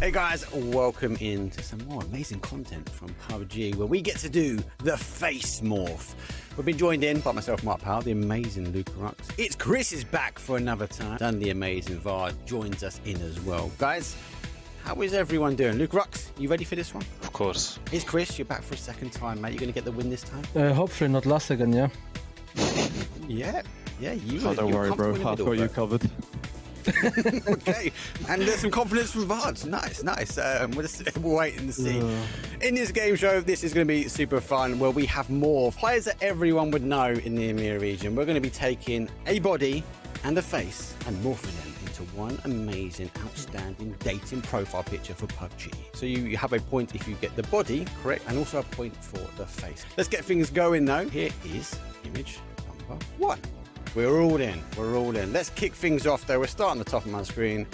Hey guys, welcome in to some more amazing content from PUBG where we get to do the face morph. We've been joined in by myself, Mark Powell, the amazing Luca Rux. It's Chris is back for another time, and the amazing Vard joins us in as well. Guys, how is everyone doing? Luca Rux, you ready for this one? Of course. It's Chris, you're back for a second time, mate. You're going to get the win this time? Hopefully not last again, yeah? Yeah, you. Oh, don't worry, bro. I've got you covered. Okay, and there's some confidence from Vard. Nice. We'll wait and see. In this game show, this is going to be super fun, where we have more players that everyone would know in the EMEA region. We're going to be taking a body and a face and morphing them into one amazing, outstanding dating profile picture for PUBG. So you have a point if you get the body correct, and also a point for the face. Let's get things going though. Here is image number 1. We're all in. Let's kick things off though. We're starting at the top of my screen.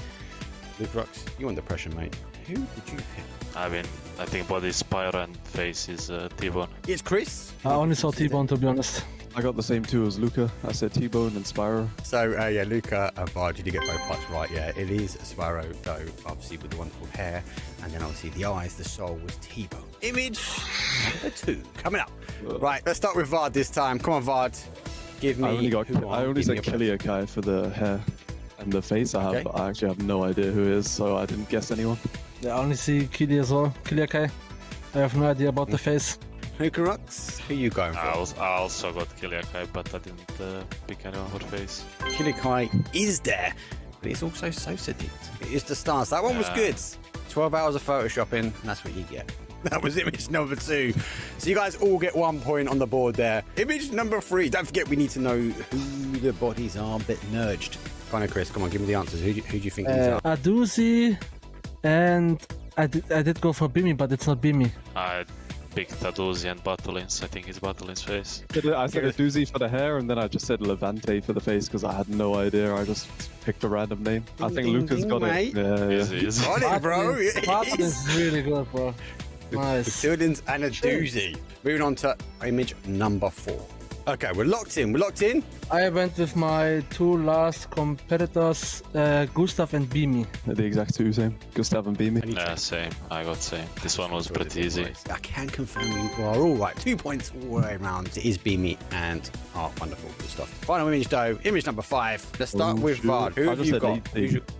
Luke Rux, you under pressure, mate. Who did you pick? I mean, I think body is Spyro and face is T-Bone. It's Chris. I only saw T-Bone, to be honest. I got the same two as Luca. I said T-Bone and Spyro. So yeah, Luca and Vard, you did get both parts right. Yeah, it is Spyro though, obviously with the wonderful hair, and then obviously the eyes, the soul was T-Bone. Image number 2 coming up. Right, let's start with Vard this time. Come on, Vard. Give me. I only said Kai for the hair and the face. I actually have no idea who it is, so I didn't guess anyone. Yeah, I only see Kili as well. Kai. I have no idea about the face. Luca Rux, who are you going for? I also got Kai, but I didn't pick anyone for face. Kai is there, but it's also Sosa did. It is the stance. That one was good. 12 hours of photoshopping, and that's what you get. That was image number 2. So you guys all get 1 point on the board there. Image number 3. Don't forget, we need to know who the bodies are a bit merged. Kind of, Chris, come on, give me the answers. Who do you think these are? Aduzi, and I did go for Bimi, but it's not Bimi. I picked Aduzi and Battlegrounds. I think it's Battlegrounds' face. I said Aduzi for the hair, and then I just said Levante for the face because I had no idea. I just picked a random name. I think Luca's got it. Yeah. Got it, bro. Battlegrounds is really good, bro. Nice. Children's and a doozy. Moving on to image number 4. Okay, we're locked in. I went with my 2 last competitors, Gustav and Bimi. The exact 2 same. Gustav and Bimi. Yeah, same. I got same. This one was pretty easy. I can confirm you are all right. 2 points all the way around. It is Bimi and wonderful Gustav. Final image though, image number 5. Let's start with Vard. Who have you got?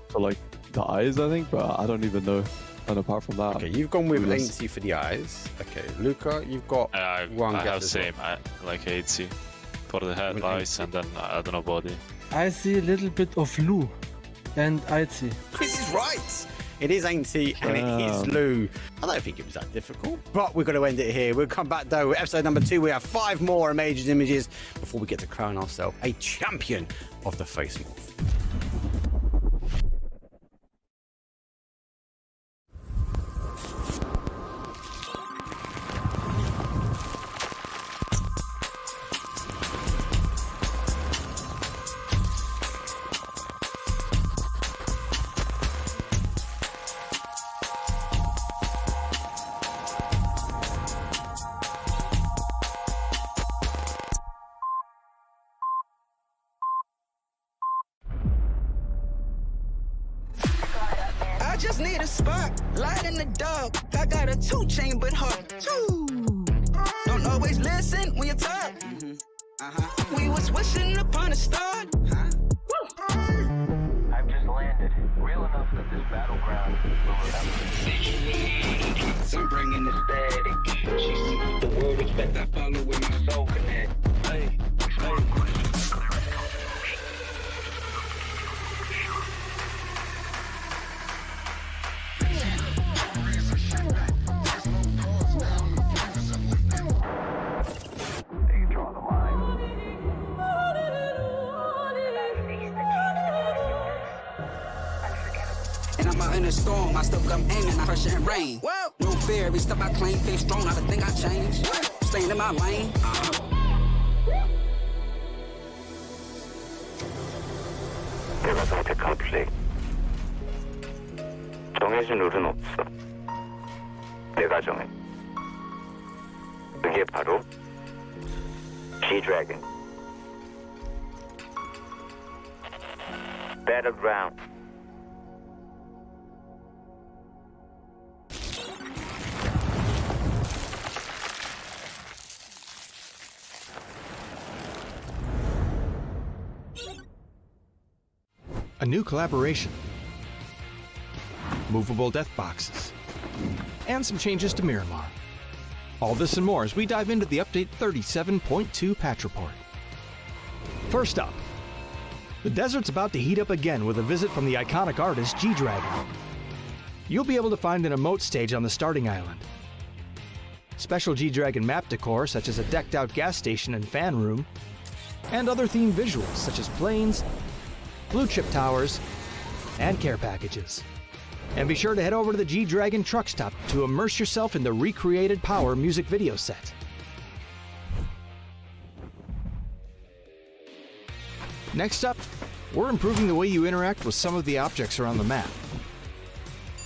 For like the eyes, I think, but I don't even know. And apart from that, okay, you've gone with Ainsley for the eyes. Okay, Luca, you've got one. I have same. I like Ainsley for the head, eyes, and then I don't know body. I see a little bit of Lou and Ainsley. Chris is right. It is Ainsley and it is Lou. I don't think it was that difficult, but we're going to end it here. We'll come back though with episode number 2. We have 5 more amazing images before we get to crown ourselves a champion of the face morph. I just need a spot, light in the dark. I got a 2 chain, but hard too. Don't always listen when you talk. We was wishing upon a star. I've just landed. Real enough that this battleground will remember. I'm bringing the static. She sees the world respect. I follow with my soul connect. Hey. And I'm out in a storm, I still come aiming, I pressure and rain. Whoa. No fear, every step I claim, face strong, I think I changed. Staying in my lane. There was like a conflict. 정해진 룰은 없어. 내가 정해. 그게 바로 G-Dragon. Battlegrounds. a new collaboration, movable death boxes, and some changes to Miramar. All this and more as we dive into the Update 37.2 patch report. First up, the desert's about to heat up again with a visit from the iconic artist G-Dragon. You'll be able to find an emote stage on the starting island. Special G-Dragon map decor such as a decked-out gas station and fan room, and other themed visuals such as planes, blue chip towers, and care packages. And be sure to head over to the G-Dragon truck stop to immerse yourself in the recreated Power music video set. Next up, we're improving the way you interact with some of the objects around the map.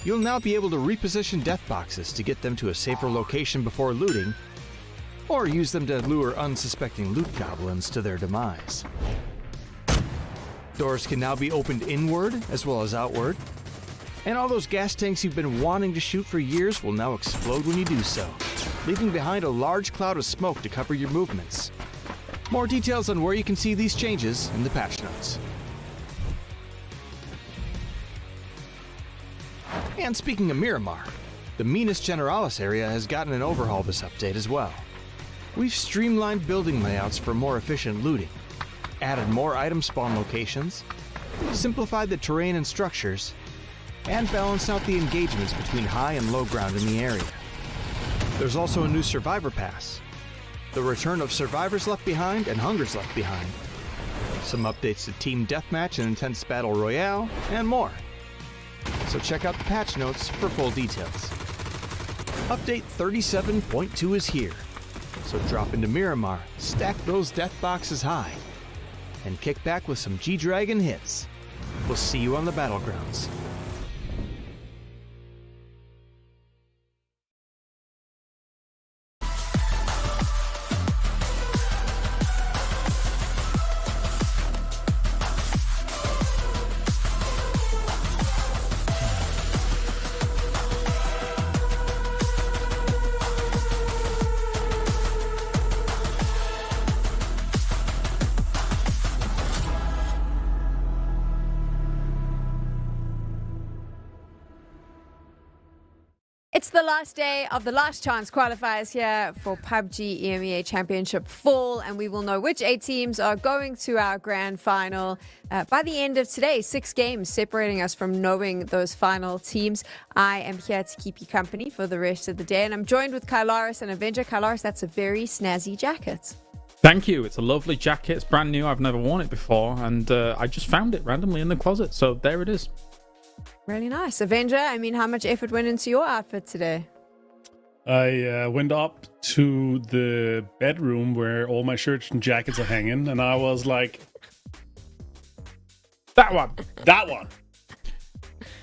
You'll now be able to reposition death boxes to get them to a safer location before looting, or use them to lure unsuspecting loot goblins to their demise. Doors can now be opened inward as well as outward, and all those gas tanks you've been wanting to shoot for years will now explode when you do so, leaving behind a large cloud of smoke to cover your movements. More details on where you can see these changes in the patch notes. And speaking of Miramar, the Minas Generalis area has gotten an overhaul this update as well. We've streamlined building layouts for more efficient looting, added more item spawn locations, simplified the terrain and structures, and balanced out the engagements between high and low ground in the area. There's also a new Survivor Pass, the return of Survivors Left Behind and Hungers Left Behind, some updates to Team Deathmatch and Intense Battle Royale, and more. So check out the patch notes for full details. Update 37.2 is here, so drop into Miramar, stack those death boxes high, and kick back with some G-Dragon hits. We'll see you on the Battlegrounds. It's the last day of the last chance qualifiers here for PUBG EMEA Championship Fall, and we will know which 8 teams are going to our grand final by the end of today. 6 games separating us from knowing those final teams. I am here to keep you company for the rest of the day, and I'm joined with Kylaris and Avenger. Kylaris, that's a very snazzy jacket. Thank you. It's a lovely jacket. It's brand new. I've never worn it before, and I just found it randomly in the closet, so there it is. Really nice. Avenger, I mean, how much effort went into your outfit today? I went up to the bedroom where all my shirts and jackets are hanging, and I was like, That one. that one.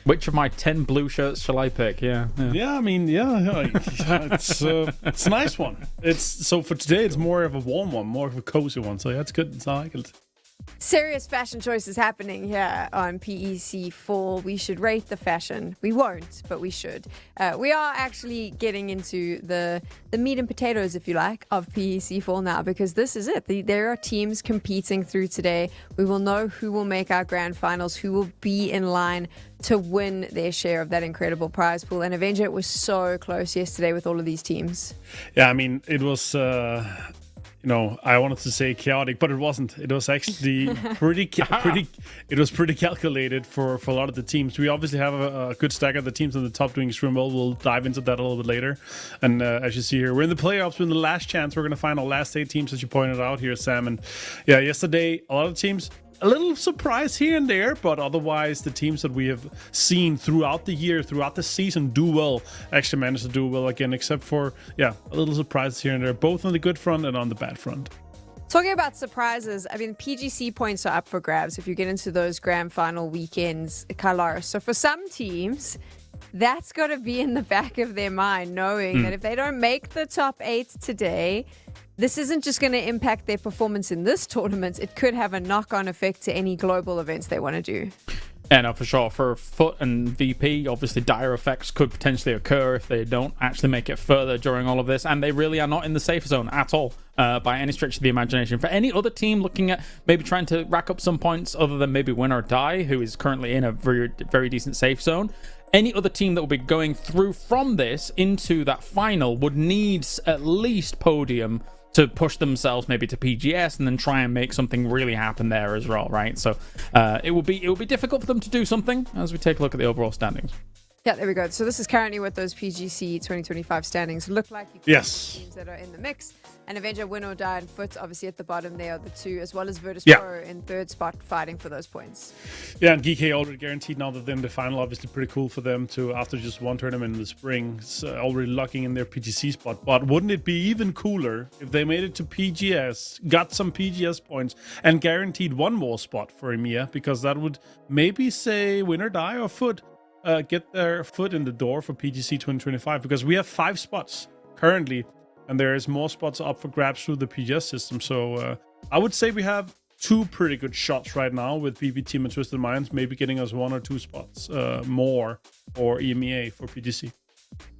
Which of my 10 blue shirts shall I pick? Yeah. Yeah, I mean, yeah, it's a nice one. So for today, it's more of a warm one, more of a cozy one. So yeah, it's good. It's I like it. Serious fashion choices happening here on PEC Fall. We should rate the fashion. We won't, but we should. We are actually getting into the meat and potatoes, if you like, of PEC Fall now, because this is it. There are teams competing through today. We will know who will make our grand finals, who will be in line to win their share of that incredible prize pool. And Avenger, it was so close yesterday with all of these teams. Yeah, I mean, it was... I wanted to say chaotic, but it wasn't. It was actually pretty calculated for a lot of the teams. We obviously have a good stack of the teams on the top doing extreme well. We'll dive into that a little bit later. And as you see here, we're in the playoffs. We're in the last chance. We're going to find our last 8 teams, as you pointed out here, Sam. And yeah, yesterday, a lot of teams... a little surprise here and there, but otherwise the teams that we have seen throughout the year, throughout the season do well, actually managed to do well again, except for, a little surprises here and there, both on the good front and on the bad front. Talking about surprises, I mean, PGC points are up for grabs if you get into those grand final weekends, Kylaris. So for some teams, that's got to be in the back of their mind, knowing that if they don't make the top 8 today, this isn't just going to impact their performance in this tournament. It could have a knock-on effect to any global events they want to do. Yeah, no, for sure. For Foot and VP, obviously dire effects could potentially occur if they don't actually make it further during all of this, and they really are not in the safe zone at all by any stretch of the imagination. For any other team looking at maybe trying to rack up some points other than maybe Win or Die, who is currently in a very, very decent safe zone, any other team that will be going through from this into that final would need at least podium to push themselves maybe to PGS and then try and make something really happen there as well, right? So it will be difficult for them to do something as we take a look at the overall standings. Yeah, there we go. So this is currently what those PGC 2025 standings look like. You can Yes. see the teams that are in the mix. And Avenger, Win or Die, and Foot, obviously at the bottom, they are the two, as well as Virtus Pro in third spot, fighting for those points. Yeah, and GK already guaranteed now that they're in the final. Obviously, pretty cool for them to, after just one tournament in the spring, already locking in their PGC spot. But wouldn't it be even cooler if they made it to PGS, got some PGS points, and guaranteed one more spot for EMEA? Because that would maybe say Win or Die or Foot get their foot in the door for PGC 2025. Because we have 5 spots currently, and there is more spots up for grabs through the PGS system. So I would say we have 2 pretty good shots right now with PP Team and Twisted Minds, maybe getting us 1 or 2 spots more for EMEA for PGC.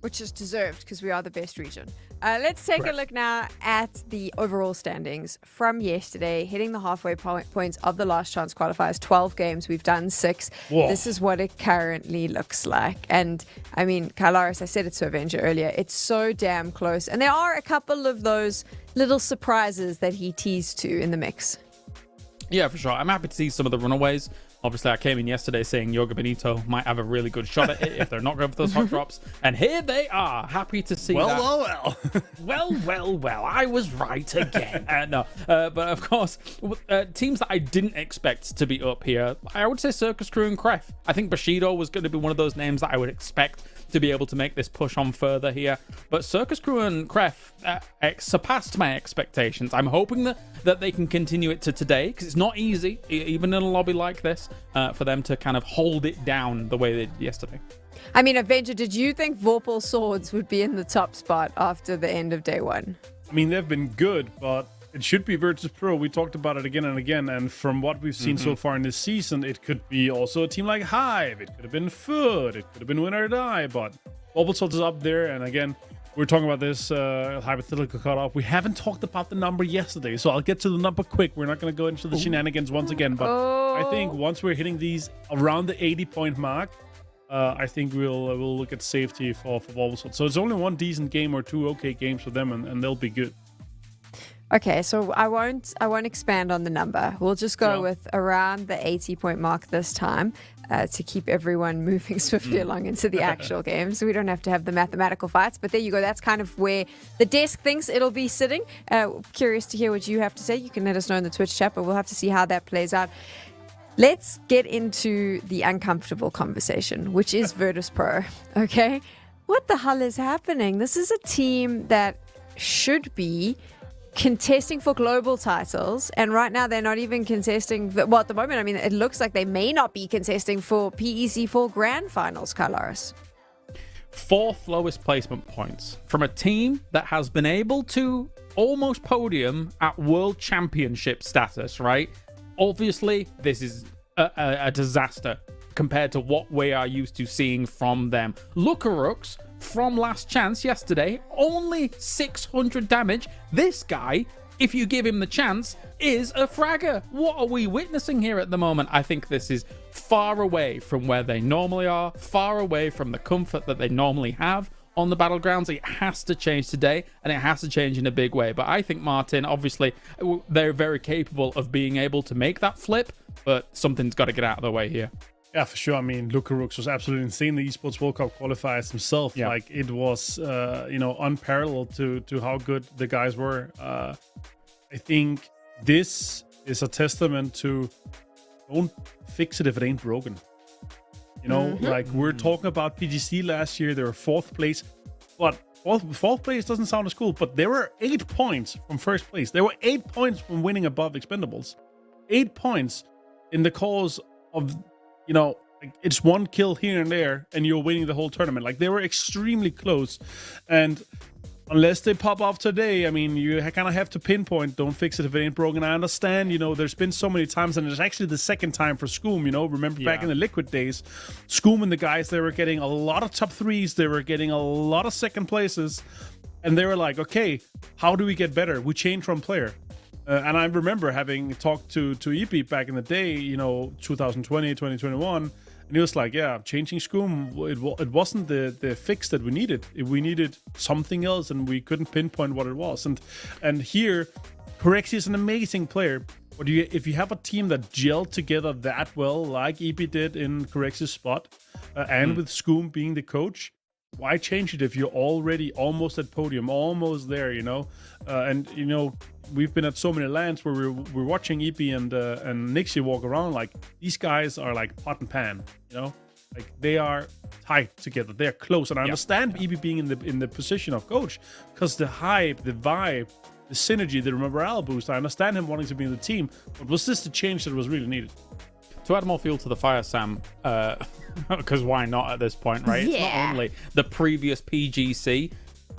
Which is deserved because we are the best region. Let's take a look now at the overall standings from yesterday, hitting the halfway points of the last chance qualifiers. 12 games, we've done 6. Whoa. This is what it currently looks like. And I mean, Kylaris, I said it to Avenger earlier, it's so damn close. And there are a couple of those little surprises that he teased to in the mix. Yeah, for sure. I'm happy to see some of the runaways. Obviously, I came in yesterday saying Yoga Benito might have a really good shot at it if they're not going for those hot drops. And here they are. Happy to see that. Well. I was right again. But of course, teams that I didn't expect to be up here, I would say Circus Crew and Kref. I think Bushido was going to be one of those names that I would expect to be able to make this push on further here. But Circus Crew and Kref surpassed my expectations. I'm hoping that they can continue it to today, because it's not easy, even in a lobby like this, for them to kind of hold it down the way they did yesterday. I mean, Avenger, did you think Vorpal Swords would be in the top spot after the end of day 1? I mean, they've been good, but it should be Virtus Pro. We talked about it again and again, and from what we've seen so far in this season, it could be also a team like Hive. It could have been Foot. It could have been Win or Die, but Vorpal Swords is up there, and again, we're talking about this hypothetical cutoff. We haven't talked about the number yesterday, so I'll get to the number quick. We're not going to go into the shenanigans once again, but I think once we're hitting these around the 80-point mark, I think we'll look at safety for Vorpal Swords. So it's only 1 decent game or 2 okay games for them, and they'll be good. Okay, so I won't expand on the number. We'll just go with around the 80-point mark this time to keep everyone moving swiftly along into the actual game, so we don't have to have the mathematical fights. But there you go. That's kind of where the desk thinks it'll be sitting. Curious to hear what you have to say. You can let us know in the Twitch chat, but we'll have to see how that plays out. Let's get into the uncomfortable conversation, which is Virtus Pro. Okay? What the hell is happening? This is a team that should be contesting for global titles, and right now they're not even contesting. Well, at the moment, I mean, it looks like they may not be contesting for PEC 4 Grand Finals, Kylaris. 4th lowest placement points from a team that has been able to almost podium at World Championship status, right? Obviously, this is a disaster compared to what we are used to seeing from them. Lookarooks from Last Chance yesterday, only 600 damage. This guy, if you give him the chance, is a fragger. What are we witnessing here at the moment? I think this is far away from where they normally are, far away from the comfort that they normally have on the Battlegrounds. It has to change today, and it has to change in a big way. But I think Martin, obviously, they're very capable of being able to make that flip, but something's got to get out of the way here. Yeah, for sure. I mean, Lucarooks was absolutely insane. The Esports World Cup qualifiers himself, like it was, unparalleled to how good the guys were. I think this is a testament to don't fix it if it ain't broken. You know, like we're talking about PGC last year, they were 4th place, but fourth place doesn't sound as cool, but they were 8 points from first place. They were 8 points from winning above Expendables. 8 points in the cause of, it's 1 kill here and there, and you're winning the whole tournament. Like, they were extremely close. And unless they pop off today, I mean, you kind of have to pinpoint. Don't fix it if it ain't broken. I understand, there's been so many times, and it's actually the second time for Scoom, Remember back in the Liquid days, Scoom and the guys, they were getting a lot of top threes. They were getting a lot of second places. And they were like, okay, how do we get better? We changed from player. And I remember having talked to EP back in the day, 2020, 2021. And he was like, yeah, changing Scoom, it wasn't the fix that we needed. We needed something else, and we couldn't pinpoint what it was. And here, Corexi is an amazing player. But if you have a team that gelled together that well, like EP did in Corexi's spot, and with Scoom being the coach, why change it if you're already almost at podium, almost there, we've been at so many lands where we're watching EP and Nixie walk around like these guys are like pot and pan, like they are tight together, they're close. And I understand EP being in the position of coach because the hype, the vibe, the synergy, the morale boost. I understand him wanting to be in the team, but was this the change that was really needed? To add more fuel to the fire, Sam, because why not at this point, right? Yeah. It's not only the previous PGC,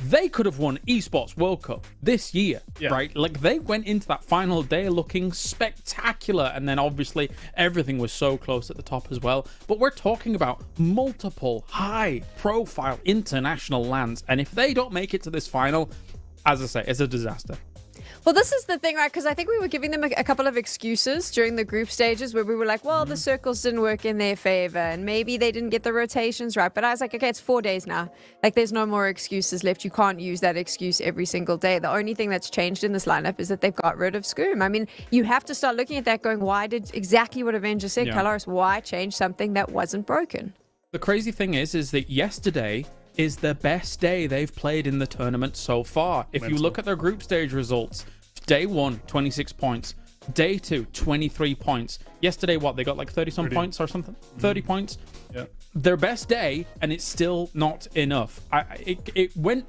they could have won Esports World Cup this year, right? Like, they went into that final day looking spectacular, and then obviously everything was so close at the top as well. But we're talking about multiple high-profile international lands, and if they don't make it to this final, as I say, it's a disaster. Well, this is the thing, right? Because I think we were giving them a couple of excuses during the group stages where we were like, well, the circles didn't work in their favor and maybe they didn't get the rotations right. But I was like, okay, it's 4 days now. Like, there's no more excuses left. You can't use that excuse every single day. The only thing that's changed in this lineup is that they've got rid of Scoom. I mean, you have to start looking at that going, why did exactly what Avenger said, Kalaris, why change something that wasn't broken? The crazy thing is that yesterday is the best day they've played in the tournament so far. If you look at their group stage results, day 1, 26 points. Day 2, 23 points. Yesterday, what? They got like 30-some points or something? 30 points. Yeah. Their best day, and it's still not enough. It went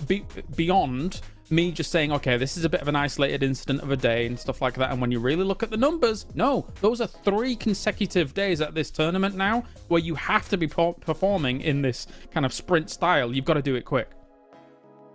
beyond me just saying, okay, this is a bit of an isolated incident of a day and stuff like that. And when you really look at the numbers, no, those are 3 consecutive days at this tournament now where you have to be performing in this kind of sprint style. You've got to do it quick.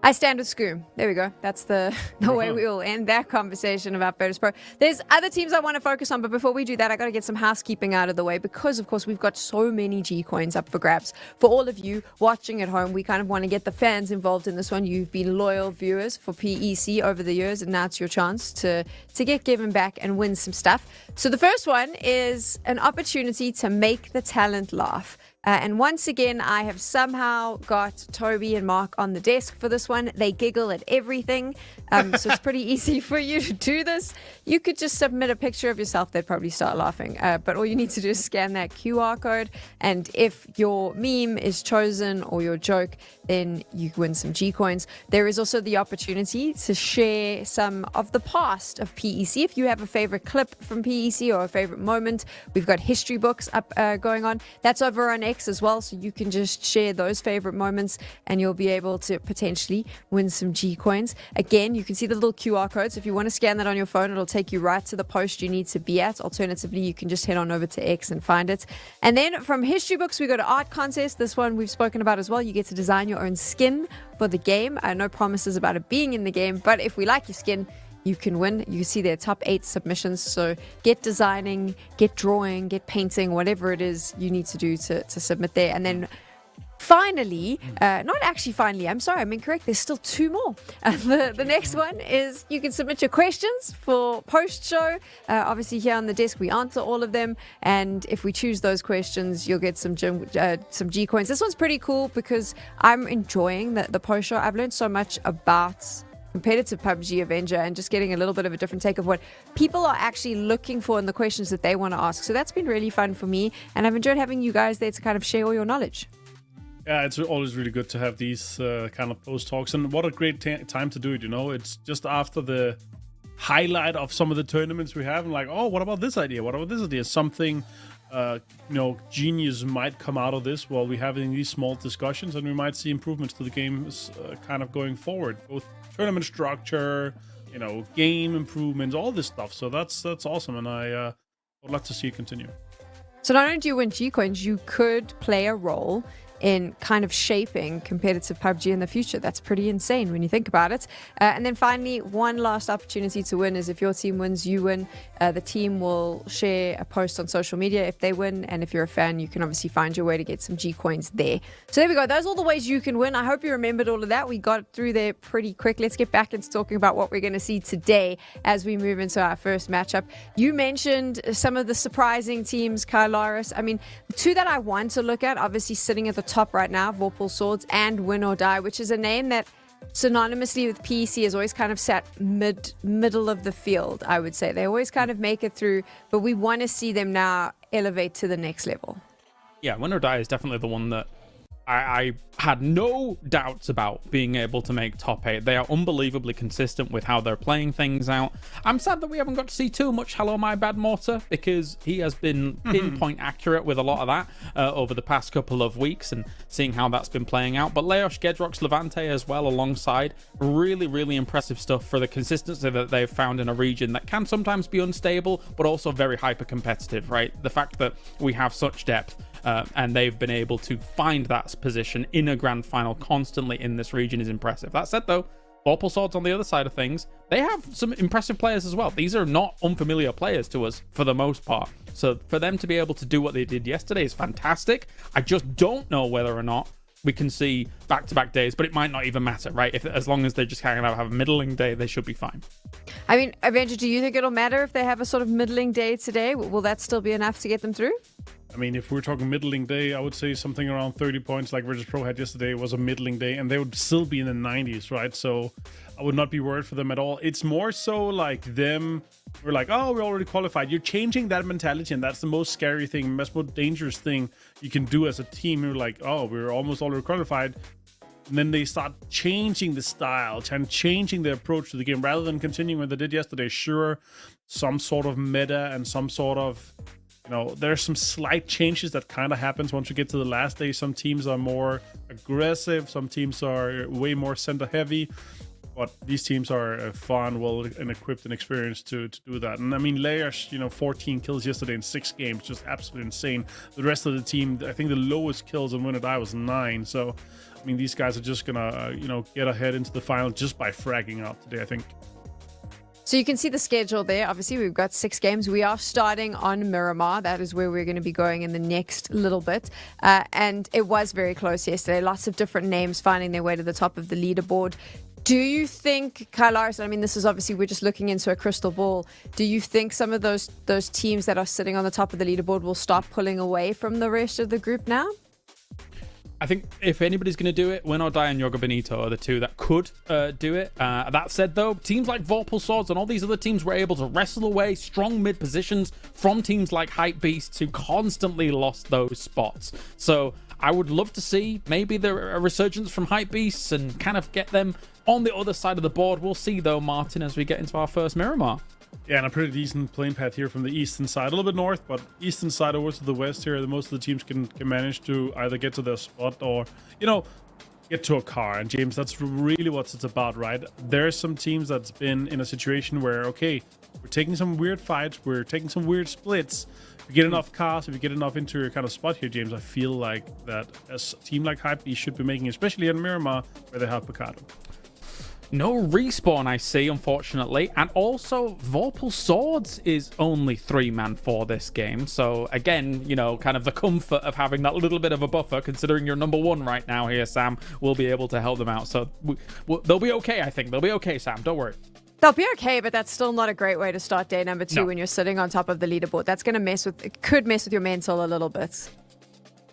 I stand with Scoom. There we go. That's the way we will end that conversation about Virtus Pro. There's other teams I want to focus on, but before we do that, I got to get some housekeeping out of the way because, of course, we've got so many G coins up for grabs. For all of you watching at home, we kind of want to get the fans involved in this one. You've been loyal viewers for PEC over the years, and now it's your chance to get given back and win some stuff. So the first one is an opportunity to make the talent laugh. And once again, I have somehow got Toby and Mark on the desk for this one. They giggle at everything. So it's pretty easy for you to do this. You could just submit a picture of yourself. They'd probably start laughing. But all you need to do is scan that QR code. And if your meme is chosen or your joke, then you win some G coins. There is also the opportunity to share some of the past of PEC. If you have a favorite clip from PEC or a favorite moment, we've got history books up going on. That's over on X as well, so you can just share those favorite moments and you'll be able to potentially win some G coins. Again, you can see the little QR codes. If you want to scan that on your phone, it'll take you right to the post you need to be at. Alternatively, you can just head on over to X and find it. And then from history books, we got an art contest. This one we've spoken about as well. You get to design your own skin for the game. No promises about it being in the game, but if we like your skin, you can win. You see their top 8 submissions. So get designing, get drawing, get painting, whatever it is you need to do to submit there. And then finally, not actually finally, I'm sorry, I'm incorrect. There's still 2 more. The next one is you can submit your questions for post-show. Obviously, here on the desk, we answer all of them. And if we choose those questions, you'll get some G coins. This one's pretty cool because I'm enjoying the post-show. I've learned so much about competitive PUBG Avenger and just getting a little bit of a different take of what people are actually looking for in the questions that they want to ask. So that's been really fun for me, and I've enjoyed having you guys there to kind of share all your knowledge. Yeah, it's always really good to have these kind of post talks, and what a great time to do it. It's just after the highlight of some of the tournaments we have, and like, oh, what about this idea? What about this idea? Something genius might come out of this while we're having these small discussions, and we might see improvements to the games kind of going forward, both tournament structure, game improvements, all this stuff. So that's awesome, and I would love to see it continue. So not only do you win G coins, you could play a role in kind of shaping competitive PUBG in the future. That's pretty insane when you think about it. And then finally, one last opportunity to win is if your team wins, you win. The team will share a post on social media if they win, and if you're a fan, you can obviously find your way to get some G coins there. So there we go. Those are all the ways you can win. I hope you remembered all of that. We got through there pretty quick. Let's get back into talking about what we're going to see today as we move into our first matchup. You mentioned some of the surprising teams, Kylaris. I mean, the two that I want to look at, obviously sitting at the top right now, Vorpal Swords and Win or Die, which is a name that synonymously with PEC has always kind of sat middle of the field, I would say. They always kind of make it through, but we want to see them now elevate to the next level. Yeah, Win or Die is definitely the one that I had no doubts about being able to make top 8. They are unbelievably consistent with how they're playing things out. I'm sad that we haven't got to see too much Hello My Bad Mortar, because he has been pinpoint accurate with a lot of that over the past couple of weeks, and seeing how that's been playing out. But Leosh, Gedrox, Levante as well alongside. Really, really impressive stuff for the consistency that they've found in a region that can sometimes be unstable, but also very hyper competitive, right? The fact that we have such depth and they've been able to find that position in a grand final constantly in this region is impressive. That said though, Vorpal Swords on the other side of things, they have some impressive players as well. These are not unfamiliar players to us for the most part. So for them to be able to do what they did yesterday is fantastic. I just don't know whether or not we can see back-to-back days, but it might not even matter, right? As long as they just kind of have a middling day, they should be fine. I mean, Avenger, do you think it'll matter if they have a sort of middling day today? Will that still be enough to get them through? I mean, if we're talking middling day, I would say something around 30 points like Virtus Pro had yesterday was a middling day, and they would still be in the 90s, right? So I would not be worried for them at all. It's more so like them, we're like, oh, we're already qualified. You're changing that mentality, and that's the most scary thing, most dangerous thing you can do as a team. You're like, oh, we're almost already qualified. And then they start changing the style and changing the approach to the game rather than continuing what they did yesterday. Sure, some sort of meta and some sort of, you know, there's some slight changes that kind of happens once we get to the last day. Some teams are more aggressive, some teams are way more center heavy, but these teams are fun, well and equipped and experienced to do that. And I mean, Leosh, you know, 14 kills yesterday in 6 games, just absolutely insane. The rest of the team, I think the lowest kills in Win or Die was 9. So I mean, these guys are just gonna you know, get ahead into the final just by fragging out today, I think. So you can see the schedule there. Obviously, we've got 6 games. We are starting on Miramar. That is where we're going to be going in the next little bit. And it was very close yesterday. Lots of different names finding their way to the top of the leaderboard. Do you think, Kylaris, I mean, this is obviously, we're just looking into a crystal ball. Do you think some of those teams that are sitting on the top of the leaderboard will start pulling away from the rest of the group now? I think if anybody's going to do it, Win or Die and Yoga Benito are the two that could do it. That said, though, teams like Vorpal Swords and all these other teams were able to wrestle away strong mid positions from teams like Hypebeast, who constantly lost those spots. So I would love to see maybe a resurgence from Hypebeasts and kind of get them on the other side of the board. We'll see, though, Martin, as we get into our first Miramar. Yeah, and a pretty decent plane path here from the eastern side. A little bit north, but eastern side over to the west here. Most of the teams can manage to either get to their spot or, you know, get to a car. And James, that's really what it's about, right? There's some teams that's been in a situation where, okay, we're taking some weird fights, we're taking some weird splits. If you get enough cars, if you get enough into your kind of spot here, James, I feel like that as a team like Hypebeast should be making, especially in Miramar, where they have Picado. No respawn, I see, unfortunately. And also, Vorpal Swords is only 3-man for this game. So, again, you know, kind of the comfort of having that little bit of a buffer, considering you're number 1 right now here, Sam, will be able to help them out. So, they'll be okay, I think. They'll be okay, Sam. Don't worry. They'll be okay, but that's still not a great way to start day number 2 when you're sitting on top of the leaderboard. That's going to could mess with your mental a little bit.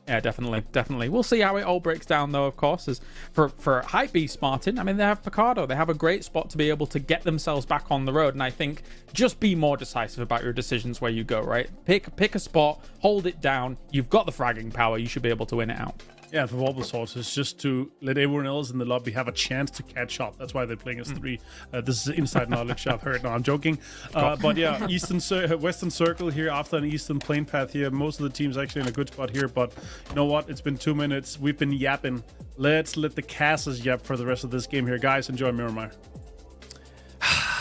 Yeah, definitely. We'll see how it all breaks down, though, of course. As for Hypebeast, Martin, I mean, they have Picado. They have a great spot to be able to get themselves back on the road. And I think just be more decisive about your decisions where you go, right? Pick a spot, hold it down. You've got the fragging power. You should be able to win it out. Yeah, for Vorpal Swords, it's just to let everyone else in the lobby have a chance to catch up. That's why they're playing as 3. This is inside knowledge I've heard. No, I'm joking. But yeah, Western Circle here after an Eastern plane path here. Most of the teams actually in a good spot here. But you know what? It's been 2 minutes. We've been yapping. Let's let the casters yap for the rest of this game here. Guys, enjoy Miramar.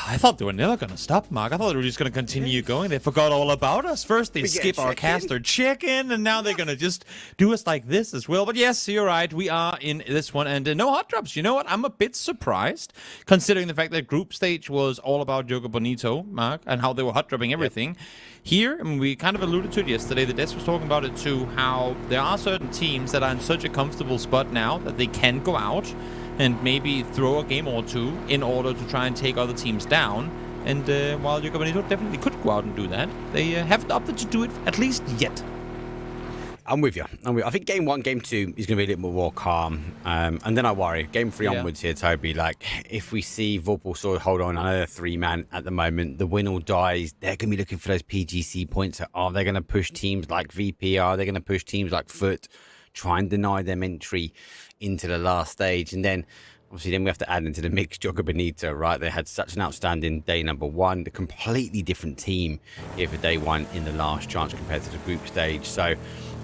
I thought they were never going to stop, Mark. I thought they were just going to continue going. They forgot all about us. First, they skip our caster check-in, and now they're going to just do us like this as well. But yes, you're right. We are in this one, and no hot drops. You know what? I'm a bit surprised, considering the fact that group stage was all about Jogo Bonito, Mark, and how they were hot dropping everything. Yep. Here, I mean, we kind of alluded to it yesterday. The desk was talking about it too, how there are certain teams that are in such a comfortable spot now that they can go out and maybe throw a game or two in order to try and take other teams down. And while Jogo Bonito definitely could go out and do that, they haven't opted to do it, at least yet. I'm with you. I think game 1, game 2 is going to be a little more calm. And then I worry. Game 3 onwards here, Toby. Like, if we see Vorpal sort of hold on, I know they're 3-man at the moment. The win or dies. They're going to be looking for those PGC points. Are they going to push teams like VP? Are they going to push teams like Foot? Try and deny them entry into the last stage. And then, obviously, then we have to add into the mix Jogo Bonito, right? They had such an outstanding day number 1. The completely different team here for day 1 in the last chance compared to the group stage. So,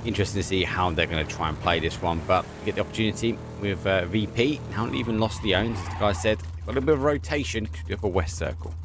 interesting to see how they're going to try and play this one. But we get the opportunity with VP. Haven't even lost the owns, as the guy said. Got a little bit of rotation because we have a West Circle.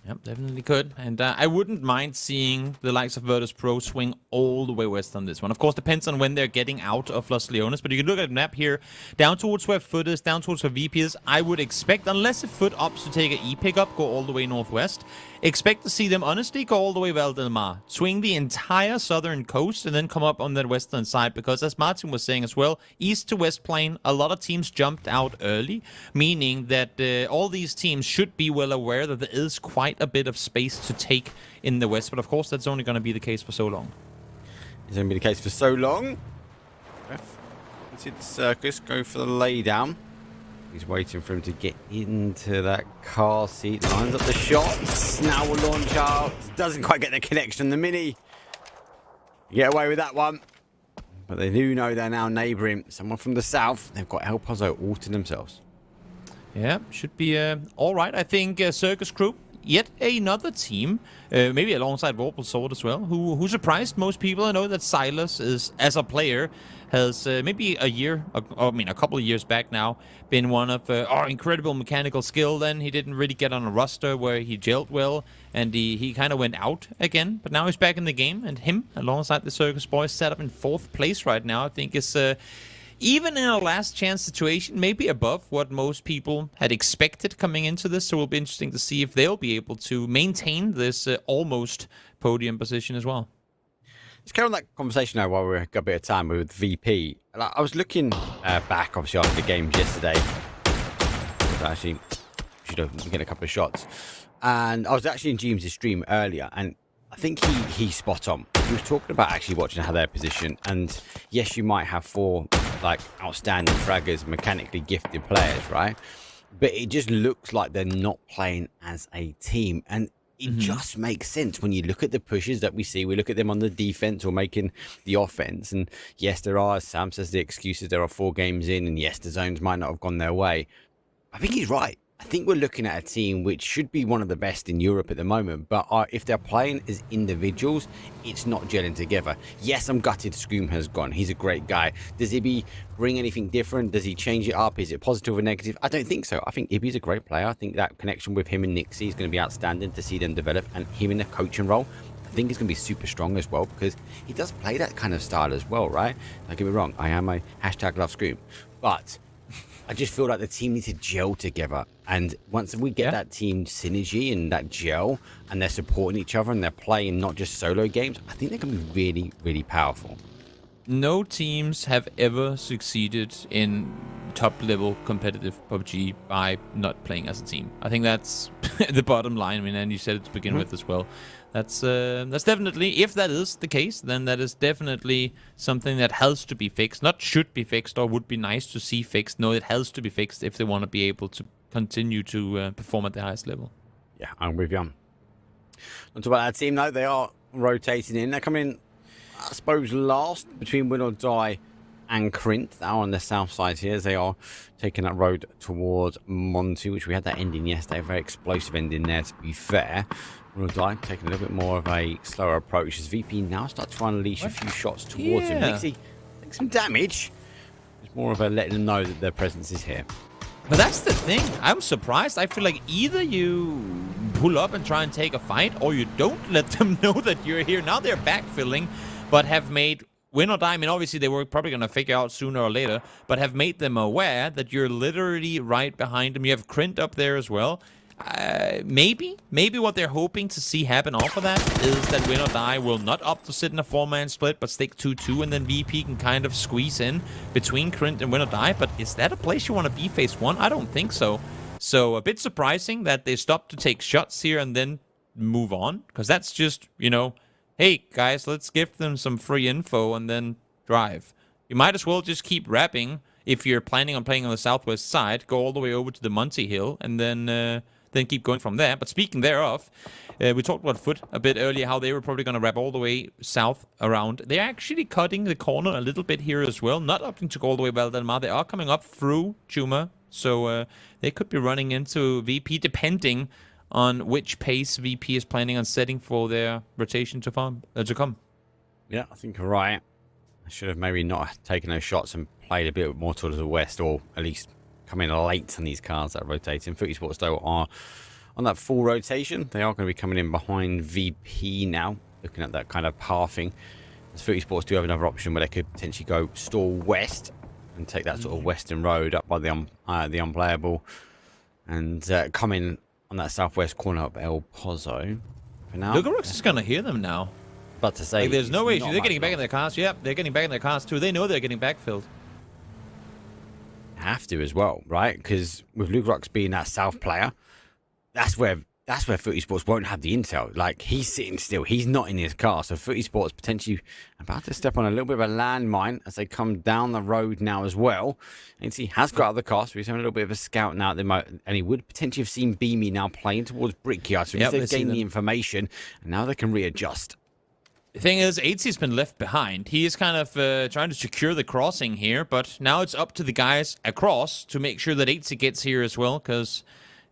Yep, definitely could. And I wouldn't mind seeing the likes of Virtus Pro swing all the way west on this one. Of course, depends on when they're getting out of Los Leones. But you can look at the map here, down towards where Foot is, down towards where VP is. I would expect, unless if Foot opts to take an E pickup, go all the way northwest, expect to see them honestly go all the way Val del Mar, swing the entire southern coast, and then come up on that western side. Because as Martin was saying as well, east to west plane, a lot of teams jumped out early, meaning that all these teams should be well aware that there is quite a bit of space to take in the west. But of course, that's only going to be the case for so long. It's going to be the case for so long. Let's see the circus go for the laydown. He's waiting for him to get into that car seat. Lines up the shots. Now will launch out. Doesn't quite get the connection. The mini. Get away with that one. But they do know they're now neighbouring someone from the south. They've got El Pozo all to themselves. Yeah, should be all right. I think Circus Group, yet another team, maybe alongside Vorpal Sword as well, who surprised most people. I know that Silas is, as a player, has maybe a couple of years back now, been one of incredible mechanical skill. Then he didn't really get on a roster where he gelled well, and he kind of went out again. But now he's back in the game, and him, alongside the Circus Boys, set up in 4th place right now. I think is even in a last chance situation, maybe above what most people had expected coming into this. So it'll be interesting to see if they'll be able to maintain this almost podium position as well. Let's carry on that conversation now while we've got a bit of time with VP. I was looking back, obviously, after the games yesterday. Actually, should have get a couple of shots. And I was actually in James' stream earlier, and I think he's spot on. He was talking about actually watching how they're positioned. And yes, you might have 4 like outstanding fraggers, mechanically gifted players, right? But it just looks like they're not playing as a team. And it just makes sense when you look at the pushes that we see. We look at them on the defense or making the offense. And yes, there are, as Sam says, the excuses. There are 4 games in, and yes, the zones might not have gone their way. I think he's right. I think we're looking at a team which should be one of the best in Europe at the moment. But if they're playing as individuals, it's not gelling together. Yes, I'm gutted Scroom has gone. He's a great guy. Does Ibby bring anything different? Does he change it up? Is it positive or negative? I don't think so. I think Ibby's a great player. I think that connection with him and Nixie is going to be outstanding to see them develop. And him in the coaching role, I think is going to be super strong as well, because he does play that kind of style as well, right? Don't get me wrong. I am a #LoveScroom. But I just feel like the team needs to gel together. And once we get that team synergy and that gel, and they're supporting each other and they're playing not just solo games, I think they're going to be really, really powerful. No teams have ever succeeded in top-level competitive PUBG by not playing as a team. I think that's the bottom line. I mean, and you said it to begin with as well. That's definitely, if that is the case, then that is definitely something that has to be fixed. Not should be fixed or would be nice to see fixed. No, it has to be fixed if they want to be able to continue to perform at the highest level. Yeah, I'm with you. Not talk about that team, though. They are rotating in. They're coming, I suppose, last between Win or Die and Krint. They are on the south side here as they are taking that road towards Monty, which we had that ending yesterday. A very explosive ending there, to be fair. Win or Die taking a little bit more of a slower approach as VP now starts to unleash a few shots towards him. Makes some damage. It's more of a letting them know that their presence is here. But that's the thing. I'm surprised. I feel like either you pull up and try and take a fight, or you don't let them know that you're here. Now they're backfilling, but have made win or die. I mean, obviously they were probably going to figure out sooner or later, but have made them aware that you're literally right behind them. You have Krint up there as well. Maybe what they're hoping to see happen off of that is that Win or Die will not opt to sit in a 4-man split, but stick 2-2, and then VP can kind of squeeze in between Krint and Win or Die. But is that a place you want to be phase 1? I don't think so. So a bit surprising that they stopped to take shots here and then move on, because that's just, you know, hey guys, let's give them some free info and then drive. You might as well just keep wrapping if you're planning on playing on the southwest side. Go all the way over to the Monty Hill and then keep going from there. But speaking thereof, we talked about Foot a bit earlier, how they were probably going to wrap all the way south around. They're actually cutting the corner a little bit here as well. Not opting to go all the way Valdemar. They are coming up through Chuma. So they could be running into VP depending on which pace VP is planning on setting for their rotation to come. Yeah, I think you're right. I should have maybe not taken those shots and played a bit more towards the west, or at least come in late on these cars that are rotating. Footy Sports, though, are on that full rotation. They are going to be coming in behind VP now, looking at that kind of pathing. As Footy Sports do have another option where they could potentially go stall west and take that sort of western road up by the unplayable, and come in on that southwest corner of El Pozo. For now, Lugarux is going to hear them now. But to say, like, there's no way they're getting back in their cars. Yep, they're getting back in their cars too. They know they're getting backfilled. Have to as well, right? Because with Lugarux being that south player, that's where Footy Sports won't have the intel. Like, he's sitting still, he's not in his car, so Footy Sports potentially about to step on a little bit of a landmine as they come down the road now as well. And he has got out of the car, so he's having a little bit of a scout now at the moment, and he would potentially have seen Beamy now playing towards Brickyard, so they've gained the information, and now they can readjust. The thing is, 8C's been left behind. He is kind of trying to secure the crossing here, but now it's up to the guys across to make sure that 8C gets here as well, because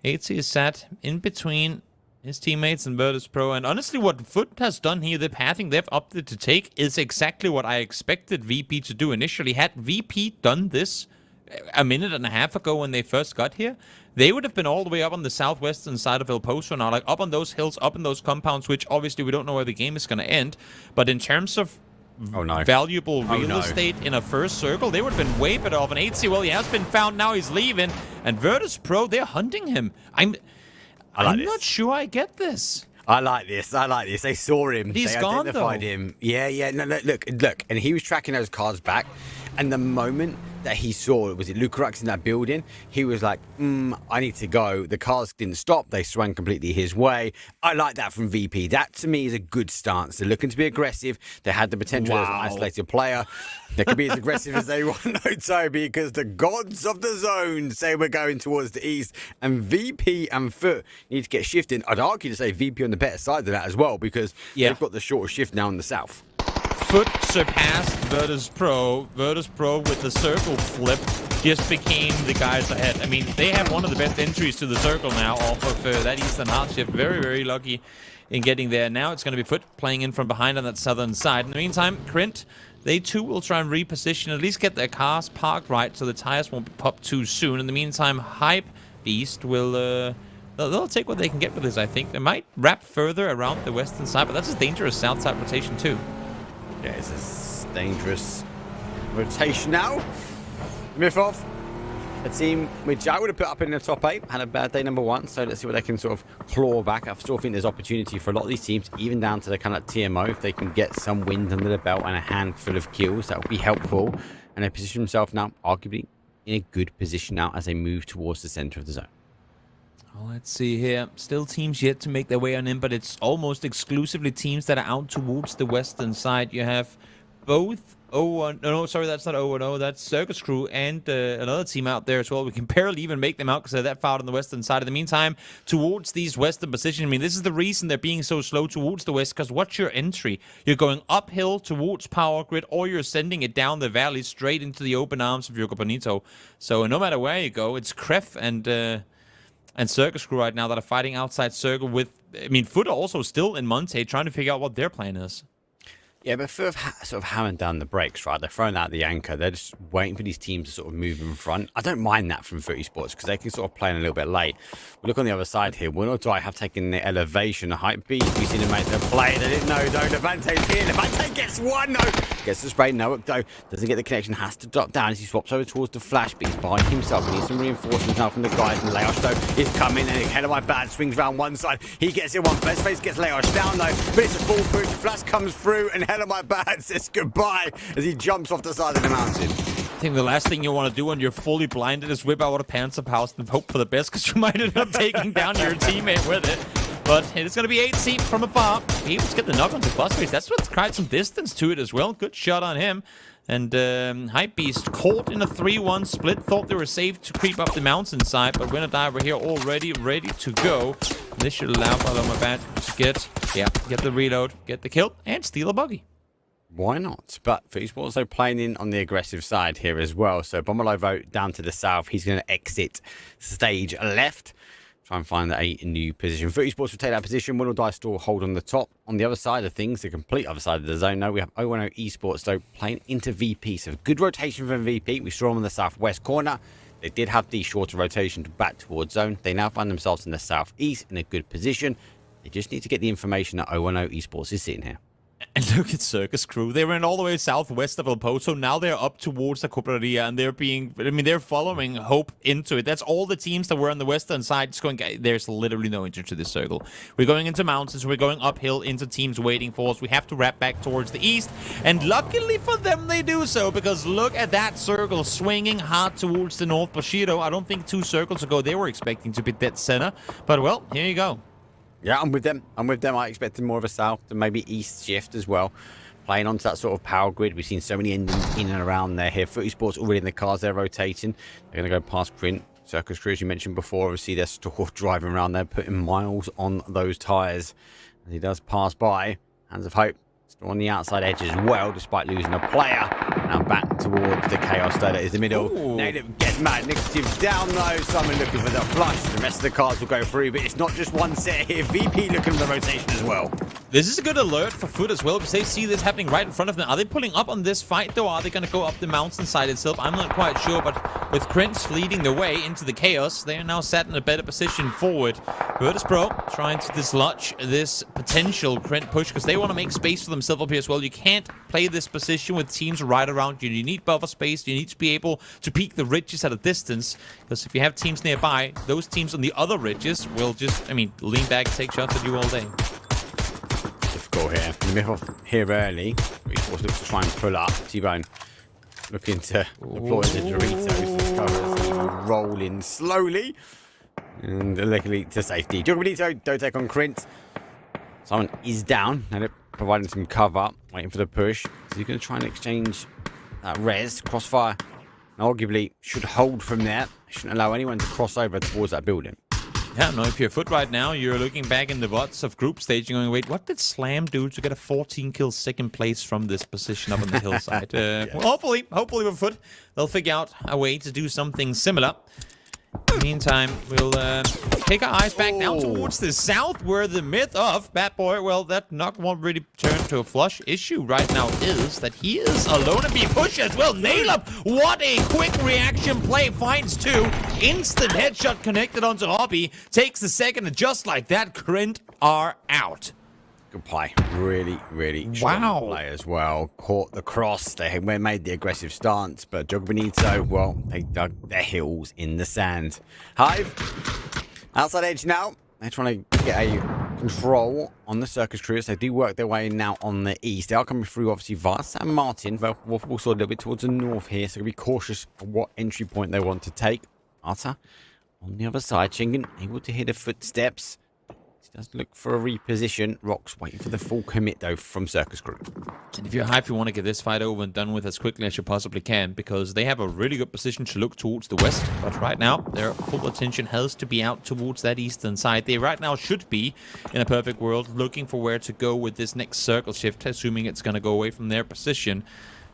8C is sat in between his teammates and Virtus Pro. And honestly, what Foot has done here, the pathing they've opted to take, is exactly what I expected VP to do initially. Had VP done this a minute and a half ago when they first got here, they would have been all the way up on the southwestern side of El Pozo now, like up on those hills, up in those compounds, which obviously we don't know where the game is going to end. But in terms of valuable real estate in a first circle, they would have been way better off. And 8C, well, he has been found, now he's leaving. And Virtus Pro, they're hunting him. I'm not sure I get this. I like this. They saw him. He's they gone, identified him. Yeah. No, look. And he was tracking those cars back. And the moment that he saw, was it Lucarux in that building, he was like, I need to go. The cars didn't stop. They swung completely his way. I like that from VP. That, to me, is a good stance. They're looking to be aggressive. They had the potential as an isolated player. They could be as aggressive as they want, no, Toby, because the gods of the zone say we're going towards the east. And VP and Foot need to get shifting. I'd argue to say VP on the better side of that as well, because they've got the shorter shift now in the south. Foot surpassed Virtus Pro. Virtus Pro with the circle flip just became the guys ahead. I mean, they have one of the best entries to the circle now off of that eastern hard shift. Very, very lucky in getting there. Now it's going to be Foot playing in from behind on that southern side. In the meantime, Krint, they too will try and reposition, at least get their cars parked right so the tires won't be popped too soon. In the meantime, Hype Beast will... they'll take what they can get with this, I think. They might wrap further around the western side, but that's a dangerous south side rotation too. Yeah, it's a dangerous rotation now. Mythov, a team which I would have put up in the top 8, had a bad day number 1, so let's see what they can sort of claw back. I still think there's opportunity for a lot of these teams, even down to the kind of TMO, if they can get some wind under the belt and a handful of kills, that would be helpful. And they position themselves now, arguably, in a good position now as they move towards the center of the zone. Well, let's see here. Still teams yet to make their way on in, but it's almost exclusively teams that are out towards the western side. You have both no, sorry, that's not 0-0. That's Circus Crew and another team out there as well. We can barely even make them out because they're that far on the western side. In the meantime, towards these western positions, I mean, this is the reason they're being so slow towards the west, because what's your entry? You're going uphill towards Power Grid, or you're sending it down the valley straight into the open arms of Yoko Bonito. So no matter where you go, it's Kref and Circus Crew right now that are fighting outside circle with, I mean, Foot are also still in Monte trying to figure out what their plan is. Yeah, but for sort of hammering down the brakes, right? They're throwing out the anchor. They're just waiting for these teams to sort of move in front. I don't mind that from Esports because they can sort of play in a little bit late. But look on the other side here. Will or Die have taken the elevation, the hype beat. We've seen them make the play. They didn't know, though. Levante's here. Levante gets one, no. Gets the spray, no, though. Doesn't get the connection. Has to drop down as he swaps over towards the flash. But he's behind himself. He needs some reinforcements now from the guys. And Leosh, though, is coming. And ahead of my bad swings around one side. He gets it one. Best face gets Leosh down, though. But it's a full push. Flash comes through. And ahead of my bad says goodbye as he jumps off the side of the mountain. I think the last thing you want to do when you're fully blinded is whip out a Panzer Faust and hope for the best, because you might end up taking down your teammate with it. But it's going to be 8 seat from afar. He able to get the knock onto Buzzface. That's what's quite some distance to it as well. Good shot on him. And Hypebeast caught in a 3-1 split. Thought they were safe to creep up the mountainside, but Winner Diver here already ready to go. This should allow Paloma Bat to get the reload, get the kill, and steal a buggy. Why not? But Esports also playing in on the aggressive side here as well. So Bomberlovo down to the south. He's going to exit stage left. Try and find a new position. Esports will take that position. Will or Die still hold on the top. On the other side of things, the complete other side of the zone, now we have 010 Esports, though, playing into VP. So good rotation from VP. We saw them on the southwest corner. They did have the shorter rotation back towards zone. They now find themselves in the southeast in a good position. They just need to get the information that 010 Esports is sitting here. And look at Circus Crew. They went all the way southwest of El Pozo. Now they're up towards the Copraria, and they're following Hope into it. That's all the teams that were on the western side. Just going, there's literally no entry to this circle. We're going into mountains. We're going uphill into teams waiting for us. We have to wrap back towards the east. And luckily for them, they do so, because look at that circle swinging hard towards the north. Bushido, I don't think 2 circles ago they were expecting to be dead center. But, well, here you go. Yeah, I'm with them. I expected more of a south and maybe east shift as well. Playing onto that sort of power grid. We've seen so many engines in and around there here. Footy Sports already in the cars. They're rotating. They're going to go past Print. Circus Crew, as you mentioned before. Obviously, they're still driving around there, putting miles on those tyres. As he does pass by. Hands of Hope still on the outside edge as well, despite losing a player. Now back towards the Chaos that is the middle. Native gets mad. Negative down though. Someone looking for the flush. The rest of the cars will go through, but it's not just one set here. VP looking for the rotation as well. This is a good alert for Foot as well, because they see this happening right in front of them. Are they pulling up on this fight though? Are they going to go up the mountainside itself? I'm not quite sure, but with Krins leading the way into the Chaos, they are now sat in a better position forward. Virtus Pro trying to dislodge this potential Krint push, because they want to make space for themselves up here as well. You can't play this position with teams right around you. You need buffer space. You need to be able to peek the ridges at a distance, because if you have teams nearby, those teams on the other ridges will just, lean back, take shots at you all day. Difficult here. In the middle here early. Esports looks to try and pull up. T-Bone looking to deploy the Doritos to cover, rolling slowly. And luckily to safety. Benito don't take on Krint. Someone is down. And providing some cover. Waiting for the push. So he's going to try and exchange that res. Crossfire. And arguably should hold from there. Shouldn't allow anyone to cross over towards that building. Yeah, no, if you're Foot right now, you're looking back in the VODs of group stage and going, wait, what did Slam do to get a 14-kill second place from this position up on the hillside? Well, hopefully with Foot, they'll figure out a way to do something similar. In the meantime, we'll take our eyes back now towards the south, where the myth of Bad Boy, well, that knock won't really turn to a flush. Issue right now is that he is alone and being pushed as well. Nail up! What a quick reaction play. Finds 2. Instant headshot connected onto Hobby. Takes the second, and just like that, Krint are out. Good play. Really, really strong play as well. Caught the cross. They made the aggressive stance, but Jog Benito, well, they dug their heels in the sand. Hive, outside edge now. They're trying to get a control on the Circus Crew as they do work their way now on the east. They are coming through, obviously, via San Martin. They'll also a little bit towards the north here, so be cautious of what entry point they want to take. Arta on the other side. Shingen able to hear the footsteps. Does look for a reposition. Rocks waiting for the full commit, though, from Circus Crew. And if you're Hive, you want to get this fight over and done with as quickly as you possibly can, because they have a really good position to look towards the west. But right now, their full attention has to be out towards that eastern side. They right now should be, in a perfect world, looking for where to go with this next circle shift, assuming it's going to go away from their position.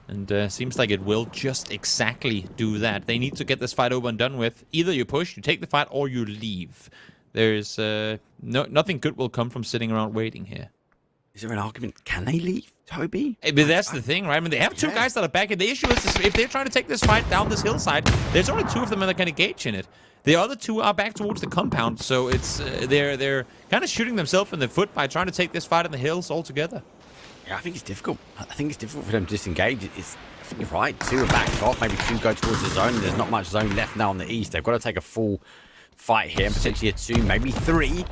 And seems like it will just exactly do that. They need to get this fight over and done with. Either you push, you take the fight, or you leave. There's nothing good will come from sitting around waiting here. Is there an argument? Can they leave, Toby? But that's the thing, right? I mean, they have two guys that are back, and the issue is if they're trying to take this fight down this hillside, there's only two of them that can engage in it. The other two are back towards the compound, so it's they're kind of shooting themselves in the foot by trying to take this fight in the hills altogether. Yeah, I think it's difficult. I think it's difficult for them to disengage. I think you're right. Two are backed off. Maybe two go towards the zone. There's not much zone left now on the east. They've got to take a full fight here, potentially a 2, maybe 3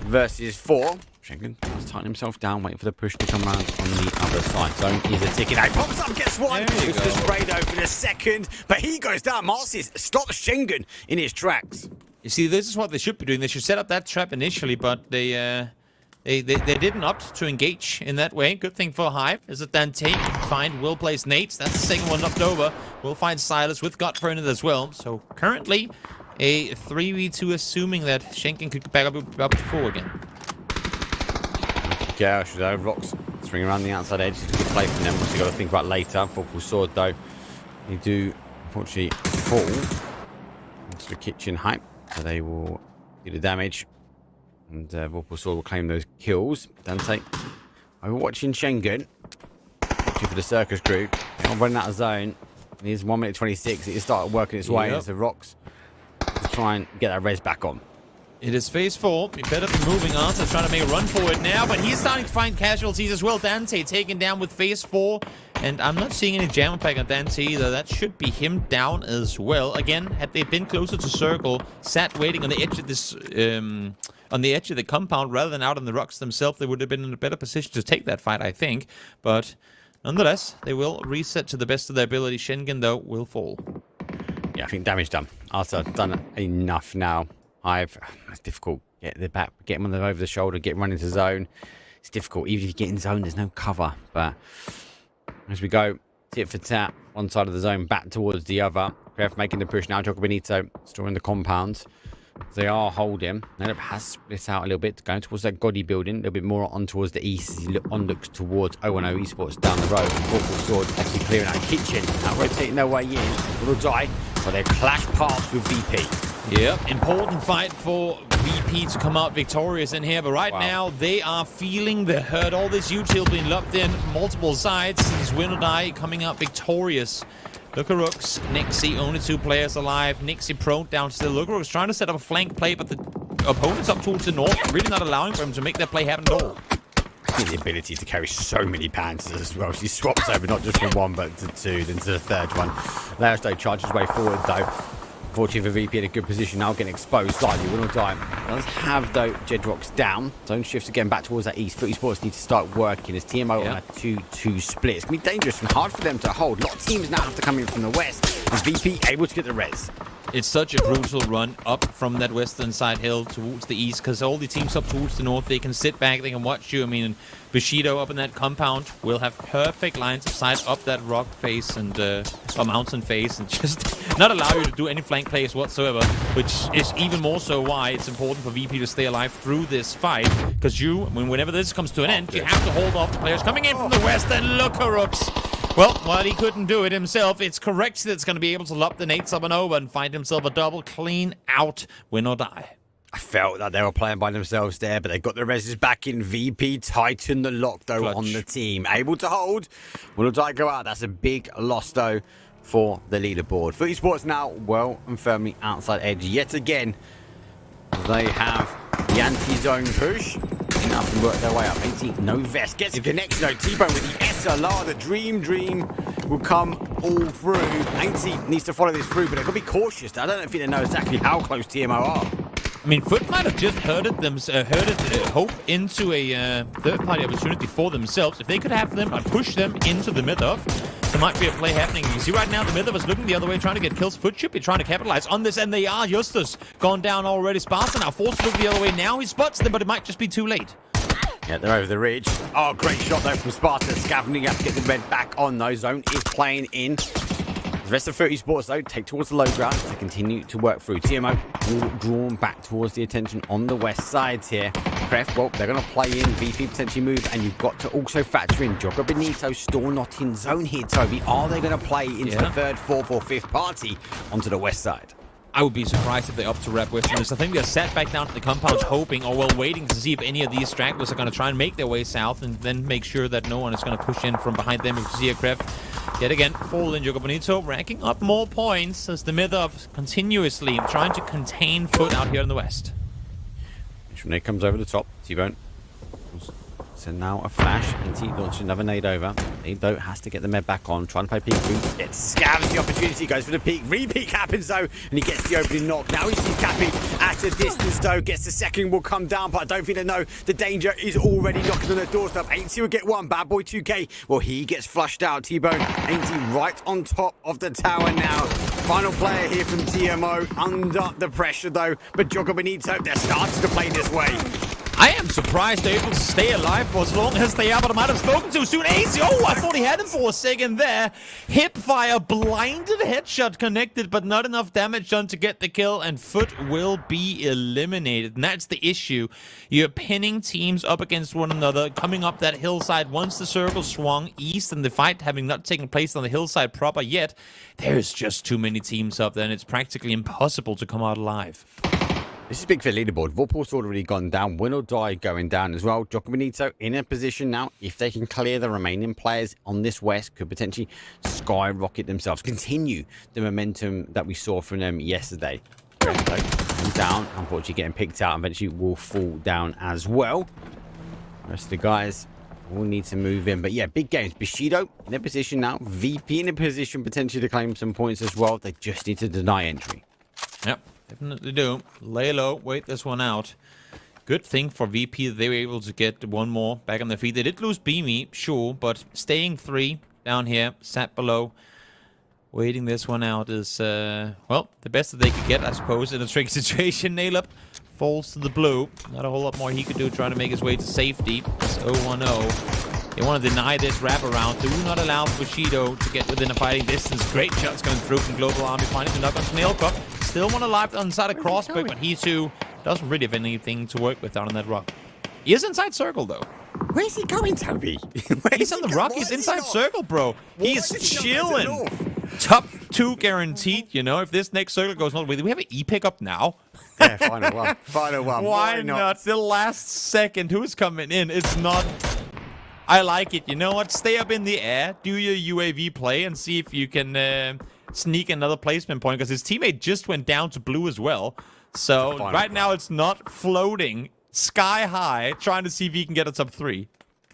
versus 4. Schengen has tightened himself down, waiting for the push to come around on the other side. Zone is a ticket. He pops up, gets one. It's the spray though for the second, but he goes down. Marcis stops Schengen in his tracks. You see, this is what they should be doing. They should set up that trap initially, but they didn't opt to engage in that way. Good thing for Hive is that Dante can find well-placed nades. That's the second one knocked over. We'll find Silas with Godfrey in it as well. So currently a 3v2, assuming that Schengen could get back up to 4 again. Yeah, should have Rocks swing around the outside edge. It's a good play from them, which you've got to think about later. Football Sword, though, they do unfortunately fall into the kitchen Hype, so they will do the damage. And Vorpal Sword will claim those kills. Dante, I'm watching Schengen. Watching for the circus group. They're not running out of zone. It is 1 minute 26. It has started working its way into Rocks to try and get that res back on. It is phase 4. He better be moving on. So trying to make a run for it now, but he's starting to find casualties as well. Dante taken down with phase 4. And I'm not seeing any jam pack on Dante either. That should be him down as well. Again, had they been closer to circle, sat waiting on the edge of this on the edge of the compound rather than out on the rocks themselves, they would have been in a better position to take that fight, I think. But nonetheless, they will reset to the best of their ability. Schengen, though, will fall. Yeah, I think damage done. Arthur done enough now. It's difficult. Get the back, get him over the shoulder, get him running to zone. It's difficult. Even if you get in zone, there's no cover. But as we go, tit for tat, one side of the zone, back towards the other. Kraf making the push now. Jocko Benito still in the compound. They are holding. Nelip has split out a little bit, going towards that Goddy building, a little bit more on towards the east as he looks towards 0-0 Esports down the road. Vorpal Sword actually clearing out kitchen, now rotating their way in. Will die, but they clash paths with VP. Yep, important fight for VP to come out victorious in here, but right now they are feeling the hurt. All this huge hill being locked in from multiple sides since win or die coming out victorious. Lookarooks, Nixie, only 2 players alive. Nixie prone down still. Lookarooks trying to set up a flank play, but the opponent's up towards the north, really not allowing for him to make that play happen at all. The ability to carry so many Panthers as well. She swaps over not just from 1 but to 2, then to the 3rd one. Laersto charges way forward though. Fortunately for VP in a good position now, getting exposed slightly. Will not die. Does have though Jedrock's down. Zone shifts again back towards that east. Foot Esports need to start working as TMO on a 2-2 split. It's going to be dangerous and hard for them to hold. A lot of teams now have to come in from the west. And VP able to get the res. It's such a brutal run up from that western side hill towards the east, because all the teams up towards the north, they can sit back, they can watch you. I mean, Bushido up in that compound will have perfect lines of sight up that rock face and a mountain face, and just not allow you to do any flank plays whatsoever, which is even more so why it's important for VP to stay alive through this fight, because whenever this comes to an end, you have to hold off the players coming in from the west. And Lookarooks, well, while he couldn't do it himself, it's correct that it's going to be able to lob the nades up and over and find himself a double clean out, win or die. I felt that they were playing by themselves there, but they got the reses back in. VP tighten the lock, though, Clutch on the team. Able to hold. Will die go out. That's a big loss, though, for the leaderboard. Foot Esports now well and firmly outside edge yet again. They have the anti-zone push. Enough and work their way up. 18, no vest. Gets a connection, though. T-Bone with the SLR. The dream will come all through. 18 needs to follow this through, but they've got to be cautious. I don't think they know exactly how close TMO are. I mean, Foot might have just herded Hope into a third-party opportunity for themselves. If they could have them and push them into the mid-off, there might be a play happening. You see right now, the mid-off is looking the other way, trying to get kills. Foot should be trying to capitalize on this, and they are. Justus gone down already. Sparta now forced to look the other way. Now he spots them, but it might just be too late. Yeah, they're over the ridge. Oh, great shot, though, from Sparta. Scavenging up to get the red back on, though. Zone is playing in. The rest of 30 Sports, though, take towards the low ground to continue to work through. TMO all drawn back towards the attention on the west sides here. Kref, well, they're going to play in. VP potentially move, and you've got to also factor in Jogger Benito still not in zone here, Toby. Are they going to play into the 3rd, 4th, or 5th party onto the west side? I would be surprised if they opt to wrap Westerners. I think they're sat back down at the compounds hoping, or well, waiting to see if any of these stragglers are going to try and make their way south and then make sure that no one is going to push in from behind them. You can see a Krafton yet again fall in Jogo Bonito, racking up more points as the Mythov continuously trying to contain Foot out here in the west. Nade comes over the top. T-Bone. So now a flash. NT launches another nade over. Nade though has to get the med back on. Trying to play peek. Gets scavs the opportunity. Goes for the peek. Re-peek happens though. And he gets the opening knock. Now he sees Cappy at a distance though. Gets the second will come down. But I don't think they know the danger is already knocking on the doorstep. NT will get one. Bad boy 2K. Well, he gets flushed out. T-Bone. NT right on top of the tower now. Final player here from TMO. Under the pressure though. But Jogo Bonito, they're starting to play this way. I am surprised they're able to stay alive for as long as they are, but I might have spoken too soon. AC, oh, I thought he had him for a second there. Hip fire, blinded headshot connected, but not enough damage done to get the kill, and Foot will be eliminated. And that's the issue. You're pinning teams up against one another, coming up that hillside. Once the circle swung east and the fight having not taken place on the hillside proper yet, there's just too many teams up there, and it's practically impossible to come out alive. This is big for the leaderboard. Vorpal's already gone down. Win or Die going down as well. Jogo Bonito in a position now. If they can clear the remaining players on this west, could potentially skyrocket themselves. Continue the momentum that we saw from them yesterday. Down. Unfortunately getting picked out. Eventually will fall down as well. The rest of the guys will need to move in. But yeah, big games. Bushido in a position now. VP in a position potentially to claim some points as well. They just need to deny entry. Yep. Definitely do. Lay low, wait this one out. Good thing for VP that they were able to get one more back on their feet. They did lose Beamy, sure, but staying 3 down here, sat below. Waiting this one out is, well, the best that they could get, I suppose, in a tricky situation. Nail up falls to the blue. Not a whole lot more he could do trying to make his way to safety. It's 0-1-0. They want to deny this wraparound. Do not allow Bushido to get within a fighting distance. Great shots coming through from Global Army. Finding the knock on Snailcock. Still one alive on the side of Crossbow, but he too doesn't really have anything to work with down on that rock. He is inside circle though. Where's he going, Toby? He's on the rock. He's inside circle, bro. He's chilling. Top 2 guaranteed, you know. If this next circle goes not with, we have an E-pick up now. Yeah, final one. Final one. Why not? The last second. Who's coming in? It's not. I like it. You know what? Stay up in the air. Do your UAV play and see if you can sneak another placement point, because his teammate just went down to blue as well. So right now it's not floating sky high, trying to see if he can get a top 3.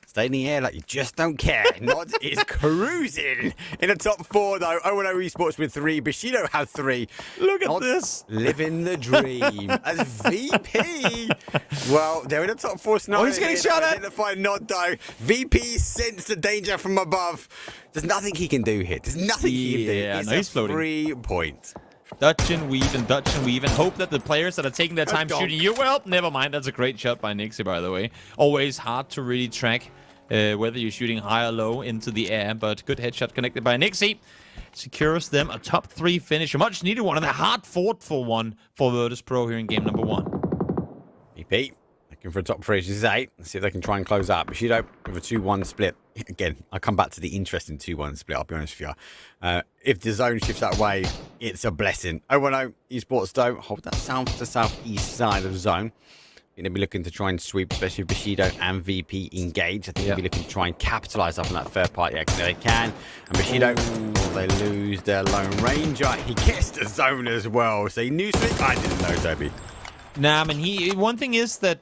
Stay in the air like you just don't care. Nod is cruising in the top 4 though. 0-0 Esports with 3. Bushido has 3. Look at Nod this. Living the dream as VP. Well, they're in the top 4 scenario. Oh, he's getting shot at. Identify Nod though. VP sensed the danger from above. There's nothing he can do here. There's nothing he can do. Yeah, no, he's floating. 3 point. Dutch and weave and Dutch and weave and hope that the players that are taking their time shooting you, well, never mind. That's a great shot by Nixie, by the way. Always hard to really track whether you're shooting high or low into the air, but good headshot connected by Nixie. Secures them a top 3 finish, a much needed one, and a hard fought for one for Virtus Pro here in game number 1. VP looking for a top 3. This is 8. Let's see if they can try and close out. Bushido with a 2-1 split. Again, I'll come back to the interesting 2-1 split, I'll be honest with you. If the zone shifts that way, it's a blessing. 0-1-0 Esports though. Hold that south to southeast side of the zone. Going to be looking to try and sweep, especially Bushido and VP engage. I think they'll be looking to try and capitalize up on that third party exit. They can. And Bushido, they lose their Lone Ranger. He gets the zone as well. So he knew something. I didn't know, Toby. Nah, I mean, one thing is that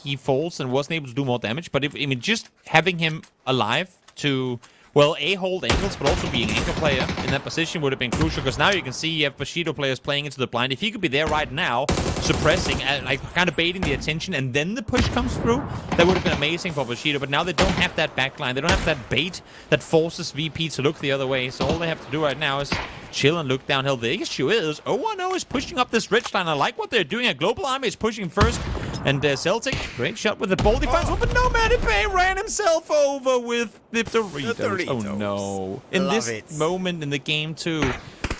he falls and wasn't able to do more damage, but just having him alive to, well, hold angles, but also being anchor player in that position would have been crucial, because now you can see you have Bushido players playing into the blind. If he could be there right now, suppressing, like kind of baiting the attention, and then the push comes through, that would have been amazing for Bushido, but now they don't have that backline. They don't have that bait that forces VP to look the other way, so all they have to do right now is chill and look downhill. The issue is 0-1-0 is pushing up this ridge line. I like what they're doing. A Global Army is pushing first. And Celtic, great shot with the ball. He finds one, but no, Matty Pay ran himself over with the Doritos. Oh, no. In this moment in the game, too,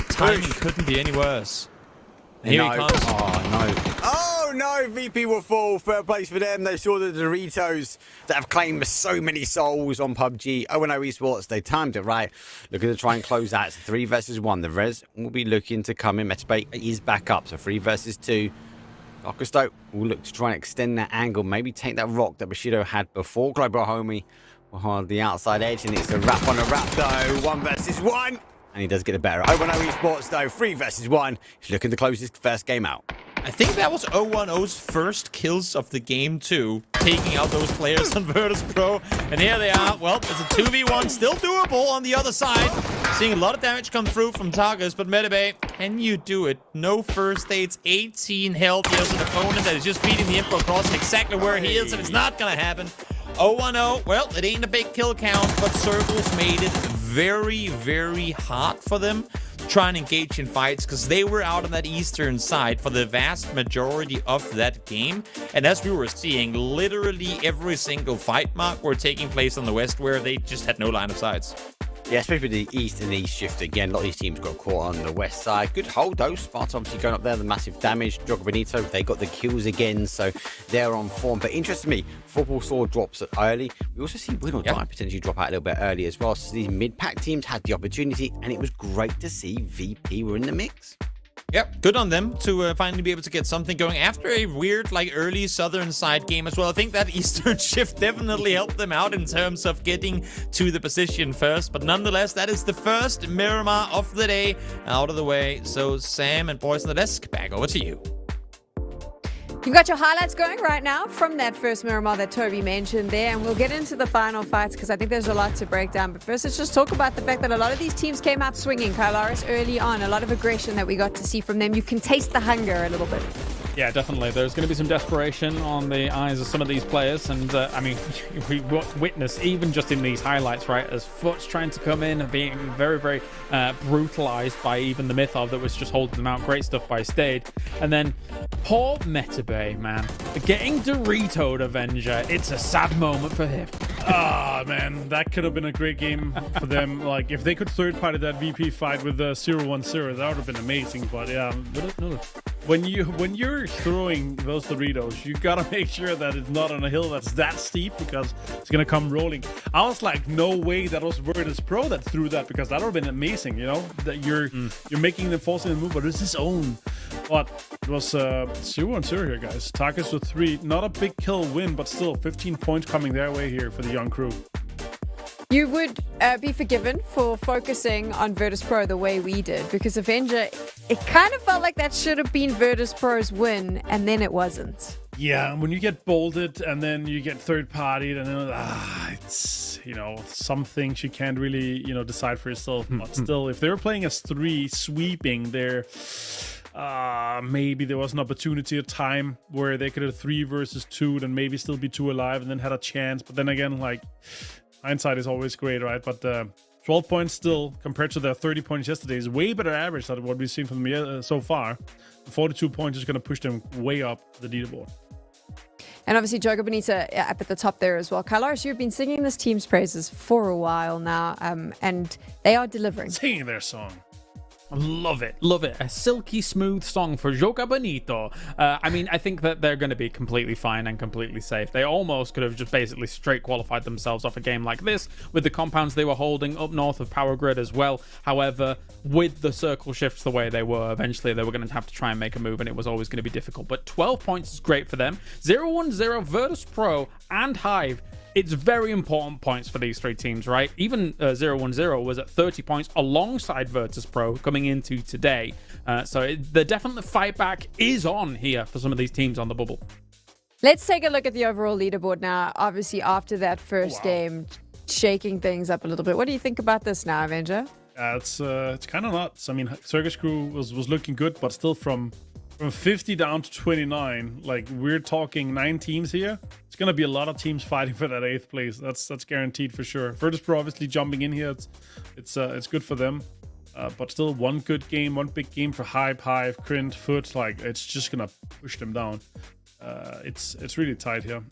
timing couldn't be any worse. Here he No. comes. Oh, no. Oh, no. VP will fall. Third place for them. They saw the Doritos that have claimed so many souls on PUBG. Oh, no, Esports. They timed it right. Looking to try and close that. It's 3 versus 1. The Res will be looking to come in. Metabay is back up. So 3 versus 2. Arcosto will look to try and extend that angle. Maybe take that rock that Bushido had before. Global Homie on the outside edge. And it's a wrap on a wrap, though. 1 versus 1. And he does get the better. Oh, no, Esports, though. 3 versus 1. He's looking to close his first game out. I think that was 010's first kills of the game too, taking out those players on Virtus Pro. And here they are. Well, it's a 2v1, still doable on the other side. Seeing a lot of damage come through from Targus, but Metabay, can you do it? No first aids, 18 health. There's an opponent that is just beating the info cross exactly where he is, and it's not gonna happen. 010, well, it ain't a big kill count, but Circles made it very, very hard for them to try and engage in fights because they were out on that eastern side for the vast majority of that game. And as we were seeing, literally every single fight mark were taking place on the west where they just had no line of sights. Yeah, especially the east and east shift again. A lot of these teams got caught on the west side. Good hold though. Sparta obviously going up there, the massive damage. Jogo Benito, they got the kills again, so they're on form. But interestingly, Football Saw drops early. We also see Win or Die potentially drop out a little bit early as well. So these mid-pack teams had the opportunity, and it was great to see VP were in the mix. Yep, good on them to finally be able to get something going after a weird, early southern side game as well. I think that eastern shift definitely helped them out in terms of getting to the position first. But nonetheless, that is the first Miramar of the day out of the way. So Sam and boys on the desk, back over to you. You've got your highlights going right now from that first Miramar that Toby mentioned there, and we'll get into the final fights because I think there's a lot to break down. But first, let's just talk about the fact that a lot of these teams came out swinging. Kylaris early on, a lot of aggression that we got to see from them. You can taste the hunger a little bit. Yeah, definitely. There's going to be some desperation on the eyes of some of these players. And, I mean, we witness, even just in these highlights, right, as Foot's trying to come in and being very, very brutalized by even the Mythov that was just holding them out. Great stuff by Stade. And then poor Metabay, man. Getting Doritoed Avenger. It's a sad moment for him. Ah, man, that could have been a great game for them. If they could third-party that VP fight with the 0-1-0, that would have been amazing. But yeah, when you're throwing those Doritos, you gotta make sure that it's not on a hill that's that steep because it's gonna come rolling. I was like, no way that was Virtus Pro that threw that because that would have been amazing. You know that you're making them forcing the move, but it's his own. But it was 0-1-0 here, guys. Tarkus with 3, not a big kill win, but still 15 points coming their way here for the young crew. You would be forgiven for focusing on Virtus Pro the way we did, because Avenger, it kind of felt like that should have been Virtus Pro's win, and then it wasn't. Yeah, when you get bolted and then you get third-partied, and then it's, some things you can't really, decide for yourself. But still, if they were playing as 3 sweeping there, maybe there was an opportunity, a time where they could have 3 versus 2, then maybe still be 2 alive and then had a chance. But then again, hindsight is always great, right? But 12 points still, compared to their 30 points yesterday, is way better average than what we've seen from them so far. 42 points is going to push them way up the leaderboard. And obviously, Jogo Benito up at the top there as well. Kylaris, you've been singing this team's praises for a while now, and they are delivering. Singing their song. Love it. Love it. A silky smooth song for Jogo Benito. I mean, I think that they're going to be completely fine and completely safe. They almost could have just basically straight qualified themselves off a game like this with the compounds they were holding up north of Power Grid as well. However, with the circle shifts the way they were, eventually they were going to have to try and make a move, and it was always going to be difficult. But 12 points is great for them. 0-1-0, Virtus Pro and Hive. It's very important points for these 3 teams, right? Even 0-1-0 was at 30 points alongside Virtus Pro coming into today. So the definite fight back is on here for some of these teams on the bubble. Let's take a look at the overall leaderboard now. Obviously, after that first game, shaking things up a little bit. What do you think about this now, Avenger? It's kind of nuts. I mean, Circus Crew was looking good, but still from 50 down to 29, we're talking 9 teams here. It's going to be a lot of teams fighting for that 8th place. That's guaranteed for sure. Virtus Pro obviously jumping in here. It's good for them. But still one good game, one big game for Hive, Krint, Foot. It's just going to push them down. It's really tight here.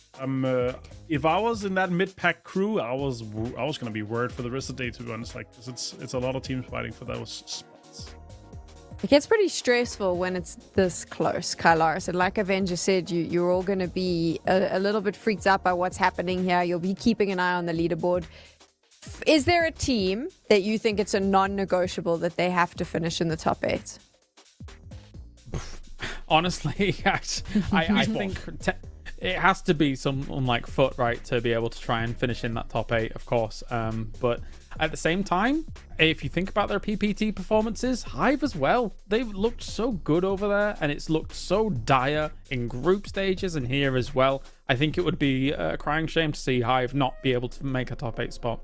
If I was in that mid-pack crew, I was going to be worried for the rest of the day, to be honest. Because it's a lot of teams fighting for those spots. It gets pretty stressful when it's this close, Kylaris. And like Avenger said, you're all going to be a little bit freaked out by what's happening here. You'll be keeping an eye on the leaderboard. Is there a team that you think it's a non-negotiable that they have to finish in the top 8? Honestly, I think it has to be someone like Foot, right, to be able to try and finish in that top 8, of course. But at the same time, if you think about their PPT performances, Hive as well, they've looked so good over there, and it's looked so dire in group stages and here as well. I think it would be a crying shame to see Hive not be able to make a top 8 spot.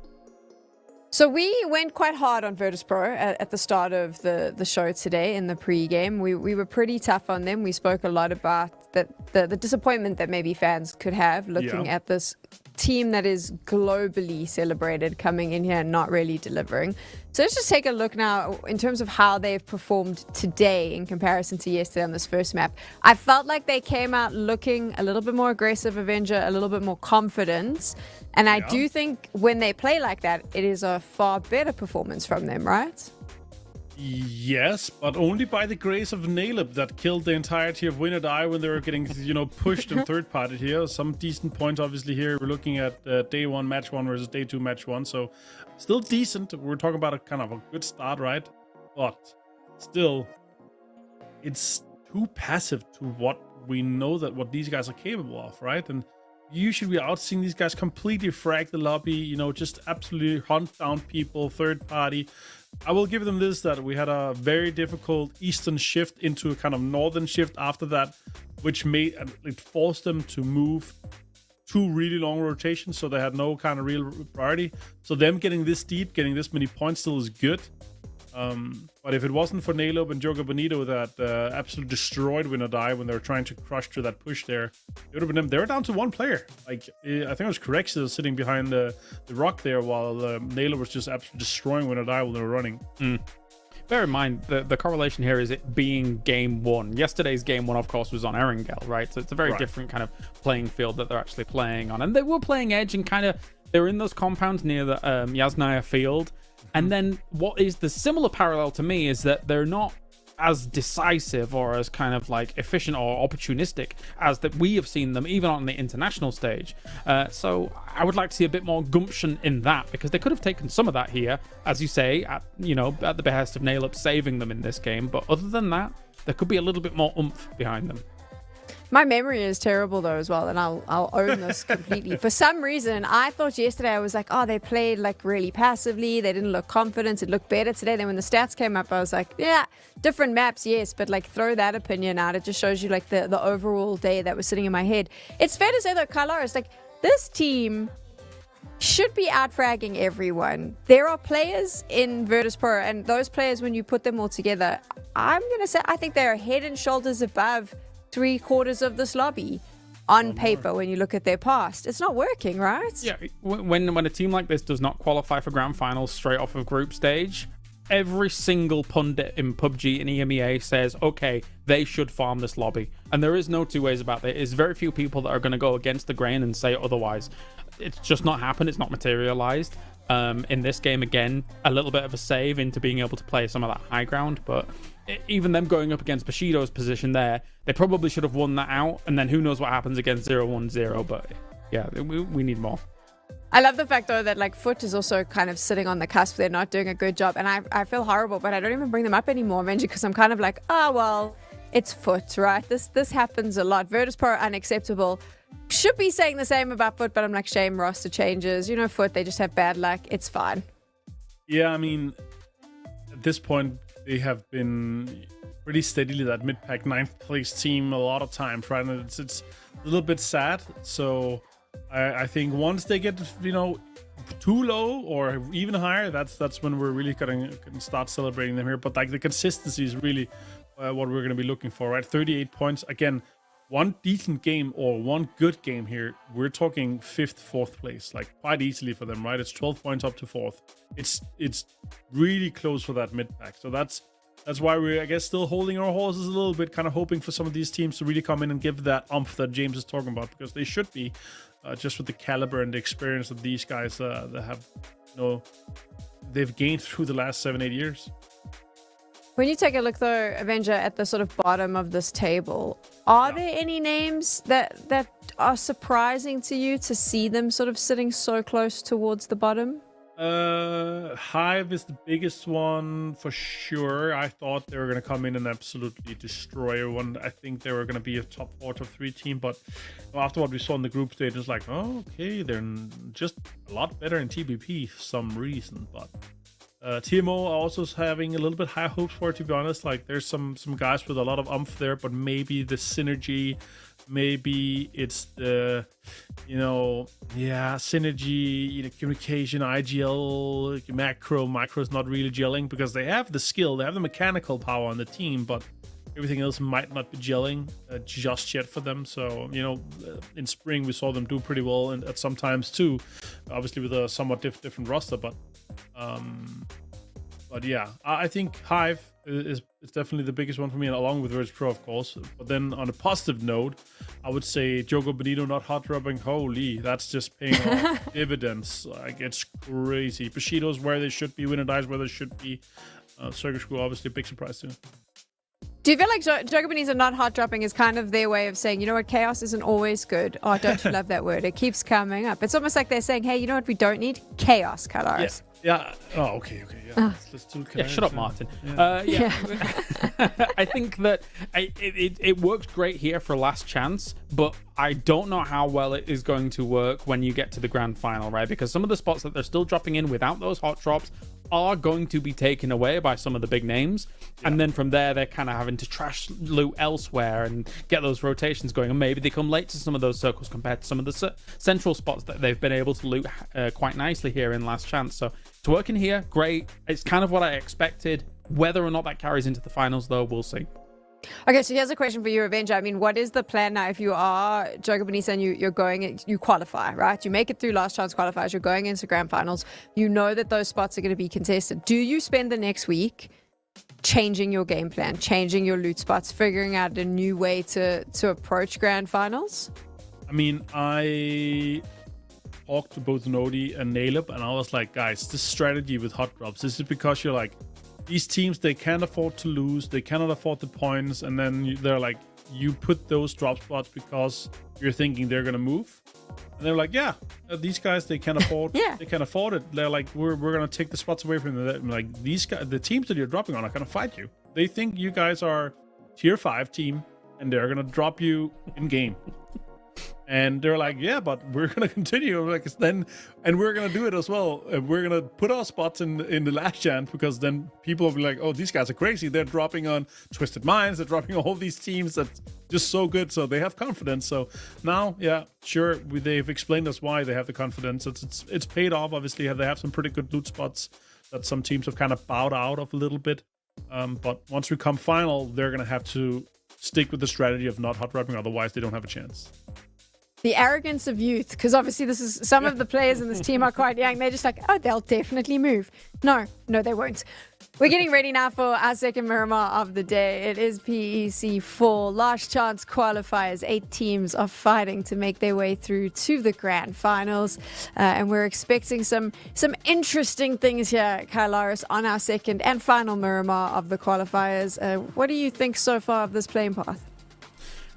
So we went quite hard on Virtus.pro at the start of the show today in the pre-game. We were pretty tough on them. We spoke a lot about the disappointment that maybe fans could have looking at this team that is globally celebrated coming in here and not really delivering. So let's just take a look now in terms of how they've performed today in comparison to yesterday on this first map. I felt like they came out looking a little bit more aggressive, Avenger, a little bit more confident. And I do think when they play like that, it is a far better performance from them, right? Yes, but only by the grace of Naleb that killed the entirety of Win or Die when they were getting, pushed in third party here. Some decent points, obviously, here. We're looking at day 1, match 1 versus day 2, match 1. So still decent. We're talking about a kind of a good start, right? But still, it's too passive to what we know that what these guys are capable of, right? And usually we're out seeing these guys completely frag the lobby, just absolutely hunt down people, third party. I will give them this, that we had a very difficult eastern shift into a kind of northern shift after that, which it forced them to move 2 really long rotations, so they had no kind of real priority. So them getting this deep, getting this many points still is good. But if it wasn't for Nalob and Joga Bonito that absolutely destroyed Win or Die when they were trying to crush through that push there, it would have been them. They were down to 1 player. I think it was Correxial sitting behind the rock there while Nalob was just absolutely destroying Win or Die while they were running. Bear in mind, the correlation here is it being game 1. Yesterday's game 1, of course, was on Erangel, right? So it's a very different kind of playing field that they're actually playing on. And they were playing edge and they were in those compounds near the Yasnaya field. And then what is the similar parallel to me is that they're not as decisive or as kind of like efficient or opportunistic as that we have seen them even on the international stage. So I would like to see a bit more gumption in that, because they could have taken some of that here, as you say, at the behest of Nalop saving them in this game. But other than that, there could be a little bit more oomph behind them. My memory is terrible though as well, and I'll own this completely. For some reason, I thought yesterday, I was like, oh, they played like really passively. They didn't look confident. It looked better today. Then when the stats came up, I was like, yeah, different maps, yes, but like throw that opinion out. It just shows you like the overall day that was sitting in my head. It's fair to say though, Kylar, it's like this team should be out-fragging everyone. There are players in Virtus.pro, and those players, when you put them all together, I'm going to say I think they're head and shoulders above 3/4 of this lobby on paper when you look at their past. It's not working, right? Yeah, when a team like this does not qualify for grand finals straight off of group stage, every single pundit in PUBG and EMEA says, okay, they should farm this lobby. And there is no two ways about it. There's very few people that are going to go against the grain and say otherwise. It's just not happened. It's not materialized. In this game, again, a little bit of a save into being able to play some of that high ground, but even them going up against Bushido's position there, they probably should have won that out, and then who knows what happens against 0-1-0, but yeah, we need more. I love the fact though that like Foot is also kind of sitting on the cusp. They're not doing a good job, and I feel horrible, but I don't even bring them up anymore, Benji, because I'm kind of like, oh well, it's Foot, right? This happens a lot. Virtus.pro unacceptable. Should be saying the same about Foot, but I'm like, shame roster changes. Foot, they just have bad luck. It's fine. Yeah, I mean, at this point, they have been pretty steadily that mid-pack 9th place team a lot of times, right? And it's a little bit sad. So I think once they get, too low or even higher, that's when we're really gonna start celebrating them here. But like the consistency is really what we're gonna be looking for, right? 38 points again. One decent game or one good game here, we're talking 5th, 4th place, like quite easily for them, right? It's 12 points up to 4th. It's really close for that mid-pack. So that's why we're, I guess, still holding our horses a little bit, kind of hoping for some of these teams to really come in and give that oomph that James is talking about, because they should be, just with the caliber and the experience that these guys that have, they've gained through the last 7-8 years. When you take a look, though, Avenger, at the sort of bottom of this table, are there any names that are surprising to you to see them sort of sitting so close towards the bottom? Hive is the biggest one for sure. I thought they were going to come in and absolutely destroy everyone. I think they were going to be a top 4, top 3 team, but after what we saw in the group stage, it's like, oh, okay, they're just a lot better in TBP for some reason. But TMO also is having a little bit high hopes for it, to be honest. Like, there's some guys with a lot of umph there, but maybe the synergy, maybe it's the, synergy, communication, IGL, micro is not really gelling because they have the skill, they have the mechanical power on the team, but everything else might not be gelling just yet for them. So, in spring we saw them do pretty well, and at sometimes too, obviously with a somewhat different roster, but yeah, I think Hive is definitely the biggest one for me, and along with Virtus Pro, of course. But then on a positive note, I would say Jogo Benito not hot dropping. Holy, that's just paying off dividends. Like, it's crazy. Bushido's where they should be. Winner Dies where they should be. Circus Crew, obviously a big surprise too. Do you feel like Jogo Benito not hot dropping is kind of their way of saying, you know what, chaos isn't always good? Oh, don't you love that word? It keeps coming up. It's almost like they're saying, hey, you know what we don't need? Chaos, Kalaris. Yeah. Oh, okay. Yeah. Let's do shut up, Martin. Yeah. I think that it works great here for last chance, but I don't know how well it is going to work when you get to the grand final, right? Because some of the spots that they're still dropping in without those hot drops are going to be taken away by some of the big names. Yeah. And then from there, they're kind of having to trash loot elsewhere and get those rotations going. And maybe they come late to some of those circles compared to some of the central spots that they've been able to loot quite nicely here in last chance. So it's working here. Great. It's kind of what I expected. Whether or not that carries into the finals, though, we'll see. Okay, so here's a question for you, Avenger. I mean, what is the plan now if you are Jogo Benito and you're going, you qualify, right? You make it through last chance qualifiers, you're going into grand finals. You know that those spots are going to be contested. Do you spend the next week changing your game plan, changing your loot spots, figuring out a new way to approach grand finals? I mean, I talked to both Nodi and Naleb, and I was like, guys, this strategy with hot drops, this is because you're like, these teams, they can't afford to lose, they cannot afford the points, and then they're like, you put those drop spots because you're thinking they're gonna move, and they're like, yeah, these guys, they can afford they can afford it. They're like, we're gonna take the spots away from them. Like, these guys, the teams that you're dropping on are gonna fight you. They think you guys are tier 5 team, and they're gonna drop you in game. And they're like, yeah, but we're gonna continue. Like, then, and we're gonna do it as well. We're gonna put our spots in the last chance, because then people will be like, oh, these guys are crazy. They're dropping on Twisted Minds. They're dropping on all these teams that's just so good. So they have confidence. So now, yeah, sure, they've explained us why they have the confidence. It's paid off. Obviously, they have some pretty good loot spots that some teams have kind of bowed out of a little bit. But once we come final, they're gonna have to stick with the strategy of not hot dropping. Otherwise, they don't have a chance. The arrogance of youth, because obviously this is some of the players in this team are quite young. They're just like, oh, they'll definitely move. No, they won't. We're getting ready now for our second Miramar of the day. It is PEC 4 last chance qualifiers. 8 teams are fighting to make their way through to the grand finals, and we're expecting some interesting things here, Kylaris, on our second and final Miramar of the qualifiers. What do you think so far of this playing path?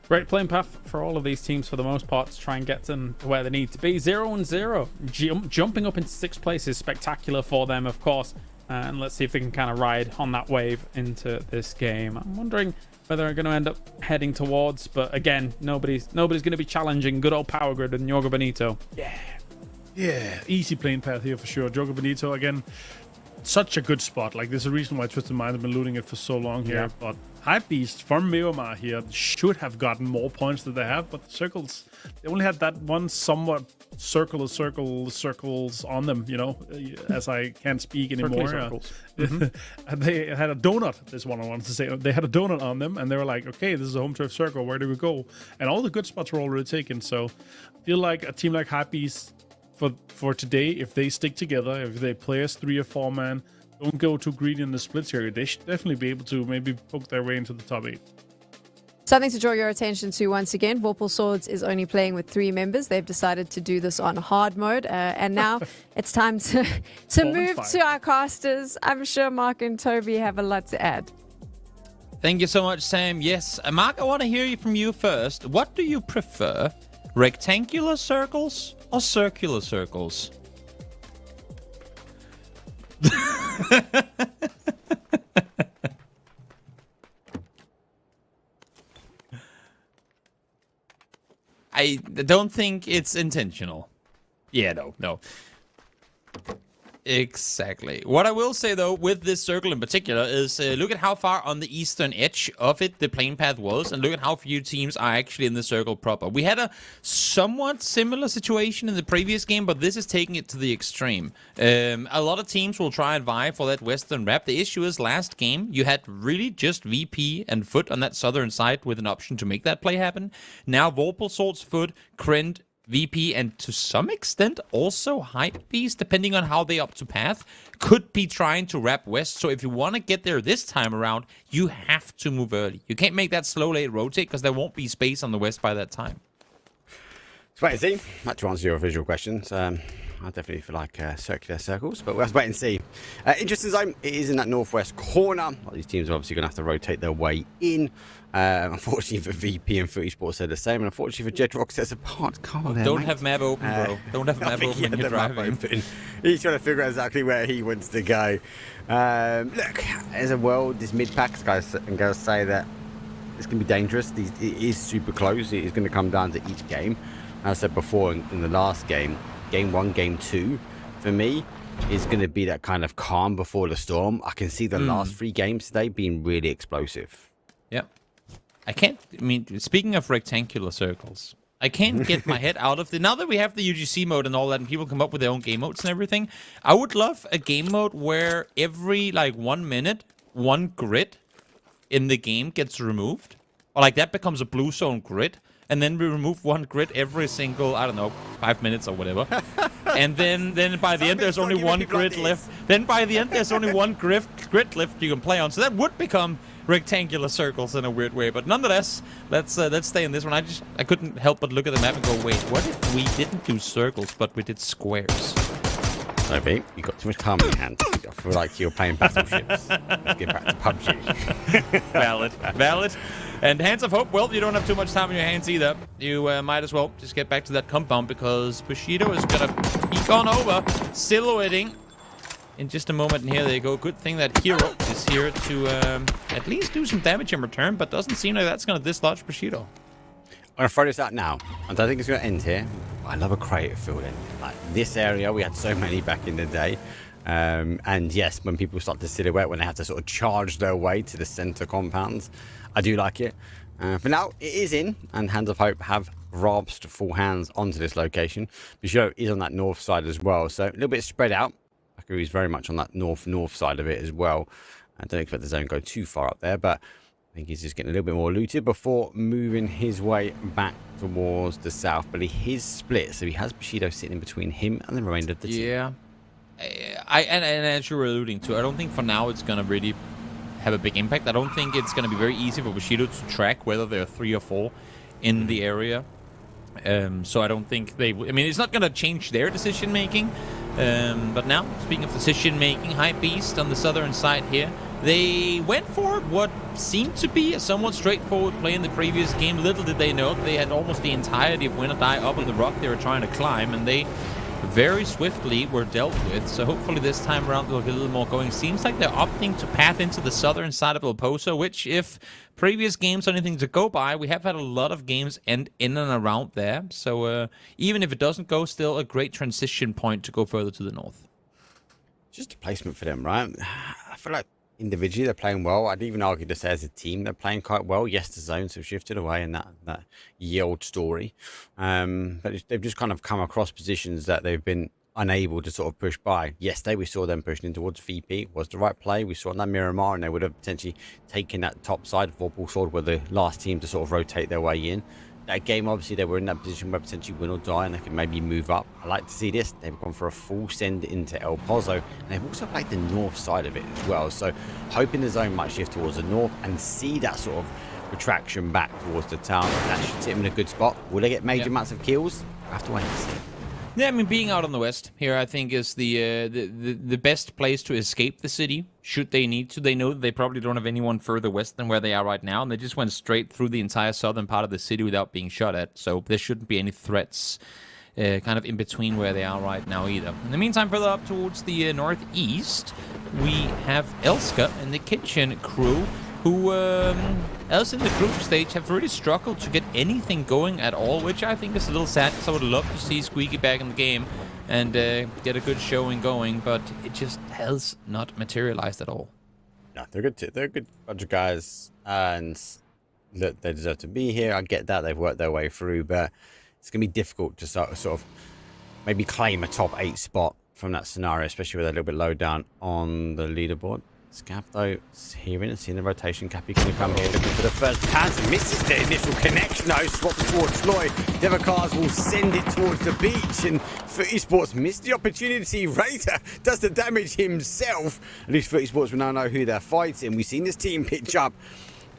Great playing path for all of these teams for the most part to try and get them where they need to be. 0-0. Jumping up into 6th place is spectacular for them, of course. And let's see if they can kind of ride on that wave into this game. I'm wondering whether they're going to end up heading towards, but again, nobody's going to be challenging good old Power Grid and Jogo Benito. Yeah, easy playing path here for sure. Jogo Benito, again, such a good spot. Like, there's a reason why Twisted Minds have been looting it for so long here. Yeah. But Hypebeast from Miramar here should have gotten more points than they have, but the circles, they only had that one somewhat circles on them, as I can't speak anymore. Mm-hmm. They had a donut, this one I wanted to say. They had a donut on them, and they were like, okay, this is a home turf circle, where do we go? And all the good spots were already taken, so I feel like a team like Hypebeast for today, if they stick together, if they play as 3 or 4 man, don't go too greedy in the splits here, they should definitely be able to maybe poke their way into the top 8. Something to draw your attention to once again, Vorpal Swords is only playing with 3 members. They've decided to do this on hard mode. And now it's time to move to our casters. I'm sure Mark and Toby have a lot to add. Thank you so much, Sam. Yes, Mark, I want to hear from you first. What do you prefer, rectangular circles or circular circles? I don't think it's intentional. Yeah, no. Exactly. What I will say, though, with this circle in particular is look at how far on the eastern edge of it the plane path was, and look at how few teams are actually in the circle proper. We had a somewhat similar situation in the previous game, but this is taking it to the extreme. A lot of teams will try and vie for that western wrap. The issue is last game, you had really just VP and Foot on that southern side with an option to make that play happen. Now Vorpal, Swords, Foot, Krend, VP, and to some extent also Hypebeast, depending on how they up to path, could be trying to wrap west. So if you want to get there this time around, you have to move early. You can't make that slow late rotate because there won't be space on the west by that time. Let's wait and see. That to answer your visual questions. I definitely feel like circular circles, but we'll have to wait and see. Interesting zone. It is in that northwest corner. Well, these teams are obviously going to have to rotate their way in. Unfortunately for VP and for Esports, they're the same. And unfortunately for Jedrox, there's a part. Come on, Don't have map open, bro. Don't have map open when you're driving. He's trying to figure out exactly where he wants to go. Look, as a world, this mid-pack, guys, and girls say that it's going to be dangerous. It is super close. It is going to come down to each game. As I said before in the last game, Game 1, Game 2, for me, is going to be that kind of calm before the storm. I can see the last 3 games today being really explosive. Yeah. Speaking of rectangular circles, I can't get my head out of the... Now that we have the UGC mode and all that, and people come up with their own game modes and everything, I would love a game mode where every, 1 minute, 1 grid in the game gets removed. Or, that becomes a blue zone grid. And then we remove 1 grid every single, 5 minutes or whatever. And then by the end, there's only 1 grid left. Then by the end, there's only 1 grid left you can play on. So that would become rectangular circles in a weird way. But nonetheless, let's stay in this one. I couldn't help but look at the map and go, wait, what if we didn't do circles, but we did squares? No, babe, you got too much time in your hands. I feel like you're playing battleships. Let's get back to PUBG. Valid. And Hands of Hope, well, you don't have too much time in your hands either. You might as well just get back to that compound because Bushido is going to peek on over, silhouetting in just a moment. And here they go. Good thing that Hero is here to at least do some damage in return, but doesn't seem like that's going to dislodge Bushido. I'm going to throw this out now. I don't think it's going to end here. I love a creative field end. Like this area, we had so many back in the day. And yes, when people start to silhouette, when they have to sort of charge their way to the center compounds, I do like it. For now, it is in, and Hands of Hope have rasped full hands onto this location. Bushido is on that north side as well, so a little bit spread out. Baku is very much on that north side of it as well. I don't expect the zone to go too far up there, but I think he's just getting a little bit more looted before moving his way back towards the south. But he is split, so he has Bushido sitting in between him and the remainder of the team. Yeah. And as you were alluding to, I don't think for now it's going to really have a big impact. I don't think it's going to be very easy for Bushido to track whether there are 3 or 4 in the area. So I don't think they... it's not going to change their decision-making. But now, speaking of decision-making, Hypebeast on the southern side here, they went for what seemed to be a somewhat straightforward play in the previous game. Little did they know they had almost the entirety of Win or Die up on the rock they were trying to climb, and they very swiftly were dealt with. So hopefully this time around they'll get a little more going. Seems like they're opting to path into the southern side of El Pozo, which, if previous games are anything to go by, we have had a lot of games end in and around there. So even if it doesn't go, still a great transition point to go further to the north. Just a placement for them, right? I feel like individually they're playing well. I'd even argue to say as a team they're playing quite well. Yes, the zones have shifted away in that ye old story, but they've just kind of come across positions that they've been unable to sort of push by. Yesterday we saw them pushing in towards VP. It was the right play. We saw on that Miramar, and they would have potentially taken that top side of Vorpal Sword, were the last team to sort of rotate their way in. That game, obviously, they were in that position where potentially Win or Die, and they can maybe move up. I like to see this. They've gone for a full send into El Pozo, and they've also played the north side of it as well. So, hoping the zone might shift towards the north and see that sort of retraction back towards the town. That should sit them in a good spot. Will they get major amounts of kills? I have to wait and see. Yeah, I mean, being out on the west here, I think, is the best place to escape the city, should they need to. They know that they probably don't have anyone further west than where they are right now, and they just went straight through the entire southern part of the city without being shot at, so there shouldn't be any threats kind of in between where they are right now either. In the meantime, further up towards the northeast, we have Elska and the kitchen crew, who, else in the group stage, have really struggled to get anything going at all, which I think is a little sad, because I would love to see Squeaky back in the game and get a good showing going, but it just has not materialized at all. No, they're good. They're a good bunch of guys, and look, they deserve to be here. I get that they've worked their way through, but it's gonna be difficult to sort of maybe claim a top 8 spot from that scenario, especially with a little bit low down on the leaderboard. Scav, though, is hearing and seeing the rotation. Cappy going to come here looking for the first pass. Misses the initial connection, though. Swap towards Floyd. Devacars will send it towards the beach. And for Esports, missed the opportunity. Raider does the damage himself. At least for Esports, we now know who they're fighting. We've seen this team pitch up,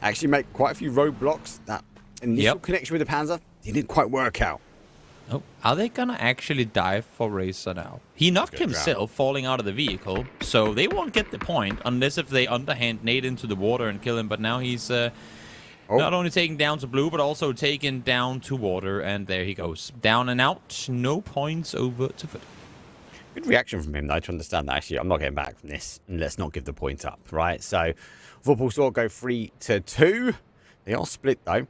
actually make quite a few roadblocks. That initial connection with the Panzer didn't quite work out. Oh, are they gonna actually dive for Racer now? He knocked himself falling out of the vehicle, so they won't get the point unless if they underhand nade into the water and kill him. But now he's not only taken down to blue, but also taken down to water, and there he goes. Down and out, no points over to Foot. Good reaction from him, though, to understand that, actually, I'm not getting back from this, and let's not give the point up, right? So, Vorpal go 3-2. They are split, though.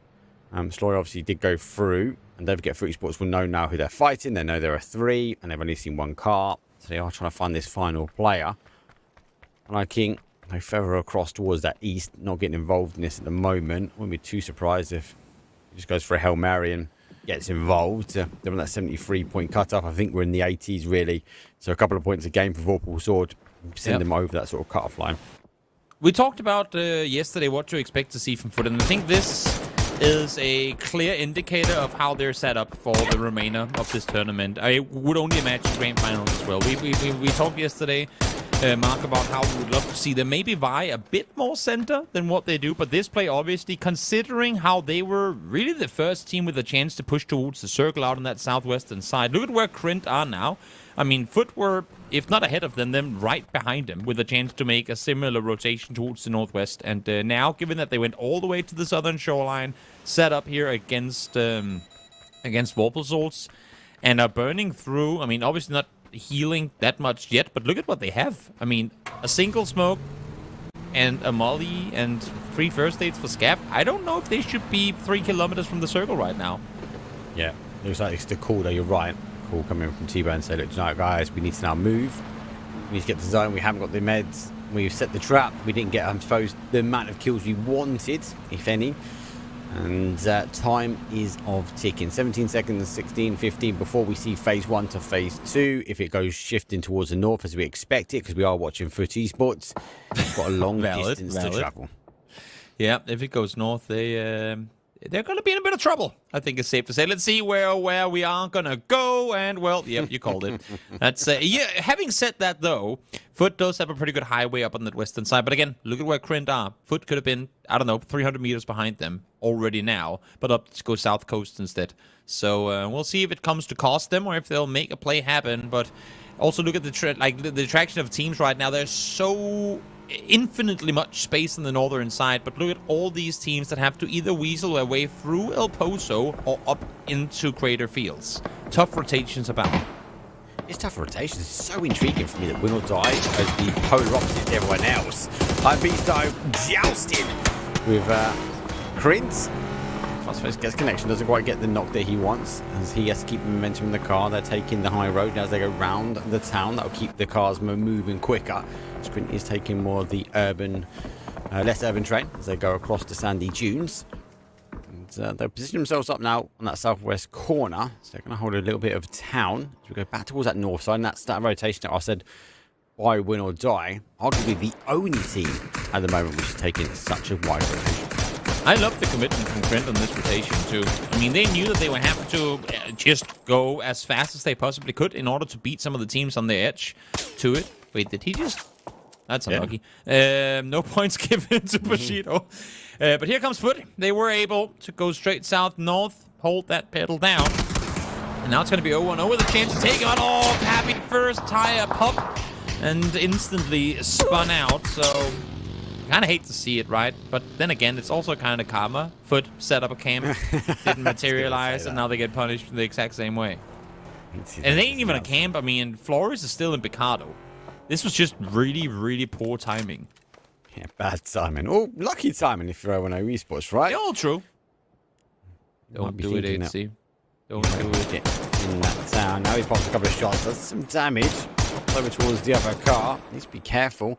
Sloy obviously did go through. And don't forget, Esports will know now who they're fighting. They know there are 3, and they've only seen 1 car. So they are trying to find this final player. And I think they further across towards that east, not getting involved in this at the moment. I wouldn't be too surprised if he just goes for a Hail Mary and gets involved. They're on that 73-point cutoff. I think we're in the 80s, really. So a couple of points a game for Vorpal Sword. Send them over that sort of cutoff line. We talked about yesterday what to expect to see from Foot, and I think this is a clear indicator of how they're set up for the remainder of this tournament. I would only imagine grand finals as well. We talked yesterday, Mark, about how we would love to see them maybe vie a bit more center than what they do, but this play, obviously, considering how they were really the first team with a chance to push towards the circle out on that southwestern side. Look at where Krint are now. I mean, Foot were, if not ahead of them, then right behind them, with a chance to make a similar rotation towards the northwest. And now, given that they went all the way to the southern shoreline, set up here against Vorpal and are burning through. I mean, obviously not healing that much yet, but look at what they have. I mean, a single smoke and a molly and 3 first aids for Scav. I don't know if they should be 3 kilometers from the circle right now. Yeah, looks like it's the call, though. You're right. Call coming from T-Bone and say, look, tonight, guys, we need to now move. We need to get to the zone. We haven't got the meds. We've set the trap. We didn't get, I suppose, the amount of kills we wanted, if any. And time is of ticking. 17 seconds, 16, 15 before we see phase 1 to phase 2. If it goes shifting towards the north as we expect it, because we are watching Foot Esports, it's got a long distance to travel. Yeah, if it goes north, they're going to be in a bit of trouble, I think it's safe to say. Let's see where we are going to go. And, well, yep, you called it. That's yeah. Having said that, though, Foot does have a pretty good highway up on that western side. But, again, look at where Krint are. Foot could have been, I don't know, 300 meters behind them already now. But up to go south coast instead. So we'll see if it comes to cost them or if they'll make a play happen. But also look at the attraction of teams right now. There's so infinitely much space on the northern side, but look at all these teams that have to either weasel their way through El Pozo or up into Crater Fields. Tough rotations about. It's tough rotations. It's so intriguing for me that Win or Die as the polar opposite to everyone else. Ibisto jousted with Krint. Fast gets connection, doesn't quite get the knock that he wants, as he has to keep the momentum in the car. They're taking the high road now as they go round the town. That'll keep the cars moving quicker. Sprint is taking more of the urban, less urban train as they go across the sandy dunes. And they're positioning themselves up now on that southwest corner, so they're going to hold a little bit of town as we go back towards that north side. And that's that rotation that I said, by Win or Die, arguably the only team at the moment which is taking such a wide rotation. I love the commitment from Trent on this rotation, too. I mean, they knew that they would have to just go as fast as they possibly could in order to beat some of the teams on the edge to it. Wait, did he just... That's unlucky. Yeah. No points given to Bushido. But here comes Foot. They were able to go straight south-north, hold that pedal down. And now it's going to be 0-1-0 with a chance to take him out. Oh, Pappy first tire pop and instantly spun out. So, kind of hate to see it, right? But then again, it's also kind of karma. Foot set up a camp, didn't materialize, and now they get punished the exact same way. And it ain't even a camp. I mean, Flores is still in Picado. This was just really, really poor timing. Yeah, bad timing. Oh, lucky timing if you're 0-0 Esports, right? Yeah, all true. Don't do it, AC. Don't do it. In that town. Now he pops a couple of shots. Does some damage. Over towards the other car. Needs to be careful.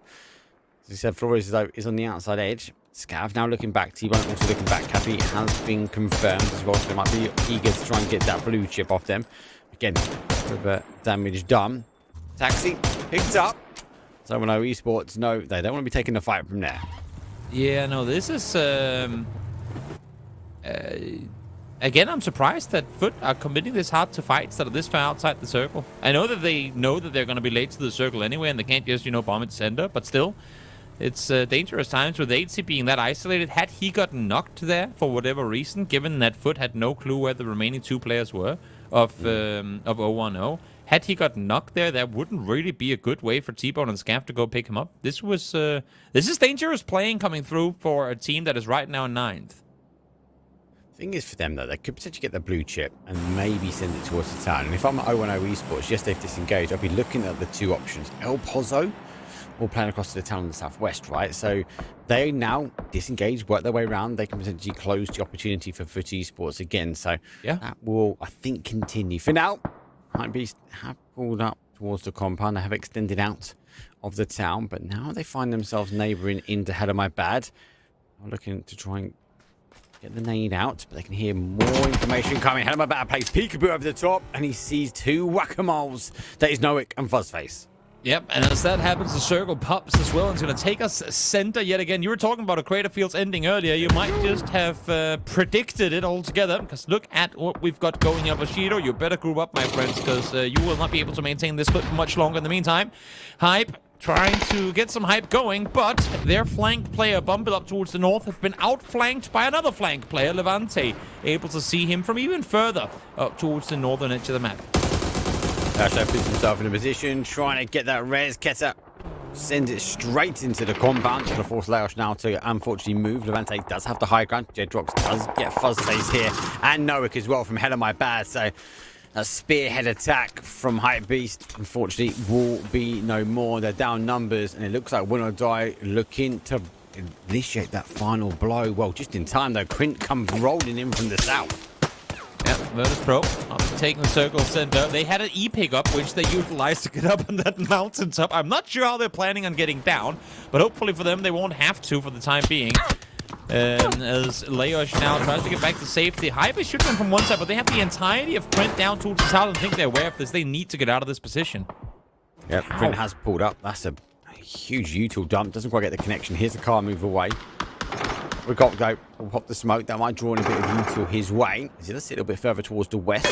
As you said, Flores is on the outside edge. Scav now looking back. T-Bone also looking back. Cappy has been confirmed as well. So they might be eager to try and get that blue chip off them. Again, with damage done. Taxi picked up. So when Esports, no, they don't want to be taking the fight from there. Yeah, no, this is... again, I'm surprised that Foot are committing this hard to fights that are this far outside the circle. I know that they're going to be late to the circle anyway, and they can't just, bomb it center, but still, it's dangerous times with AC being that isolated. Had he gotten knocked there for whatever reason, given that Foot had no clue where the remaining two players were of 0-1-0, had he gotten knocked there, that wouldn't really be a good way for T-Bone and Scav to go pick him up. This is dangerous playing coming through for a team that is right now 9th. Thing is for them, though, they could potentially get the blue chip and maybe send it towards the town. And if I'm at 0-1-0 Esports, yes, they've disengaged. I'll be looking at the two options. El Pozo or playing across to the town in the southwest, right? So they now disengage, work their way around. They can potentially close the opportunity for Foot Esports again. So yeah, that will, I think, continue. For now, Hypebeast have pulled up towards the compound. They have extended out of the town, but now they find themselves neighbouring into Hell of My Bad. I'm looking to try and get the nade out, but they can hear more information coming. Hell of My Bad plays peekaboo over the top, and he sees two whack-a-moles. That is Noik and Fuzzface. Yep, and as that happens, the circle pops as well. It's going to take us center yet again. You were talking about a Crater Fields ending earlier. You might just have predicted it altogether, because look at what we've got going here. Bushido, you better group up, my friends, because you will not be able to maintain this clip for much longer in the meantime. Hype trying to get some hype going, but their flank player, Bumble up towards the north, have been outflanked by another flank player, Levante, able to see him from even further up towards the northern edge of the map. Dasho puts himself in a position, trying to get that res. Keta sends it straight into the compound. Going to force Laosh now to unfortunately move. Levante does have the high ground. Jedrox does get Fuzzface here, and Noik as well from Hell of My Bad. So a spearhead attack from Hypebeast, unfortunately, will be no more. They're down numbers, and it looks like Win or Die looking to initiate that final blow. Well, just in time, though. Quint comes rolling in from the south. Yep, Virtus Pro after taking the circle center. They had an E-pick up, which they utilized to get up on that mountaintop. I'm not sure how they're planning on getting down, but hopefully for them, they won't have to for the time being. As Leosh now tries to get back to safety. Hype is shooting from one side, but they have the entirety of Quint down towards the south. I think they're aware of this. They need to get out of this position. Yep, Quint has pulled up. That's a huge util dump. Doesn't quite get the connection. Here's the car move away. We've got to go. We'll pop the smoke. That might draw in a bit of util his way. Let's sit a little bit further towards the west.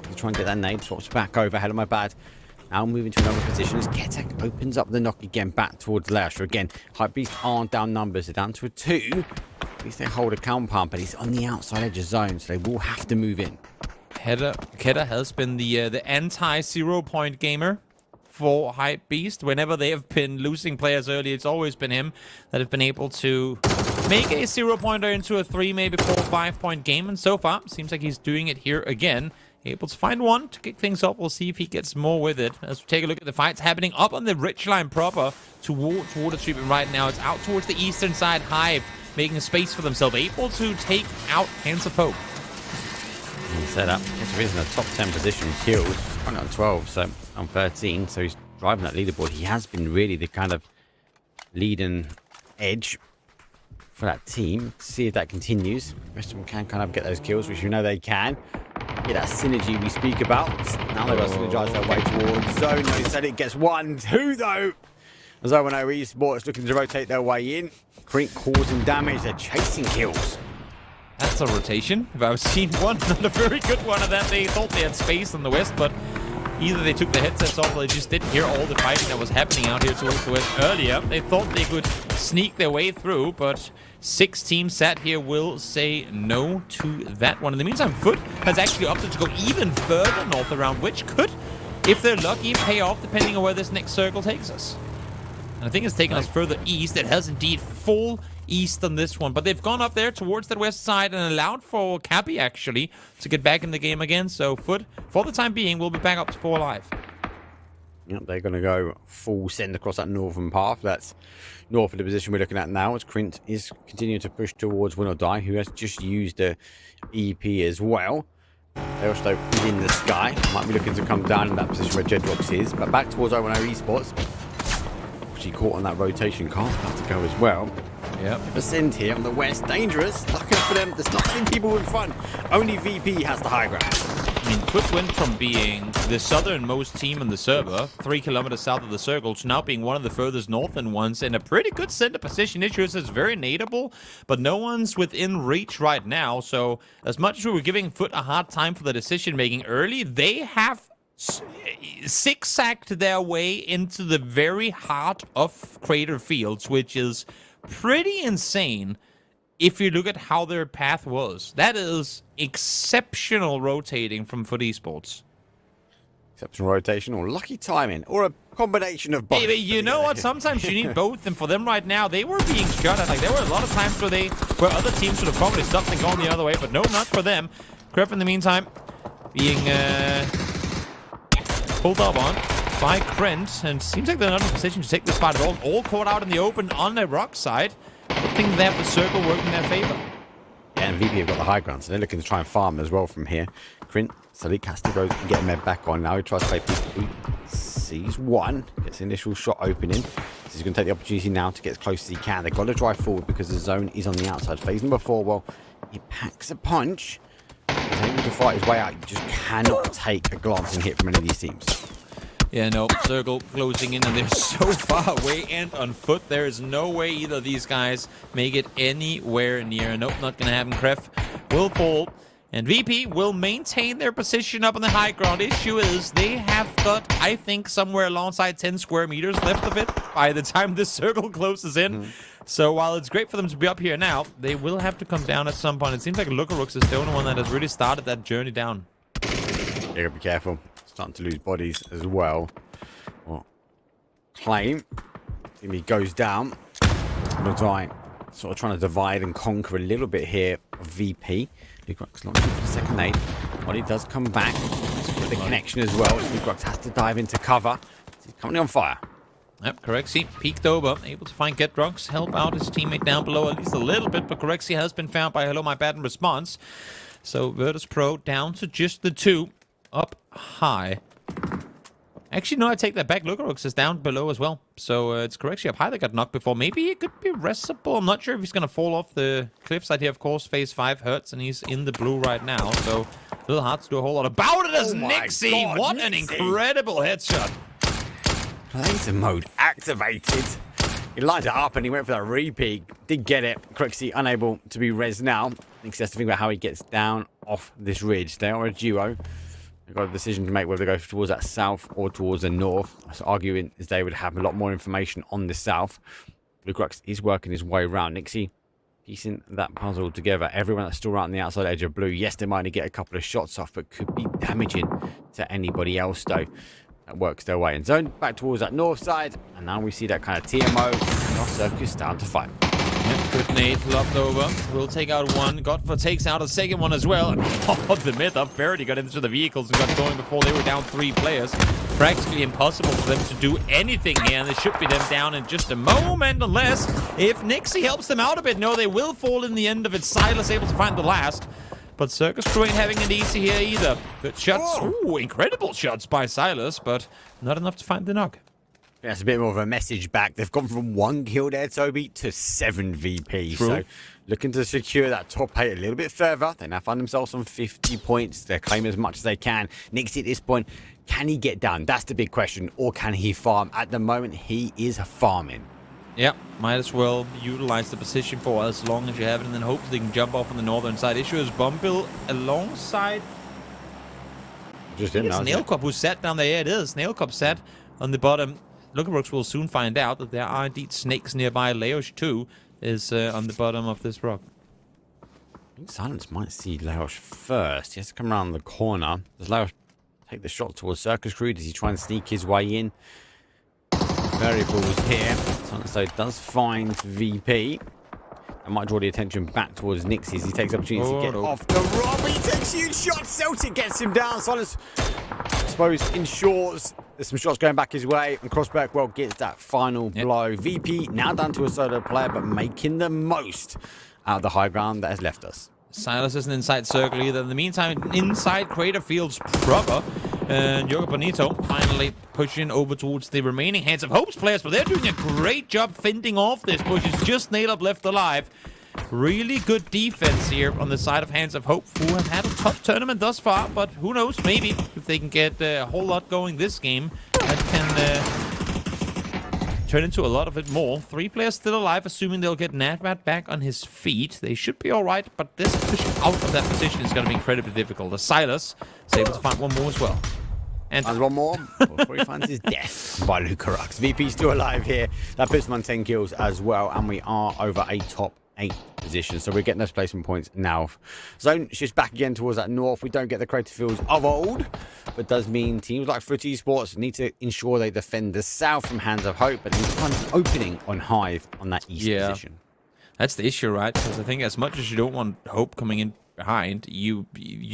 He's trying to get that nade. Swaps back over. Hell of My Bad. Now moving to another position as Ketek opens up the knock again back towards Leosh. Again, Hypebeast aren't down numbers. They're down to a 2. At least they hold a compound, but he's on the outside edge of zone, so they will have to move in. Keta has been the anti-0 point gamer for Hypebeast. Whenever they have been losing players early, it's always been him that have been able to make a 0-pointer into a 3, maybe 4 or 5 point game. And so far, seems like he's doing it here again. Able to find one to kick things off. We'll see if he gets more with it. As we take a look at the fights happening up on the ridgeline proper towards water treatment right now. It's out towards the eastern side. Hive making a space for themselves. Able to take out Hands of Hope. Set up. He's in the top 10 position. Killed. Only on 12, so on 13. So he's driving that leaderboard. He has been really the kind of leading edge for that team. See if that continues. The rest of them can kind of get those kills, which you know they can. Get that synergy we speak about. Now they've got to synergize their way towards zone. They said it gets 1, 2 though. As 0-0 Esports looking to rotate their way in. Crink causing damage. They're chasing kills. That's a rotation. If I've seen one, not a very good one of that. They thought they had space on the west, but either they took the headsets off or they just didn't hear all the fighting that was happening out here towards the west earlier. They thought they could sneak their way through, but 6 teams sat here will say no to that one. In the meantime, Foot has actually opted to go even further north around, which could, if they're lucky, pay off depending on where this next circle takes us. And I think it's taken us further east. It has indeed full east on this one, but they've gone up there towards that west side and allowed for Cappy actually to get back in the game again. So Foot, for the time being, will be back up to 4 alive. Yep, they're going to go full send across that northern path. That's north of the position we're looking at now, as Krint is continuing to push towards Win or Die, who has just used the EP as well. They're also in the sky. Might be looking to come down in that position where Jedrox is, but back towards 010 Esports. Actually caught on that rotation. Can't have to go as well. Yep. A send here on the west. Dangerous. Lucky for them. There's not many people in front. Only VP has the high ground. I mean, Foot went from being the southernmost team in the server, 3 kilometers south of the circle, to now being one of the furthest northern ones in a pretty good center position. Issues is very nadeable, but no one's within reach right now. So as much as we were giving Foot a hard time for the decision making early, they have zigzagged their way into the very heart of Crater Fields, which is pretty insane if you look at how their path was. That is exceptional rotating from Foot Esports. Exceptional rotation or lucky timing or a combination of both. Hey, but you know what? Sometimes you need both, and for them right now, they were being shot at. Like, there were a lot of times where other teams should have probably stopped and gone the other way, but no, not for them. Krafton, in the meantime, being pulled up on by Krent, and seems like they're not in a position to take this fight at all. All caught out in the open on the rock side. I think they have the circle working in their favor. Yeah, and VP have got the high ground, so they're looking to try and farm as well from here. Krint, Sadiq has to go and get him back on now. He tries to play P2. Sees one, gets the initial shot opening. So he's going to take the opportunity now to get as close as he can. They've got to drive forward because the zone is on the outside. Phase number 4, well, he packs a punch. He's able to fight his way out. You just cannot take a glancing hit from any of these teams. Yeah, no, circle closing in, and they're so far away and on foot. There is no way either of these guys make it anywhere near. Nope, not going to happen. Kref will fall, and VP will maintain their position up on the high ground. Issue is they have got, I think, somewhere alongside 10 square meters left of it by the time this circle closes in. So while it's great for them to be up here now, they will have to come down at some point. It seems like Lukarux is the only one that has really started that journey down. You gotta be careful. Starting to lose bodies as well. Claim. If he goes down. Ladine sort of trying to divide and conquer a little bit here of VP. Lukarux launching for the second nade. Body does come back. With the connection as well. Lukarux has to dive into cover. He's currently on fire. Yep, Corexi peeked over, able to find Getrox, help out his teammate down below at least a little bit, but Corexi has been found by Hello My Bad in response. So Virtus Pro down to just the 2 up high. Actually, no, I take that back. Lukarux is down below as well. So it's Corexi up high that got knocked before. Maybe it could be restable. I'm not sure if he's going to fall off the cliffside here. Of course, phase 5 hurts, and he's in the blue right now. So a little hard to do a whole lot about it as Nixie. What an incredible headshot. Laser mode activated. He lined it up and he went for that repeat. Did get it. Corexi unable to be res now. Nixie has to think about how he gets down off this ridge. They are a duo. They've got a decision to make whether they go towards that south or towards the north. So arguing is they would have a lot more information on the south. Lukarux is working his way around. Nixie piecing that puzzle together. Everyone that's still right on the outside edge of blue. Yes, they might only get a couple of shots off, but could be damaging to anybody else though. That works their way in zone back towards that north side, and now we see that kind of TMO and our circus down to 5. Yep, good nade lobbed over. Will take out one. Godford takes out a second one as well. Oh, the mid-up barely got into the vehicles and got going before they were down 3 players. Practically impossible for them to do anything here, and they should be them down in just a moment, unless if Nixie helps them out a bit. No, they will fall in the end of it. Silas able to find the last. But Circus Crew ain't having it easy here either. Good shots. Ooh, incredible shots by Silas, but not enough to find the knock. Yeah, it's a bit more of a message back. They've gone from 1 kill there, Toby, to 7 VP. True. So looking to secure that top 8 a little bit further. They now find themselves on 50 points. They're claiming as much as they can. Nixie at this point, can he get done? That's the big question. Or can he farm? At the moment, he is farming. Yeah, might as well utilize the position for as long as you have it, and then hope they can jump off on the northern side. Issue is Bumbill alongside Just in now. Snailcop, who sat down there. Yeah, it is. Snailcop sat on the bottom. Lukarux will soon find out that there are indeed snakes nearby. Leosh too. is on the bottom of this rock. I think Silence might see Laosh first. He has to come around the corner. Does Laosh take the shot towards Circus Crew? Does he try and sneak his way in? Variables here. Silence though does find VP. I might draw the attention back towards Nixie as he takes opportunity to get off the rob. He takes huge shots. Celtic gets him down. Silence, I suppose, ensures there's some shots going back his way. And Crossberg, well, gets that final blow. VP now down to a solo player, but making the most out of the high ground that has left us. Silas isn't inside circle either. In the meantime, inside Crater Fields proper. And Yoga Bonito finally pushing over towards the remaining Hands of Hope's players, but they're doing a great job fending off this push. It's just Nailab left alive. Really good defense here on the side of Hands of Hope, who have had a tough tournament thus far, but who knows, maybe if they can get a whole lot going this game, that can turn into a lot of it more. 3 players still alive, assuming they'll get Natbat back on his feet. They should be all right, but this push out of that position is going to be incredibly difficult. The Silas is able to find one more as well. And one more before he finds his death by Lucarux. VP still alive here. That puts him on 10 kills as well, and we are over a top 8 position. So we're getting those placement points now. Zone shifts back again towards that north. We don't get the Crater Fields of old, but does mean teams like FUT Esports need to ensure they defend the south from Hands of Hope, but there's kind of opening on Hive on that east position. That's the issue, right? Because I think as much as you don't want Hope coming in behind, you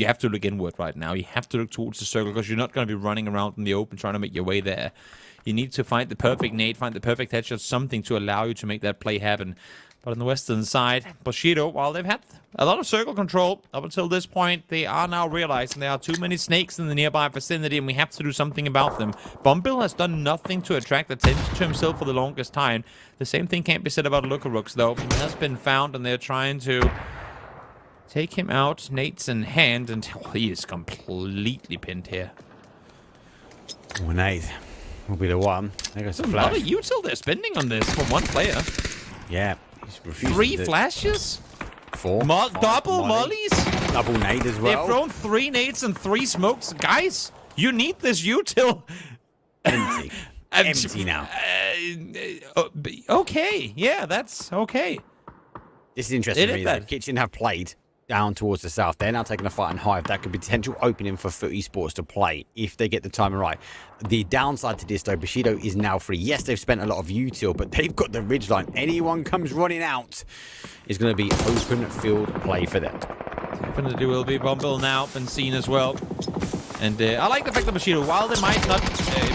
have to look inward right now. You have to look towards the circle because you're not going to be running around in the open trying to make your way there. You need to find the perfect nade, find the perfect headshot, something to allow you to make that play happen. But on the western side, Bushido, while they've had a lot of circle control up until this point, they are now realizing there are too many snakes in the nearby vicinity and we have to do something about them. Bumble has done nothing to attract attention to himself for the longest time. The same thing can't be said about Lucarux, though. He has been found and they're trying to take him out, nades in hand, and he is completely pinned here. One nade will be the one. There goes the flash. A lot of util they're spending on this for one player. Yeah. 3 flashes? 4. Double mollies? Double nade as well. They've thrown 3 nades and 3 smokes. Guys, you need this util. Empty. Empty now. Okay. Yeah, that's okay. This is interesting to me, though. Kitchen have played down towards the south. They're now taking a fight in Hive. That could be potential opening for FUT Esports to play if they get the timing right. The downside to this, though, Bushido is now free. Yes, they've spent a lot of util, but they've got the ridgeline. Anyone comes running out is going to be open field play for them. Definitely will be. Bumble now been seen as well. And I like the fact that Bushido, while they might not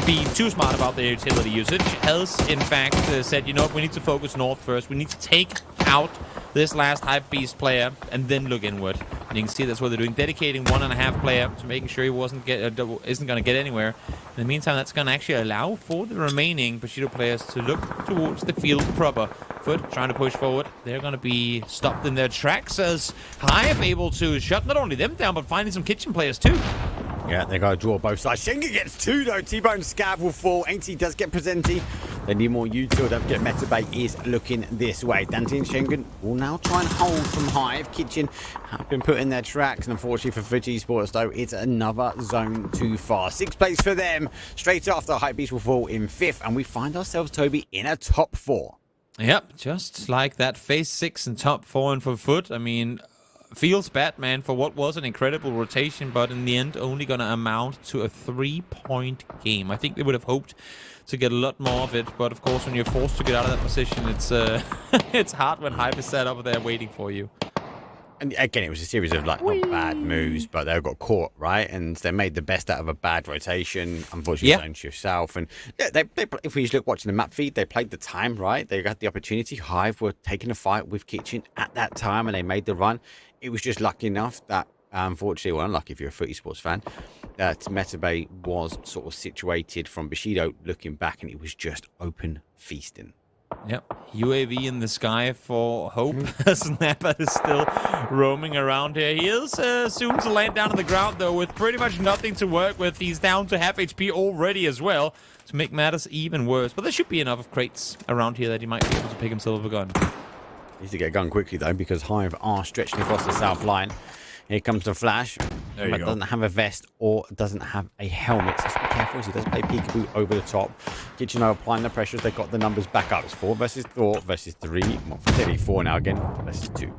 be too smart about their utility usage, has in fact said, you know what, we need to focus north first. We need to take out this last Hype Beast player and then look inward. And you can see that's what they're doing, dedicating 1.5 player to making sure he isn't going to get anywhere. In the meantime, that's going to actually allow for the remaining Bushido players to look towards the field proper. Foot trying to push forward. They're going to be stopped in their tracks as Hive able to shut not only them down, but finding some kitchen players too. Yeah, they got to draw both sides. Shenga gets 2, though. T-Bone Scav will fall. Ainty does get Presenti. They need more util. Don't forget, Metabay is looking this way. Dante and Schengen will now try and hold from Hive. Kitchen have been put in their tracks. And unfortunately for FUT Esports, though, it's another zone too far. 6th place for them. Straight after, Hypebeast will fall in 5th. And we find ourselves, Toby, in a top 4. Yep, just like that. Phase 6 and top 4 and for FUT. I mean, feels bad, man, for what was an incredible rotation, but in the end only going to amount to a 3-point game. I think they would have hoped to get a lot more of it, but of course when you're forced to get out of that position, it's it's hard when Hype is set up there waiting for you. And again, it was a series of not bad moves, but they got caught, right? And they made the best out of a bad rotation. Unfortunately, zone shift south. And they, if we just look watching the map feed, they played the time, right? They got the opportunity. Hive were taking a fight with Kitchen at that time, and they made the run. It was just lucky enough that, unfortunately, well, unlucky if you're a FUT Esports fan, that Metabay was sort of situated from Bushido looking back, and it was just open feasting. Yep, UAV in the sky for Hope. Snapper is still roaming around here. He is soon to land down on the ground, though, with pretty much nothing to work with. He's down to half HP already as well, to make matters even worse. But there should be enough of crates around here that he might be able to pick himself a gun. Needs to get a gun quickly, though, because Hive are stretching across the south line. Here comes the flash. There you go. Doesn't have a vest or doesn't have a helmet. So just be careful as he does play peekaboo over the top. Kitchener applying the pressure as they've got the numbers back up. It's 4 versus 4 versus 3. Well, clearly 4 now again versus 2.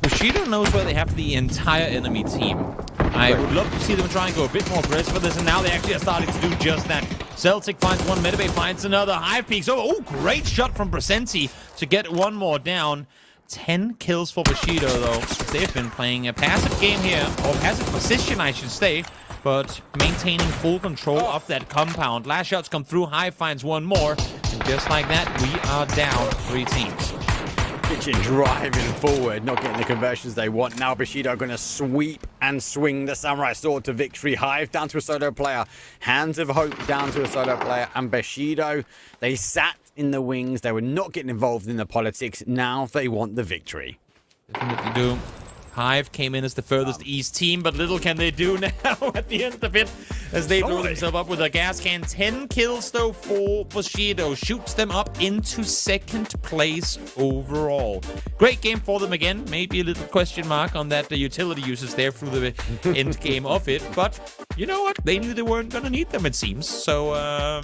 Bushido knows where they have the entire enemy team. I would love to see them try and go a bit more aggressive for this, and now they actually are starting to do just that. Celtic finds one, Medibay finds another. Hive peaks over. Oh, great shot from Brasenti to get one more down. 10 kills for Bushido, though. They've been playing a passive game here, or passive position, I should say, but maintaining full control of that compound. Last shots come through. Hive finds one more, and just like that, we are down 3 teams. Kitchen driving forward, not getting the conversions they want. Now Bushido going to sweep and swing the Samurai Sword to victory. Hive down to a solo player. Hands of Hope down to a solo player. And Bushido, they sat in the wings. They were not getting involved in the politics. Now they want the victory. Definitely do. Hive came in as the furthest east team, but little can they do now at the end of it as they blow themselves up with a gas can. 10 kills, though, for Bushido. Shoots them up into 2nd place overall. Great game for them again. Maybe a little question mark on that the utility uses there through the end game of it. But you know what? They knew they weren't going to need them, it seems. So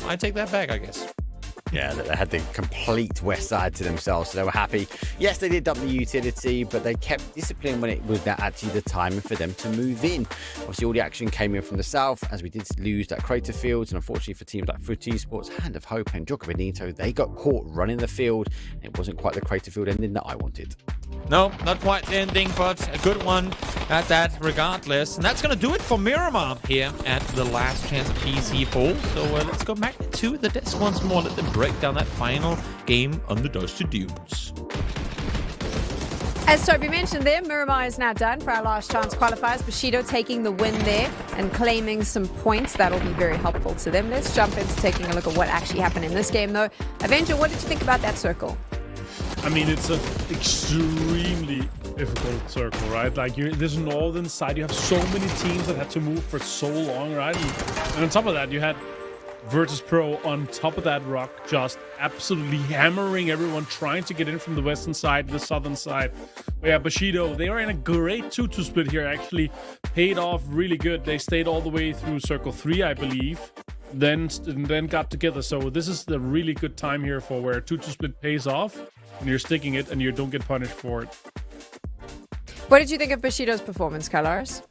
I take that back, I guess. Yeah, they had the complete west side to themselves, so they were happy. Yes, they did dump the utility, but they kept discipline when it was actually the time for them to move in. Obviously, all the action came in from the south, as we did lose that crater fields, and unfortunately for teams like PUBG Esports, Hand of Hope, and Jocko Benito, they got caught running the field. It wasn't quite the crater field ending that I wanted. No, not quite the ending, but a good one at that regardless. And that's going to do it for Miramar here at the last chance of PC Fall. So let's go back to the desk once more. Let them break down that final game on the Dusty Dunes. As Toby mentioned there, Miramar is now done for our last chance qualifiers. Bushido taking the win there and claiming some points. That'll be very helpful to them. Let's jump into taking a look at what actually happened in this game, though. Avenger, what did you think about that circle? I mean, it's an extremely difficult circle, right? Like, this northern side, you have so many teams that had to move for so long, right? And on top of that, you had Virtus Pro on top of that rock, just absolutely hammering everyone, trying to get in from the western side to the southern side. But yeah, Bushido, they were in a great 2-2 split here, actually paid off really good. They stayed all the way through circle 3, I believe. Then got together. So this is the really good time here for where 2-2 split pays off. And you're sticking it and you don't get punished for it. What did you think of Bushido's performance, Kalaris?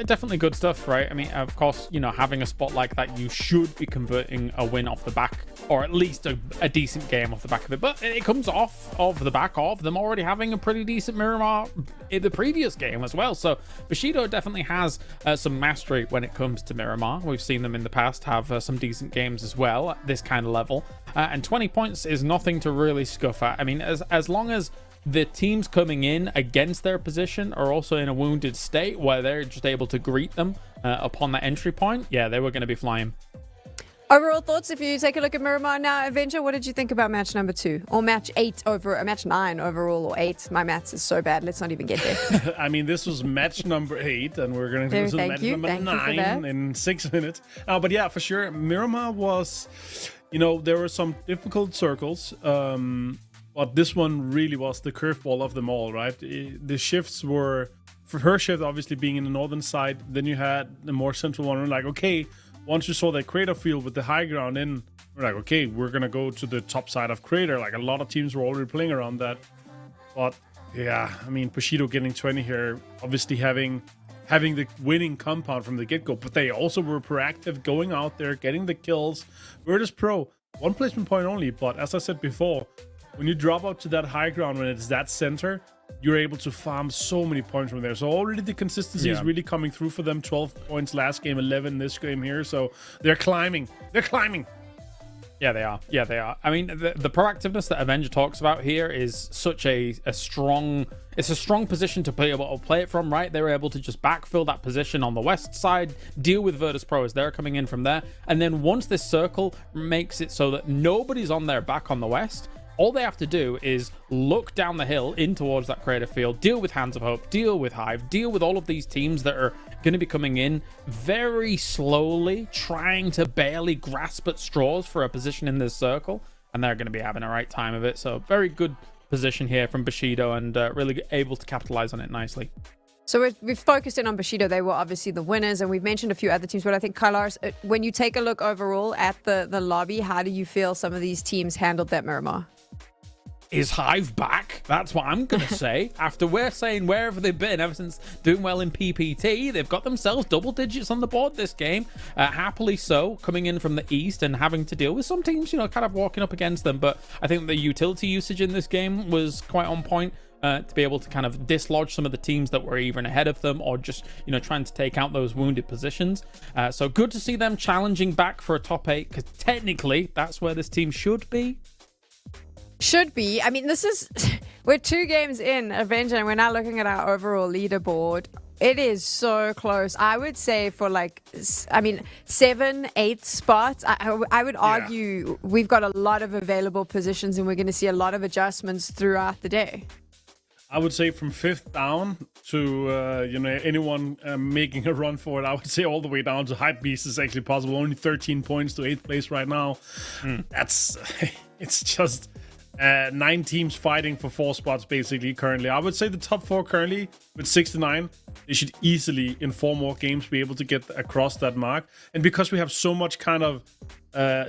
Definitely good stuff, right? I mean, of course, you know, having a spot like that, you should be converting a win off the back, or at least a decent game off the back of it. But it comes off of the back of them already having a pretty decent Miramar in the previous game as well. So Bushido definitely has some mastery when it comes to Miramar. We've seen them in the past have some decent games as well at this kind of level. And 20 points is nothing to really scuff at. I mean, as long as the teams coming in against their position are also in a wounded state where they're just able to greet them upon that entry point, yeah, they were going to be flying. Overall thoughts, if you take a look at Miramar now, Avenger, what did you think about match number 2? Or match 9 overall, or 8? My maths is so bad, let's not even get there. I mean, this was match number 8, and we're going to do match number 9 in 6 minutes. But yeah, for sure, Miramar was, you know, there were some difficult circles. But this one really was the curveball of them all, right? The shifts were, for her shift obviously being in the northern side, then you had the more central one. We're like, okay, once you saw that crater field with the high ground in, we're like, okay, we're going to go to the top side of crater. Like, a lot of teams were already playing around that. But yeah, I mean, Bushido getting 20 here, obviously having the winning compound from the get-go, but they also were proactive, going out there, getting the kills. Virtus Pro, 1 placement point only, but as I said before, when you drop out to that high ground, when it's that center, you're able to farm so many points from there. So already the consistency is really coming through for them. 12 points last game, 11 this game here. So they're climbing. They're climbing. Yeah, they are. Yeah, they are. I mean, the proactiveness that Avenger talks about here is such a strong... It's a strong position to be able to play it from, right? They were able to just backfill that position on the west side, deal with Virtus Pro as they're coming in from there. And then once this circle makes it so that nobody's on their back on the west, all they have to do is look down the hill in towards that crater field, deal with Hands of Hope, deal with Hive, deal with all of these teams that are going to be coming in very slowly, trying to barely grasp at straws for a position in this circle, and they're going to be having a right time of it. So very good position here from Bushido, and really able to capitalize on it nicely. So we've focused in on Bushido. They were obviously the winners, and we've mentioned a few other teams. But I think, Kailaris, when you take a look overall at the lobby, how do you feel some of these teams handled that Miramar? Is Hive back? That's what I'm going to say. After we're saying wherever they've been ever since doing well in PPT, they've got themselves double digits on the board this game. Happily so, coming in from the east and having to deal with some teams, kind of walking up against them. But I think the utility usage in this game was quite on point. To be able to kind of dislodge some of the teams that were even ahead of them or just, trying to take out those wounded positions. So good to see them challenging back for a top 8 because technically that's where this team should be. Should be. I mean, we're 2 games in, Avenger, and we're now looking at our overall leaderboard. It is so close. I would say for 7, 8 spots. I would argue we've got a lot of available positions and we're going to see a lot of adjustments throughout the day. I would say from 5th down to anyone making a run for it. I would say all the way down to Hype Beast is actually possible. Only 13 points to 8th place right now. It's just 9 teams fighting for 4 spots basically currently. I would say the top 4 currently with 69. They should easily in 4 more games be able to get across that mark. And because we have so much kind of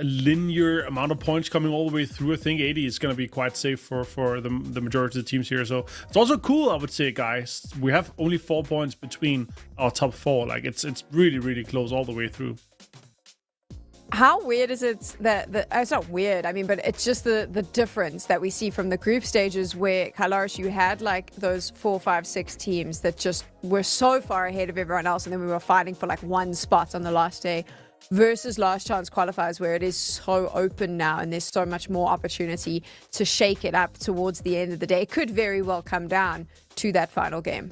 linear amount of points coming all the way through, I think 80 is going to be quite safe for the majority of the teams here. So it's also cool, I would say, guys. We have only 4 points between our top 4. Like it's really, really close all the way through. How weird is it that it's not weird, but it's just the difference that we see from the group stages where, Kailaris, you had like those 4, 5, 6 teams that just were so far ahead of everyone else, and then we were fighting for like 1 spot on the last day, versus last chance qualifiers where it is so open now and there's so much more opportunity to shake it up towards the end of the day. It could very well come down to that final game.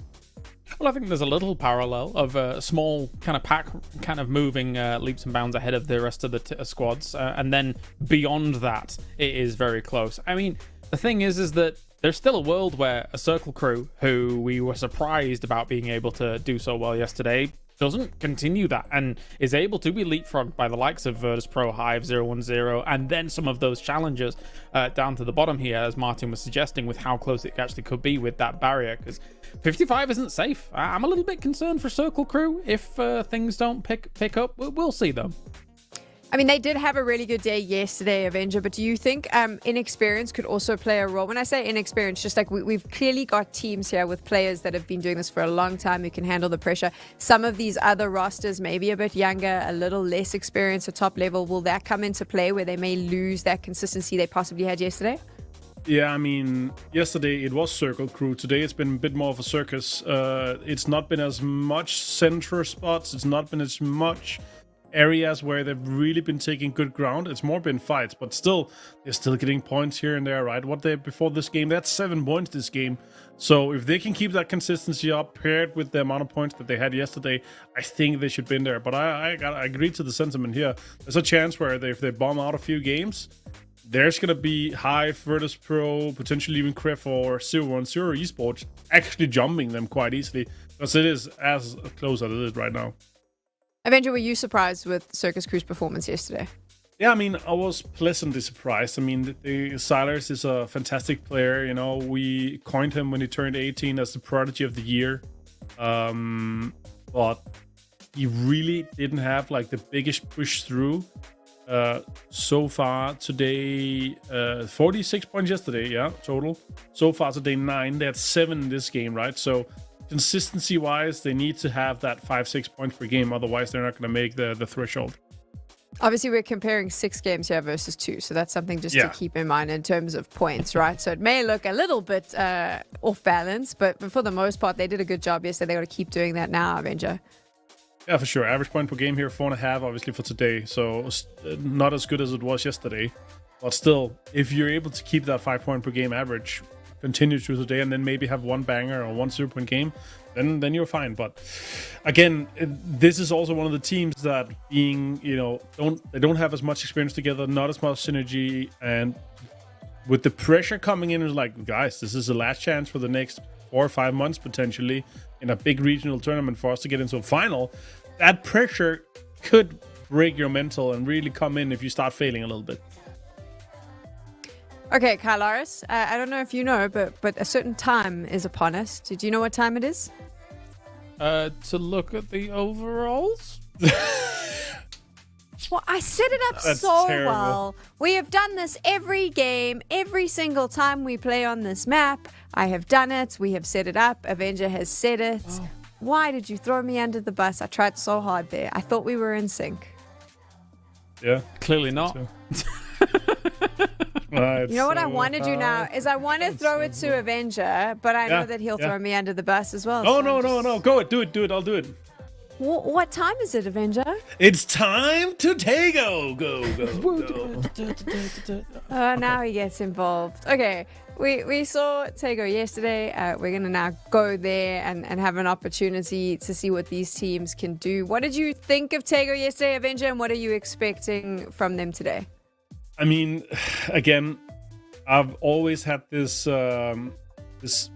Well, I think there's a little parallel of a small kind of pack kind of moving leaps and bounds ahead of the rest of the squads. And then beyond that, it is very close. The thing is that there's still a world where a Circle crew, who we were surprised about being able to do so well yesterday, doesn't continue that and is able to be leapfrogged by the likes of Virtus Pro, Hive, 010, and then some of those challengers down to the bottom here, as Martin was suggesting, with how close it actually could be with that barrier, because 55 isn't safe. I'm a little bit concerned for Circle Crew if things don't pick up. We'll see, though. They did have a really good day yesterday, Avenger, but do you think inexperience could also play a role? When I say inexperience, just like we've clearly got teams here with players that have been doing this for a long time who can handle the pressure. Some of these other rosters may be a bit younger, a little less experienced at top level. Will that come into play where they may lose that consistency they possibly had yesterday? Yeah, yesterday it was Circle Crew. Today it's been a bit more of a circus. It's not been as much center spots. It's not been as much areas where they've really been taking good ground. It's more been fights, but still, they're still getting points here and there, right? Before this game, that's 7 points this game. So if they can keep that consistency up, paired with the amount of points that they had yesterday, I think they should be in there. But I agree to the sentiment here. There's a chance where if they bomb out a few games, there's going to be Hive, Virtus Pro, potentially even Kref or 010 Esports actually jumping them quite easily, because it is as close as it is right now. Avenger, were you surprised with Circus Crew's performance yesterday? Yeah, I was pleasantly surprised. Silas is a fantastic player. We coined him when he turned 18 as the Prodigy of the Year. But he really didn't have the biggest push through so far today. 46 points yesterday, total. So far today, 9. They had 7 in this game, right? So consistency wise, they need to have that 5-6 points per game, otherwise they're not going to make the threshold. Obviously, we're comparing 6 games here versus 2, so that's something just to keep in mind in terms of points, right? So it may look a little bit off balance, but for the most part, they did a good job yesterday. They got to keep doing that now, Avenger. Yeah, for sure. Average point per game here, 4.5, obviously, for today. So not as good as it was yesterday, but still, if you're able to keep that 5 point per game average, continue through the day, and then maybe have 1 banger or 1 0-point game, then you're fine. But again, this is also one of the teams that don't have as much experience together, not as much synergy, and with the pressure coming in, it's like, guys, this is the last chance for the next 4 or 5 months potentially in a big regional tournament for us to get into a final. That pressure could break your mental and really come in if you start failing a little bit. Okay, Kailaris, I don't know if you know, but a certain time is upon us. Do you know what time it is? To look at the overalls. Well, I set it up That's so terrible. well. We have done this every game, every single time we play on this map. I have done it. We have set it up. Avenger has said it. Oh. Why did you throw me under the bus? I tried so hard there. I thought we were in sync. Yeah. Clearly not. You know what I want to do now is I want to throw it to Avenger, but I know that he'll throw me under the bus as well. Oh, so no, I'm no, just- no. Go it. Do it. I'll do it. What time is it, Avenger? It's time to Tego. Go. Oh, now he gets involved. Okay, we saw Tego yesterday. We're going to now go there and have an opportunity to see what these teams can do. What did you think of Tego yesterday, Avenger, and what are you expecting from them today? I mean, again, I've always had this this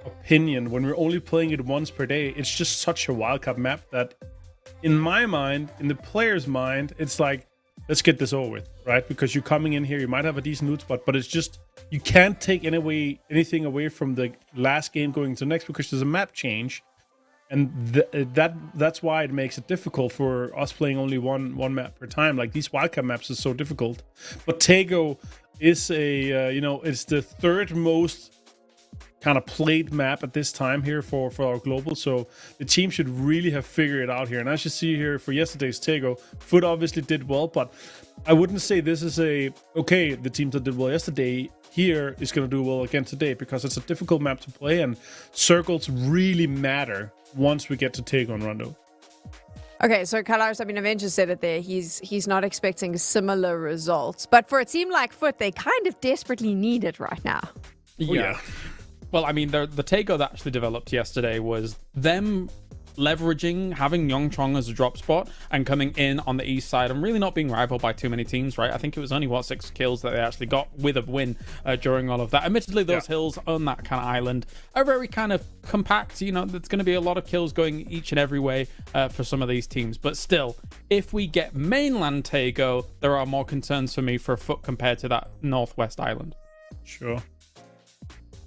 opinion when we're only playing it once per day. It's just such a wildcard map that, in my mind, in the player's mind, it's like, let's get this over with, right? Because you're coming in here, you might have a decent loot spot, but it's just you can't take anything away from the last game going to the next because there's a map change. And that's why it makes it difficult for us playing only one map per time. Like these wildcard maps is so difficult. But Tego is it's the third most kind of played map at this time here for our global. So the team should really have figured it out here. And as you see here for yesterday's Tego, Foot obviously did well, but I wouldn't say this is the teams that did well yesterday here is going to do well again today, because it's a difficult map to play and circles really matter once we get to take on Rondo. Okay, so Carlos, Avenger said it there. He's not expecting similar results. But for a team like Foot, they kind of desperately need it right now. Yeah. Well, I mean, the Tego that actually developed yesterday was them leveraging having Yongchong as a drop spot and coming in on the east side and really not being rivaled by too many teams, right? I think it was only 6 kills that they actually got with a win during all of that. Admittedly, those hills on that kind of island are very kind of compact. There's going to be a lot of kills going each and every way for some of these teams, but still, if we get mainland Tego, there are more concerns for me for Foot compared to that northwest island. Sure.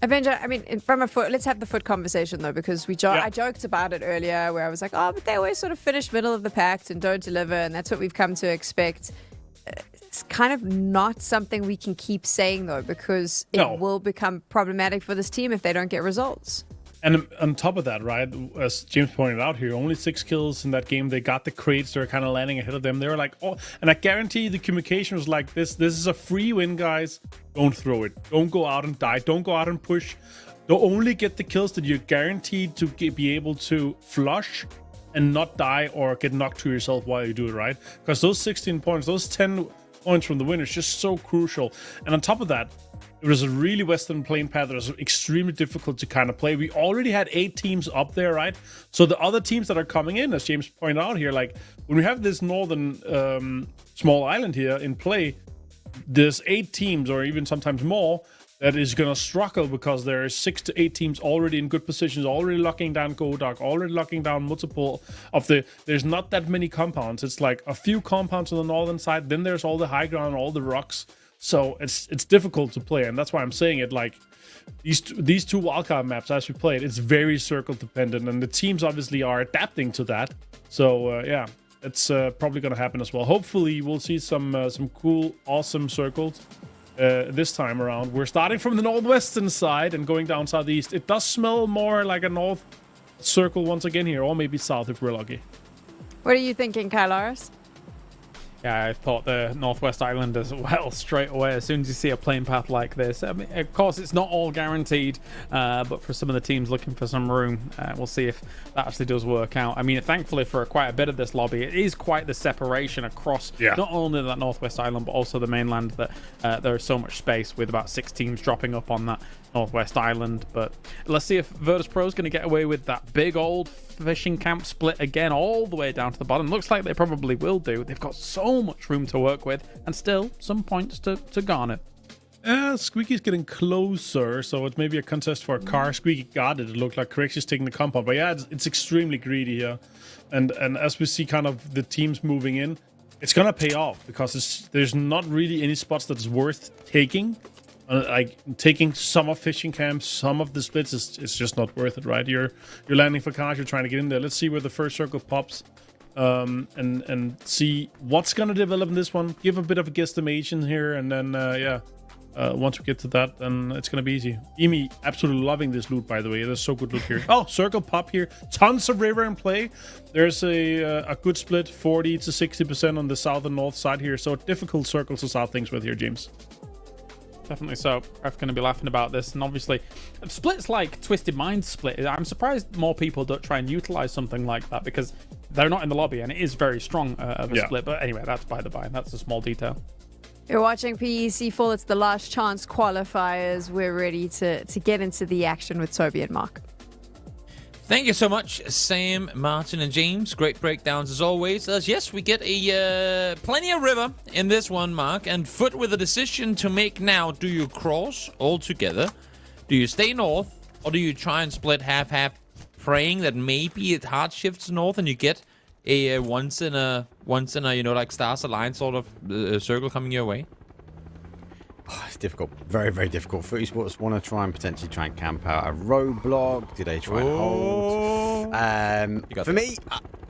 Avenger, from a Foot, let's have the Foot conversation though, because I joked about it earlier where I was like, but they always sort of finish middle of the pack and don't deliver, and that's what we've come to expect. It's kind of not something we can keep saying though, because it will become problematic for this team if they don't get results. And on top of that, right, as James pointed out here, only 6 kills in that game. They got the crates. They're kind of landing ahead of them. They were like, and I guarantee the communication was like this. This is a free win, guys. Don't throw it. Don't go out and die. Don't go out and push. Don't only get the kills that you're guaranteed to be able to flush and not die or get knocked to yourself while you do it, right? Because those 16 points, those 10 points from the win is just so crucial. And on top of that, it was a really Western playing path that was extremely difficult to kind of play. We already had 8 teams up there, right? So the other teams that are coming in, as James pointed out here, like when we have this northern small island here in play, there's 8 teams or even sometimes more that is going to struggle because there are 6 to 8 teams already in good positions, already locking down Godak, already locking down multiple of there's not that many compounds. It's like a few compounds on the northern side. Then there's all the high ground, all the rocks. So it's difficult to play, and that's why I'm saying it. Like these two wildcard maps, as we played, it's very circle dependent, and the teams obviously are adapting to that. So it's probably going to happen as well. Hopefully, we'll see some cool, awesome circles this time around. We're starting from the northwestern side and going down southeast. It does smell more like a north circle once again here, or maybe south if we're lucky. What are you thinking, Kylaris? Yeah, I thought the Northwest Island as well straight away as soon as you see a playing path like this. I mean, of course, it's not all guaranteed, but for some of the teams looking for some room, we'll see if that actually does work out. I mean, thankfully for quite a bit of this lobby, it is quite the separation across not only that Northwest Island, but also the mainland, that there is so much space with about 6 teams dropping up on that Northwest Island. But let's see if Virtus Pro is going to get away with that big old fishing camp split again all the way down to the bottom. Looks like they probably will do. They've got so much room to work with and still some points to garner. Squeaky's getting closer, so it's maybe a contest for a car. Squeaky got it. It looked like Corex's taking the compound, but yeah, it's extremely greedy here. And as we see kind of the teams moving in, it's gonna pay off because there's not really any spots that's worth taking. Like taking some of fishing camps, some of the splits is just not worth it, right? You're landing for cars, you're trying to get in there. Let's see where the first circle pops, and see what's gonna develop in this one. Give a bit of a guesstimation here, and then once we get to that, then it's gonna be easy. EMEA absolutely loving this loot, by the way. There's so good loot here. Oh, circle pop here. Tons of river in play. There's a good split, 40 to 60% on the south and north side here. So difficult circles to start things with here, James. Definitely so. Krafton going to be laughing about this. And obviously, splits like Twisted Mind split. I'm surprised more people don't try and utilize something like that because they're not in the lobby and it is very strong of a split. But anyway, that's by the by. That's a small detail. You're watching PEC Full. It's the last chance qualifiers. We're ready to get into the action with Toby and Mark. Thank you so much, Sam, Martin, and James. Great breakdowns as always. Yes, we get a plenty of river in this one, Mark. And Foot with a decision to make now. Do you cross all together? Do you stay north? Or do you try and split half-half, praying that maybe it hard shifts north and you get a once in a like stars align sort of circle coming your way? Oh, it's difficult. Very, very difficult. Foot Esports want to try and potentially camp out a roadblock. Do they try and hold? For me,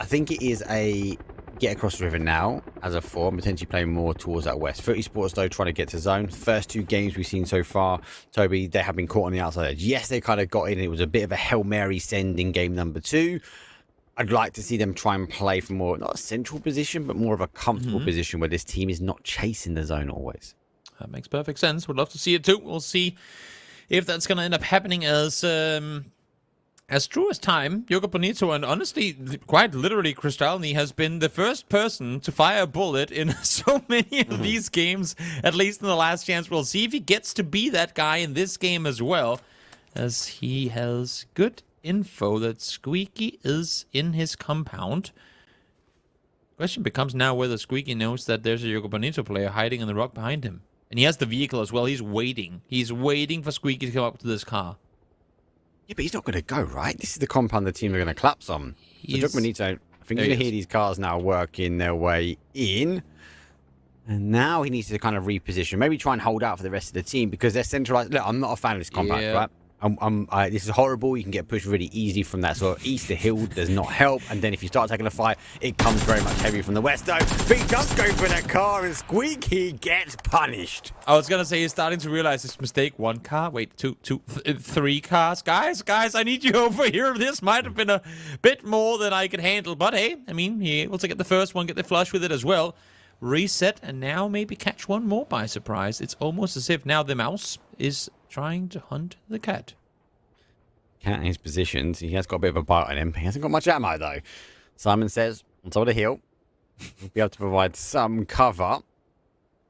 I think it is a get across the river now as a 4, potentially playing more towards that west. Foot Esports, though, trying to get to zone. First 2 games we've seen so far, Toby, they have been caught on the outside edge. Yes, they kind of got in. It was a bit of a Hail Mary send in game number 2. I'd like to see them try and play for more, not a central position, but more of a comfortable position where this team is not chasing the zone always. That makes perfect sense. Would love to see it too. We'll see if that's going to end up happening as true as time. Yoga Bonito and honestly, quite literally, Kristalny has been the first person to fire a bullet in so many of these games, at least in the last chance. We'll see if he gets to be that guy in this game as well, as he has good info that Squeaky is in his compound. Question becomes now whether Squeaky knows that there's a Yoga Bonito player hiding in the rock behind him. And he has the vehicle as well. He's waiting. He's waiting for Squeaky to come up to this car. Yeah, but he's not going to go, right? This is the compound the team are going to collapse on. So Yoga Bonito, I think he's going to hear these cars now working their way in. And now he needs to kind of reposition. Maybe try and hold out for the rest of the team because they're centralized. Look, I'm not a fan of this compound, right? This is horrible. You can get pushed really easy from that sort of east. The hill does not help. And then if you start taking a fight, it comes very much heavy from the west, though. But he does go for that car and Squeaky gets punished. I was going to say he's starting to realize his mistake. 1 car? Wait, 3 cars? Guys, I need you over here. This might have been a bit more than I could handle. But hey, I mean, he able to get the first one, get the flush with it as well. Reset, and now maybe catch one more by surprise. It's almost as if now the mouse is trying to hunt the cat. Cat in his positions. He has got a bit of a bite on him. He hasn't got much ammo, though. Simon says, on top of the hill, he'll be able to provide some cover.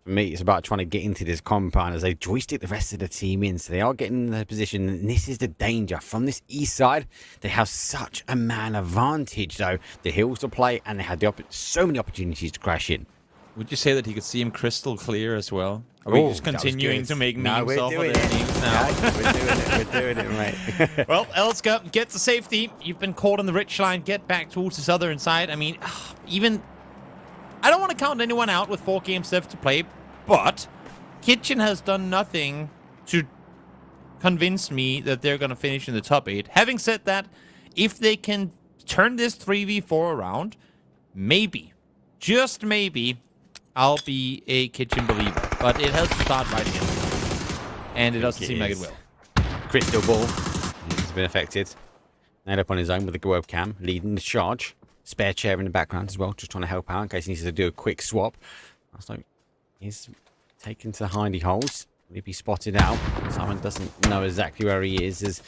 For me, it's about trying to get into this compound as they joystick the rest of the team in. So they are getting in their position. And this is the danger. From this east side, they have such a man advantage, though. The hills to play, and they had so many opportunities to crash in. Would you say that he could see him crystal clear as well? Are we just continuing to make memes off of their names now? Yeah, we're doing it, mate. Well, Elska, get to safety. You've been caught on the rich line. Get back towards the southern side. I mean, I don't want to count anyone out with 4 games left to play, but Kitchen has done nothing to convince me that they're going to finish in the top 8. Having said that, if they can turn this 3v4 around, maybe, just maybe, I'll be a Kitchen believer. But it has to start right here. And it doesn't seem like it will. Crystal Ball has been affected. Nailed up on his own with the webcam, leading the charge. Spare chair in the background as well, just trying to help out in case he needs to do a quick swap. So he's taken to hidey holes. Will he be spotted out? Simon doesn't know exactly where he is. As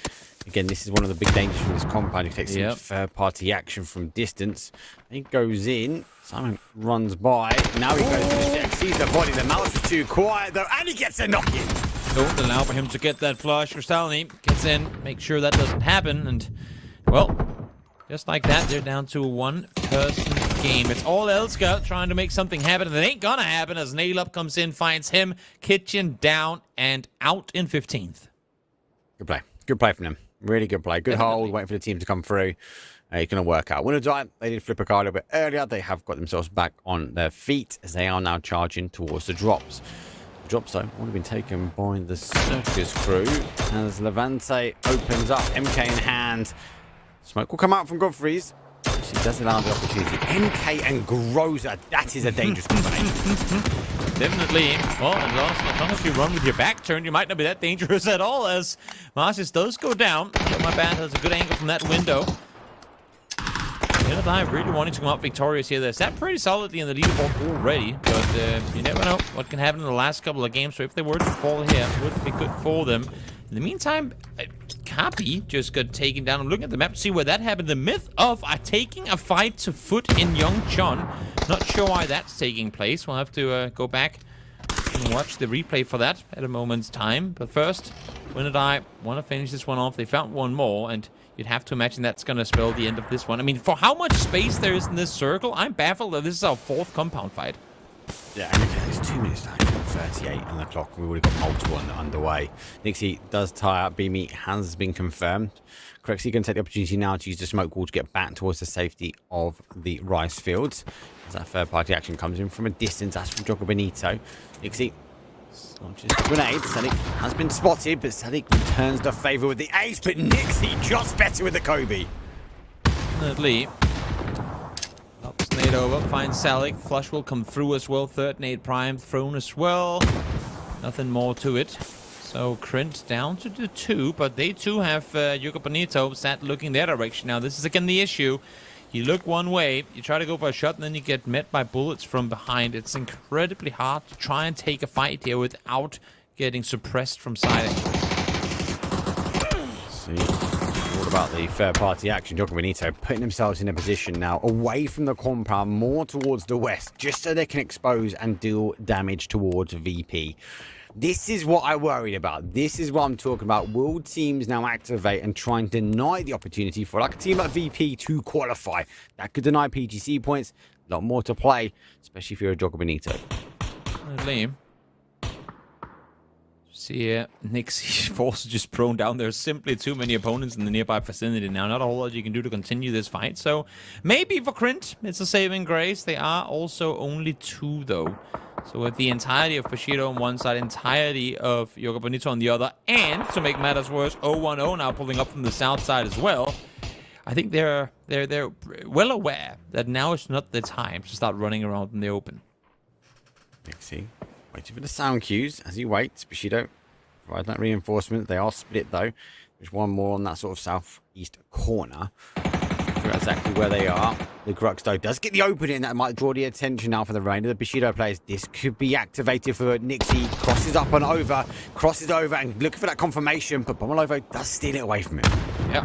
again, this is one of the big dangers from this compound. He takes some third-party action from distance. He goes in. Simon runs by. Now he goes to the check. Sees the body. The mouse was too quiet, though. And he gets a knock-in. Don't allow for him to get that flush. Kristalny gets in. Make sure that doesn't happen. And, well, just like that, they're down to a 1-person game. It's all Elska trying to make something happen. And it ain't gonna happen as Nail-Up comes in, finds him. Kitchen down and out in 15th. Good play. Good play from him. Really good play. Good hold. Waiting for the team to come through. It's going to work out. Winner die. They did flip a car a little bit earlier. They have got themselves back on their feet as they are now charging towards the drops. Drop zone would have been taken by the circus crew as Levante opens up, MK in hand. Smoke will come out from Godfrey's. She does allow the opportunity. MK and Groza, that is a dangerous combination. Definitely. Well, and as long as you run with your back turned, you might not be that dangerous at all, as Marcius does go down. But my bad has a good angle from that window. I really wanting to come out victorious here. They're sat pretty solidly in the leaderboard already, but you never know what can happen in the last couple of games. So if they were to fall here, it would be good for them. In the meantime, Kapi just got taken down. I'm looking at the map to see where that happened. The myth of taking a fight to foot in Yongchon. Not sure why that's taking place. We'll have to go back and watch the replay for that at a moment's time. But first, when did I want to finish this one off? They found one more, and you'd have to imagine that's going to spell the end of this one. I mean, for how much space there is in this circle, I'm baffled that this is our 4th compound fight. Yeah, and it's 2 minutes down, 38 on the clock. We've already got multiple underway. Nixie does tie up. BME has been confirmed. Correxy can take the opportunity now to use the smoke wall to get back towards the safety of the rice fields. As that third-party action comes in from a distance, that's from Jogo Benito. Nixie launches the grenade. Sadik has been spotted, but Sadik returns the favour with the ace, but Nixie just better with the Kobe. Definitely. Pops nade over, finds Salik. Flush will come through as well. Third nade prime thrown as well. Nothing more to it. So Krint down to the 2, but they too have Jogo Benito sat looking their direction. Now this is again the issue. You look one way, you try to go for a shot, and then you get met by bullets from behind. It's incredibly hard to try and take a fight here without getting suppressed from side. See, all about the third-party action. Jogo Benito putting themselves in a position now away from the compound, more towards the west, just so they can expose and deal damage towards VP. This is what I worried about. This is what I'm talking about. Will teams now activate and try and deny the opportunity for like a team like VP to qualify? That could deny PGC points. A lot more to play, especially if you're a Jogo Benito. Liam. See here, Nixie force just thrown down. There's simply too many opponents in the nearby vicinity now. Not a whole lot you can do to continue this fight. So maybe for Krint, it's a saving grace. They are also only 2 though. So with the entirety of Bushido on one side, entirety of Jogo Benito on the other, and to make matters worse, 0-1-0 now pulling up from the south side as well. I think they're well aware that now is not the time to start running around in the open. Nixie waiting for the sound cues as he waits. Bushido provide that reinforcement. They are split though. There's one more on that sort of southeast corner. Exactly where they are. The Grux though does get the opening that might draw the attention now for the remainder of the Bushido players. This could be activated for Nixie. Crosses up and over, crosses over and looking for that confirmation, but Bomolovo does steal it away from him. Yep.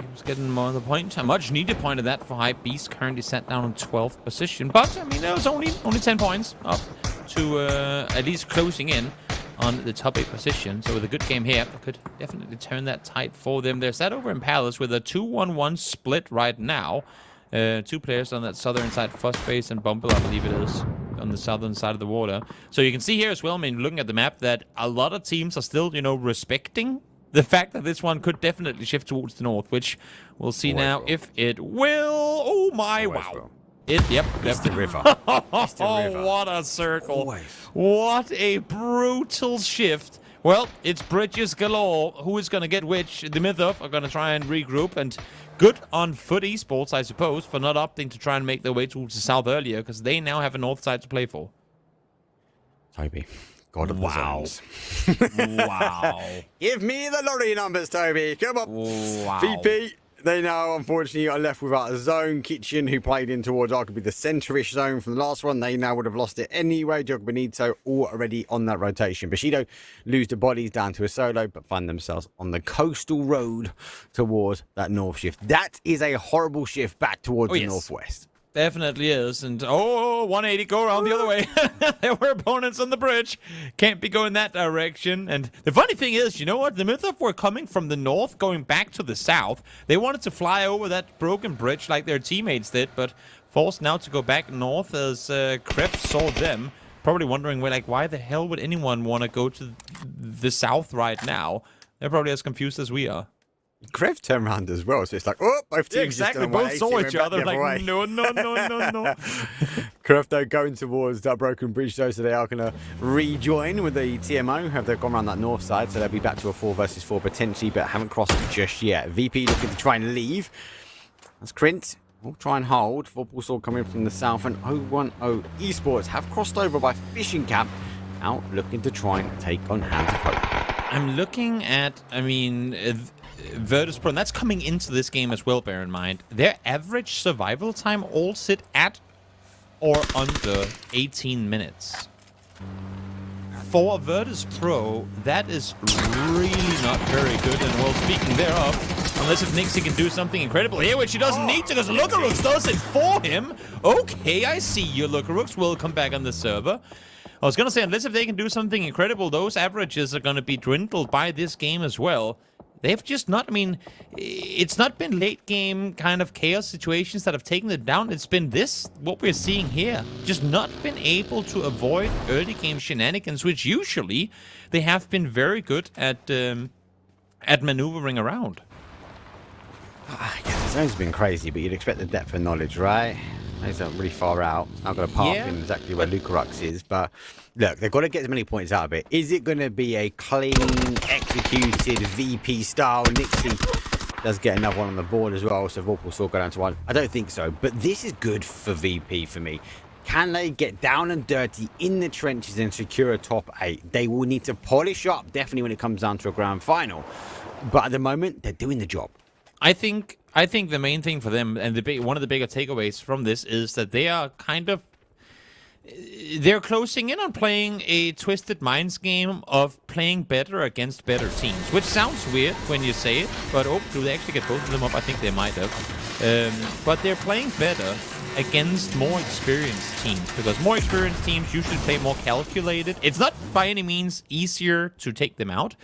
He was getting more on the point. A much needed point of that for Hype Beast, currently set down in 12th position. But I mean, there was only 10 points up to at least closing in on the top 8 position. So with a good game here, could definitely turn that tide for them. They're set over in Palace with a 2-1-1 split right now. 2 players on that southern side, Fussface and Bumble, I believe it is, on the southern side of the water. So you can see here as well, I mean, looking at the map, that a lot of teams are still, you know, respecting the fact that this one could definitely shift towards the north, which we'll see now if it will. Oh my, wow. Yep. It's the river. Oh, what a circle. Always. What a brutal shift. Well, it's bridges galore. Who is going to get which? The Mythov are going to try and regroup, and good on Foot Esports, I suppose, for not opting to try and make their way towards the south earlier, because they now have a north side to play for. Toby, God of the zones. Wow. Give me the lottery numbers, Toby. Come on. Wow. VP. They now, unfortunately, are left without a zone. Kitchen, who played in towards arguably the centre-ish zone from the last one, they now would have lost it anyway. Jogo Benito already on that rotation. Bushido lose the bodies down to a solo, but find themselves on the coastal road towards that north shift. That is a horrible shift back towards the northwest. Definitely is. And 180, go around the other way. There were opponents on the bridge. Can't be going that direction. And the funny thing is, you know what? The Mythov were coming from the north, going back to the south. They wanted to fly over that broken bridge like their teammates did, but forced now to go back north as Kreft saw them. Probably wondering, why the hell would anyone want to go to the south right now? They're probably as confused as we are. Krev turned around as well, so it's like, oh, both teams exactly. Both saw each other, like, no. Krafton going towards that broken bridge, though, so they are going to rejoin with the TMO. Have they gone around that north side, so they'll be back to a 4 versus 4 potentially, but haven't crossed it just yet. VP looking to try and leave. That's Krint. We'll try and hold. Football Sword coming from the south, and 010 Esports have crossed over by Fishing Camp, out looking to try and take on Hands of Hope. I'm looking at, Virtus Pro, and that's coming into this game as well, bear in mind. Their average survival time all sit at or under 18 minutes. For Virtus Pro, that is really not very good. And well, speaking thereof, unless if Nixie can do something incredible here, which he doesn't need to, because Lookarooks does it for him. Okay, I see you, Lookarooks will come back on the server. I was going to say, unless if they can do something incredible, those averages are going to be dwindled by this game as well. They've just not, it's not been late game kind of chaos situations that have taken it down. It's been what we're seeing here. Just not been able to avoid early game shenanigans, which usually they have been very good at maneuvering around. Yeah, the zone's been crazy, but you'd expect the depth of knowledge, right? Those are really far out. I've got to park in exactly where Lucarux is, but look, they've got to get as many points out of it. Is it going to be a clean, executed VP style? Nixie does get another one on the board as well, so Vorpal Sword go down to 1. I don't think so, but this is good for VP for me. Can they get down and dirty in the trenches and secure a top 8? They will need to polish up, definitely when it comes down to a grand final. But at the moment, they're doing the job. I think the main thing for them, and one of the bigger takeaways from this, is that they are they're closing in on playing a Twisted Minds game of playing better against better teams, which sounds weird when you say it, but do they actually get both of them up? I think they might have. But they're playing better against more experienced teams, because more experienced teams usually play more calculated. It's not by any means easier to take them out,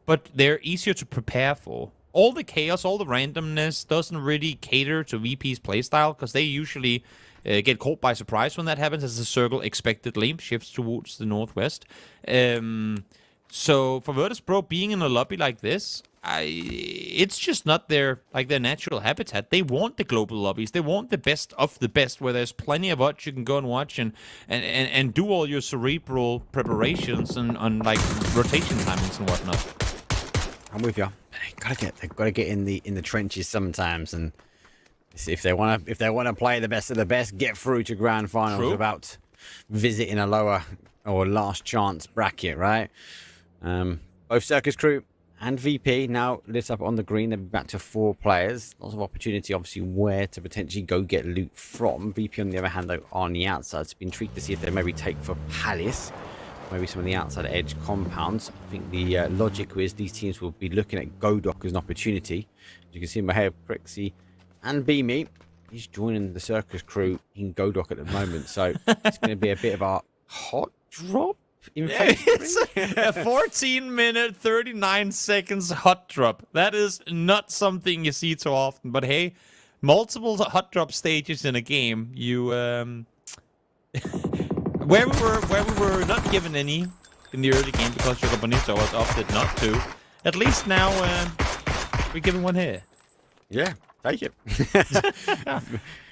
but they're easier to prepare for. All the chaos, all the randomness doesn't really cater to VP's playstyle, because they usually get caught by surprise when that happens, as the circle expectedly shifts towards the northwest. So for Virtus Pro, being in a lobby like this, it's just not their natural habitat. They want the global lobbies. They want the best of the best, where there's plenty of odds you can go and watch and do all your cerebral preparations on like rotation timings and whatnot. I'm with you. They've got to get in the trenches sometimes, and if they want to play the best of the best, get through to grand finals without visiting a lower or last chance bracket, right? Both Circus Crew and VP now lit up on the green. They're back to 4 players. Lots of opportunity, obviously, where to potentially go get loot from. VP, on the other hand, though, on the outside. It's been intrigued to see if they maybe take for Palace. Maybe some of the outside edge compounds. I think the logic is these teams will be looking at Godok as an opportunity. As you can see in my head, Prixie and Beamy, he's joining the Circus Crew in Godok at the moment. So it's going to be a bit of a hot drop in It's a 14-minute, 39 seconds hot drop. That is not something you see too often. But hey, multiple hot drop stages in a game, you Where we were not given any in the early game because Sugar Bonito was opted not to. At least now we're given one here. Yeah, take it.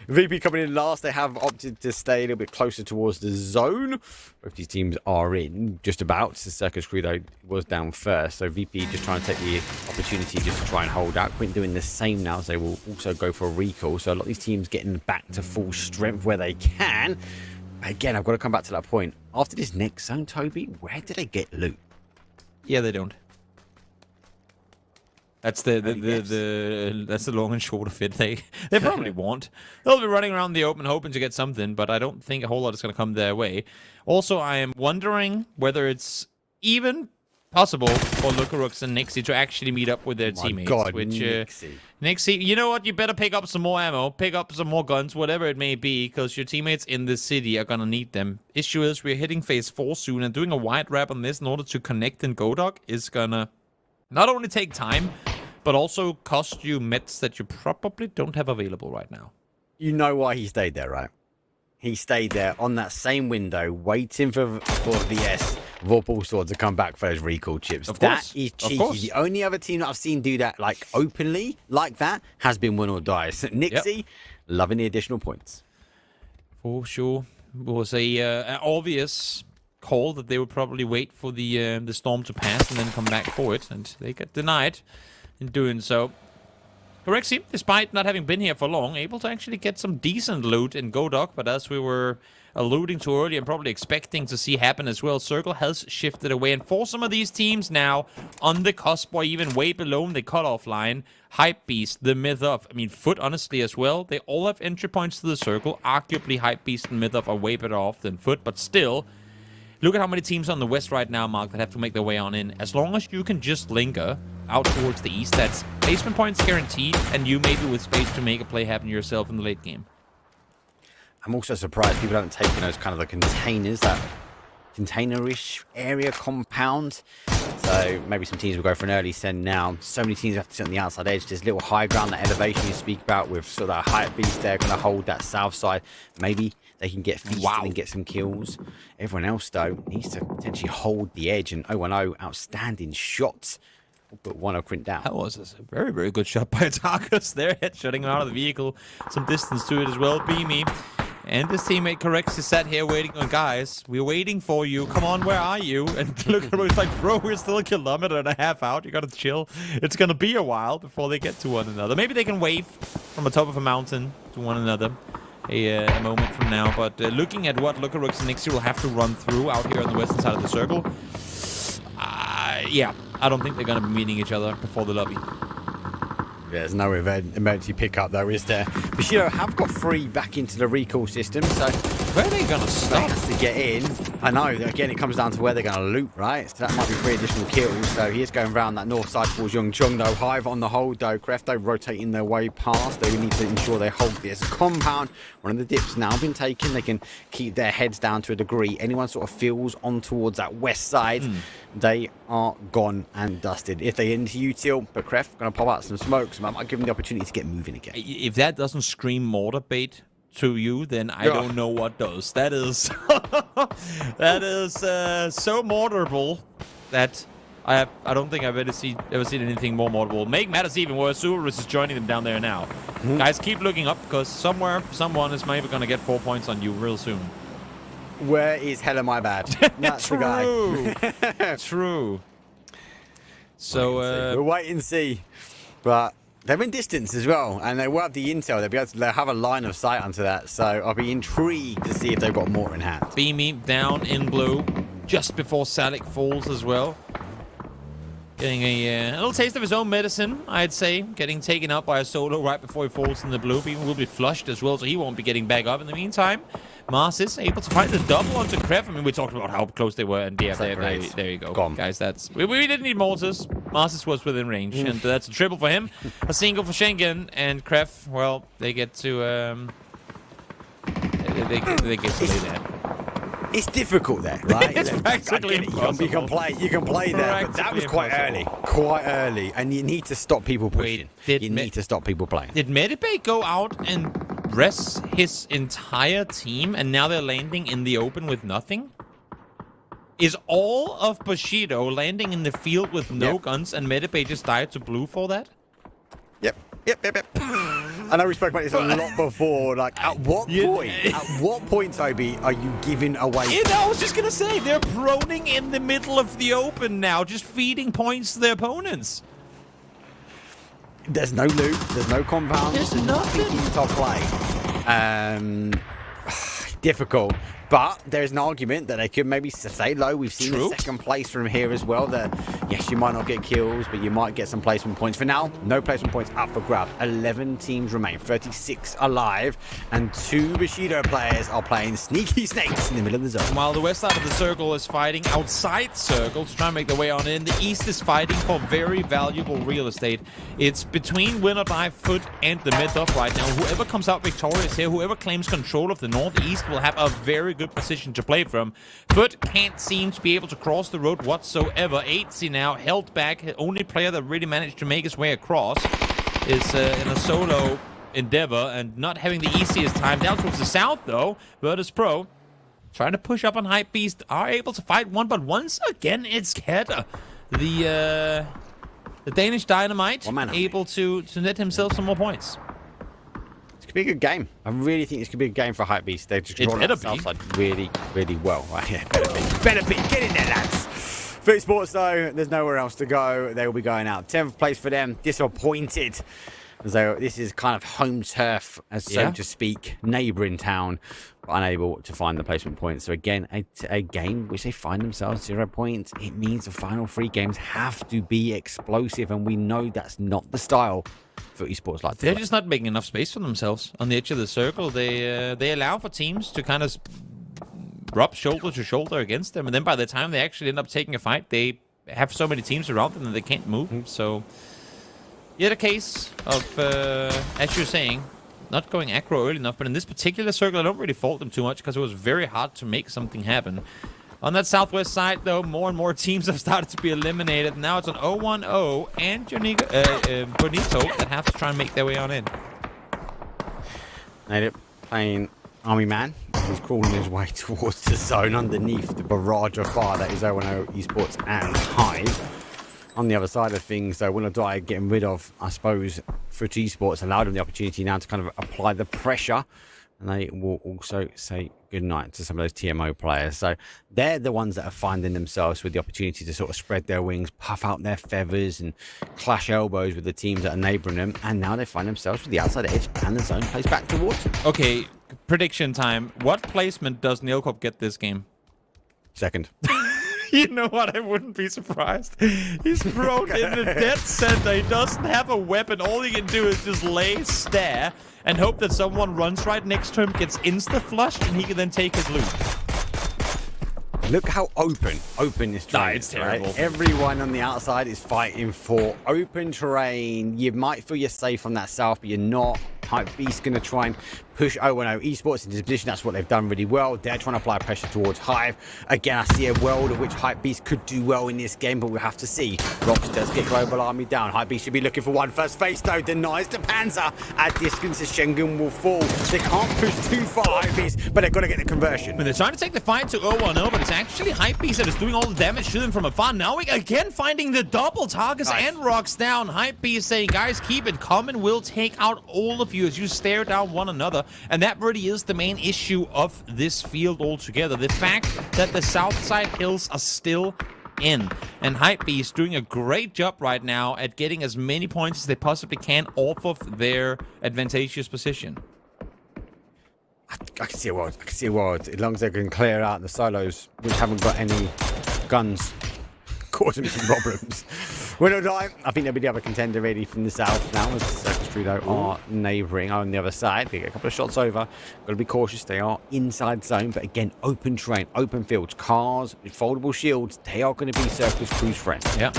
VP coming in last. They have opted to stay a little bit closer towards the zone. Both these teams are in just about. The Circus Crew, though, was down first. So VP just trying to take the opportunity just to try and hold out. Quint doing the same now, so they will also go for a recall. So a lot of these teams getting back to full strength where they can. Again, I've got to come back to that point. After this next zone, Toby, where do they get loot? Yeah, they don't. That's the long and short of it. They probably won't. They'll be running around the open hoping to get something, but I don't think a whole lot is going to come their way. Also, I am wondering whether it's even possible for Lucarux and Nixie to actually meet up with their teammates. God, which Nixie, you know what? You better pick up some more ammo, pick up some more guns, whatever it may be, because your teammates in the city are gonna need them. Issue is, we're hitting phase 4 soon, and doing a wide wrap on this in order to connect in Godok is gonna not only take time, but also cost you mets that you probably don't have available right now. You know why he stayed there, right? He stayed there on that same window, waiting for VS Vorpal Sword to come back for those recall chips. That is cheeky. The only other team that I've seen do that like openly like that has been Win or Die. So Nixie, loving the additional points. For sure. was a obvious call that they would probably wait for the storm to pass and then come back for it, and they got denied in doing so. Corexi, despite not having been here for long, able to actually get some decent loot in Godok, but as we were alluding to earlier and probably expecting to see happen as well, Circle has shifted away, and for some of these teams now on the cusp or even way below the cutoff line, Hypebeast, the Myth-Of, I mean Foot honestly as well, they all have entry points to the Circle. Arguably Hypebeast and Myth-Of are way better off than Foot, but still, look at how many teams on the west right now, Mark, that have to make their way on in. As long as you can just linger out towards the east, that's placement points guaranteed, and you maybe with space to make a play happen yourself in the late game. I'm also surprised people haven't taken those kind of the containers, that containerish area compound. So maybe some teams will go for an early send now. So many teams have to sit on the outside edge. This little high ground, that elevation you speak about with sort of that hype beast there, going to hold that south side. Maybe they can get feasted and get some kills. Everyone else, though, needs to potentially hold the edge. And 0-1-0, outstanding shots. But one of Quint down. That was a very, very good shot by Tarkus there, headshotting out of the vehicle. Some distance to it as well. Beamy and his teammate Correx is sat here waiting on, guys, we're waiting for you. Come on, where are you? And look at him, it's like, bro, we're still 1.5 kilometers out. You gotta chill. It's gonna be a while before they get to one another. Maybe they can wave from the top of a mountain to one another a moment from now. But looking at what Lucarux and Nixie will have to run through out here on the western side of the circle, yeah, I don't think they're going to be meeting each other before the lobby. There's no emergency pickup, though, is there? Bushido have got 3 back into the recall system, so where are they going to stop? They have to get in. I know, again, it comes down to where they're going to loot, right? So that might be 3 additional kills. So he is going around that north side towards Yongchung, though. Hive on the hold, though. Krafton rotating their way past. They need to ensure they hold this compound. One of the dips now been taken. They can keep their heads down to a degree. Anyone sort of feels on towards that west side, they are gone and dusted. If they into util, but Kref going to pop out some smokes. I might give them the opportunity to get moving again. If that doesn't scream mortar bait to you, then I don't know what does. That is that is so mortarable that I don't think I've ever seen anything more mortarable. Make matters even worse, Urus is joining them down there now. Guys, keep looking up, because somewhere someone is maybe going to get 4 points on you real soon. Where is Hella My Bad? That's the guy. True. So we'll wait and see. But they're in distance as well, and they will have the intel. They'll be able to have a line of sight onto that. So I'll be intrigued to see if they've got more in hand. Beamy down in blue, just before Salik falls as well. Getting a little taste of his own medicine, I'd say. Getting taken out by a solo right before he falls in the blue. Beamy will be flushed as well, so he won't be getting back up in the meantime. Mars is able to find the double onto Kref. I mean, we talked about how close they were, and yeah, there you go. Guys, that's... We didn't need mortars. Mars was within range, and that's a triple for him. A single for Schengen, and Kref, well, they get to... They get to lay there. It's difficult there, right? It's practically impossible. You can play there, but that was quite early, and you need to stop people pushing. You need to stop people playing. Did Medibay go out and rest his entire team, and now they're landing in the open with nothing? Is all of Bushido landing in the field with no guns, and Medibay just died to blue for that? Yep. I know we spoke about this a lot before. Like, at what point, Toby, are you giving away? I was just gonna say, they're proning in the middle of the open now, just feeding points to their opponents. There's no loot. There's no compound. There's nothing. Top play. Difficult. But there's an argument that they could maybe stay low. We've seen the second place from here as well. That, yes, you might not get kills, but you might get some placement points. For now, no placement points up for grab. 11 teams remain, 36 alive, and 2 Bushido players are playing sneaky snakes in the middle of the zone. While the west side of the circle is fighting outside circle to try and make their way on in, the east is fighting for very valuable real estate. It's between Win or Die, Foot, and the mid-off right now. Whoever comes out victorious here, whoever claims control of the northeast will have a very good position to play from. Foot can't seem to be able to cross the road whatsoever. 8C now held back. The only player that really managed to make his way across is in a solo endeavor and not having the easiest time. Down towards the south though, Virtus Pro trying to push up on Hypebeast, are able to fight one, but once again it's Kedda, the Danish Dynamite, able to net himself some more points. could be a good game. I really think this could be a game for Hypebeast. They're just rolling out the south side really, really well. Right, yeah, better be. Get in there, lads. For Esports, though, there's nowhere else to go. They will be going out 10th place for them. Disappointed. So this is kind of home turf, so to speak, neighbouring town, but unable to find the placement points. So again, a game which they find themselves 0 points. It means the final 3 games have to be explosive, and we know that's not the style for Esports like They're just not making enough space for themselves on the edge of the circle. They allow for teams to kind of rub shoulder to shoulder against them, and then by the time they actually end up taking a fight, they have so many teams around them that they can't move. So yet a case of, as you're saying, not going aggro early enough. But in this particular circle, I don't really fault them too much because it was very hard to make something happen. On that southwest side, though, more and more teams have started to be eliminated. Now it's an 0-1-0 and Bonito that have to try and make their way on in. Native playing Army Man. He's crawling his way towards the zone underneath the barrage of fire that is 0-0 Esports and Hive. On the other side of things, though, Will or Die getting rid of, I suppose, Foot Esports allowed them the opportunity now to kind of apply the pressure. And they will also say goodnight to some of those TMO players. So they're the ones that are finding themselves with the opportunity to sort of spread their wings, puff out their feathers, and clash elbows with the teams that are neighbouring them. And now they find themselves with the outside edge and the zone plays back towards them. Okay, prediction time. What placement does Neilcorp get this game? Second. You know what? I wouldn't be surprised. He's thrown in the dead center. He doesn't have a weapon. All he can do is just lay, stare, and hope that someone runs right next to him, gets insta-flushed, and he can then take his loot. Look how open this terrain it's is, terrible. Right? Everyone on the outside is fighting for open terrain. You might feel you're safe on that south, but you're not. Hypebeast going to try and push 0-0 Esports into this position. That's what they've done really well. They're trying to apply pressure towards Hive. Again, I see a world of which Hypebeast could do well in this game, but we'll have to see. Rox does get Global Army down. Hypebeast should be looking for one. First face, though, denies the Panzer. At distance, the Schengen will fall. They can't push too far, Hypebeast, but they've got to get the conversion. They're trying to take the fight to 0-1-0, but it's actually Hypebeast that is doing all the damage to them from afar. Now we again finding the double targets and Rox down. Hypebeast saying, guys, keep it coming. We'll take out all of you as you stare down one another. And that really is the main issue of this field altogether. The fact that the south side hills are still in. And Hypebeast doing a great job right now at getting as many points as they possibly can off of their advantageous position. I can see a world. I can see a world. As long as they can clear out the solos, which haven't got any guns, causing some problems. Win or Die, I think they'll be the other contender really from the south now, as Circus Trudeau are neighbouring on the other side. They get a couple of shots over. Got to be cautious. They are inside zone, but again, open terrain, open fields, cars, foldable shields. They are going to be Circus Crew's friends. Yeah.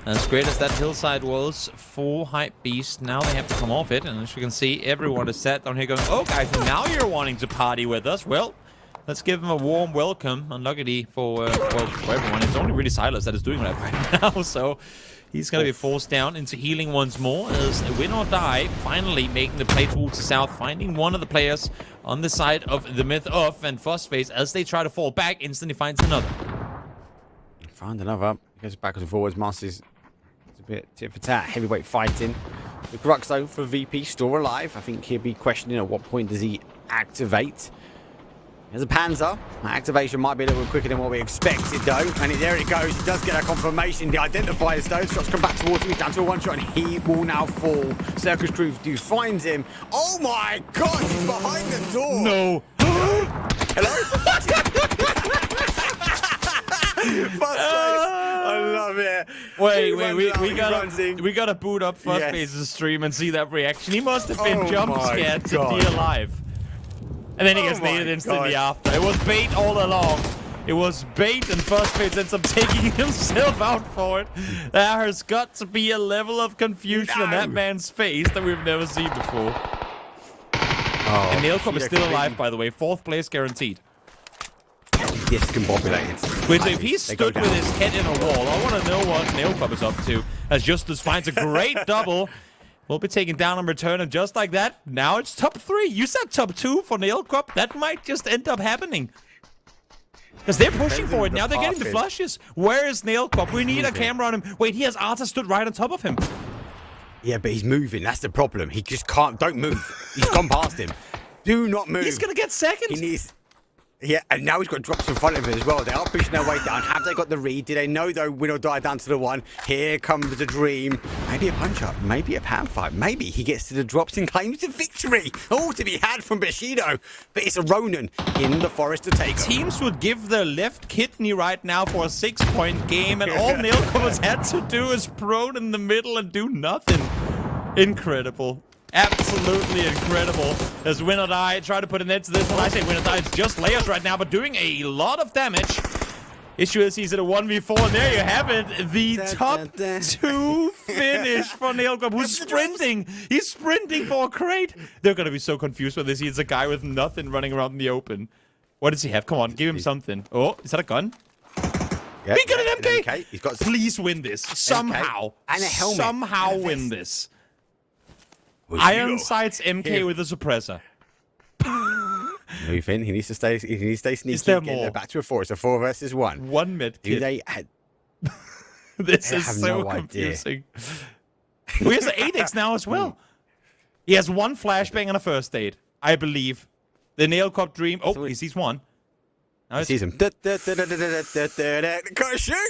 As great as that hillside was for Hypebeast, now they have to come off it. And as you can see, everyone is sat down here going, oh, guys, now you're wanting to party with us. Well, let's give them a warm welcome. Unluckily for everyone. It's only really Silas that is doing that right now. So he's going to be forced down into healing once more as Win or Die finally making the play towards the south, finding one of the players on the side of the Myth of, and Frostface, as they try to fall back, instantly finds another. Find another. Goes backwards and forwards. Masters. It's a bit tit for tat. Heavyweight fighting. The Crux, though, for VP still alive. I think he'll be questioning at what point does he activate. There's a Panzer. Activation might be a little bit quicker than what we expected, though. And there it goes. He does get a confirmation. The identifiers, though. Shots come back towards him. He's down to a one-shot, and he will now fall. Circus Crew do find him. Oh, my God. He's behind the door. No. Hello? I love it. Wait, we gotta boot up Frostface's stream and see that reaction. He must have been jump scared to be alive. And then he gets naded instantly after. It was bait all along. It was bait, and Frostface ends up taking himself out for it. There has got to be a level of confusion on that man's face that we've never seen before. Oh, and Neilcorp is still alive, by the way. 4th place guaranteed. Discombobulated. Wait, so if he stood with his head in a wall, I want to know what Neilcorp is up to. As Justus finds a great double. We'll be taken down on return, and just like that, now it's top 3. You said top 2 for Neilcorp. That might just end up happening. Because they're pushing for it. Now they're getting the flushes. Where is Neilcorp? We need a camera on him. Wait, he has Arta stood right on top of him. Yeah, but he's moving. That's the problem. He just can't. Don't move. He's gone past him. Do not move. He's gonna get second. He needs. Yeah, and now he's got drops in front of him as well. They are pushing their way down. Have they got the read? Do they know, though, win or die down to the one? Here comes the dream. Maybe a punch-up. Maybe a pan fight. Maybe he gets to the drops and claims the victory. All to be had from Bushido. But it's a Ronin in the forest to take. Teams would give their left kidney right now for a 6-point game, and all Nilco has had to do is prone in the middle and do nothing. Incredible. Absolutely incredible. As win or die, try to put an end to this one. I say win or die, it's just layers right now, but doing a lot of damage. Issue is he's at a 1v4, and there you have it. The top 2 finish for Nilco, who's sprinting. He's sprinting for a crate. They're going to be so confused when they see it's a guy with nothing running around in the open. What does he have? Come on, give him something. Oh, is that a gun? Yep, he got an MK. He's got Please win this. Somehow. And a helmet. Somehow win this. Iron sights MK with a suppressor. Move in. He needs to stay. He needs to stay sneaky. Is there more? Back to a 4. It's a 4 versus 1. One mid kit. This is so confusing. He has an 8x now as well. He has 1 flashbang and a first aid, I believe. The nail cop dream. Oh, he sees one. He sees him. Shoot!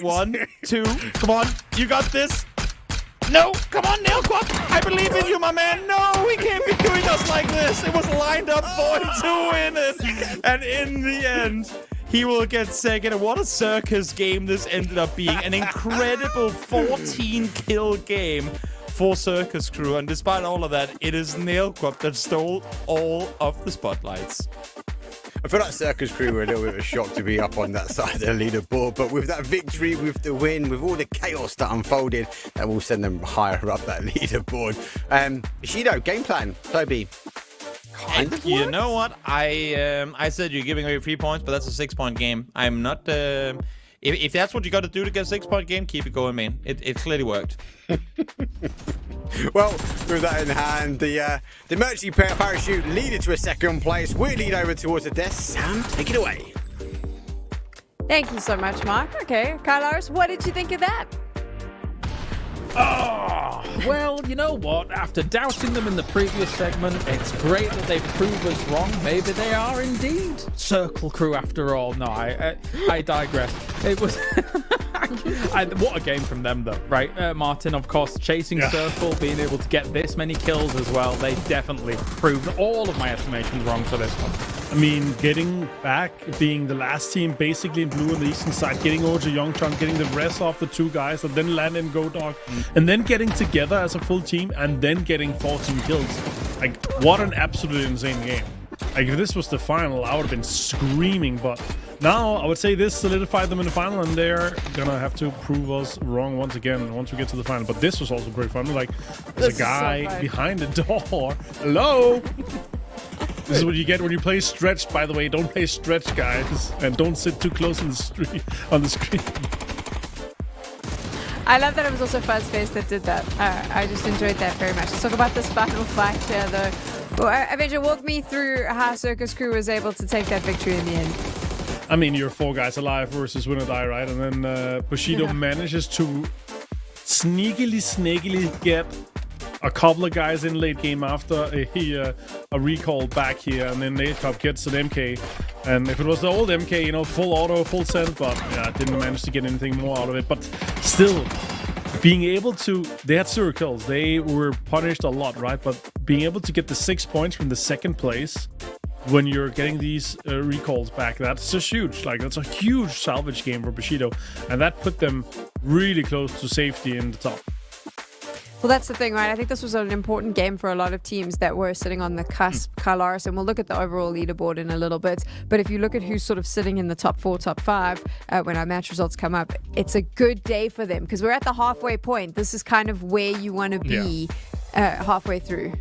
1, 2. Come on, you got this. No, come on, Nail Quap. I believe in you, my man. No, we can't be doing us like this. It was lined up for him to win it. And in the end, he will get second. And what a circus game this ended up being. An incredible 14-kill game for Circus Crew. And despite all of that, it is Nail Quap that stole all of the spotlights. I feel like Circus Crew were a little bit of a shock to be up on that side of the leaderboard, but with that victory, with the win, with all the chaos that unfolded, that will send them higher up that leaderboard. Bushido, game plan, Toby. Kind of you know what? I said you're giving away 3 points, but that's a 6-point game. I'm not. If that's what you got to do to get a 6-point game, keep it going, man. It clearly worked. Well, with that in hand, the emergency parachute leaded to a 2nd place. We lead over towards the desk. Sam, take it away. Thank you so much, Mark. Okay, Carlos, what did you think of that? Oh, well, you know what? After doubting them in the previous segment, it's great that they prove us wrong. Maybe they are indeed Circle Crew after all. No, I digress. It was... what a game from them, though, right? Martin, of course, chasing Circle, being able to get this many kills as well. They definitely proved all of my estimations wrong for this one. I mean, getting back, being the last team basically in blue on the eastern side, getting over to Youngchun, getting the rest of the 2 guys, and then land in Go Dog, and then getting together as a full team, and then getting 14 kills. Like, what an absolutely insane game. Like, if this was the final, I would have been screaming, but now I would say this solidified them in the final, and they're gonna have to prove us wrong once again once we get to the final. But this was also great fun. Like, there's a guy behind the door. Hello? This is what you get when you play stretched, by the way. Don't play stretched, guys. And don't sit too close on the screen. I love that it was also Fuzzface that did that. I just enjoyed that very much. Let's talk about this final fight here, though. Well, Avenger, walk me through how Circus Crew was able to take that victory in the end. I mean, you're 4 guys alive versus win or die, right? And then Bushido manages to sneakily get a couple of guys in late game after a recall back here, and then Nadecop gets an MK. And if it was the old MK, you know, full auto, full send, but yeah, didn't manage to get anything more out of it. But still, being able to, they had 0 kills. They were punished a lot, right? But being able to get the 6 points from the 2nd place when you're getting these recalls back, that's just huge. Like, that's a huge salvage game for Bushido, and that put them really close to safety in the top. Well, that's the thing, right? I think this was an important game for a lot of teams that were sitting on the cusp, Carlaris, and we'll look at the overall leaderboard in a little bit. But if you look at who's sort of sitting in the top 4, top 5, when our match results come up, it's a good day for them because we're at the halfway point. This is kind of where you want to be halfway through.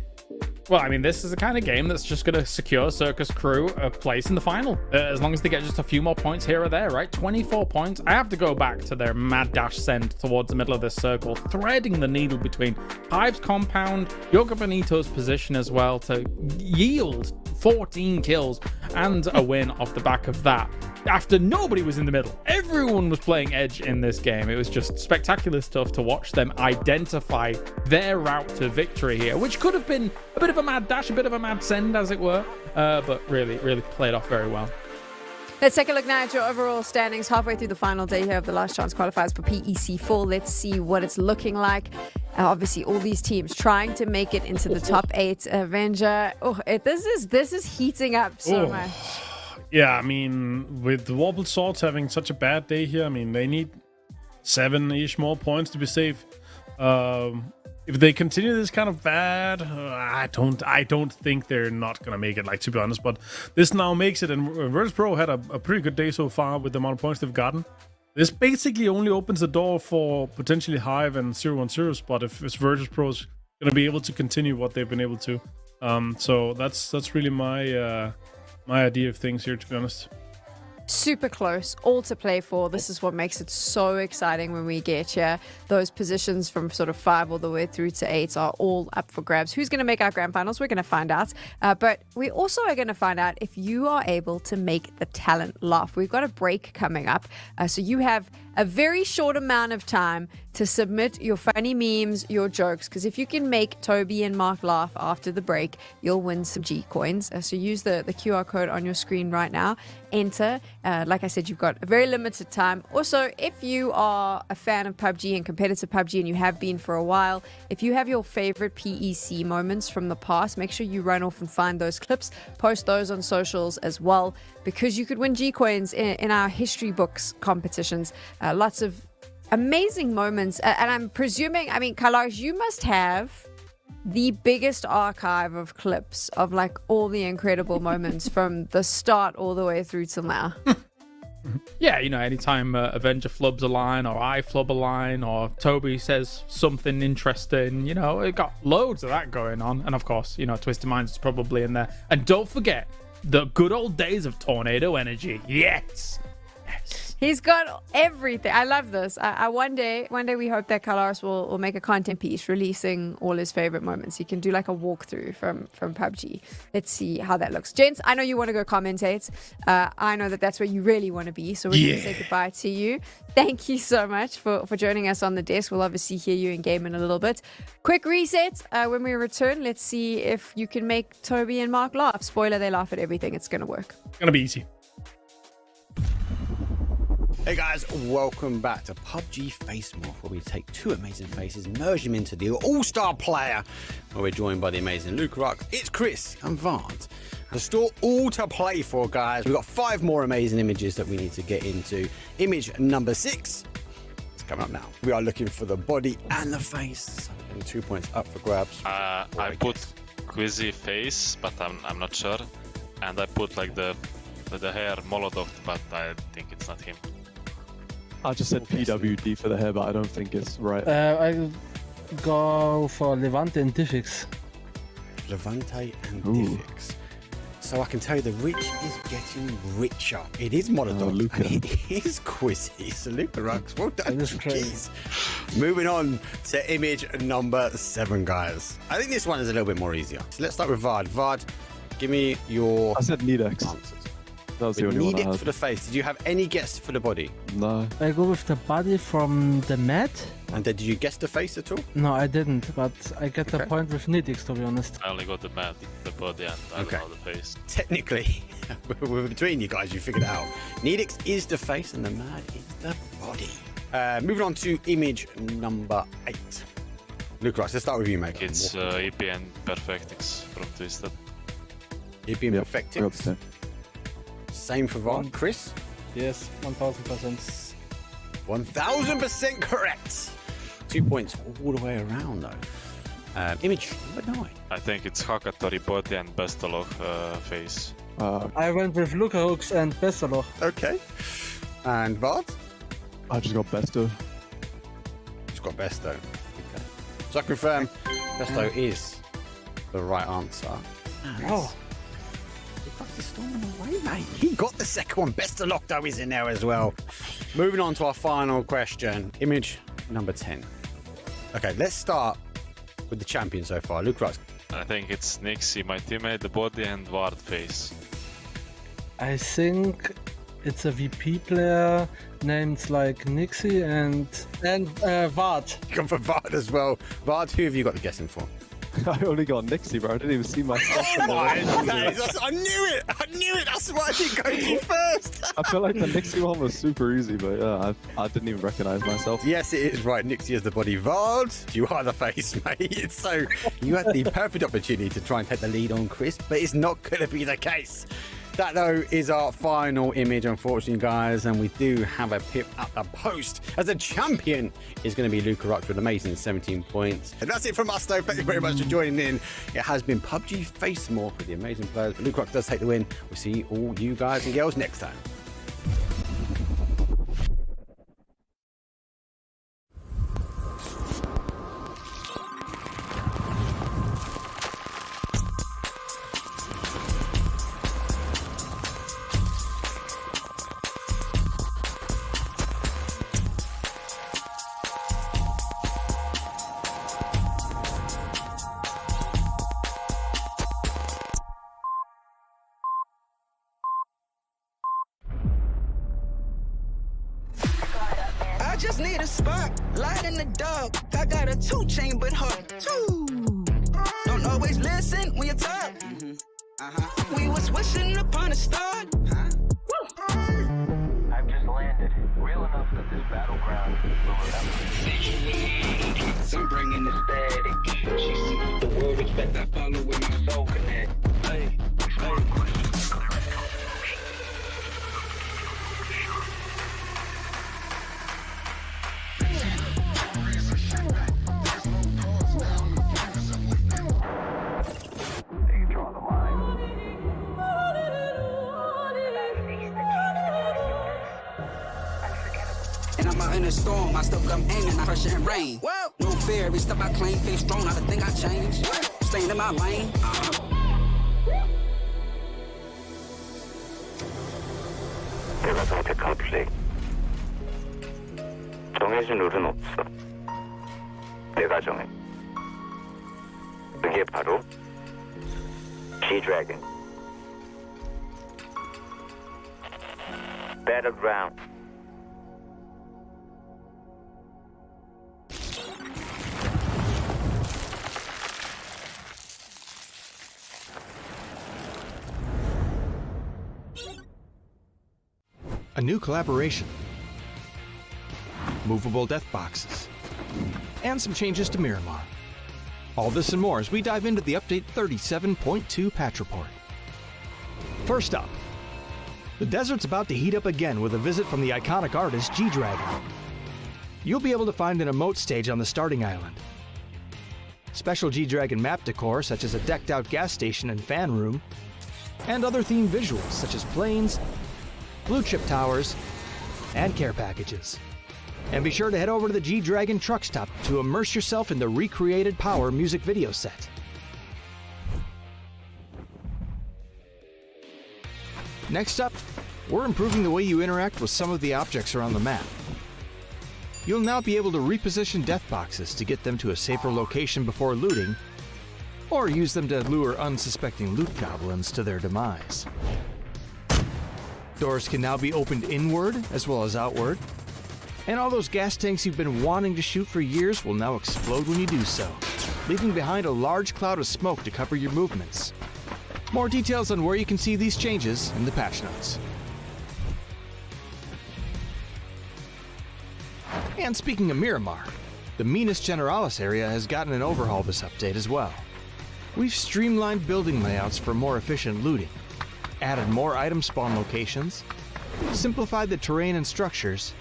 Well, I mean, this is the kind of game that's just going to secure Circus Crew a place in the final. As long as they get just a few more points here or there, right? 24 points. I have to go back to their mad dash send towards the middle of this circle, threading the needle between Hive's compound, Yoga Benito's position as well to yield 14 kills and a win off the back of that. After nobody was in the middle, everyone was playing Edge in this game. It was just spectacular stuff to watch them identify their route to victory here, which could have been a bit of a mad dash, a bit of a mad send, as it were, but really played off very well. Let's take a look now at your overall standings halfway through the final day here of the last chance qualifiers for PEC 4. Let's see what it's looking like. Obviously, all these teams trying to make it into the top 8. Avenger, this is heating up so much. Yeah, I mean, with the Warbled Swords having such a bad day here, I mean, they need 7-ish more points to be safe. If they continue this kind of bad, I don't think they're not gonna make it. Like, to be honest, but this now makes it. And Virtus Pro had a pretty good day so far with the amount of points they've gotten. This basically only opens the door for potentially Hive and 0-1-0 spot if Virtus Pro is gonna be able to continue what they've been able to. So that's really my idea of things here, to be honest. Super close, all to play for. This is what makes it so exciting when we get here. Those positions from sort of 5 all the way through to 8 are all up for grabs. Who's going to make our grand finals? We're going to find out. But we also are going to find out if you are able to make the talent laugh. We've got a break coming up. So you have a very short amount of time to submit your funny memes, your jokes, because if you can make Toby and Mark laugh after the break, you'll win some G coins. So use the QR code on your screen right now. Enter. Like I said, you've got a very limited time. Also, if you are a fan of PUBG and competitive PUBG, and you have been for a while, if you have your favorite PEC moments from the past, make sure you run off and find those clips, post those on socials as well, because you could win G coins in our history books competitions. Lots of amazing moments. And I'm presuming, I mean, Kalash, you must have the biggest archive of clips of like all the incredible moments from the start all the way through till now. Yeah, you know, anytime Avenger flubs a line, or I flub a line, or Toby says something interesting, you know, it got loads of that going on. And of course, you know, Twisted Minds is probably in there. And don't forget the good old days of Tornado Energy. Yes. He's got everything. I love this. One day we hope that Kalaris will make a content piece releasing all his favorite moments. He can do like a walkthrough from PUBG. Let's see how that looks. Gents, I know you want to go commentate. I know that's where you really want to be. So we're going to say goodbye to you. Thank you so much for joining us on the desk. We'll obviously hear you in game in a little bit. Quick reset. When we return, let's see if you can make Toby and Mark laugh. Spoiler, they laugh at everything. It's going to work. It's going to be easy. Hey guys, welcome back to PUBG Face Morph, where we take 2 amazing faces, merge them into the all-star player, where we're joined by the amazing Luke Rock. It's Chris and Vant. And still all to play for, guys. We've got 5 more amazing images that we need to get into. Image number 6 is coming up now. We are looking for the body and the face. And 2 points up for grabs. I put Quizzy face, but I'm not sure. And I put like the hair Molotov, but I think it's not him. I just said PWD for the hair, but I don't think it's right. I go for Levante and Diffix. Levante and Diffix. So I can tell you the rich is getting richer. It is Molotov. Luca. And it is Quizzy. So Luca Rux, well done. That is crazy. Jeez. Moving on to image number 7, guys. I think this one is a little bit more easier. So let's start with Vard. Vard, give me your I said Nedex. answers. That was the only one I Need it had. for the face. Did you have any guess for the body? No. I go with the body from the mat. And did you guess the face at all? No, I didn't, but I get the Okay. point with Nidix, to be honest. I only got the body, and I don't know the face. Technically, we're between you guys, you figured it out. Needix is the face and the mad is the body. Moving on to image number 8. Luke Ross, let's start with you, mate. It's EP and Perfectix from Twisted. EP and I Perfectix. got the same. Same for Vaughn. Chris? Yes, 1000%. 1000% correct. 2 points all the way around, though. Image number 9. I think it's Hakatori body and Bestolog face. I went with Luca Hooks and Bestaloch. Okay. And Vard? I just got Besto. Just got Besto. Okay. So I confirm Besto is the right answer. Oh. He's storming away, mate. He got the second one. Besto Lockdo is in there as well. Moving on to our final question. Image number 10. Okay, let's start with the champion so far. Luke Rux. I think it's Nixie, my teammate, the body, and Ward face. I think it's a VP player named like Nixie and Vard. Come for Vard as well. Vard, who have you got the guessing for? I only got Nixie, bro. I didn't even see myself. I knew it! I knew it! That's why I didn't go to you first! I feel like the Nixie one was super easy, but yeah, I didn't even recognize myself. Yes, it is right. Nixie is the body. Vard, you are the face, mate. So you had the perfect opportunity to try and take the lead on Chris, but it's not going to be the case. That, though, is our final image, unfortunately, guys. And we do have a pip at the post, as the champion is going to be Luca Ruck with an amazing 17 points. And that's it from us, though. Thank you very much for joining in. It has been PUBG Face Morph with the amazing players. But Luca Ruck does take the win. We'll see all you guys and girls next time. I just need a spark, light in the dark. I got a 2-chain but hard too. Don't always listen when you talk. We was wishing upon a start. I've just landed. Real enough that this battleground will remember. I'm bringing the static. She see the world respect I follow with my soul connect. Hey, They draw the line. and I'm out in a storm. I still come aiming, I pressure and rain. No fear, every step I claim, face strong. I don't think I changed. Staying in my lane. 내가 선택한 플레이. 정해진 룰은 없어. 내가 정해. 그게 바로 G-Dragon. Battlegrounds. A new collaboration, movable death boxes, and some changes to Miramar. All this and more as we dive into the update 37.2 patch report. First up, the desert's about to heat up again with a visit from the iconic artist G-Dragon. You'll be able to find an emote stage on the starting island. Special G-Dragon map decor such as a decked out gas station and fan room, and other themed visuals such as planes, blue chip towers, and care packages. And be sure to head over to the G-Dragon truck stop to immerse yourself in the recreated Power music video set. Next up, we're improving the way you interact with some of the objects around the map. You'll now be able to reposition death boxes to get them to a safer location before looting, or use them to lure unsuspecting loot goblins to their demise. Doors can now be opened inward as well as outward, and all those gas tanks you've been wanting to shoot for years will now explode when you do so, leaving behind a large cloud of smoke to cover your movements. More details on where you can see these changes in the patch notes. And speaking of Miramar, the Minas Generalis area has gotten an overhaul this update as well. We've streamlined building layouts for more efficient looting, added more item spawn locations, simplified the terrain and structures,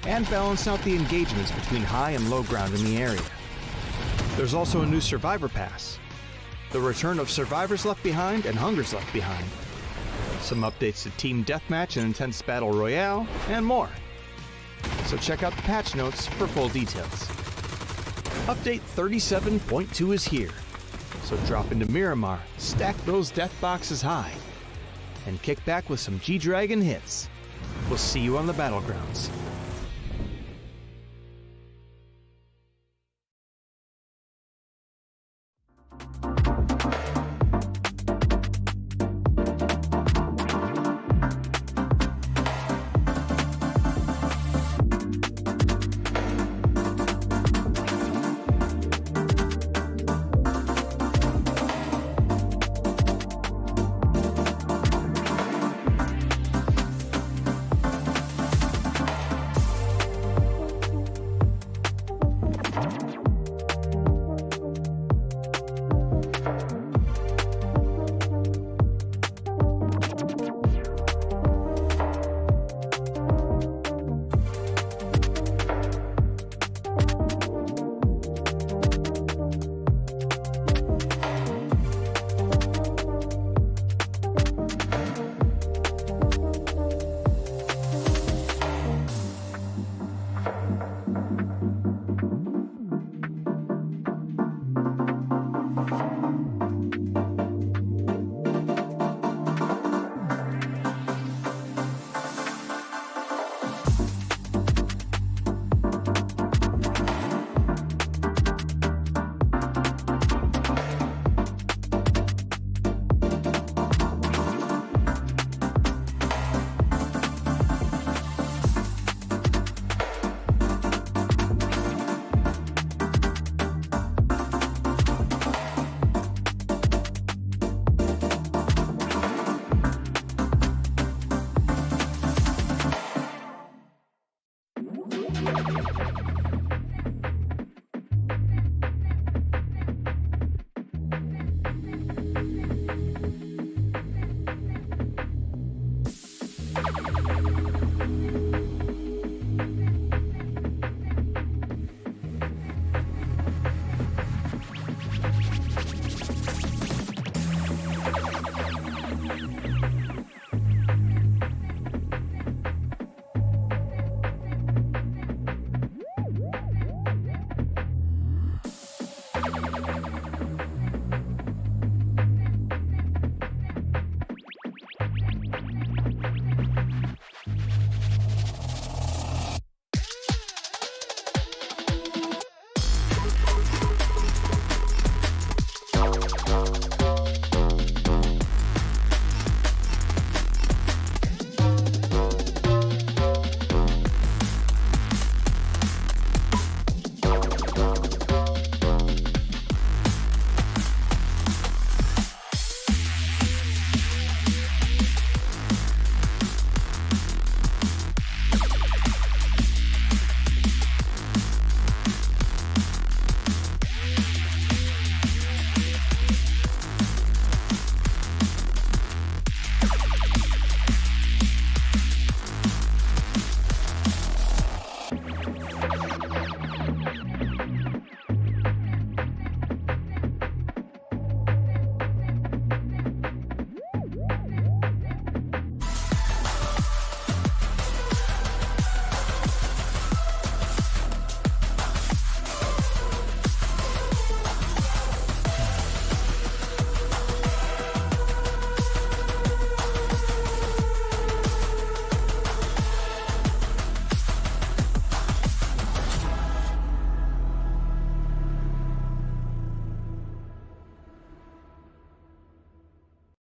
and balanced out the engagements between high and low ground in the area. There's also a new Survivor Pass, the return of Survivors Left Behind and Hungers Left Behind, some updates to Team Deathmatch and Intense Battle Royale, and more. So check out the patch notes for full details. Update 37.2 is here, so drop into Miramar, stack those death boxes high, and kick back with some G-Dragon hits. We'll see you on the Battlegrounds.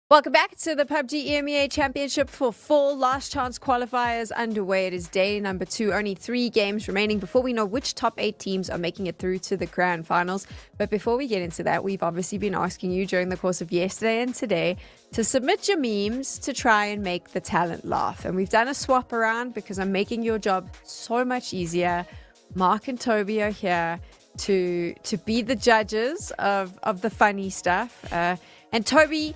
Welcome back to the PUBG EMEA Championship for full last chance qualifiers underway. It is day number 2. Only 3 games remaining before we know which top 8 teams are making it through to the grand finals. But before we get into that, we've obviously been asking you during the course of yesterday and today to submit your memes to try and make the talent laugh. And we've done a swap around because I'm making your job so much easier. Mark and Toby are here to be the judges of the funny stuff. And Toby,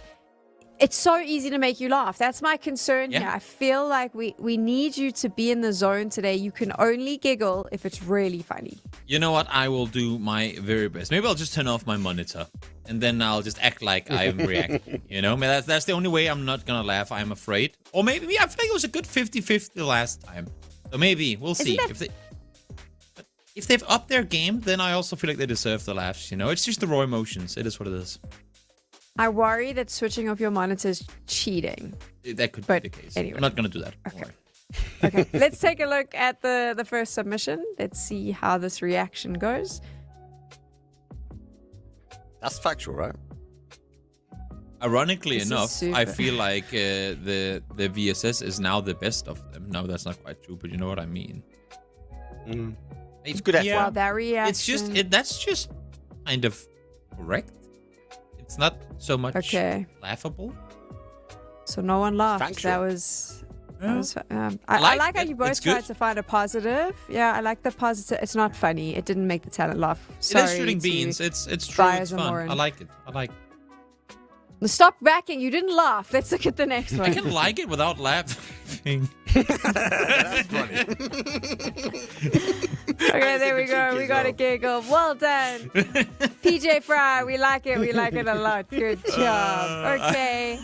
it's so easy to make you laugh. That's my concern here. I feel like we need you to be in the zone today. You can only giggle if it's really funny. You know what? I will do my very best. Maybe I'll just turn off my monitor and then I'll just act like I'm reacting. You know, that's the only way I'm not gonna laugh, I'm afraid. Or maybe I feel like it was a good 50-50 last time. So maybe we'll see. If they've upped their game, then I also feel like they deserve the laughs. You know, it's just the raw emotions. It is what it is. I worry that switching off your monitor is cheating. That could be the case. Anyway. I'm not going to do that. Okay. Let's take a look at the first submission. Let's see how this reaction goes. That's factual, right? Ironically This is enough, super. I feel like the VSS is now the best of them. No, that's not quite true, but you know what I mean. It's good effort. Yeah. Wow, that reaction. It's just that's just kind of correct. It's not so much laughable. So no one laughed. Factual. That was I like like how it. you both It's tried good. to find a positive. Yeah, I like the positive. It's not funny. It didn't make the talent laugh. It Sorry is shooting to beans. It's true. Bias It's fun. Amoran. I like it. I like. Stop backing. You didn't laugh. Let's look at the next one. I can like it without laughing. That's funny. Okay, there we go. We got a giggle. Well done. PJ Fry, we like it. We like it a lot. Good job. Okay.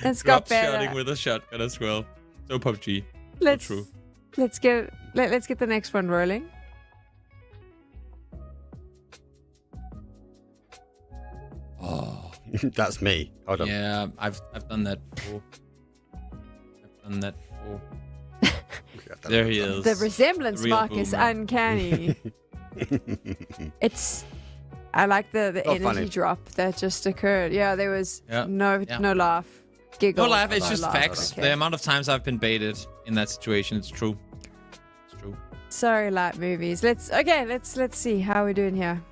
Let's go Rob better. shooting with a shotgun as well. So PUBG. Let's true. let's get the next one rolling. Oh. That's me. Hold on. Yeah, I've done that before. There he is. The resemblance The real mark is boomer. uncanny. I like the Oh, energy funny. drop that just occurred. Yeah, there was Yeah. no laugh. Giggle. No laugh, it's no just laugh. facts. Okay. The amount of times I've been baited in that situation, it's true. It's true. Sorry, light movies. Let's see how we're doing here.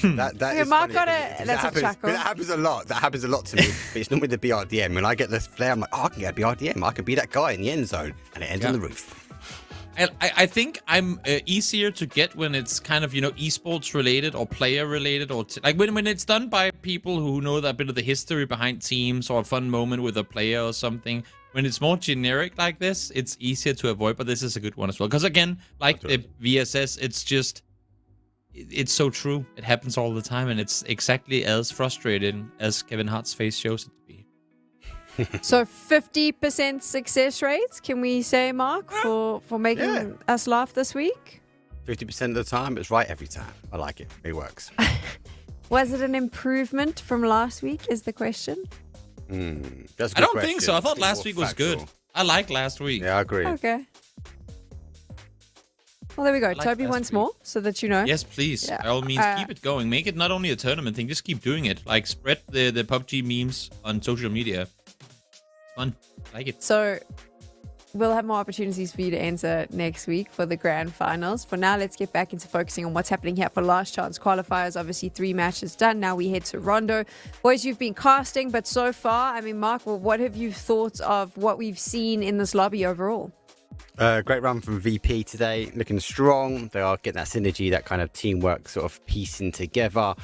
That Okay, is Mark funny. got That that's a happens- chuckle. That happens a lot. That happens a lot to me. But it's normally the BRDM. When I get this flare, I'm like, oh, I can get a BRDM. I can be that guy in the end zone. And it ends on the roof. I think I'm easier to get when it's kind of, you know, esports related or player related, or like when it's done by people who know a bit of the history behind teams or a fun moment with a player or something. When it's more generic like this, it's easier to avoid, but this is a good one as well. Because again, like the VSS, it's so true. It happens all the time, and it's exactly as frustrating as Kevin Hart's face shows it to be. So 50% success rates, can we say, Mark, for making us laugh this week? 50% of the time, it's right every time. I like it. It works. Was it an improvement from last week is the question? That's a I good don't think so. question. I thought It's last more week was factual. good. I like last week. Yeah, I agree. Okay. Well, there we go. like Toby last once week. more so that you know. Yes, please. Yeah. By all means, keep it going. Make it not only a tournament thing, just keep doing it. Like, spread the PUBG memes on social media. It's fun. I like it. So we'll have more opportunities for you to answer next week for the grand finals. For now, let's get back into focusing on what's happening here for last chance qualifiers. Obviously, 3 matches done. Now we head to Rondo. Boys, you've been casting, but so far, I mean, Mark, what have you thought of what we've seen in this lobby overall? Great run from VP today, looking strong. They are getting that synergy, that kind of teamwork sort of piecing together.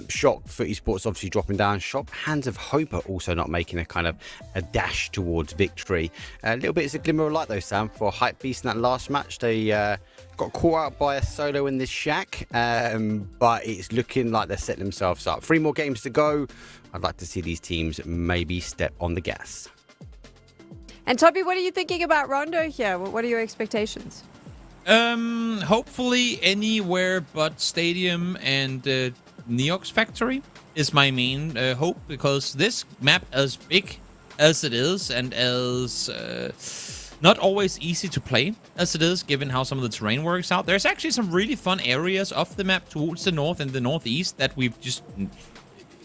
Shock for Esports obviously dropping down. Shock Hands of Hope are also not making a dash towards victory. A little bit is a glimmer of light though, Sam, for Hype Beast in that last match. They got caught out by a solo in this shack, but it's looking like they're setting themselves up. 3 more games to go. I'd like to see these teams maybe step on the gas. And Toby, what are you thinking about Rondo here? What are your expectations? Hopefully anywhere but Stadium and Neox Factory is my main hope, because this map, as big as it is and as not always easy to play as it is, given how some of the terrain works out. There's actually some really fun areas of the map towards the north and the northeast that we've just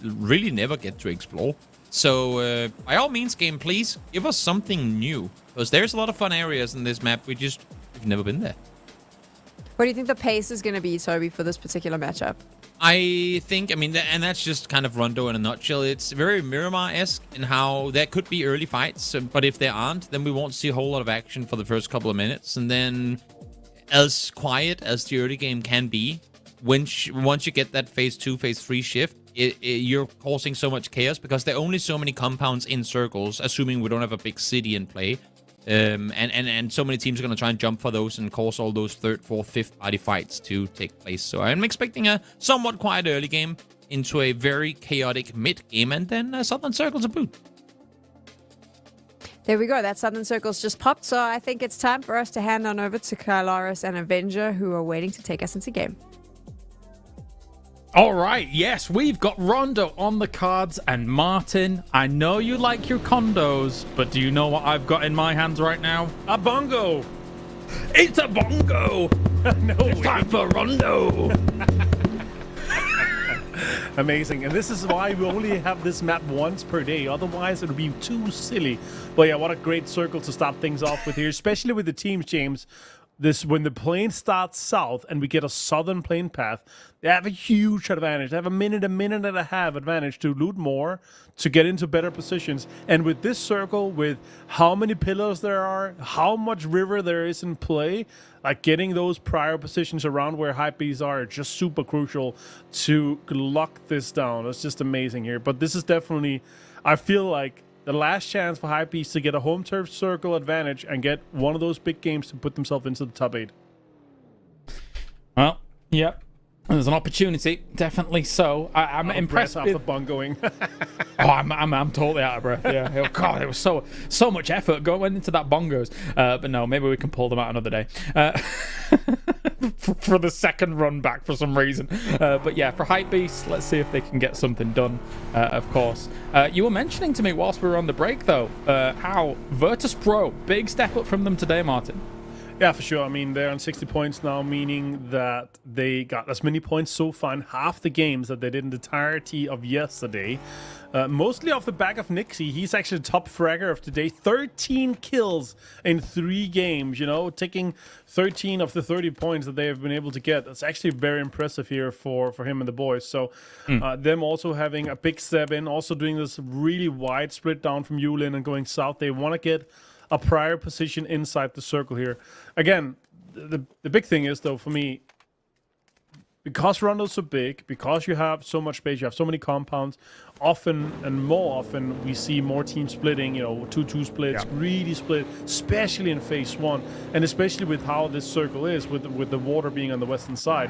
really never get to explore. So by all means, game, please give us something new, because there's a lot of fun areas in this map. We've never been there. What do you think the pace is going to be, Toby, for this particular matchup? I think, and that's just kind of Rondo in a nutshell. It's very Miramar-esque in how there could be early fights, but if there aren't, then we won't see a whole lot of action for the first couple of minutes. And then, as quiet as the early game can be, once you get that phase 2, phase 3 shift, you're causing so much chaos because there are only so many compounds in circles, assuming we don't have a big city in play. And so many teams are going to try and jump for those and cause all those 3rd, 4th, 5th party fights to take place. So I'm expecting a somewhat quiet early game into a very chaotic mid game, and then Southern Circles a boot. There we go. That Southern Circle's just popped, so I think it's time for us to hand on over to Kylaris and Avenger, who are waiting to take us into game. All right, yes, we've got Rondo on the cards, and Martin, I know you like your condos, but do you know what I've got in my hands right now? A bongo. It's a bongo. No It's time for Rondo. Amazing. And this is why we only have this map once per day. Otherwise, it would be too silly. But yeah, what a great circle to start things off with here, especially with the teams, James. When the plane starts south and we get a southern plane path, they have a huge advantage. They have a minute and a half advantage to loot more, to get into better positions. And with this circle, with how many pillars there are, how much river there is in play, like getting those prior positions around where Hypebeasts are just super crucial to lock this down. It's just amazing here. But this is definitely, I feel like, the last chance for Hypebeasts to get a home turf circle advantage and get one of those big games to put themselves into the top 8. Well, yep. There's an opportunity, definitely so. I'm impressed with the bongoing. Oh, I'm totally out of breath. Yeah. Oh God, there was so much effort going into that bongos. But no, maybe we can pull them out another day. For the second run back for some reason. But yeah, for Hypebeasts, let's see if they can get something done. Of course. You were mentioning to me whilst we were on the break, though, how Virtus Pro, big step up from them today, Martin. Yeah, for sure. I mean, they're on 60 points now, meaning that they got as many points so far in half the games that they did in the entirety of yesterday. Mostly off the back of Nixie. He's actually the top fragger of today. 13 kills in 3 games, you know, taking 13 of the 30 points that they have been able to get. That's actually very impressive here for him and the boys. So them also having a big step in, also doing this really wide split down from Yulin and going south. They want to get a prior position inside the circle here. Again, the big thing is, though, for me, because Rondo's so big, because you have so much space, you have so many compounds, often and more often we see more teams splitting, you know, 2-2 splits, really split, especially in phase 1, and especially with how this circle is, with the water being on the western side.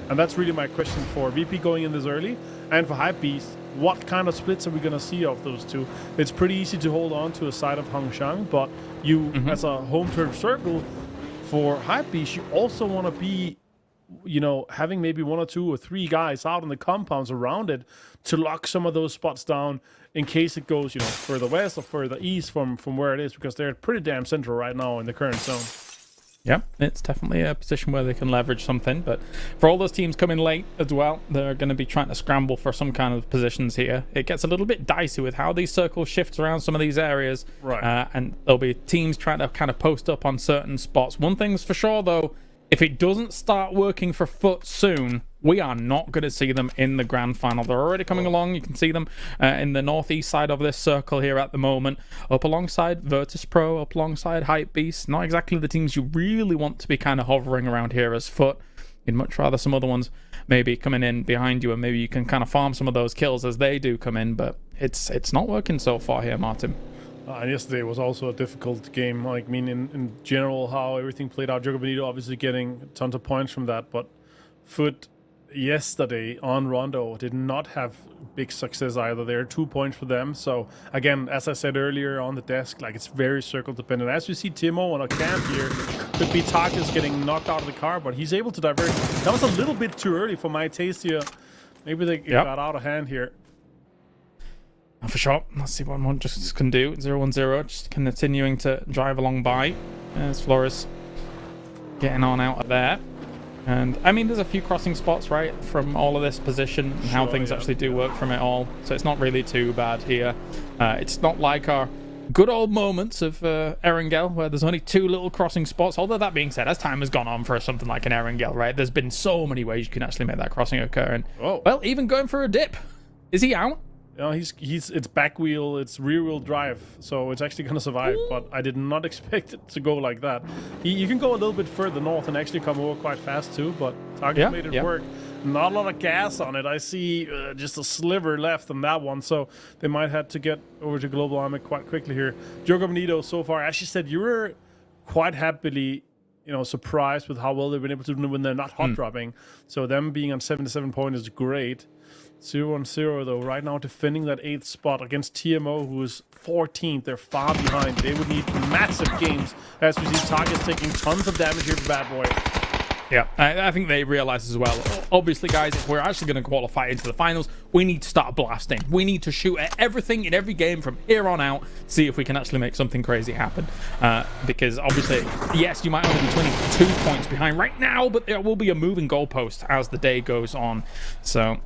And that's really my question for VP going in this early, and for Hypebeast, what kind of splits are we going to see of those two? It's pretty easy to hold on to a side of Hongshang, but you, as a home turf circle, for Hypebeast, you also want to be, you know, having maybe 1 or 2 or 3 guys out in the compounds around it to lock some of those spots down in case it goes, you know, further west or further east from where it is, because they're pretty damn central right now in the current zone. Yeah, it's definitely a position where they can leverage something. But for all those teams coming late as well, they're going to be trying to scramble for some kind of positions here. It gets a little bit dicey with how these circles shift around some of these areas. Right. And there'll be teams trying to kind of post up on certain spots. One thing's for sure, though, if it doesn't start working for Foot soon, we are not going to see them in the grand final. They're already coming along. You can see them in the northeast side of this circle here at the moment, up alongside Virtus Pro, up alongside Hypebeast. Not exactly the teams you really want to be kind of hovering around here as Foot. You'd much rather some other ones maybe coming in behind you, and maybe you can kind of farm some of those kills as they do come in, but it's not working so far here, Martin. And yesterday was also a difficult game. Like, I mean, in general, how everything played out. Jogo Bonito obviously getting tons of points from that, but Foot yesterday on Rondo did not have big success either. There are 2 points for them. So again, as I said earlier on the desk, like, it's very circle dependent. As we see Timo on a camp here, could be Takis getting knocked out of the car, but he's able to divert. That was a little bit too early for my taste here. Maybe they got out of hand here. for sure. Let's see what one just can do. 0-1-0, just continuing to drive along by. There's Flores getting on out of there. And I mean, there's a few crossing spots, right, from all of this position and how things actually do work from it all. So it's not really too bad here. It's not like our good old moments of Erangel, where there's only 2 little crossing spots. Although that being said, as time has gone on for something like an Erangel, right, there's been so many ways you can actually make that crossing occur. And well, even going for a dip. Is he out? No, it's back wheel, it's rear wheel drive, so it's actually gonna survive. But I did not expect it to go like that. You can go a little bit further north and actually come over quite fast too, but Target made it work. Not a lot of gas on it. I see just a sliver left on that one, so they might have to get over to Global Army quite quickly here. Jogo Benito so far, as you said, you were quite happily, surprised with how well they've been able to do when they're not hot dropping. So them being on 77 point is great. 0-0 though, right now defending that 8th spot against TMO, who is 14th. They're far behind. They would need massive games, as we see Target's taking tons of damage here for Bad Boy. Yeah, I think they realize as well. Obviously, guys, if we're actually going to qualify into the finals, we need to start blasting. We need to shoot at everything in every game from here on out, see if we can actually make something crazy happen. Because obviously, yes, you might only be 22 points behind right now, but there will be a moving goalpost as the day goes on. So,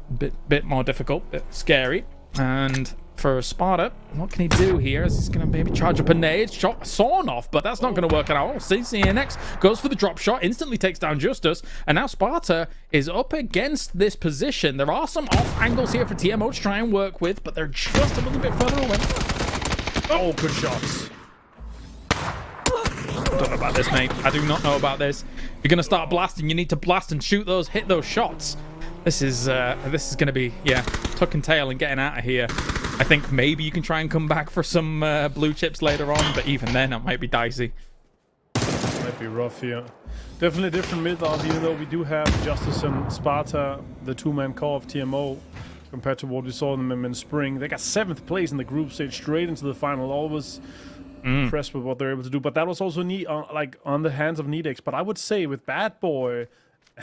bit more difficult, bit scary. And for Sparta, what can he do here? Is he's going to maybe charge up a nade? Shot sawn off, but that's not going to work at all. CCNX goes for the drop shot, instantly takes down Justus, and now Sparta is up against this position. There are some off angles here for TMO to try and work with, but they're just a little bit further away. Oh, good shots. I don't know about this, mate. I do not know about this. If you're going to start blasting, you need to blast and shoot those, hit those shots. This is going to be, tuck and tail and getting out of here. I think maybe you can try and come back for some blue chips later on, but even then, it might be dicey. Might be rough here. Definitely different mid-odds, even though we do have Justice and Sparta, the 2-man core of TMO, compared to what we saw them in spring. They got 7th place in the group stage, straight into the final. Always impressed with what they're able to do. But that was also on the hands of Nedex. But I would say with Bad Boy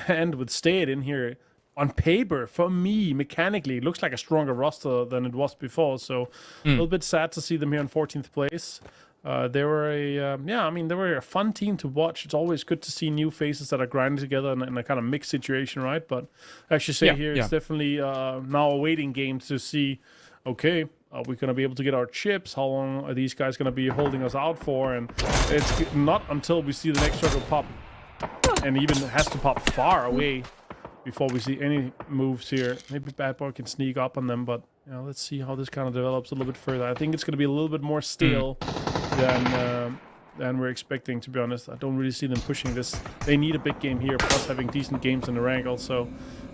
and with Stayed in here, on paper, for me, mechanically, it looks like a stronger roster than it was before. So a little bit sad to see them here in 14th place. They were they were a fun team to watch. It's always good to see new faces that are grinding together in a kind of mixed situation, right? But I should say it's definitely now a waiting game to see, okay, are we going to be able to get our chips? How long are these guys going to be holding us out for? And it's not until we see the next circle pop, and even has to pop far away, before we see any moves here. Maybe Bad Boy can sneak up on them, but let's see how this kind of develops a little bit further. I think it's going to be a little bit more stale than we're expecting, to be honest. I don't really see them pushing this. They need a big game here, plus having decent games in Erangel, so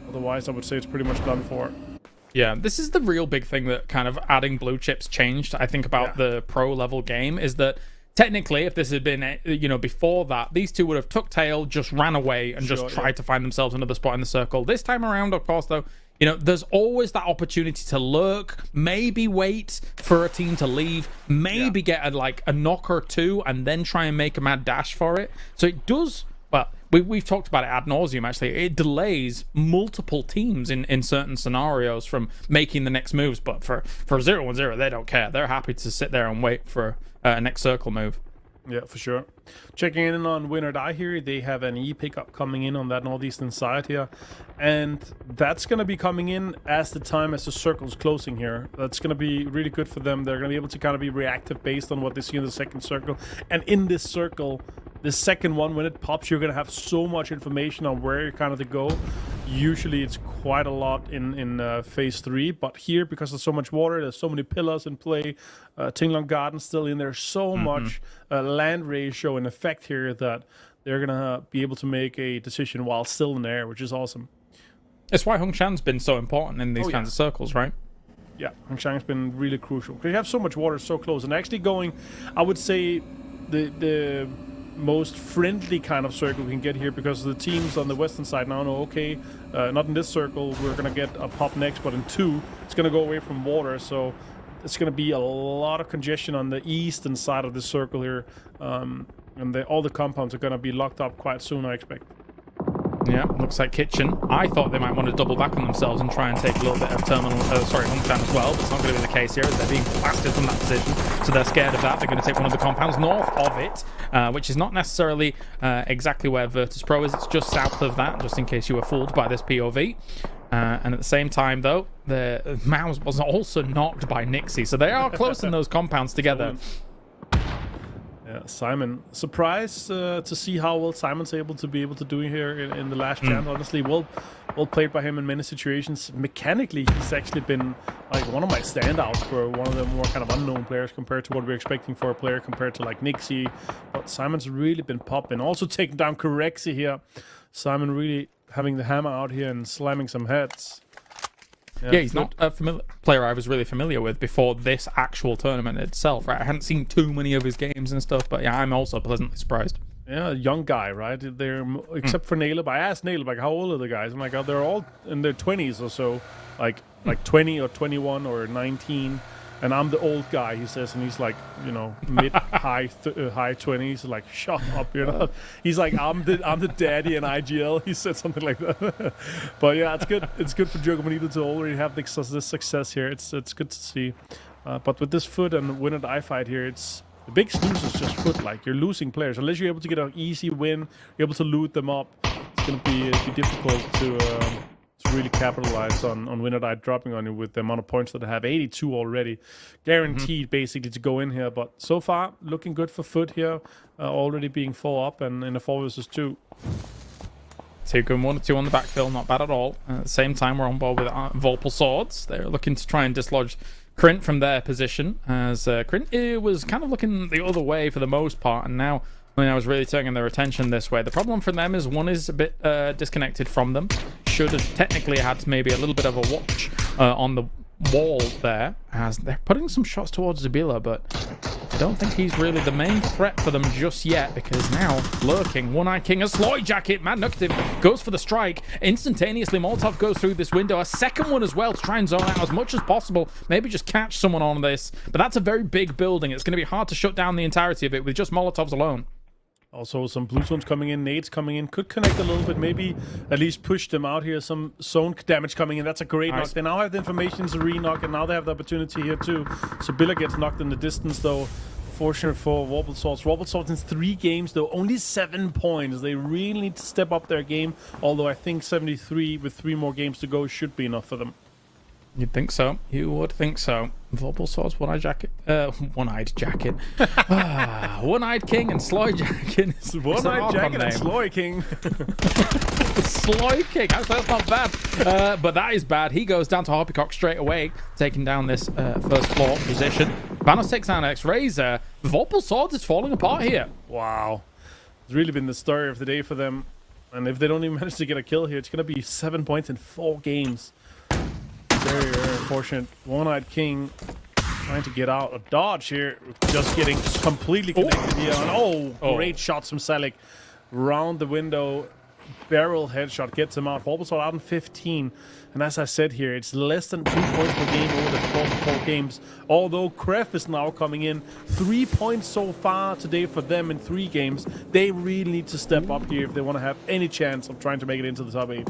otherwise I would say it's pretty much done for. Yeah, this is the real big thing that kind of adding blue chips changed, I think, about the pro level game, is that technically, if this had been, before that, these two would have took tail, just ran away, and just tried to find themselves another spot in the circle. This time around, of course, though, there's always that opportunity to lurk, maybe wait for a team to leave, maybe get a knock or two, and then try and make a mad dash for it. So it does, well, we've talked about it ad nauseum, actually. It delays multiple teams in certain scenarios from making the next moves, but for 0-1-0, they don't care. They're happy to sit there and wait for next circle move. Yeah, for sure. Checking in on Win or Die here, they have an E pickup coming in on that northeastern side here, and that's going to be coming in as the time as the circle's closing here. That's going to be really good for them. They're going to be able to kind of be reactive based on what they see in the second circle, and in this circle, the second one, when it pops, you're going to have so much information on where you're kind of to go. Usually it's quite a lot in phase 3, but here, because there's so much water, there's so many pillars in play, Tinglong Garden still in there, so much land ratio and effect here that they're going to be able to make a decision while still in the air, which is awesome. It's why Hongshan's been so important in these kinds of circles, right? Yeah, Hongshan's been really crucial, because you have so much water so close, and actually going, I would say, the most friendly kind of circle we can get here, because the teams on the western side now know, okay, not in this circle, we're going to get a pop next, but in 2, it's going to go away from water, so it's going to be a lot of congestion on the eastern side of the circle here, and all the compounds are going to be locked up quite soon, I expect. Yeah, looks like Kitchen. I thought they might want to double back on themselves and try and take a little bit of Hometown as well, but it's not going to be the case here as they're being blasted from that position. So they're scared of that. They're going to take one of the compounds north of it, which is not necessarily exactly where Virtus Pro is. It's just south of that, just in case you were fooled by this POV. And at the same time, though, the Mouse was also knocked by Nixie, so they are close in those compounds together. Yeah, Simon, surprised to see how well Simon's able to do here in the last chance. Honestly, well played by him in many situations. Mechanically, he's actually been like one of my standouts for one of the more kind of unknown players compared to what we're expecting for a player compared to like Nixie. But Simon's really been popping. Also taking down Corexi here. Simon really having the hammer out here and slamming some heads. Yeah, he's not a player I was really familiar with before this actual tournament itself, right? I hadn't seen too many of his games and stuff, but yeah, I'm also pleasantly surprised. Yeah, young guy, right? They're except for Naileb. I asked Naileb, like, how old are the guys? I'm like, oh, they're all in their 20s or so, like 20 or 21 or 19. And I'm the old guy, he says, and he's like, you know, high 20s. Like, shut up, you're not. He's like, I'm the daddy in IGL. He said something like that. But yeah, it's good. It's good for Jogo Bonito to already have this success here. It's good to see. But with this Foot and win at I fight here, it's the big snooze is just Foot. Like, you're losing players unless you're able to get an easy win. You're able to loot them up. It's gonna be difficult to really capitalize on Winner Die dropping on you with the amount of points that they have. 82 already. Guaranteed, basically, to go in here. But so far, looking good for Foot here. Already being 4 up and in a 4 versus 2. Taking 1 or 2 on the backfill, not bad at all. At the same time, we're on board with Volpal Swords. They're looking to try and dislodge Krint from their position, as Krint was kind of looking the other way for the most part, and now I was really turning their attention this way. The problem for them is one is a bit disconnected from them. Should have technically had maybe a little bit of a watch on the wall there, as they're putting some shots towards Zabila, but I don't think he's really the main threat for them just yet, because now lurking One-Eyed King, a Sloy Jacket, Mad Nuctive goes for the strike. Instantaneously, Molotov goes through this window, a second one as well to try and zone out as much as possible, maybe just catch someone on this, but that's a very big building. It's going to be hard to shut down the entirety of it with just Molotovs alone. Also, some blue zones coming in, nades coming in. Could connect a little bit, maybe at least push them out here. Some zone damage coming in. That's a great knock. They now have the information to re-knock, and now they have the opportunity here too. So Billa gets knocked in the distance, though. Fortunate for Wobble Swords. Wobble Swords in 3 games, though. Only 7 points. They really need to step up their game, although I think 73 with 3 more games to go should be enough for them. You'd think so. You would think so. Volpal Swords, One-Eyed Jacket. One-Eyed Jacket. One-Eyed King and Sloy Jacket. One-Eyed Jacket and Sloy King. Sloy King. Actually, that's not bad. But that is bad. He goes down to Hoppycock straight away, taking down this first floor position. Vanos takes down X-Razor. Volpal Swords is falling apart here. Wow. It's really been the story of the day for them. And if they don't even manage to get a kill here, it's going to be 7 points in 4 games. Very, very unfortunate. One-Eyed King trying to get out. A dodge here. Just getting completely connected here. And great shots from Salik. Round the window. Barrel headshot gets him out. Bulbasaur out in 15. And as I said here, it's less than 2 points per game over the 4 games. Although Kref is now coming in. 3 points so far today for them in 3 games. They really need to step up here if they want to have any chance of trying to make it into the top 8.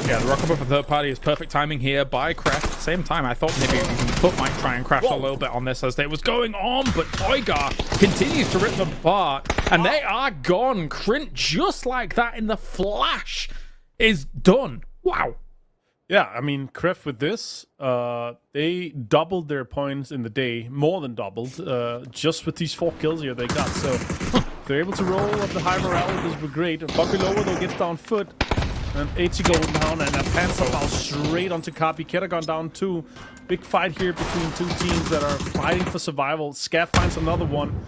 Yeah, the rocket for third party is perfect timing here by Kref. At the same time, I thought maybe even Foot might try and crash a little bit on this as it was going on, but Toygar continues to rip them apart, and they are gone. Krint, just like that in the flash, is done. Wow. Yeah, I mean, Kref with this, they doubled their points in the day, more than doubled, just with these 4 kills here they got. So if they're able to roll up the high morale, this would be great. Bucky Lower, though, gets down Foot. And 80 going down, and a Panther foul straight onto Copy. Ketagon down 2. Big fight here between 2 teams that are fighting for survival. Scav finds another one.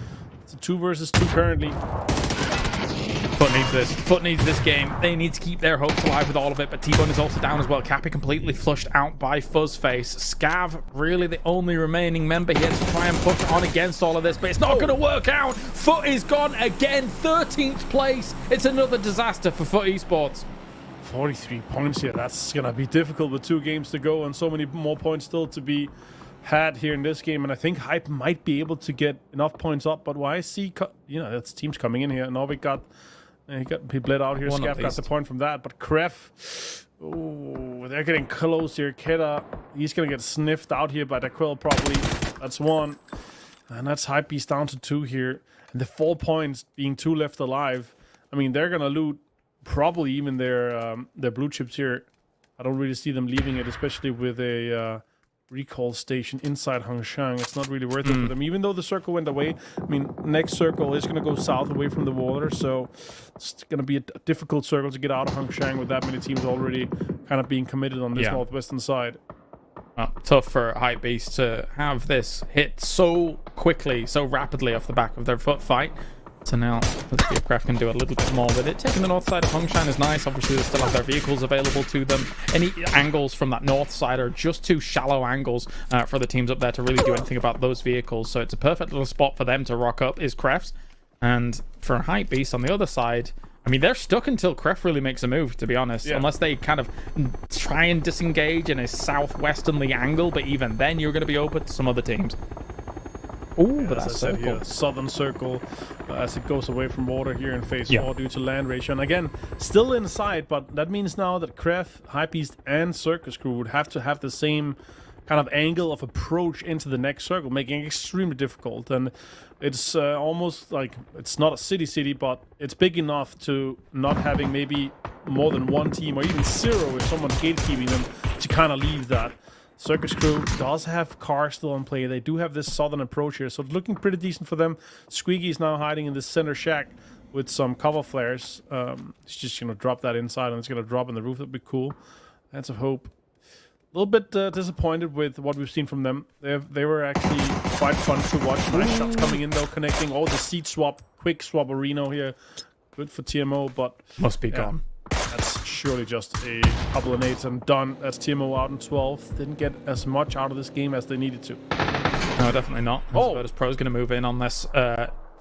It's a 2 versus 2 currently. Foot needs this. Foot needs this game. They need to keep their hopes alive with all of it, but T-Bone is also down as well. Cappy completely flushed out by Fuzzface. Scav, really the only remaining member here to try and push on against all of this, but it's not going to work out. Foot is gone again. 13th place. It's another disaster for Foot Esports. 43 points here. That's going to be difficult with 2 games to go and so many more points still to be had here in this game. And I think Hype might be able to get enough points up. But why see, that's teams coming in here. Novik got He bled out here. One at Scav got least. the point from that, but Kref, they're getting close here. Keda, he's gonna get sniffed out here by Daquil probably. That's one, and that's Hypebeast down to 2 here. And the 4 points being 2 left alive. I mean, they're gonna loot probably even their blue chips here. I don't really see them leaving it, especially with a recall station inside Hongshang. It's not really worth it for them, even though the circle went away. I mean, next circle is going to go south away from the water, so it's going to be a difficult circle to get out of Hongshang with that many teams already kind of being committed on this northwestern side. Tough for Hypebeast to have this hit so quickly, so rapidly off the back of their foot fight. So now, let's see if Krafton can do a little bit more with it. Taking the north side of Hongshan is nice. Obviously, they still have their vehicles available to them. Any angles from that north side are just too shallow angles for the teams up there to really do anything about those vehicles. So it's a perfect little spot for them to rock up, is Kref's. And for Hypebeast on the other side, I mean, they're stuck until Kref really makes a move, to be honest. Yeah. Unless they kind of try and disengage in a southwesternly angle. But even then, you're going to be open to some other teams. Ooh, but that's said here, southern circle as it goes away from water here in phase 4 due to land ratio. And again, still inside, but that means now that Kref, Hypebeast, and Circus Crew would have to have the same kind of angle of approach into the next circle, making it extremely difficult. And it's almost like it's not a city, but it's big enough to not having maybe more than one team or even 0 if someone's gatekeeping them to kind of leave that. Circus Crew does have cars still on play. They do have this southern approach here, so it's looking pretty decent for them. Squeaky is now hiding in the center shack with some cover flares. He's just going to drop that inside, and it's going to drop on the roof. That'd be cool. That's a hope. A little bit disappointed with what we've seen from them. They were actually quite fun to watch. Nice shots coming in, though, connecting. Oh, the seat swap, quick swap Reno here. Good for TMO, but... must be gone. That's surely just a couple of nades and done. That's TMO out in 12. Didn't get as much out of this game as they needed to. No, definitely not. Virtus Pro is going to move in on this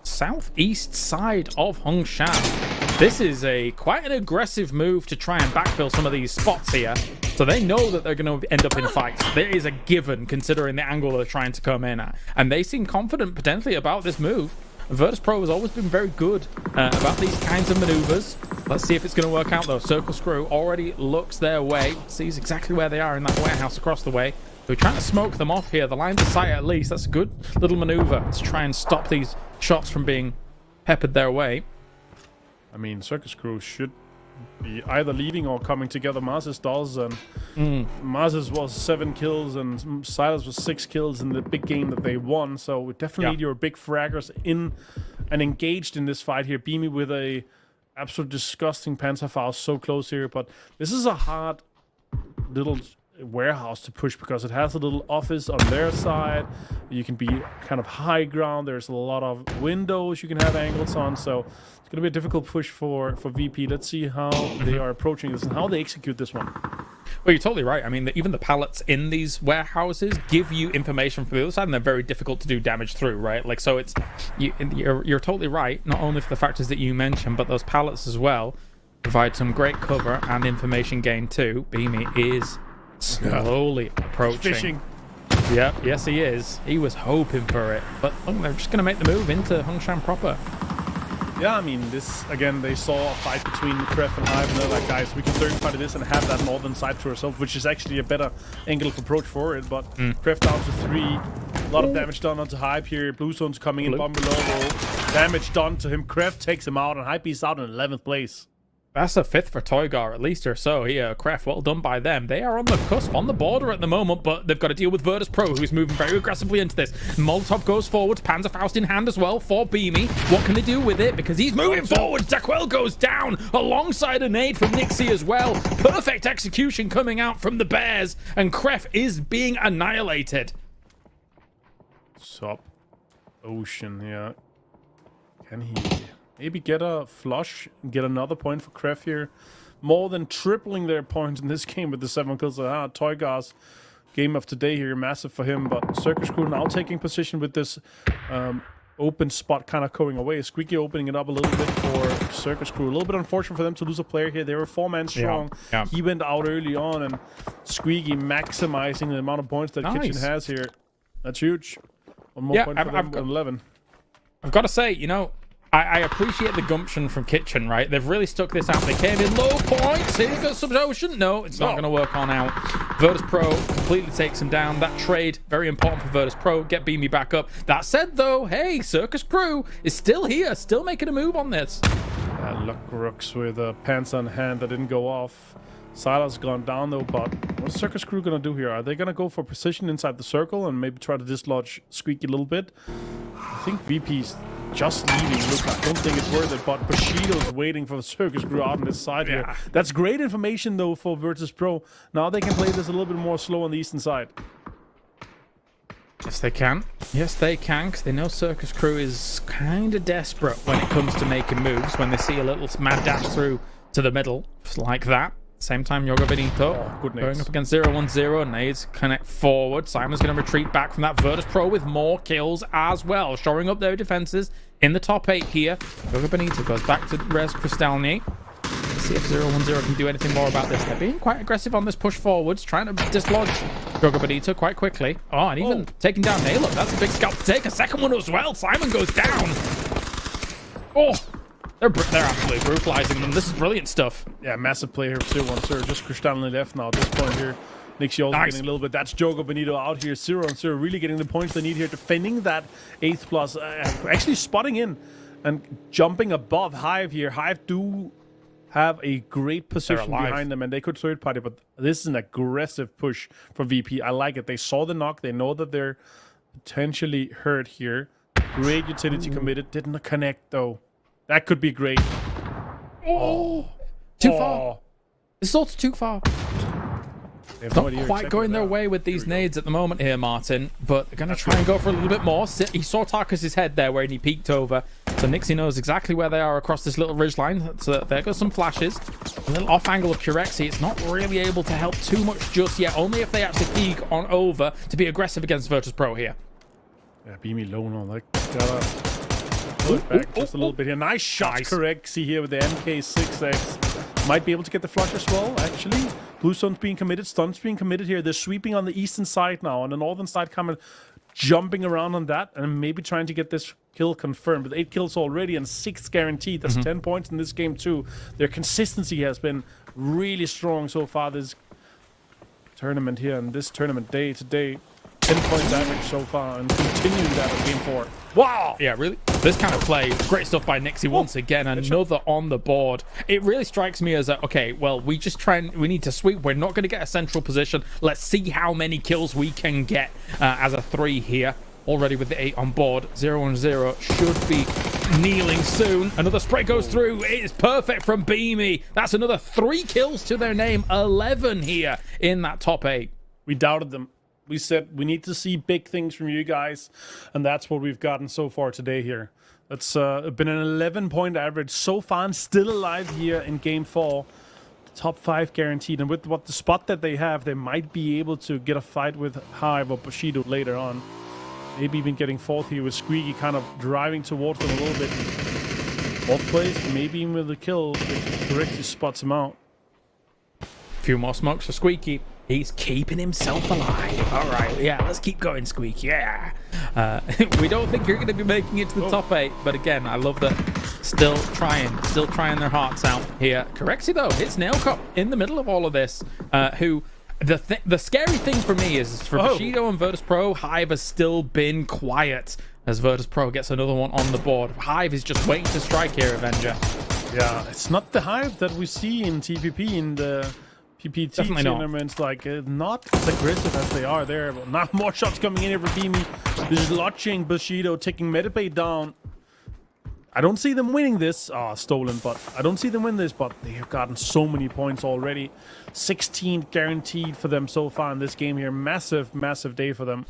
southeast side of Hongshan. This is quite an aggressive move to try and backfill some of these spots here. So they know that they're going to end up in fights. There is a given considering the angle they're trying to come in at. And they seem confident potentially about this move. Virtus Pro has always been very good about these kinds of maneuvers. Let's see if it's going to work out, though. Circle Screw already looks their way, sees exactly where they are in that warehouse across the way. We're trying to smoke them off here. The lines of sight, at least. That's a good little maneuver to try and stop these shots from being peppered their way. I mean, Circus Crew should be either leading or coming together. Mazes does, and Mazes was 7 kills and Silas was 6 kills in the big game that they won. So we definitely need your big fraggers in and engaged in this fight here. Beamy with a absolute disgusting Panzerfaust so close here, but this is a hard little warehouse to push because it has a little office on their side. You can be kind of high ground. There's a lot of windows you can have angles on, so it's going to be a difficult push for VP. Let's see how they are approaching this and how they execute this one. Well, you're totally right. I mean, even the pallets in these warehouses give you information from the other side, and they're very difficult to do damage through, right? Like, so it's you're totally right. Not only for the factors that you mentioned, but those pallets as well provide some great cover and information gain too. Beamy is slowly approaching. Fishing. Yep, yes he is. He was hoping for it, but look, they're just going to make the move into Hongshan proper. Yeah, I mean, this, again, they saw a fight between Kref and Hive, and they're like, guys, we can certainly fight this and have that northern side to ourselves, which is actually a better angle of approach for it, but Kref down to 3. A lot of damage done onto Hive here. Blue Zone's coming in, bomb below. Damage done to him. Kref takes him out, and Hypebeast out in 11th place. That's a 5th for Toygar, at least, or so. Here, Kref, well done by them. They are on the cusp, on the border at the moment, but they've got to deal with Virtus Pro, who's moving very aggressively into this. Molotov goes forward, Panzerfaust in hand as well for Beamy. What can they do with it? Because he's moving forward. Daquel goes down alongside a nade from Nixie as well. Perfect execution coming out from the Bears, and Kref is being annihilated. Sub Ocean, yeah. Can he maybe get a flush and get another point for Kref here? More than tripling their points in this game with the 7 kills. Toygar's game of today here, massive for him. But Circus Crew now taking position with this open spot kind of going away. Squeaky opening it up a little bit for Circus Crew. A little bit unfortunate for them to lose a player here. They were 4-man strong. Yeah. He went out early on, and Squeaky maximizing the amount of points that Kitchen has here. That's huge. One more point for them, 11. I've got to say, you know, I appreciate the gumption from Kitchen, right? They've really stuck this out. They came in low points. Here goes Subsotion. No, it's not going to work on out. Virtus Pro completely takes him down. That trade, very important for Virtus Pro. Get Beamy back up. That said, though, hey, Circus Crew is still here, still making a move on this. Luck Rooks with pants on hand that didn't go off. Silas gone down, though, but what's Circus Crew going to do here? Are they going to go for precision inside the circle and maybe try to dislodge Squeaky a little bit? I think VP's just leaving. Look, I don't think it's worth it, but Bushido's waiting for the Circus Crew out on this side here. That's great information, though, for Virtus Pro. Now they can play this a little bit more slow on the eastern side. Yes, they can. Yes, they can, because they know Circus Crew is kind of desperate when it comes to making moves, when they see a little mad dash through to the middle, like that. Same time, Yoga Benito going up against 0-1-0. Nades connect forward. Simon's going to retreat back from that. Virtus Pro with more kills as well, shoring up their defenses in the top 8 here. Yoga Benito goes back to Res Kristalny. Let's see if 0-1-0 can do anything more about this. They're being quite aggressive on this push forwards, trying to dislodge Yoga Benito quite quickly. Oh, and even taking down Halo. That's a big scalp to take. A second one as well. Simon goes down. Oh. They're absolutely brutalizing them. This is brilliant stuff. Yeah, massive play here for 0-1-0. Just Kristalny left now at this point here. Nixie also getting a little bit. That's Jogo Benito out here. 0-0 really getting the points they need here. Defending that 8th plus. Actually spotting in and jumping above Hive here. Hive do have a great position behind them, and they could third party, but this is an aggressive push for VP. I like it. They saw the knock. They know that they're potentially hurt here. Great utility committed. Didn't connect, though. That could be great. Too far. This is also too far. It's not quite going their way with these nades at the moment here, Martin, but they're going to try and go for a little bit more. He saw Tarkus' head there when he peeked over, so Nixie knows exactly where they are across this little ridge line. So there goes some flashes. A little off angle of Kurexi. It's not really able to help too much just yet, only if they actually peek on over to be aggressive against Virtus Pro here. Yeah, Beamy low on like back just a little bit here. Nice shot, Kurexi here with the MK6X. Might be able to get the flush as well, actually. Bluestone's being committed, Stun's being committed here. They're sweeping on the eastern side now, on the northern side coming, jumping around on that, and maybe trying to get this kill confirmed. With 8 kills already and 6 guaranteed, that's 10 points in this game too. Their consistency has been really strong so far this tournament here, and this tournament day to day. 10 points average so far, and continuing that in game 4. Wow! Yeah, really. This kind of play, great stuff by Nixie once again. Another on the board. It really strikes me as a, okay, well, we need to sweep. We're not going to get a central position. Let's see how many kills we can get as a 3 here. Already with the 8 on board. 0-0 should be kneeling soon. Another spray goes through. It is perfect from Beamy. That's another 3 kills to their name. 11 here in that top 8. We doubted them. We said we need to see big things from you guys, and that's what we've gotten so far today here. That's been an 11-point average so far, and still alive here in game 4. Top 5 guaranteed, and with what the spot that they have, they might be able to get a fight with Hive or Bushido later on. Maybe even getting 4th here with Squeaky kind of driving towards them a little bit. 4th place, maybe even with a kill if Kurexi spots him out. Few more smokes for Squeaky. He's keeping himself alive. All right, yeah, let's keep going, Squeak. Yeah. We don't think you're going to be making it to the top 8, but again, I love that. Still trying their hearts out here. Kurexi, though, hits Nailcup in the middle of all of this. Who the scary thing for me is for Bushido and Virtus Pro, Hive has still been quiet as Virtus Pro gets another one on the board. Hive is just waiting to strike here, Avenger. Yeah, it's not the Hive that we see in TPP in the PPT tournaments, like not as aggressive as they are there. But now more shots coming in here for Beamy. Dislodging Bushido, taking Medibay down. I don't see them winning this. Stolen, but I don't see them win this, but they have gotten so many points already. 16 guaranteed for them so far in this game here. Massive, massive day for them.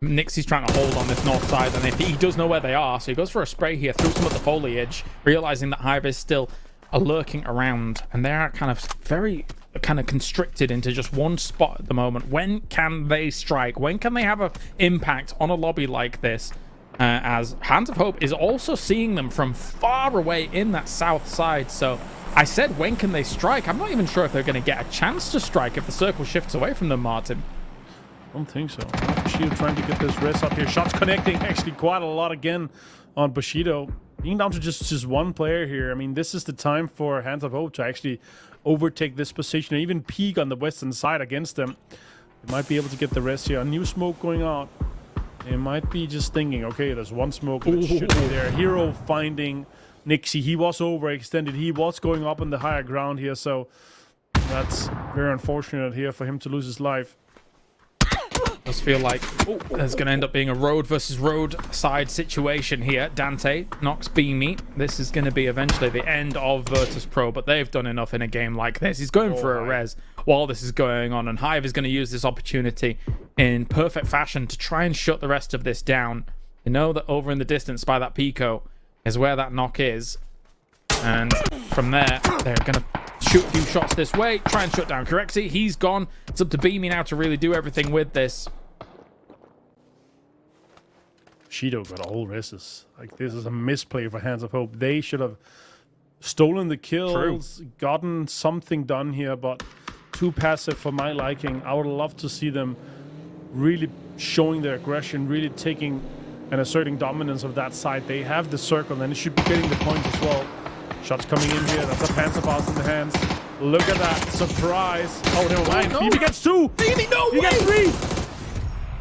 Nixie's trying to hold on this north side, and he does know where they are, so he goes for a spray here through some of the foliage, realizing that Hive is still lurking around, and they're kind of very constricted into just one spot at the moment. When can they strike? When can they have an impact on a lobby like this? As Hands of Hope is also seeing them from far away in that south side. So I said, when can they strike? I'm not even sure if they're going to get a chance to strike if the circle shifts away from them, Martin. I don't think so. Bushido trying to get this res up here. Shots connecting actually quite a lot again on Bushido. being down to just one player here, I mean, this is the time for Hands of Hope to actually overtake this position and even peek on the western side against them. They might be able to get the rest here. A new smoke going out. They might be just thinking, okay, there's one smoke that should be there. Hero finding Nixie. He was overextended. He was going up on the higher ground here, so that's very unfortunate here for him to lose his life. Does feel like there's going to end up being a road versus road side situation here. Dante knocks Beamy. This is going to be eventually the end of Virtus Pro, but they've done enough in a game like this. He's going for a res while this is going on, and Hive is going to use this opportunity in perfect fashion to try and shut the rest of this down. You know that over in the distance by that Pico is where that knock is, and from there they're going to shoot a few shots this way, try and shut down Correxy. He's gone. It's up to Beamy now to really do everything with this. Shido got all reses. Like, this is a misplay for Hands of Hope. They should have stolen the kills, gotten something done here, but too passive for my liking. I would love to see them really showing their aggression, really taking and asserting dominance of that side. They have the circle, and they should be getting the points as well. Shots coming in here. That's a Panzerfaust in the hands. Look at that. Surprise. Oh, never mind. no. Beamy gets 2. Beamy, no He way! gets 3. No,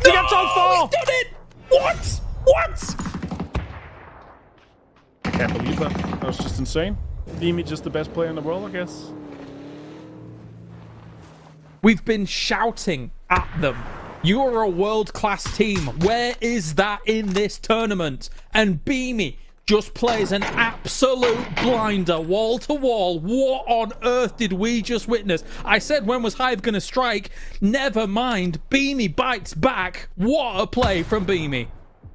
He gets all 4. he's done it! What? What? I can't believe that. That was just insane. Beamy just the best player in the world, I guess. We've been shouting at them. You are a world-class team. Where is that in this tournament? And Beamy just plays an absolute blinder, wall to wall. What on earth did we just witness? I said, when was Hive going to strike? Never mind. Beamy bites back. What a play from Beamy.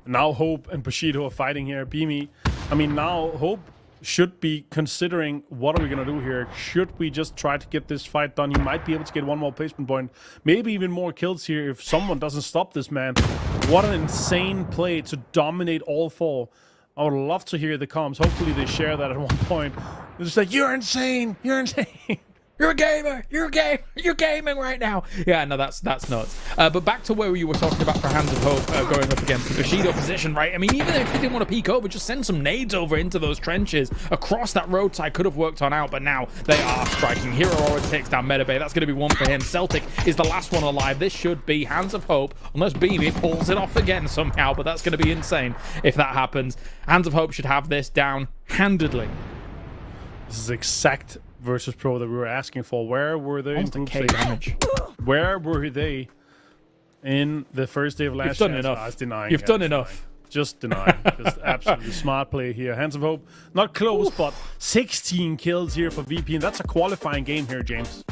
Now Hope and Bushido are fighting here. Beamy, I mean, now Hope should be considering, what are we going to do here? Should we just try to get this fight done? He might be able to get one more placement point, maybe even more kills here if someone doesn't stop this man. What an insane play to dominate all 4. I would love to hear the comms. Hopefully they share that at one point. They're just like, you're insane. You're insane. You're a gamer. You're a gamer. You're gaming right now. Yeah, no, that's nuts. But back to where you were talking about for Hands of Hope going up against the Bushido position, right? I mean, even if you didn't want to peek over, just send some nades over into those trenches across that roadside. Could have worked on out, but now they are striking. Hero already takes down Metabay. That's going to be one for him. Celtic is the last one alive. This should be Hands of Hope, unless Beamy pulls it off again somehow, but that's going to be insane if that happens. Hands of Hope should have this down handedly. This is exact Virtus Pro that we were asking for. Where were they in group K stage? damage. Where were they in the first day of last You've done chance? enough. It's denying. You've done enough. Just denying. Just absolutely smart play here. Hands of Hope, not close, but 16 kills here for VP, and that's a qualifying game here, James.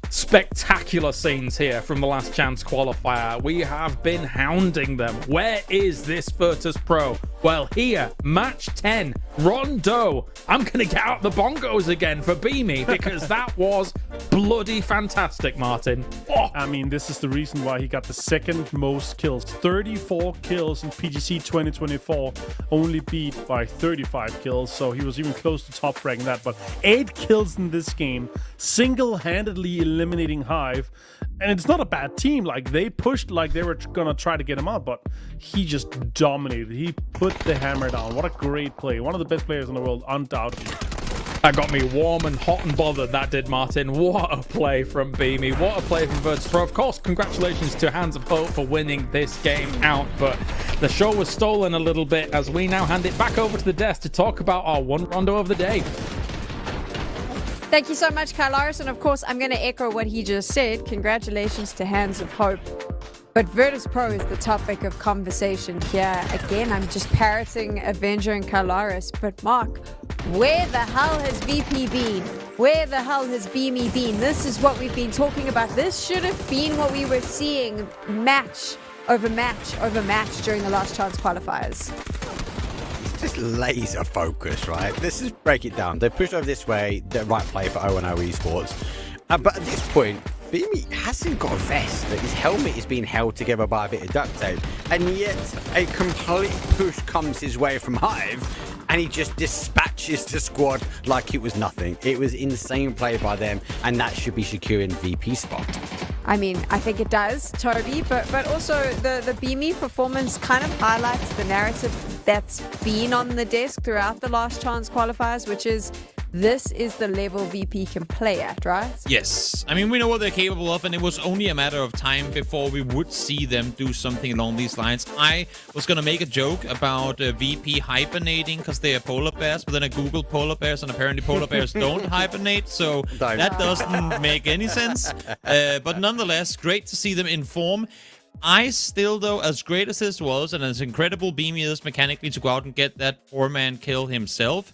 Spectacular scenes here from the last chance qualifier. We have been hounding them. Where is this Virtus Pro? Well, here, match 10, Rondo. I'm going to get out the bongos again for Beamy because that was bloody fantastic, Martin. Oh. I mean, this is the reason why he got the second most kills. 34 kills in PGC 2024, only beat by 35 kills, so he was even close to top ranking that. But 8 kills in this game, single-handedly eliminating Hive. And it's not a bad team. Like, they pushed like they were gonna try to get him out, but he just dominated. He put the hammer down. What a great play. One of the best players in the world, undoubtedly. That got me warm and hot and bothered, that did, Martin. What a play from Beamy. What a play from Virtus Pro. Of course, congratulations to Hands of Hope for winning this game out, but the show was stolen a little bit as we now hand it back over to the desk to talk about our one Rondo of the day. Thank you so much, Kylaris. And of course, I'm going to echo what he just said. Congratulations to Hands of Hope. But Virtus Pro is the topic of conversation here. Again, I'm just parroting Avenger and Kylaris. But Mark, where the hell has VP been? Where the hell has Beamy been? This is what we've been talking about. This should have been what we were seeing match over match over match during the last chance qualifiers. Just laser focus, right? Let's just break it down. They pushed over this way, the right play for 0-0 Esports. But at this point, Beamy hasn't got a vest. His helmet is being held together by a bit of duct tape. And yet, a complete push comes his way from Hive, and he just dispatches the squad like it was nothing. It was insane play by them, and that should be securing VP spot. I mean, I think it does, Toby, but also the Beamy performance kind of highlights the narrative that's been on the desk throughout the last chance qualifiers, which is this is the level VP can play at, right? Yes. I mean, we know what they're capable of, and it was only a matter of time before we would see them do something along these lines. I was going to make a joke about VP hibernating because they are polar bears, but then I googled polar bears, and apparently polar bears don't hibernate, so that doesn't make any sense. But nonetheless, great to see them in form. I still, though, as great as this was, and as incredible Beamy is mechanically to go out and get that 4-man kill himself,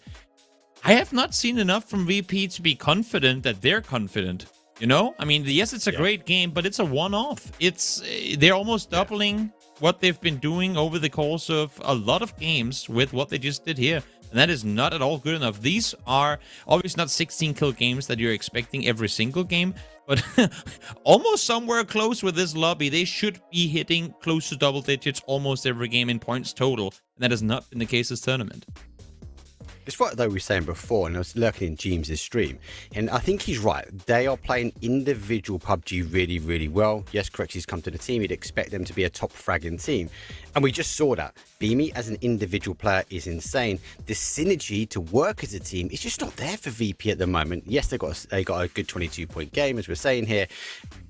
I have not seen enough from VP to be confident that they're confident. You know? I mean, yes, it's a great game, but it's a one-off. They're almost doubling what they've been doing over the course of a lot of games with what they just did here. And that is not at all good enough. These are obviously not 16-kill games that you're expecting every single game, but almost somewhere close with this lobby. They should be hitting close to double digits almost every game in points total. And that has not been the case this tournament. It's what though we were saying before, and I was lurking in James' stream, and I think he's right. They are playing individual PUBG really, really well. Yes, correct, he's come to the team. You'd expect them to be a top fragging team. And we just saw that. Beamy as an individual player is insane. The synergy to work as a team is just not there for VP at the moment. Yes, they got a good 22-point game, as we're saying here,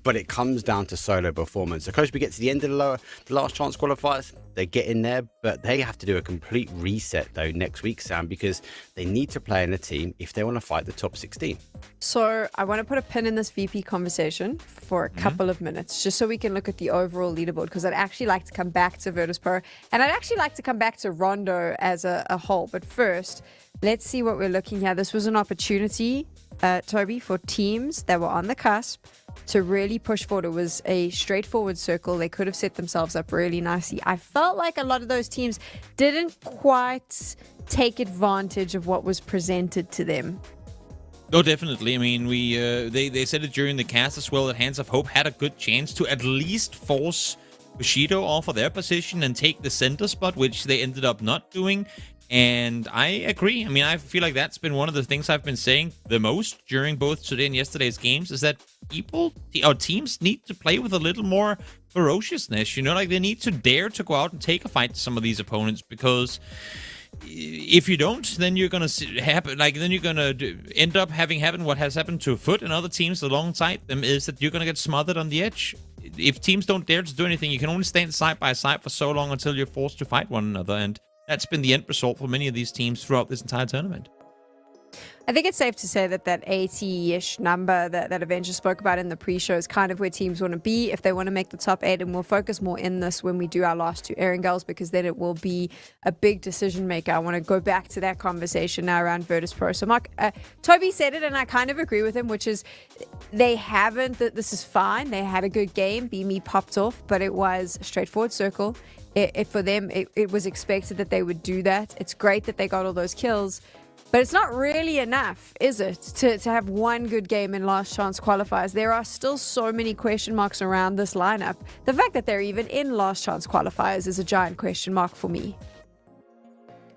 but it comes down to solo performance. So close we get to the end of the last chance qualifiers, they get in there, but they have to do a complete reset though next week, Sam, because they need to play in a team if they want to fight the top 16. So I want to put a pin in this VP conversation for a couple of minutes, just so we can look at the overall leaderboard, because I'd actually like to come back to Virtus Pro, and I'd actually like to come back to Rondo as a whole. But first, let's see what we're looking at. This was an opportunity, Toby, for teams that were on the cusp to really push forward. It was a straightforward circle. They could have set themselves up really nicely. I felt like a lot of those teams didn't quite take advantage of what was presented to them. No, definitely. I mean, they said it during the cast as well that Hands of Hope had a good chance to at least force Bushido off of their position and take the center spot, which they ended up not doing. And I agree. I mean, I feel like that's been one of the things I've been saying the most during both today and yesterday's games, is that teams need to play with a little more ferociousness. You know, like they need to dare to go out and take a fight to some of these opponents, because if you don't, then you're gonna end up having happen what has happened to Foot and other teams alongside them, is that you're gonna get smothered on the edge. If teams don't dare to do anything, you can only stand side by side for so long until you're forced to fight one another, and that's been the end result for many of these teams throughout this entire tournament. I think it's safe to say that 80-ish number that Avenger spoke about in the pre-show is kind of where teams want to be if they want to make the top 8, and we'll focus more in this when we do our last two Erangels, because then it will be a big decision maker. I want to go back to that conversation now around Virtus Pro. So Mark, Toby said it, and I kind of agree with him, which is this is fine. They had a good game. Beamy popped off, but it was a straightforward circle. For them, it was expected that they would do that. It's great that they got all those kills, but it's not really enough, is it, to have one good game in last chance qualifiers? There are still so many question marks around this lineup. The fact that they're even in last chance qualifiers is a giant question mark for me.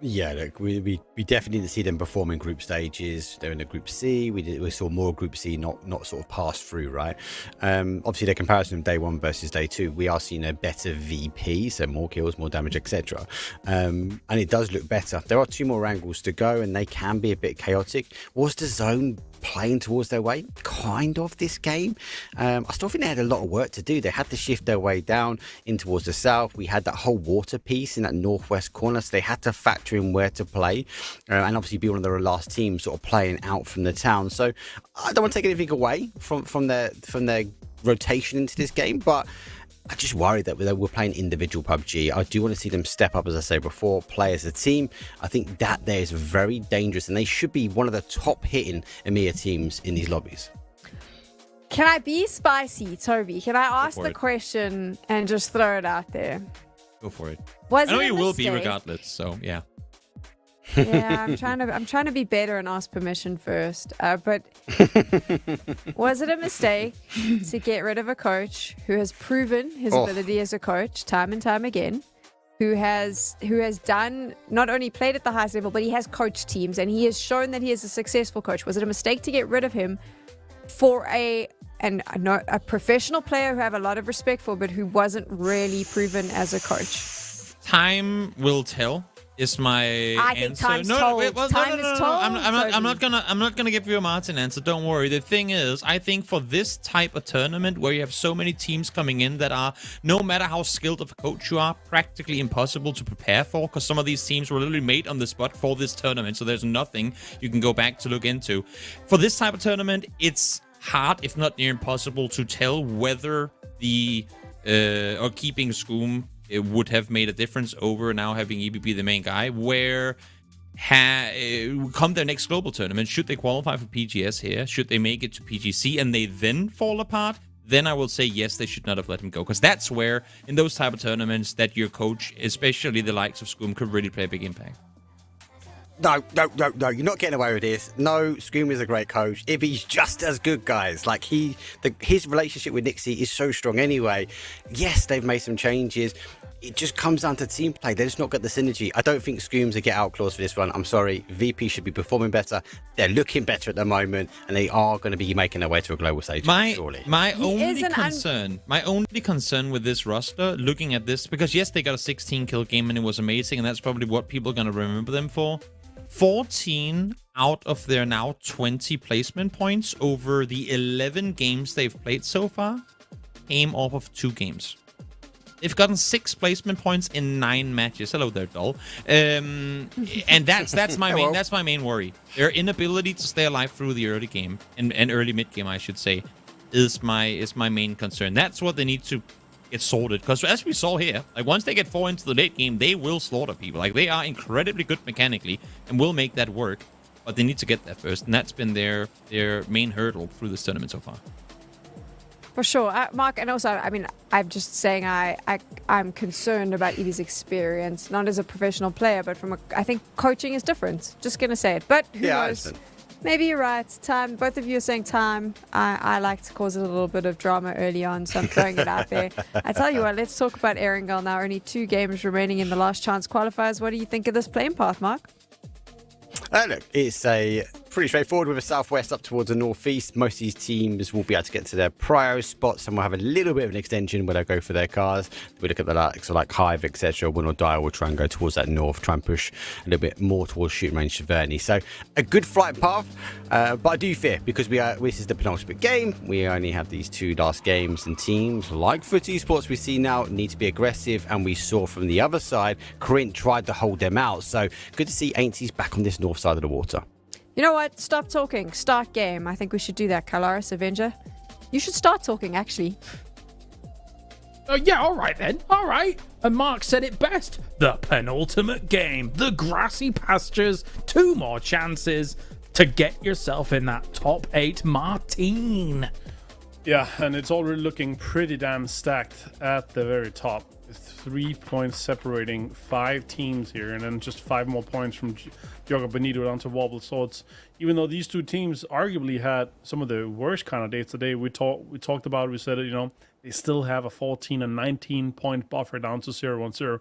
Yeah, look, we definitely didn't see them perform in group stages. They're in the Group C. We saw more Group C not sort of pass through, right? Obviously, the comparison of day one versus day two, we are seeing a better VP, so more kills, more damage, etc. And it does look better. There are 2 more angles to go, and they can be a bit chaotic. Was the zone playing towards their way? Kind of this game. I still think they had a lot of work to do. They had to shift their way down in towards the south. We had that whole water piece in that northwest corner, so they had to factor in where to play, and obviously be one of their last teams sort of playing out from the town. So I don't want to take anything away from their rotation into this game, but I just worry that we're playing individual PUBG. I do want to see them step up, as I say before, play as a team. I think that there is very dangerous, and they should be one of the top hitting EMEA teams in these lobbies. Can I be spicy, Toby? Can I ask the question and just throw it out there? Go for it. I know you will be regardless, so yeah. Yeah, I'm trying to be better and ask permission first. But was it a mistake to get rid of a coach who has proven his ability as a coach time and time again, who has done, not only played at the highest level, but he has coached teams and he has shown that he is a successful coach? Was it a mistake to get rid of him for a professional player who I have a lot of respect for, but who wasn't really proven as a coach? Time will tell. is my I think answer. time's told. Time is told, I'm not gonna give you a Martin answer. Don't worry. The thing is, I think for this type of tournament where you have so many teams coming in that are, no matter how skilled of a coach you are, practically impossible to prepare for, because some of these teams were literally made on the spot for this tournament, so there's nothing you can go back to look into. For this type of tournament, it's hard, if not near impossible, to tell whether the or keeping Scum it would have made a difference over now having EBB the main guy, where come their next global tournament, should they qualify for PGS here, should they make it to PGC and they then fall apart, then I will say yes, they should not have let him go, because that's where, in those type of tournaments, that your coach, especially the likes of Scum, could really play a big impact. No, you're not getting away with this. No, Scum is a great coach. Ibby's just as good, guys. Like, his relationship with Nixie is so strong anyway. Yes, they've made some changes. It just comes down to team play. They just not got the synergy. I don't think Scum's a get-out clause for this one. I'm sorry. VP should be performing better. They're looking better at the moment, and they are going to be making their way to a global stage, surely. My only concern with this roster, looking at this, because yes, they got a 16-kill game, and it was amazing, and that's probably what people are going to remember them for. 14 out of their now 20 placement points over the 11 games they've played so far came off of 2 games. They've gotten 6 placement points in 9 matches. Hello there, doll. And that's my main worry. Their inability to stay alive through the early game and early mid game, I should say, is my main concern. That's what they need to get sorted, because as we saw here, like, once they get 4 into the late game, they will slaughter people. Like, they are incredibly good mechanically and will make that work, but they need to get there first, and that's been their main hurdle through this tournament so far. For sure, Mark, and also, I mean, I'm just saying I'm concerned about Edie's experience, not as a professional player, but I think coaching is different. Just gonna say it, but who knows? Maybe you're right. Time. Both of you are saying time. I like to cause a little bit of drama early on, so I'm throwing it out there. I tell you what, let's talk about Erangel now. Only 2 games remaining in the last chance qualifiers. What do you think of this playing path, Mark? Look, it's a pretty straightforward with a southwest up towards the northeast. Most of these teams will be able to get to their prio spots. Some will have a little bit of an extension where they'll go for their cars. We look at the likes of like Hive, etc. Win or Die will try and go towards that north, try and push a little bit more towards shooting range Cheverny. So a good flight path, but I do fear, because this is the penultimate game. We only have these 2 last games, and teams like FUT Esports we see now need to be aggressive, and we saw from the other side, Corinth tried to hold them out. So good to see Ainty's back on this north side of the water. You know what? Stop talking. Start game. I think we should do that, Kalaris Avenger. You should start talking, actually. Yeah, all right then. All right. And Mark said it best. The penultimate game. The grassy pastures. 2 more chances to get yourself in that top 8 Martine. Yeah, and it's already looking pretty damn stacked at the very top. 3 points separating 5 teams here, and then just 5 more points from Diogo Benito down to Wobble. So it's, even though these 2 teams arguably had some of the worst candidates today, we talked about it, we said it, you know, they still have a 14 and 19 point buffer down to 0-1-0.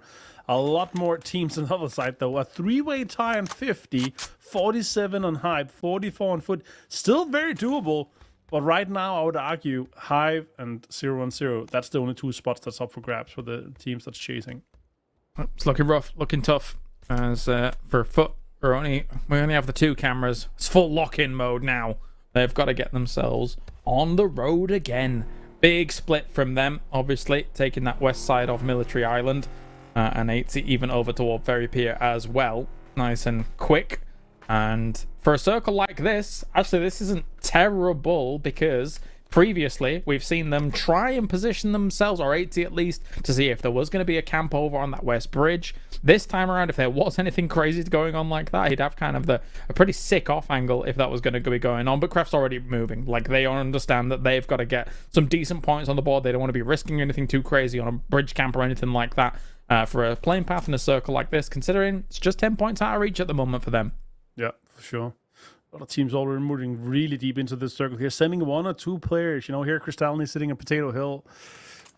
A lot more teams on the other side, though. A 3-way tie on 50, 47 on Hive, 44 on FUT. Still very doable. But right now, I would argue Hive and 0-1-0, that's the only 2 spots that's up for grabs for the teams that's chasing. It's looking rough, looking tough. As for FUT, we only have the 2 cameras. It's full lock-in mode now. They've got to get themselves on the road again. Big split from them, obviously, taking that west side of Military Island. And 80 even over toward Ferry Pier as well. Nice and quick. And for a circle like this, actually this isn't terrible, because previously we've seen them try and position themselves, or 80 at least, to see if there was going to be a camp over on that west bridge. This time around, if there was anything crazy going on like that, he'd have kind of a pretty sick off angle if that was going to be going on. But Kraft's already moving. Like, they understand that they've got to get some decent points on the board. They don't want to be risking anything too crazy on a bridge camp or anything like that for a playing path in a circle like this, considering it's just 10 points out of reach at the moment for them. Yeah, for sure. A lot of teams already moving really deep into this circle here, sending 1 or 2 players. You know, here Kristalny sitting in Potato Hill.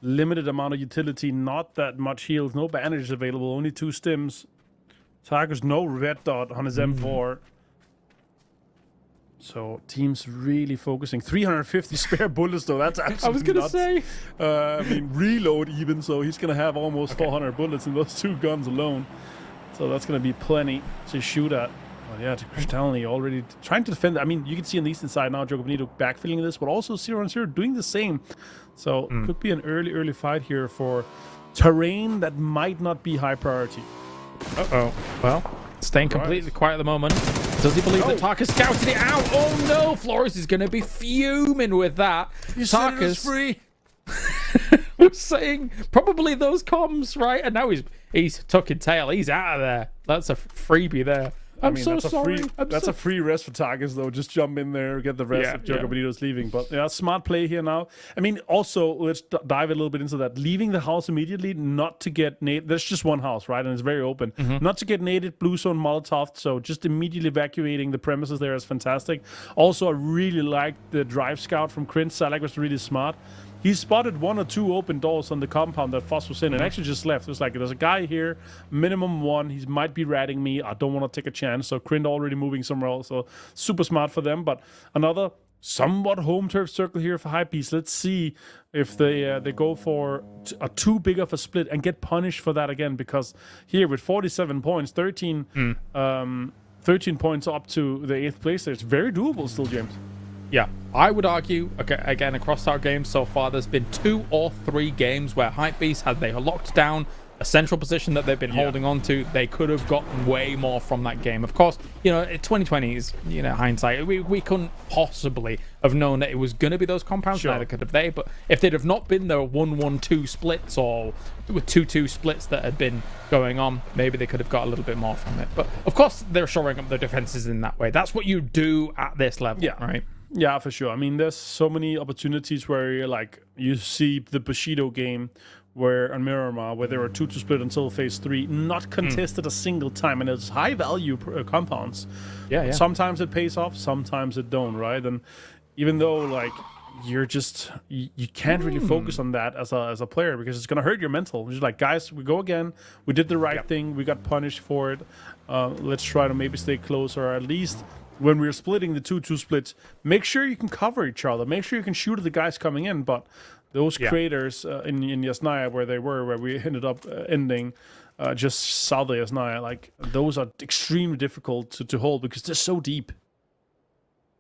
Limited amount of utility, not that much heals, no bandages available, only 2 stims. Tarkus no red dot on his M4. So teams really focusing. 350 spare bullets though, that's absolutely I was going to say. I mean, reload even, so he's going to have almost 400 bullets in those 2 guns alone. So that's going to be plenty to shoot at. But yeah, to Krafton already trying to defend. I mean, you can see on the eastern side now, Jogo Bonito backfilling this, but also 0-0 doing the same. So could be an early fight here for terrain that might not be high priority. Uh-oh. Well, staying completely quiet at the moment. Does he believe that Tarkus scouted it out? Oh no, Flores is going to be fuming with that. Tarkus free. was saying probably those comms, right? And now he's tucking tail. He's out of there. That's a freebie there. I'm so sorry. That's a free rest for Tarkus, though. Just jump in there, get the rest if Jogo Bonito's leaving. But yeah, smart play here now. I mean, also, let's dive a little bit into that. Leaving the house immediately, not to get naded. There's just one house, right? And it's very open. Not to get naded, blue zone, Molotov. So just immediately evacuating the premises there is fantastic. Also, I really like the drive scout from Krint. Salak was really smart. He spotted 1 or 2 open doors on the compound that Foss was in and actually just left. It was like, there's a guy here, minimum 1. He might be ratting me. I don't want to take a chance. So Krint already moving somewhere else. So super smart for them. But another somewhat home turf circle here for Hypebeast. Let's see if they go for a too big of a split and get punished for that again. Because here with 47 points, 13 points up to the 8th place there. It's very doable still, James. Yeah, I would argue, okay, again, across our games so far, there's been 2 or 3 games where Hypebeast, they locked down a central position that they've been holding on to. They could have gotten way more from that game. Of course, 2020 is, hindsight. We couldn't possibly have known that it was going to be those compounds. Neither could have they. But if they'd have not been the 1-1-2 splits or 2-2 splits that had been going on, maybe they could have got a little bit more from it. But of course, they're shoring up their defenses in that way. That's what you do at this level, right? Yeah, for sure. I mean, there's so many opportunities where you see the Bushido game where on Miramar, where there were 2 to split until phase 3, not contested a single time, and it's high value compounds. Yeah. Sometimes it pays off, sometimes it don't, right? And even though you can't really focus on that as a player because it's gonna hurt your mental. It's just like, guys, we go again. We did the right thing. We got punished for it. Let's try to maybe stay close, or at least when we're splitting the 2-2 splits, make sure you can cover each other. Make sure you can shoot at the guys coming in. But those craters in Yasnaya where we ended up ending just south of Yasnaya, those are extremely difficult to hold because they're so deep.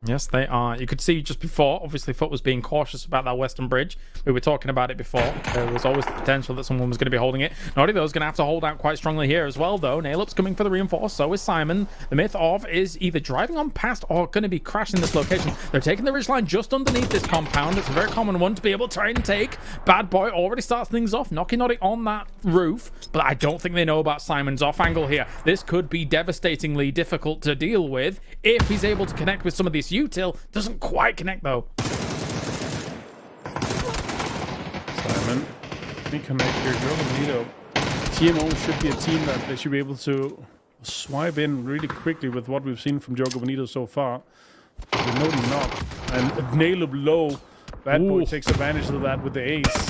Yes, they are. You could see just before, obviously, Foot was being cautious about that western bridge. We were talking about it before. There was always the potential that someone was going to be holding it. Naughty, though, is going to have to hold out quite strongly here as well, though. Nailup's coming for the reinforce. So is Simon. The myth of is either driving on past or going to be crashing this location. They're taking the ridgeline just underneath this compound. It's a very common one to be able to try and take. Bad Boy already starts things off, knocking Naughty on that roof. But I don't think they know about Simon's off angle here. This could be devastatingly difficult to deal with if he's able to connect with some of these util. Doesn't quite connect though. Simon, let me connect here. Jogo Bonito. TMO should be a team that they should be able to swipe in really quickly with what we've seen from Jogo Bonito so far. But we know they're not. And Nailub low. Bad Boy takes advantage of that with the ace.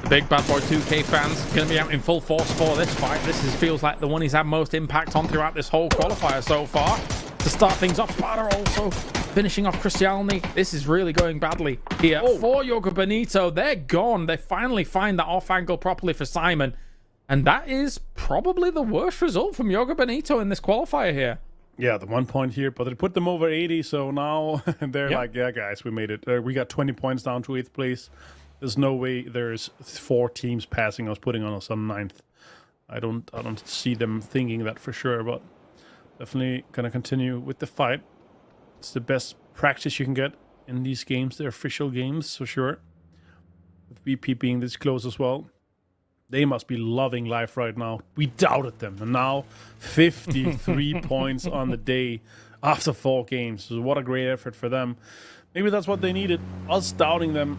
The big Bad Boy 2K fans going to be out in full force for this fight. This feels like the one he's had most impact on throughout this whole qualifier so far. To start things off, Sparta also finishing off Cristiani. This is really going badly here for Jogo Bonito. They're gone. They finally find that off angle properly for Simon. And that is probably the worst result from Jogo Bonito in this qualifier here. Yeah, the 1 point here, but they put them over 80. So now they're like, yeah, guys, we made it. We got 20 points down to 8th place. There's no way there's 4 teams passing us, putting on us on 9th. I don't see them thinking that for sure, but definitely going to continue with the fight. It's the best practice you can get in these games. They're official games, for sure. With BP being this close as well. They must be loving life right now. We doubted them. And now 53 points on the day after 4 games. So what a great effort for them. Maybe that's what they needed. Us doubting them.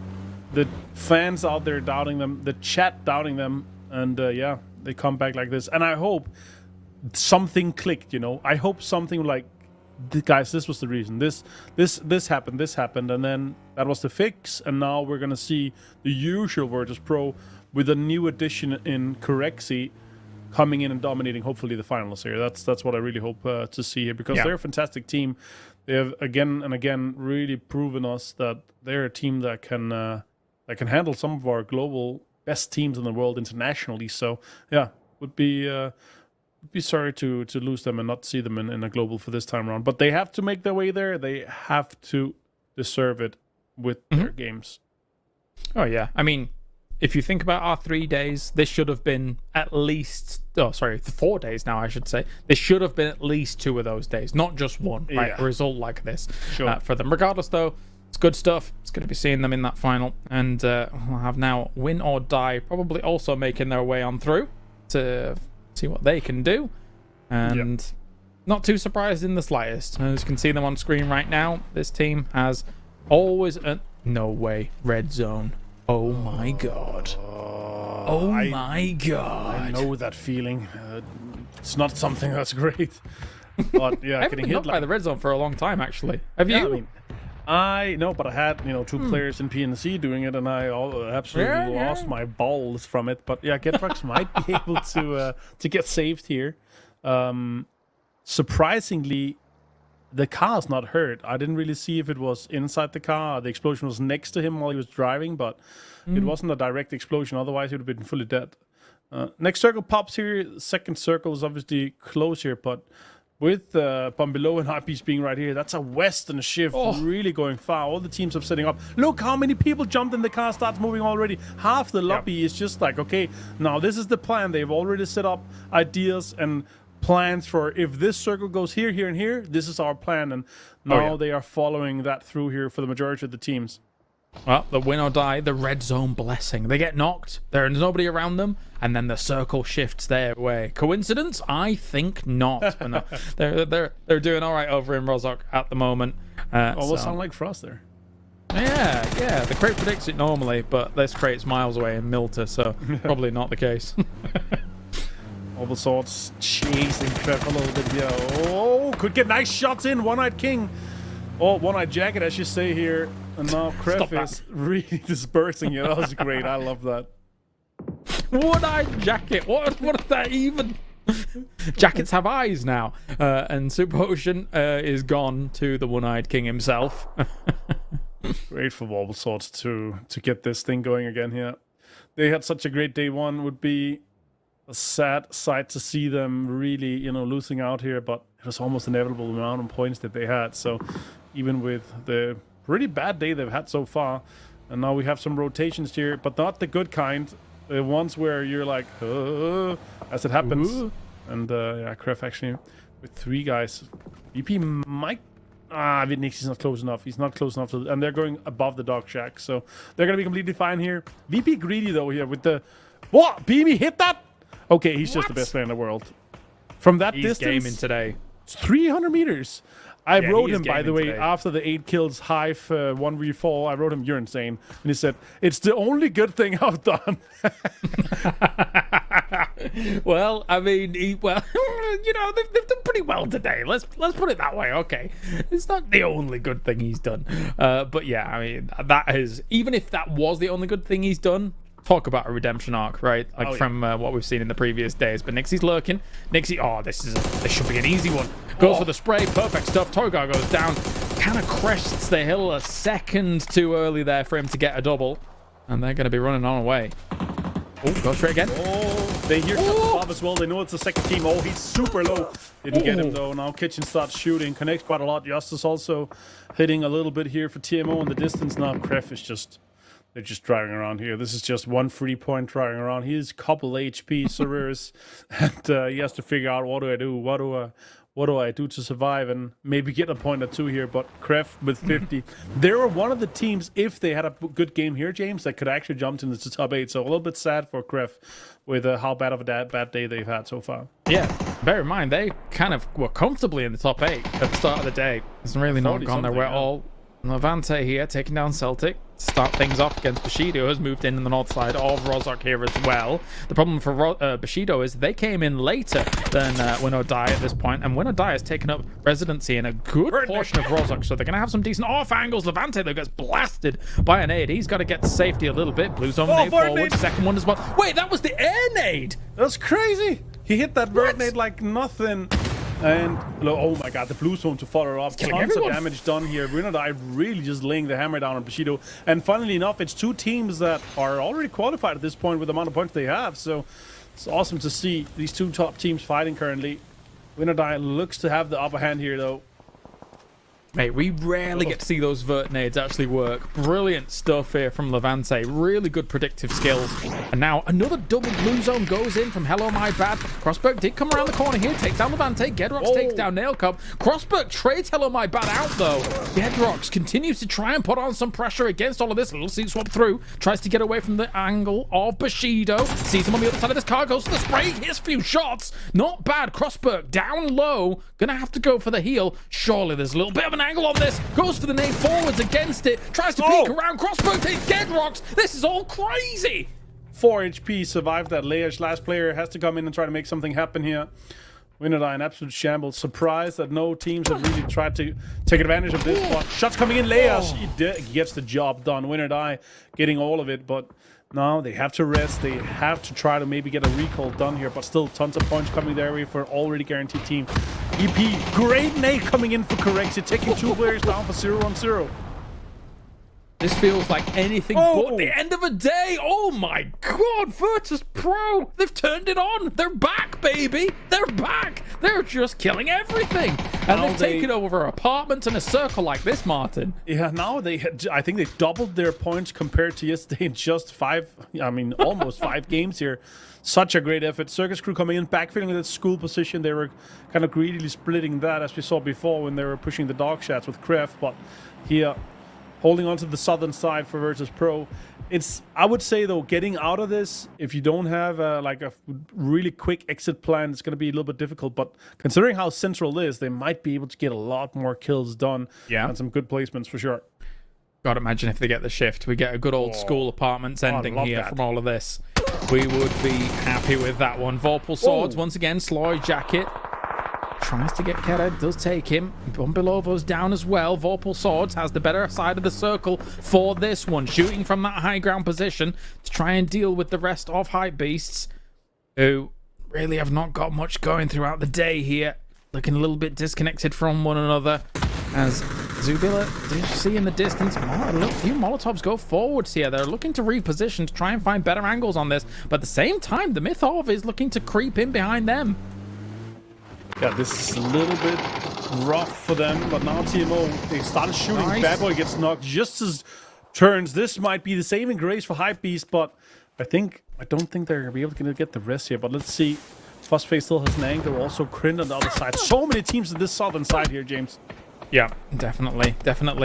The fans out there doubting them. The chat doubting them. And yeah, they come back like this. And I hope something clicked, I hope something like, guys, this was the reason. This happened, and then that was the fix, and now we're gonna see the usual Virtus Pro with a new addition in Corexi coming in and dominating, hopefully, the finals here. That's what I really hope to see here, because they're a fantastic team. They have again and again really proven us that they're a team that can handle some of our global best teams in the world internationally. So yeah, would be sorry to lose them and not see them in a global for this time around. But they have to make their way there. They have to deserve it with their games. Oh, yeah. I mean, if you think about our 3 days, this should have been at least... 4 days now, I should say. This should have been at least 2 of those days, not just one, right? Yeah. A result like this Sure. for them. Regardless, though, it's good stuff. It's good to be seeing them in that final. And we'll have now Win or Die probably also making their way on through to see what they can do. And not too surprised in the slightest. As you can see them on screen right now, this team has always... No way. Red zone. Oh my god. Oh my god. I know that feeling. It's not something that's great. But yeah, I haven't getting been hit knocked by the red zone for a long time, actually. Have you? I mean, I know, but I had 2 players in PNC doing it, and I absolutely lost my balls from it. But yeah, Getrox might be able to get saved here. Surprisingly, the car's not hurt. I didn't really see if it was inside the car. The explosion was next to him while he was driving, but it wasn't a direct explosion. Otherwise, he would have been fully dead. Next circle pops here. Second circle is obviously close here, but with Bombilo and Hypebeast being right here, that's a western shift, really going far. All the teams are setting up. Look how many people jumped in the car, starts moving already. Half the lobby is just like, okay, now this is the plan. They've already set up ideas and plans for if this circle goes here, here, and here, this is our plan. And now they are following that through here for the majority of the teams. Well, the Win or Die, the red zone blessing. They get knocked. There's nobody around them, and then the circle shifts their way. Coincidence? I think not. But no, they're doing all right over in Rozhok at the moment. Almost sound like Frost there. Yeah. The crate predicts it normally, but this crate's miles away in Milta, so probably not the case. All the swords chasing Kref a little bit here. Oh, could get nice shots in. One-Eyed King. Oh, One-Eyed Jacket, I should say here. And now Kref is really dispersing it. That was great. I love that. One-Eyed Jacket. What is that even? Jackets have eyes now. And Super Ocean is gone to the One-Eyed King himself. Great for Wobble Swords to get this thing going again here. They had such a great day one. Would be a sad sight to see them really, losing out here, but it was almost inevitable the amount of points that they had. So even with the pretty bad day they've had so far, and now we have some rotations here, but not the good kind. The ones where you're like, as it happens. And Kref actually with 3 guys. VP might... Nix is not close enough. He's not close enough and they're going above the dog shack, so they're going to be completely fine here. VP greedy though here with the... What? BB hit that? Okay, he's just the best player in the world. From that distance... He's gaming today. It's 300 meters. I wrote him, by the way, today. after the 8 kills Hive 1v4, I wrote him, "You're insane." And he said, "It's the only good thing I've done." Well, I mean, they've done pretty well today. Let's put it that way. Okay, it's not the only good thing he's done, but yeah, I mean, that is, even if that was the only good thing he's done. Talk about a redemption arc, right? Like from what we've seen in the previous days. But Nixie's lurking. Nixie, this should be an easy one. Goes for the spray, perfect stuff. Togar goes down, kind of crests the hill a second too early there for him to get a double, and they're going to be running on away. Oh, go straight again. They hear Bob as well. They know it's the second team. Oh, he's super low. Didn't get him though. Now Kitchen starts shooting, connects quite a lot. Justice also hitting a little bit here for TMO in the distance. Now Kref is just... They're just driving around here. This is just 1 free point driving around. He's couple HP, Sarir's, and he has to figure out, what do I do? What do I do to survive and maybe get a point or 2 here? But Kref with 50. They were one of the teams, if they had a good game here, James, that could actually jump into the top 8. So a little bit sad for Kref with how bad of a bad day they've had so far. Yeah, bear in mind, they kind of were comfortably in the top 8 at the start of the day. It's really not gone their way at all. Levante here taking down Celtic. Start things off against Bushido, has moved in the north side of Rozhok here as well. The problem for Bushido is they came in later than Win or Die at this point, and Win or Die has taken up residency in a good portion of Rozhok, so they're going to have some decent off angles. Levante, though, gets blasted by a nade. He's got to get to safety a little bit. Blue zone nade forward. Second one as well. Wait, that was the air nade! That's crazy! He hit that bird nade like nothing. And oh my god, the blue zone to follow up. Tons of damage done here. Win or Die really just laying the hammer down on Bushido. And funnily enough, it's 2 teams that are already qualified at this point with the amount of points they have. So It's awesome to see these two top teams fighting currently. Winner looks to have the upper hand here, though. Mate, we rarely get to see those vert nades actually work. Brilliant stuff here from Levante. Really good predictive skills. And now another double blue zone goes in from Hello My Bad. Crossberg did come around the corner here. Takes down Levante. Gedrox takes down Nailcub. Crossberg trades Hello My Bad out, though. Gedrox continues to try and put on some pressure against all of this. A little seat swap through. Tries to get away from the angle of Bushido. Sees him on the other side of this car. Goes to the spray. Hits a few shots. Not bad. Crossberg down low. Gonna have to go for the heal. Surely there's a little bit of an angle on this. Goes for the nade forwards against it. Tries to peek around. Crossbow takes Gedrox. This is all crazy. 4 HP survived that layers. Last player has to come in and try to make something happen here. Winner in absolute shambles. Surprised that no teams have really tried to take advantage of this spot. Shots coming in. Layers. He gets the job done. Winner getting all of it, but now they have to rest. They have to try to maybe get a recall done here, but still tons of points coming their way for already guaranteed team. EP, great nade coming in for Correxia, taking 2 players down for 0-on-0. This feels like anything but the end of a day. Oh my god, Virtus Pro. They've turned it on. They're back, baby. They're back. They're just killing everything. And they've taken over apartments in a circle like this, Martin. Yeah, now I think they doubled their points compared to yesterday in just almost 5 games here. Such a great effort. Circus Crew coming in, backfilling that school position. They were kind of greedily splitting that, as we saw before when they were pushing the dog shots with Kraft. But here, holding on to the southern side for Virtus Pro. I would say, though, getting out of this, if you don't have a really quick exit plan, it's going to be a little bit difficult. But considering how central it is, they might be able to get a lot more kills done. Yeah. And some good placements for sure. God, imagine if they get the shift. We get a good old school apartments ending here from all of this. We would be happy with that one. Vorpal Swords, once again, Sloy Jacket. Tries to get Kera, does take him. Bumbilovo's down as well. Vorpal Swords has the better side of the circle for this one. Shooting from that high ground position to try and deal with the rest of Hype Beasts, who really have not got much going throughout the day here. Looking a little bit disconnected from one another. As Zubila, did you see in the distance? A few Molotovs go forwards here. They're looking to reposition to try and find better angles on this. But at the same time, the Mythov is looking to creep in behind them. Yeah, this is a little bit rough for them, but now TMO, they started shooting. Nice. Bad Boy gets knocked just as turns. This might be the saving grace for Hype Beast, but I don't think they're going to be able to get the rest here. But let's see. Frostface still has an angle. Also, Krint on the other side. So many teams on this southern side here, James. Yeah, definitely.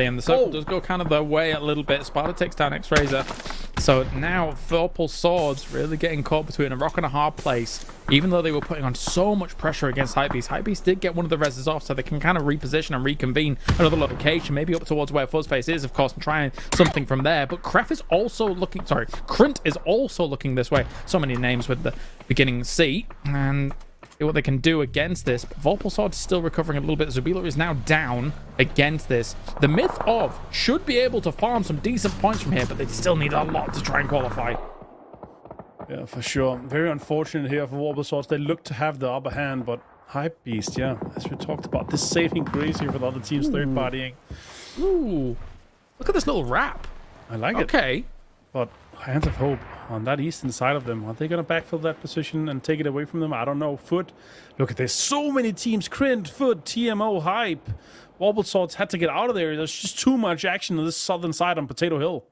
And the circle does go kind of their way a little bit. Sparta takes down X-Razor. So now Vorpal Swords really getting caught between a rock and a hard place. Even though they were putting on so much pressure against Hypebeast, Hypebeast did get one of the reses off, so they can kind of reposition and reconvene another location, maybe up towards where Fuzzface is, of course, and try something from there. But Kreft is also looking, Krint is also looking this way. So many names with the beginning C, and see what they can do against this. But Vorpal Sword is still recovering a little bit. Zubila is now down against this. The Myth of should be able to farm some decent points from here, but they still need a lot to try and qualify. Yeah, for sure. Very unfortunate here for Vorpal Swords. They look to have the upper hand, but Hype Beast, yeah, as we talked about, this saving grace here for the other teams third partying. Ooh, look at this little wrap. I like it. Okay. But Hands of Hope on that eastern side of them. Are they going to backfill that position and take it away from them? I don't know. Foot. Look at this. So many teams. Krint, Foot, TMO, Hype. Vorpal Swords had to get out of there. There's just too much action on this southern side on Potato Hill.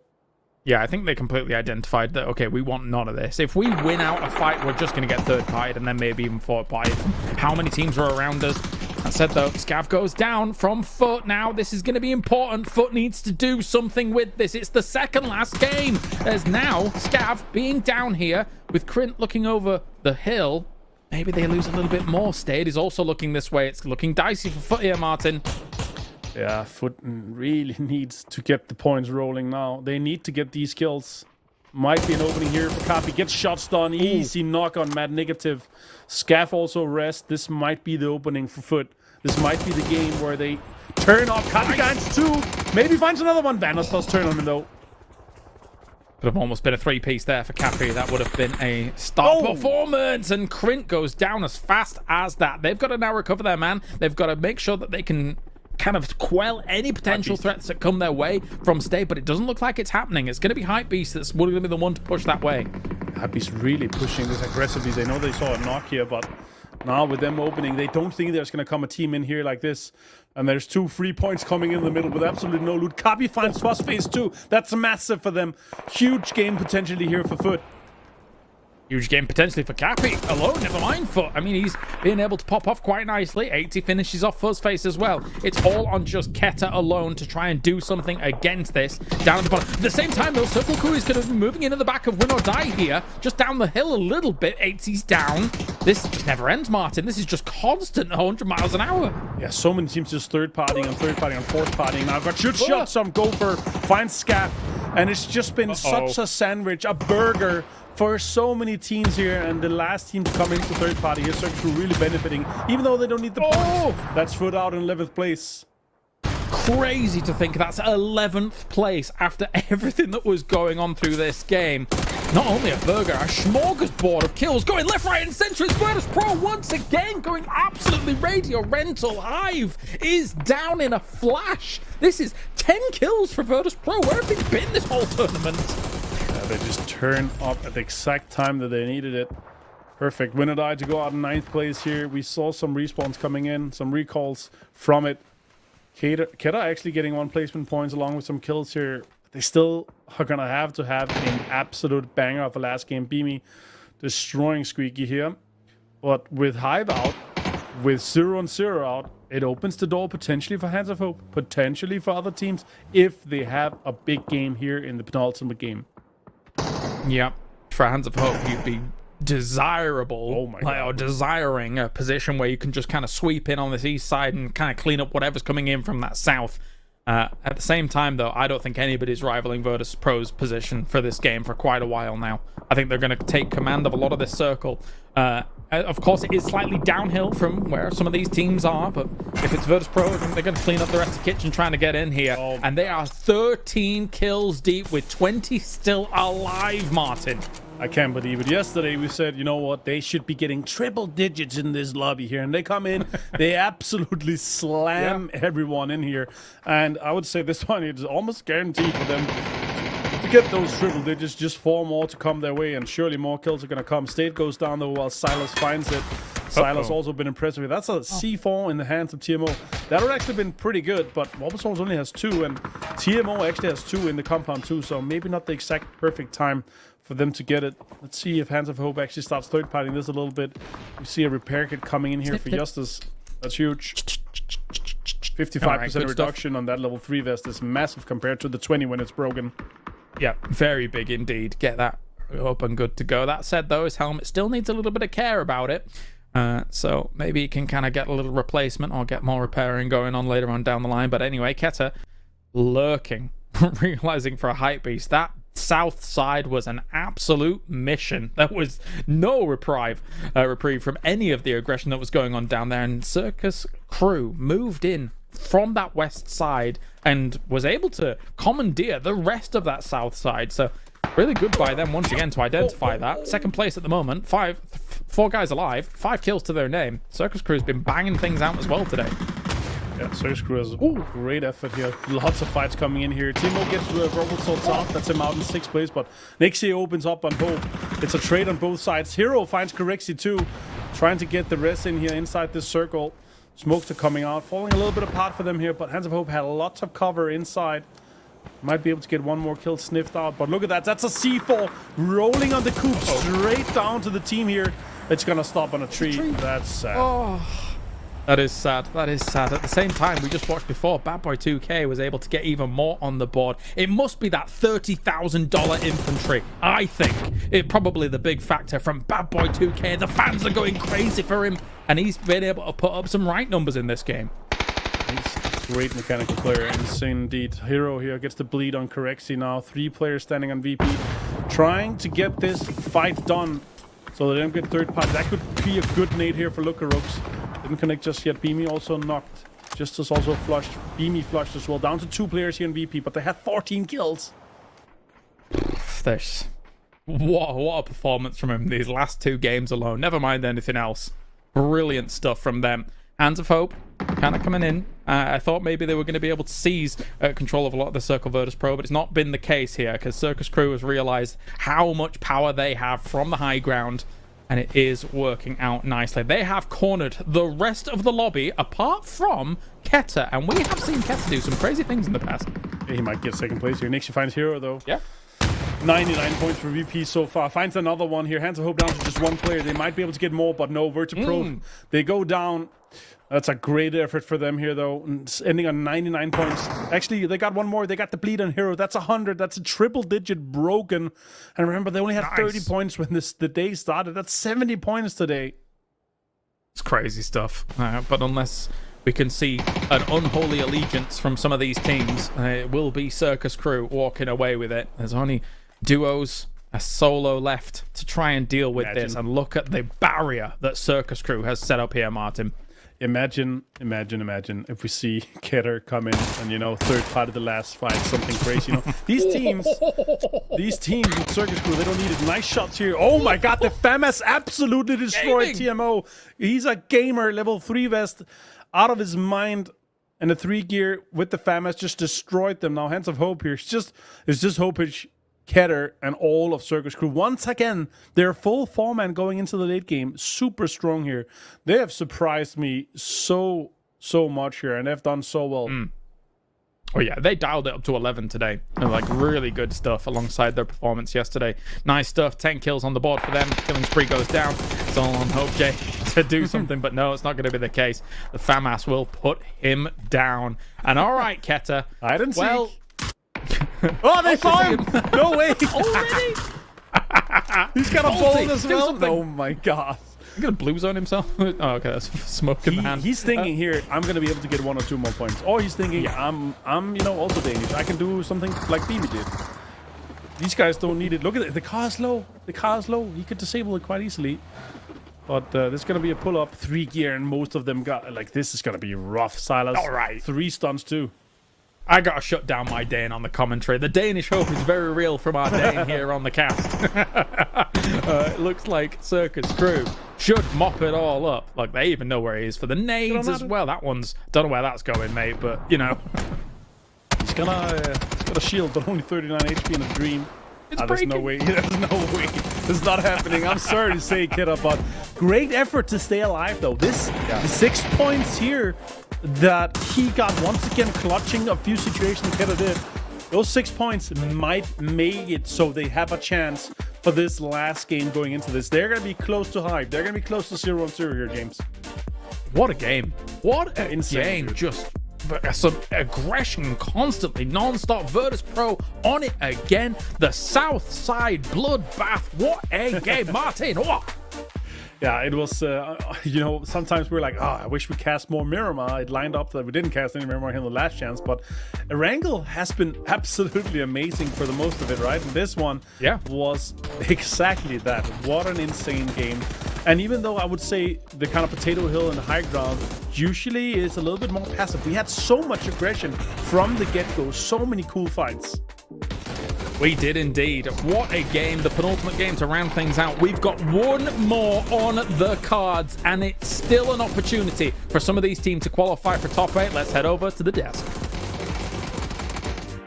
Yeah, I think they completely identified that, okay, we want none of this. If we win out a fight, we're just going to get third-partied and then maybe even fourth-partied from how many teams are around us. That said, though, Scav goes down from Foot now. This is going to be important. Foot needs to do something with this. It's the second last game. There's now Scav being down here with Krint looking over the hill. Maybe they lose a little bit more. Stade is also looking this way. It's looking dicey for Foot here, Martin. Yeah, Foot really needs to get the points rolling now. They need to get these kills. Might be an opening here for Kapi. Gets shots done. Easy knock on Mad Negative. Scav also rest. This might be the opening for Foot. This might be the game where they turn off Kapi Gines 2. Maybe finds another one. Vanos does turn on him though. Could have almost been a three-piece there for Kapi. That would have been a star performance. And Krint goes down as fast as that. They've got to now recover their man. They've got to make sure that they can kind of quell any potential threats that come their way from state, but it doesn't look like it's happening. It's going to be Hypebeast that's going to be the one to push that way. Hypebeast really pushing this aggressively. They know they saw a knock here, but now with them opening, they don't think there's going to come a team in here like this. And there's 2 free points coming in the middle with absolutely no loot. Copy finds phase 2. That's massive for them. Huge game potentially here for Foot. Huge game potentially for Cappy alone, never mind Foot. I mean, he's being able to pop off quite nicely. 80 finishes off Fuzzface as well. It's all on just Keta alone to try and do something against this. Down at the bottom. At the same time, though, Circle Crew is going to be moving into the back of Win or Die here. Just down the hill a little bit. 80's down. This just never ends, Martin. This is just constant 100 miles an hour. Yeah, so many teams just third-partying on fourth-partying. Now I've got shoot shots on Gopher, finds Scaff, and it's just been such a sandwich, a burger for so many teams here, and the last team to come into third party here, Circle Crew really benefiting, even though they don't need the points. That's Foot out in 11th place. Crazy to think that's 11th place after everything that was going on through this game. Not only a burger, a smorgasbord of kills going left, right, and center. It's Virtus Pro once again going absolutely radio rental. Hive is down in a flash. This is 10 kills for Virtus Pro. Where have they been this whole tournament? They just turned up at the exact time that they needed it. Perfect. Win or Die to go out in 9th place here. We saw some respawns coming in, some recalls from it. Keta actually getting 1 placement points along with some kills here. They still are going to have an absolute banger of the last game. Beamy destroying Squeaky here. But with Hive out, with 0 and 0 out, it opens the door potentially for Hands of Hope, potentially for other teams, if they have a big game here in the penultimate game. Yeah, for Hands of Hope, you'd be desirable, or desiring a position where you can just kind of sweep in on this east side and kind of clean up whatever's coming in from that south. At the same time, though, I don't think anybody's rivaling Virtus Pro's position for this game for quite a while now. I think they're going to take command of a lot of this circle. Of course, it is slightly downhill from where some of these teams are, but if it's Virtus Pro, I think they're going to clean up the rest of the kitchen trying to get in here. And they are 13 kills deep with 20 still alive, Martin. I can't believe it. Yesterday we said, you know what, they should be getting triple digits in this lobby here. And they come in, they absolutely slam everyone in here. And I would say this one is almost guaranteed for them to get those triple digits. Just 4 more to come their way, and surely more kills are going to come. State goes down though while Silas finds it. Silas also been impressive with. That's a C4 in the hands of TMO. That would actually been pretty good, but Wobble Souls only has 2, and TMO actually has 2 in the compound too, so maybe not the exact perfect time for them to get it. Let's see if Hands of Hope actually starts third-partying this a little bit. We see a repair kit coming in here for Justice. That's huge. 55% reduction on that level 3 vest is massive compared to the 20 when it's broken. Yeah, very big indeed. Get that up and good to go. That said, though, his helmet still needs a little bit of care about it. So maybe he can kind of get a little replacement or get more repairing going on later on down the line. But anyway, Keta lurking, realizing for a Hypebeast that south side was an absolute mission. There was no reprieve from any of the aggression that was going on down there, and Circus Crew moved in from that west side and was able to commandeer the rest of that south side. So really good by them once again to identify that. 2nd place at the moment, 4 guys alive, 5 kills to their name. Circus Crew's been banging things out as well today. Yeah, Circus Crew has a great effort here. Lots of fights coming in here. Timo gets Robot Swords off. That's him out in 6th place, but Nixie opens up on Hope. It's a trade on both sides. Hero finds Correxy too, trying to get the rest in here inside this circle. Smokes are coming out, falling a little bit apart for them here, but Hands of Hope had lots of cover inside. Might be able to get 1 more kill sniffed out, but look at that. That's a C4 rolling on the coop straight down to the team here. It's going to stop on a tree. That's sad. That is sad. That is sad. At the same time, we just watched before, Bad Boy 2K was able to get even more on the board. It must be that $30,000 infantry. I think it probably the big factor from Bad Boy 2K. The fans are going crazy for him, and he's been able to put up some right numbers in this game. He's a great mechanical player, insane indeed. Hero here gets the bleed on Correxy now. 3 players standing on VP, trying to get this fight done so they don't get third party. That could be a good nade here for Lucarooks. Didn't connect just yet. Beamy also knocked. Justice also flushed. Beamy flushed as well. Down to 2 players here in VP, but they had 14 kills. There's what a performance from him these last 2 games alone. Never mind anything else. Brilliant stuff from them. Hands of Hope kind of coming in. I thought maybe they were going to be able to seize control of a lot of the Circle Virtus Pro, but it's not been the case here because Circus Crew has realized how much power they have from the high ground, and it is working out nicely. They have cornered the rest of the lobby apart from Keta, and we have seen Keta do some crazy things in the past. Yeah, he might get second place here. Nixie finds Hero, though. Yeah. 99 points for VP so far. Finds another one here. Hands of Hope down to just one player. They might be able to get more, but no. Virtus Pro, they go down. That's a great effort for them here, though. Ending on 99 points. Actually, they got one more. They got the bleed on Hero. That's 100. That's a triple-digit broken. And remember, they only had 30 points when the day started. That's 70 points today. It's crazy stuff. But unless we can see an unholy allegiance from some of these teams, it will be Circus Crew walking away with it. There's only duos, a solo left to try and deal with this. And look at the barrier that Circus Crew has set up here, Martin. Imagine if we see Keter come in and, third part of the last fight, something crazy, These teams with Circus Crew, they don't need it. Nice shots here. Oh my god, the FAMAS absolutely destroyed TMO. He's a gamer, level 3 vest, out of his mind. And the 3 gear with the FAMAS just destroyed them. Now, Hands of Hope here. It's just Hopage, Keter, and all of Circus Crew. Once again, they're full 4-man going into the late game. Super strong here. They have surprised me so much here, and they've done so well. Oh yeah, they dialed it up to 11 today. Like really good stuff alongside their performance yesterday. Nice stuff. 10 kills on the board for them. Killing spree goes down. It's all on Hope J to do something, but no, it's not going to be the case. The FAMAS will put him down. And all right, Keta. I didn't see. Oh, they saw him! No way! Already? He's got a ball as well. Oh my god! He's gonna blue zone himself. Oh, okay, that's smoke in the hand. He's thinking here, I'm gonna be able to get 1 or 2 more points. Or he's thinking, I'm also Danish. I can do something like Beamy did. These guys don't need it. Look at it. The car is low. The car is low. He could disable it quite easily. But there's gonna be a pull up 3 gear, and most of them got this is gonna be rough. Silas. All right. 3 stuns too. I gotta shut down my Dane on the commentary. The Danish hope is very real from our Dane here on the cast. It looks like Circus Crew should mop it all up. Like they even know where he is for the nades as well. That one's don't know where that's going, mate. But he's got a shield, but only 39 HP in a dream. There's no way. There's no way. This is not happening. I'm sorry to say, Kidda, but great effort to stay alive, though. The 6 points here that he got once again clutching a few situations Kidda did. Those 6 points might make it so they have a chance for this last game going into this. They're going to be close to Hive. They're going to be close to 0-0 here, James. What a game. What a insane game. Just some aggression constantly, non-stop. Virtus Pro on it again. The South Side bloodbath. What a game, Martin. What? Yeah, it was, sometimes we're like, I wish we cast more Miramar. It lined up that we didn't cast any Miramar here in the last chance, but Erangel has been absolutely amazing for the most of it, right? And this one was exactly that. What an insane game. And even though I would say the kind of Potato Hill and the high ground usually is a little bit more passive, we had so much aggression from the get-go, so many cool fights. We did indeed. What a game. The penultimate game to round things out. We've got one more on the cards, and it's still an opportunity for some of these teams to qualify for top 8. Let's head over to the desk.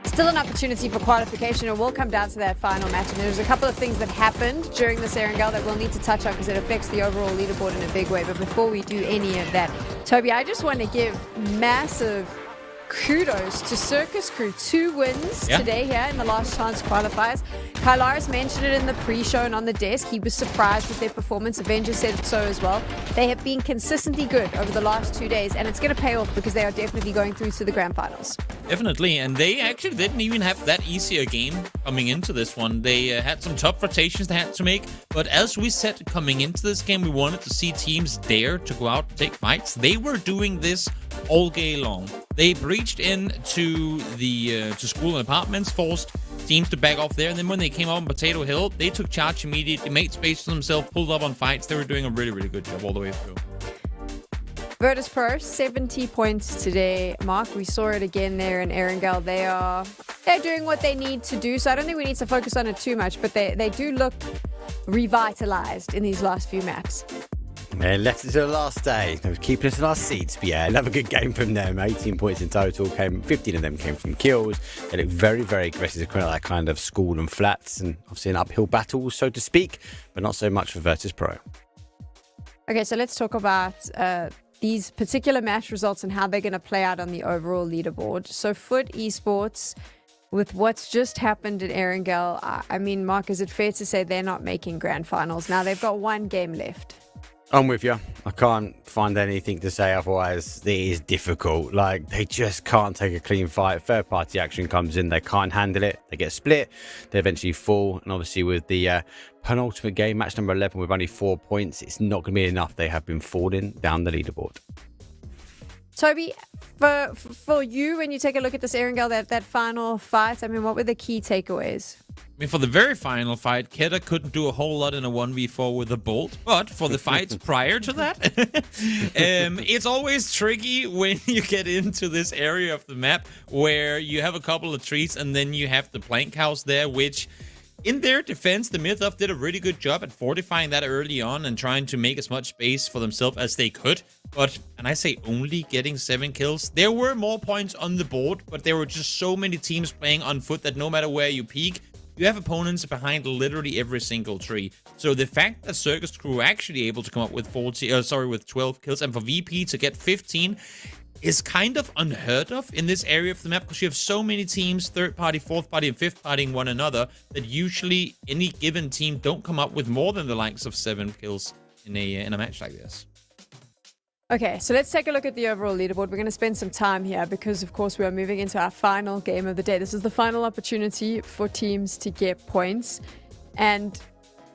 Still an opportunity for qualification. It will come down to that final match. And there's a couple of things that happened during this Erangel that we'll need to touch on because it affects the overall leaderboard in a big way. But before we do any of that, Toby, I just want to give massive kudos to Circus Crew. 2 wins today here in the last chance qualifiers. Kylaris mentioned it in the pre-show and on the desk. He was surprised with their performance. Avenger said so as well. They have been consistently good over the last 2 days, and it's going to pay off because they are definitely going through to the grand finals. Definitely, and they actually didn't even have that easy a game coming into this one. They had some tough rotations they had to make, but as we said coming into this game, we wanted to see teams dare to go out and take fights. They were doing this all game long. They breached into the to school and apartments, forced teams to back off there, and then when they came out on Potato Hill, they took charge immediately, made space for themselves, pulled up on fights. They were doing a really, really good job all the way through. Virtus Pro, 70 points today. Mark, we saw it again there in Erangel. They're doing what they need to do, so I don't think we need to focus on it too much, but they do look revitalized in these last few maps. Man, left it to the last day. They were keeping us in our seats. But yeah, another good game from them. 18 points in total. 15 of them came from kills. They look very, very aggressive. That kind of school and flats, and obviously an uphill battle, so to speak, but not so much for Virtus Pro. Okay, so let's talk about these particular match results and how they're going to play out on the overall leaderboard. So Foot Esports, with what's just happened at Erangel, I mean, Mark, is it fair to say they're not making grand finals now? They've got one game left. I'm with you. I can't find anything to say otherwise. It is difficult. Like, they just can't take a clean fight. Third party action comes in. They can't handle it. They get split. They eventually fall. And obviously with the penultimate game, match number 11, with only 4 points, it's not going to be enough. They have been falling down the leaderboard. Toby, for you, when you take a look at this Erangel, that final fight, I mean, what were the key takeaways? I mean, for the very final fight, Keta couldn't do a whole lot in a 1v4 with a bolt, but for the fights prior to that, it's always tricky when you get into this area of the map where you have a couple of trees and then you have the plank house there, which, in their defense, the Mythos did a really good job at fortifying that early on and trying to make as much space for themselves as they could. But, and I say only getting 7 kills, there were more points on the board, but there were just so many teams playing on foot that no matter where you peek, you have opponents behind literally every single tree. So the fact that Circus Crew were actually able to come up with 12 kills, and for VP to get 15 is kind of unheard of in this area of the map, because you have so many teams, third party, fourth party, and fifth partying one another, that usually any given team don't come up with more than the likes of 7 kills in a match like this. Okay, so let's take a look at the overall leaderboard. We're going to spend some time here because, of course, we are moving into our final game of the day. This is the final opportunity for teams to get points. And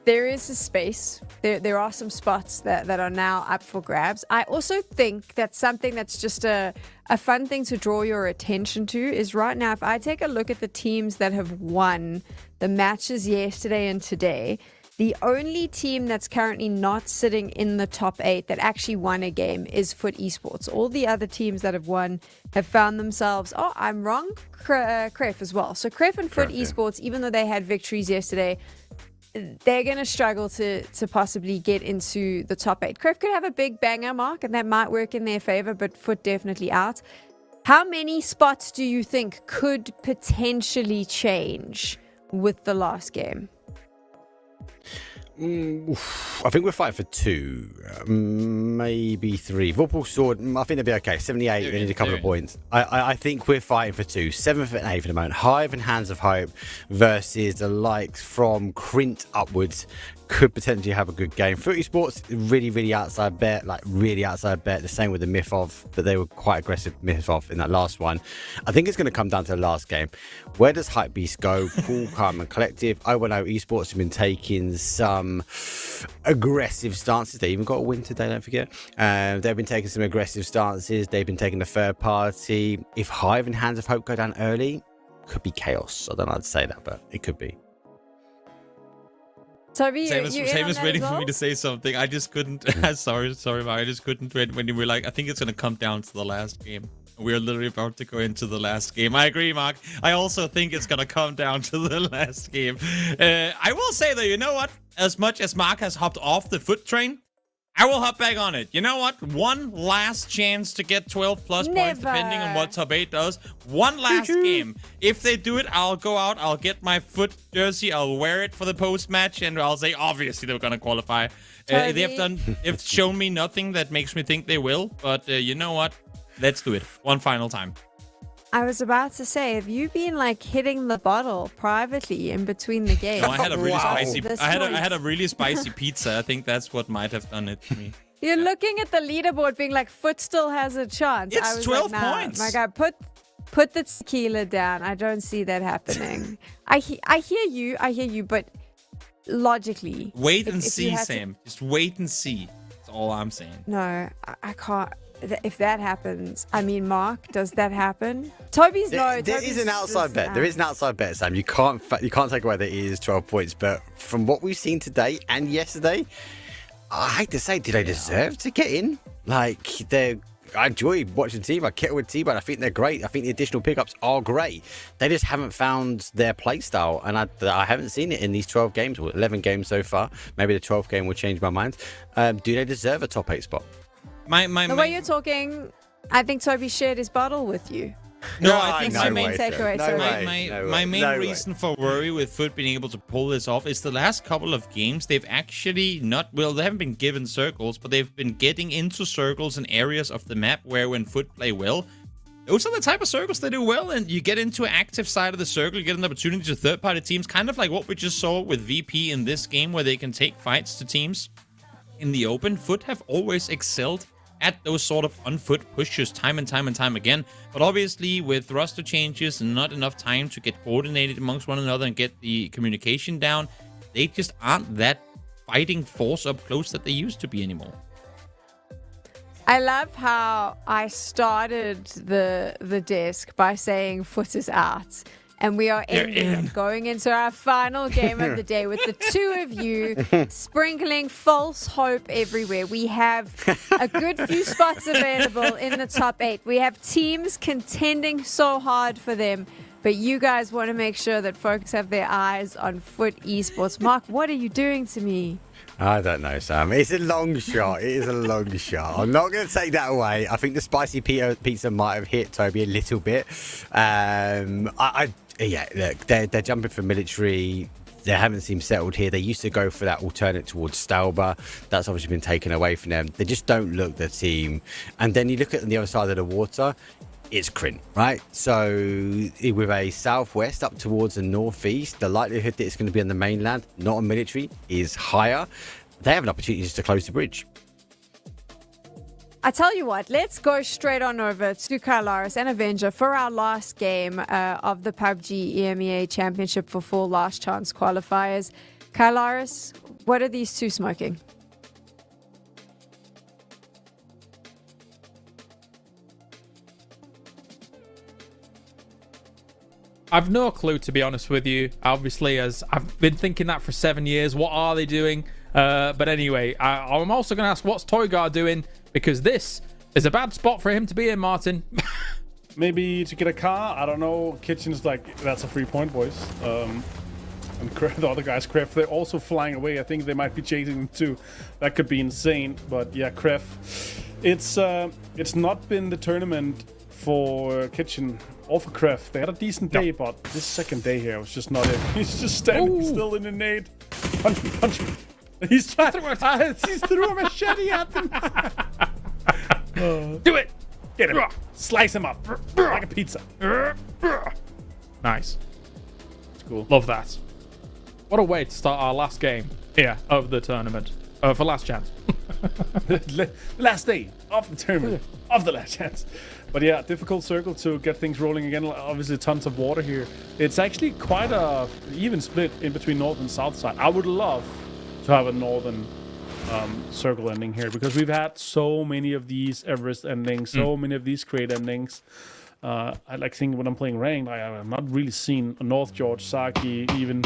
there is a space. There are some spots that are now up for grabs. I also think that something that's just a fun thing to draw your attention to is right now, if I take a look at the teams that have won the matches yesterday and today, the only team that's currently not sitting in the top 8 that actually won a game is Foot Esports. All the other teams that have won have found themselves, I'm wrong, Kraf as well. So Kraf and Foot Esports, even though they had victories yesterday, they're going to struggle to possibly get into the top 8. Kraf could have a big banger, Mark, and that might work in their favor, but Foot definitely out. How many spots do you think could potentially change with the last game? I think we're fighting for 2, maybe 3. Vorpal Sword, I think they'll be okay. 78, they need a couple of points. I think we're fighting for 2. 7th and 8th at the moment. Hive and Hands of Hope versus the likes from Krint upwards could potentially have a good game. Foot Esports, really outside bet, The same with the Mythov, but they were quite aggressive Mythov in that last one. I think it's going to come down to the last game. Where does Hypebeast go? Cool, Calm and Collective. I will know Esports have been taking some aggressive stances. They even got a win today, don't forget. They've been taking some aggressive stances. They've been taking the third party. If Hive and Hands of Hope go down early, could be chaos. I don't know how to say that, but it could be. Toby, Same as waiting for me to say something. I just couldn't. sorry, Mark. I just couldn't when you were like, I think it's going to come down to the last game. We're literally about to go into the last game. I agree, Mark. I also think it's going to come down to the last game. I will say, though, you know what? As much as Mark has hopped off the Foot train, I will hop back on it. You know what? One last chance to get 12 plus points, depending on what top 8 does. One last game. If they do it, I'll go out. I'll get my Foot jersey. I'll wear it for the post-match, and I'll say, obviously, they're going to qualify. They've shown me nothing that makes me think they will. But you know what? Let's do it. One final time. I was about to say, have you been like hitting the bottle privately in between the games? No, I had a really spicy. I had a really spicy pizza. I think that's what might have done it to me. You're looking at the leaderboard, being like, Foot still has a chance. It's I was 12 like, nah, points. My God, put the tequila down. I don't see that happening. I hear you, but logically, wait and see, Sam. Just wait and see. That's all I'm saying. No, I can't. If that happens, I mean, Mark, does that happen? Toby's no. There is an outside bet. There is an outside bet, Sam. You can't take away that it is 12 points. But from what we've seen today and yesterday, I hate to say, do they deserve to get in? Like, they're I enjoy watching the team. I kettle with T-Bone. I think they're great. I think the additional pickups are great. They just haven't found their play style, and I haven't seen it in these 12 games or 11 games so far. Maybe the 12th game will change my mind. Do they deserve a top 8 spot? The way you're talking, I think Toby shared his bottle with you. No, I think my main takeaway. My main reason for worry with Foot being able to pull this off is the last couple of games they've actually they haven't been given circles, but they've been getting into circles in areas of the map where when Foot play well, those are the type of circles they do well, and you get into an active side of the circle, you get an opportunity to third-party teams, kind of like what we just saw with VP in this game, where they can take fights to teams in the open. Foot have always excelled at those sort of on-foot pushes time and time again. But obviously, with roster changes and not enough time to get coordinated amongst one another and get the communication down, they just aren't that fighting force up close that they used to be anymore. I love how I started the disc by saying Foot is out. And we are going into our final game of the day with the two of you sprinkling false hope everywhere. We have a good few spots available in the top 8. We have teams contending so hard for them, but you guys want to make sure that folks have their eyes on Foot Esports. Mark, what are you doing to me? I don't know, Sam. It's a long shot. It is a long shot. I'm not going to take that away. I think the spicy pizza might have hit Toby a little bit. Yeah, look, they're jumping for military. They haven't seemed settled here. They used to go for that alternate towards Stauber. That's obviously been taken away from them. They just don't look the team. And then you look at the other side of the water, it's Krint, right? So with a southwest up towards the northeast, the likelihood that it's going to be on the mainland, not on military, is higher. They have an opportunity just to close the bridge. I tell you what, let's go straight on over to Kylaris and Avenger for our last game of the PUBG EMEA Championship for full last chance qualifiers. Kylaris, what are these two smoking? I've no clue, to be honest with you. Obviously, as I've been thinking that for 7 years. What are they doing? But anyway, I'm also going to ask, what's Toygar doing? Because this is a bad spot for him to be in, Martin. Maybe to get a car. I don't know. Kitchen's like, that's a 3 point, boys. And the other guys, Kref, they're also flying away. I think they might be chasing them too. That could be insane. But yeah, Kref, it's not been the tournament for Kitchen or for Kref. They had a decent day, but this second day here was just not it. He's just standing still in the nade. Punch me. He's trying to he's threw a machete at them. Do it! Get him. Slice him up like a pizza. Nice. It's cool. Love that. What a way to start our last game here of the tournament. For last chance. The last day of the tournament. Of the last chance. But yeah, difficult circle to get things rolling again. Obviously, tons of water here. It's actually quite a even split in between north and south side. I would love to have a northern circle ending here, because we've had so many of these Everest endings, so many of these crate endings. I like think when I'm playing ranked, I've not really seen a North George, Saki, even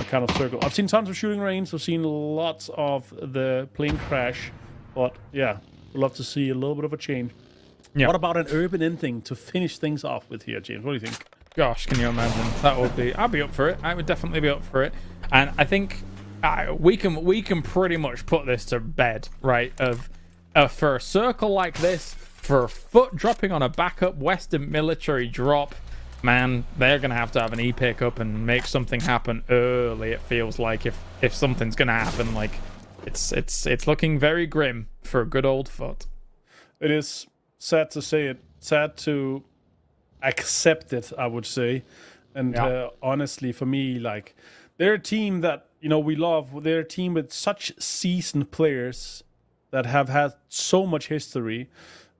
kind of circle. I've seen tons of shooting range. I've seen lots of the plane crash, but yeah, would love to see a little bit of a change. Yeah. What about an urban ending to finish things off with here, James? What do you think? Gosh, can you imagine? That would be. I'd be up for it. I would definitely be up for it. And I think we can pretty much put this to bed, right? For a circle like this, for a Foot dropping on a backup Western military drop, man, they're gonna have to have an E pickup and make something happen early. It feels like if something's gonna happen, like it's looking very grim for good old Foot. It is sad to say it. Sad to accept it, I would say. And honestly, for me, like, they're a team that, you know, we love. They're a team with such seasoned players that have had so much history.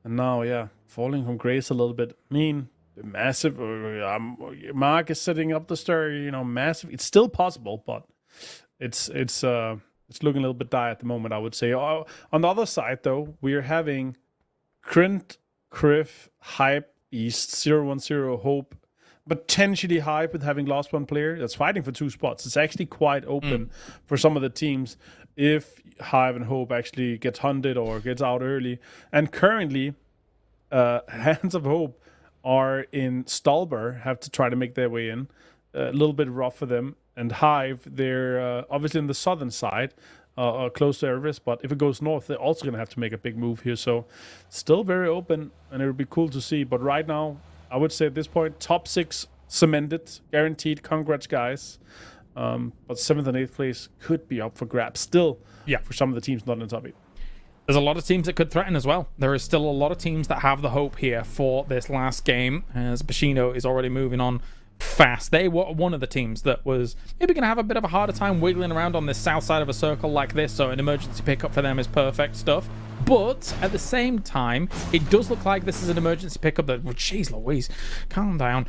And now, falling from grace a little bit. I mean, massive. Mark is setting up the story, massive. It's still possible, but it's looking a little bit dire at the moment, I would say. On the other side, though, we're having Krint, Kriff, Hype, East, 010, Hope, potentially Hype with having lost one player that's fighting for 2 spots. It's actually quite open for some of the teams if Hive and Hope actually gets hunted or gets out early. And currently, Hands of Hope are in Stalber, have to try to make their way in. A little bit rough for them. And Hive, they're obviously on the southern side, close to Everest, but if it goes north, they're also going to have to make a big move here. So still very open, and it would be cool to see. But right now, I would say at this point, top 6 cemented, guaranteed. Congrats, guys. But 7th and 8th place could be up for grabs still for some of the teams not in the top 8. There's a lot of teams that could threaten as well. There is still a lot of teams that have the hope here for this last game, as Bashino is already moving on fast. They were one of the teams that was maybe going to have a bit of a harder time wiggling around on this south side of a circle like this, so an emergency pickup for them is perfect stuff. But at the same time, it does look like this is an emergency pickup that, jeez Louise, calm down,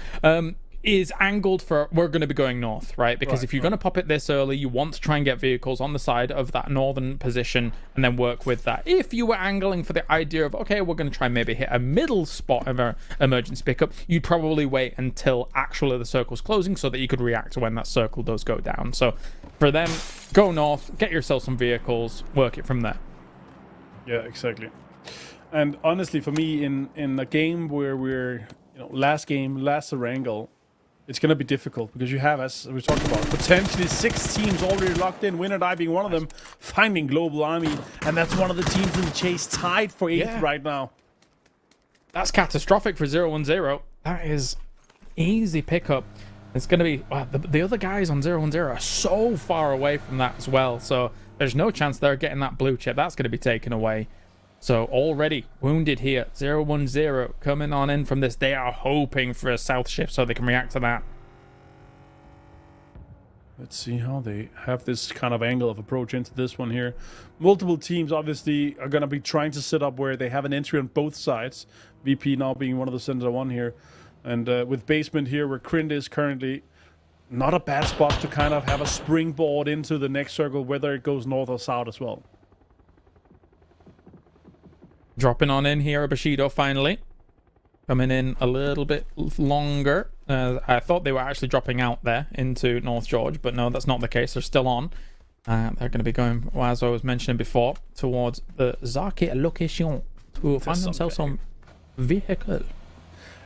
is angled for, we're going to be going north, right? Because if you're going to pop it this early, you want to try and get vehicles on the side of that northern position and then work with that. If you were angling for the idea of, okay, we're going to try and maybe hit a middle spot of an emergency pickup, you'd probably wait until actually the circle's closing so that you could react to when that circle does go down. So for them, go north, get yourself some vehicles, work it from there. Yeah, exactly. And honestly, for me, in a game where we're, last Erangel, it's going to be difficult because you have, as we talked about, potentially 6 teams already locked in, Winner Die being one of them, finding Global Army, and that's one of the teams in the chase tied for 8th right now. That's catastrophic for 0-1-0. That is easy pickup. It's going to be, the other guys on 0-1-0 are so far away from that as well, so there's no chance they're getting that blue chip. That's going to be taken away. So already wounded here. 0-1-0 coming on in from this. They are hoping for a south shift so they can react to that. Let's see how they have this kind of angle of approach into this one here. Multiple teams obviously are going to be trying to set up where they have an entry on both sides. VP now being one of the center one here. And with basement here where Krind is currently, not a bad spot to kind of have a springboard into the next circle, whether it goes north or south as well. Dropping on in here, Bushido finally. Coming in a little bit longer. I thought they were actually dropping out there into North George, but no, that's not the case. They're still on. They're going to be going, as I was mentioning before, towards the Zaki location to find themselves some vehicle.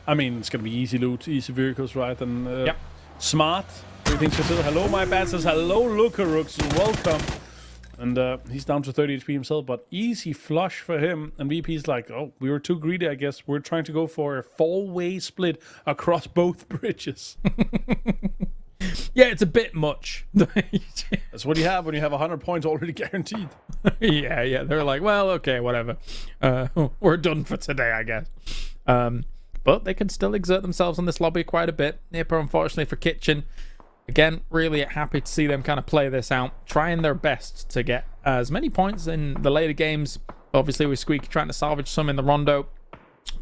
I mean, it's going to be easy loot, easy vehicles, right? And Smart, everything's considered. Hello, my bad says hello, Lucarooks, welcome. And he's down to 30 HP himself, but easy flush for him. And VP's like, oh, we were too greedy, I guess. We're trying to go for a 4-way split across both bridges. Yeah, it's a bit much. That's what you have when you have 100 points already guaranteed. Yeah. They're like, well, okay, whatever. We're done for today, I guess. But they can still exert themselves on this lobby quite a bit. Nipper, unfortunately, for Kitchen. Again, really happy to see them kind of play this out, trying their best to get as many points in the later games. Obviously, with Squeaky trying to salvage some in the Rondo.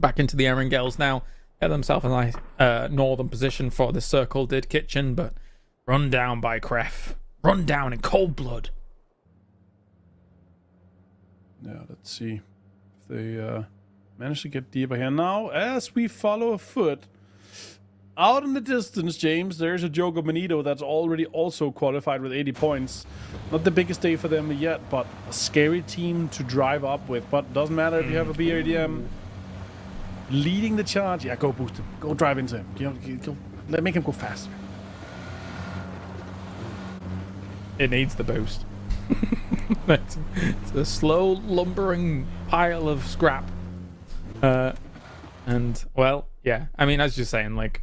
Back into the Erangels now. Get themselves a nice northern position for this circle, did Kitchen, but run down by Kref. Run down in cold blood. Yeah, let's see if they manage to get deeper here. Now, as we follow a foot, out in the distance, James, there's a Jogo Benito that's already also qualified with 80 points. Not the biggest day for them yet, but a scary team to drive up with. But doesn't matter if you have a BRDM leading the charge. Yeah, go boost him. Go drive into him. Go, make him go faster. It needs the boost. It's a slow, lumbering pile of scrap. And, well, yeah. I mean, as you're saying, like,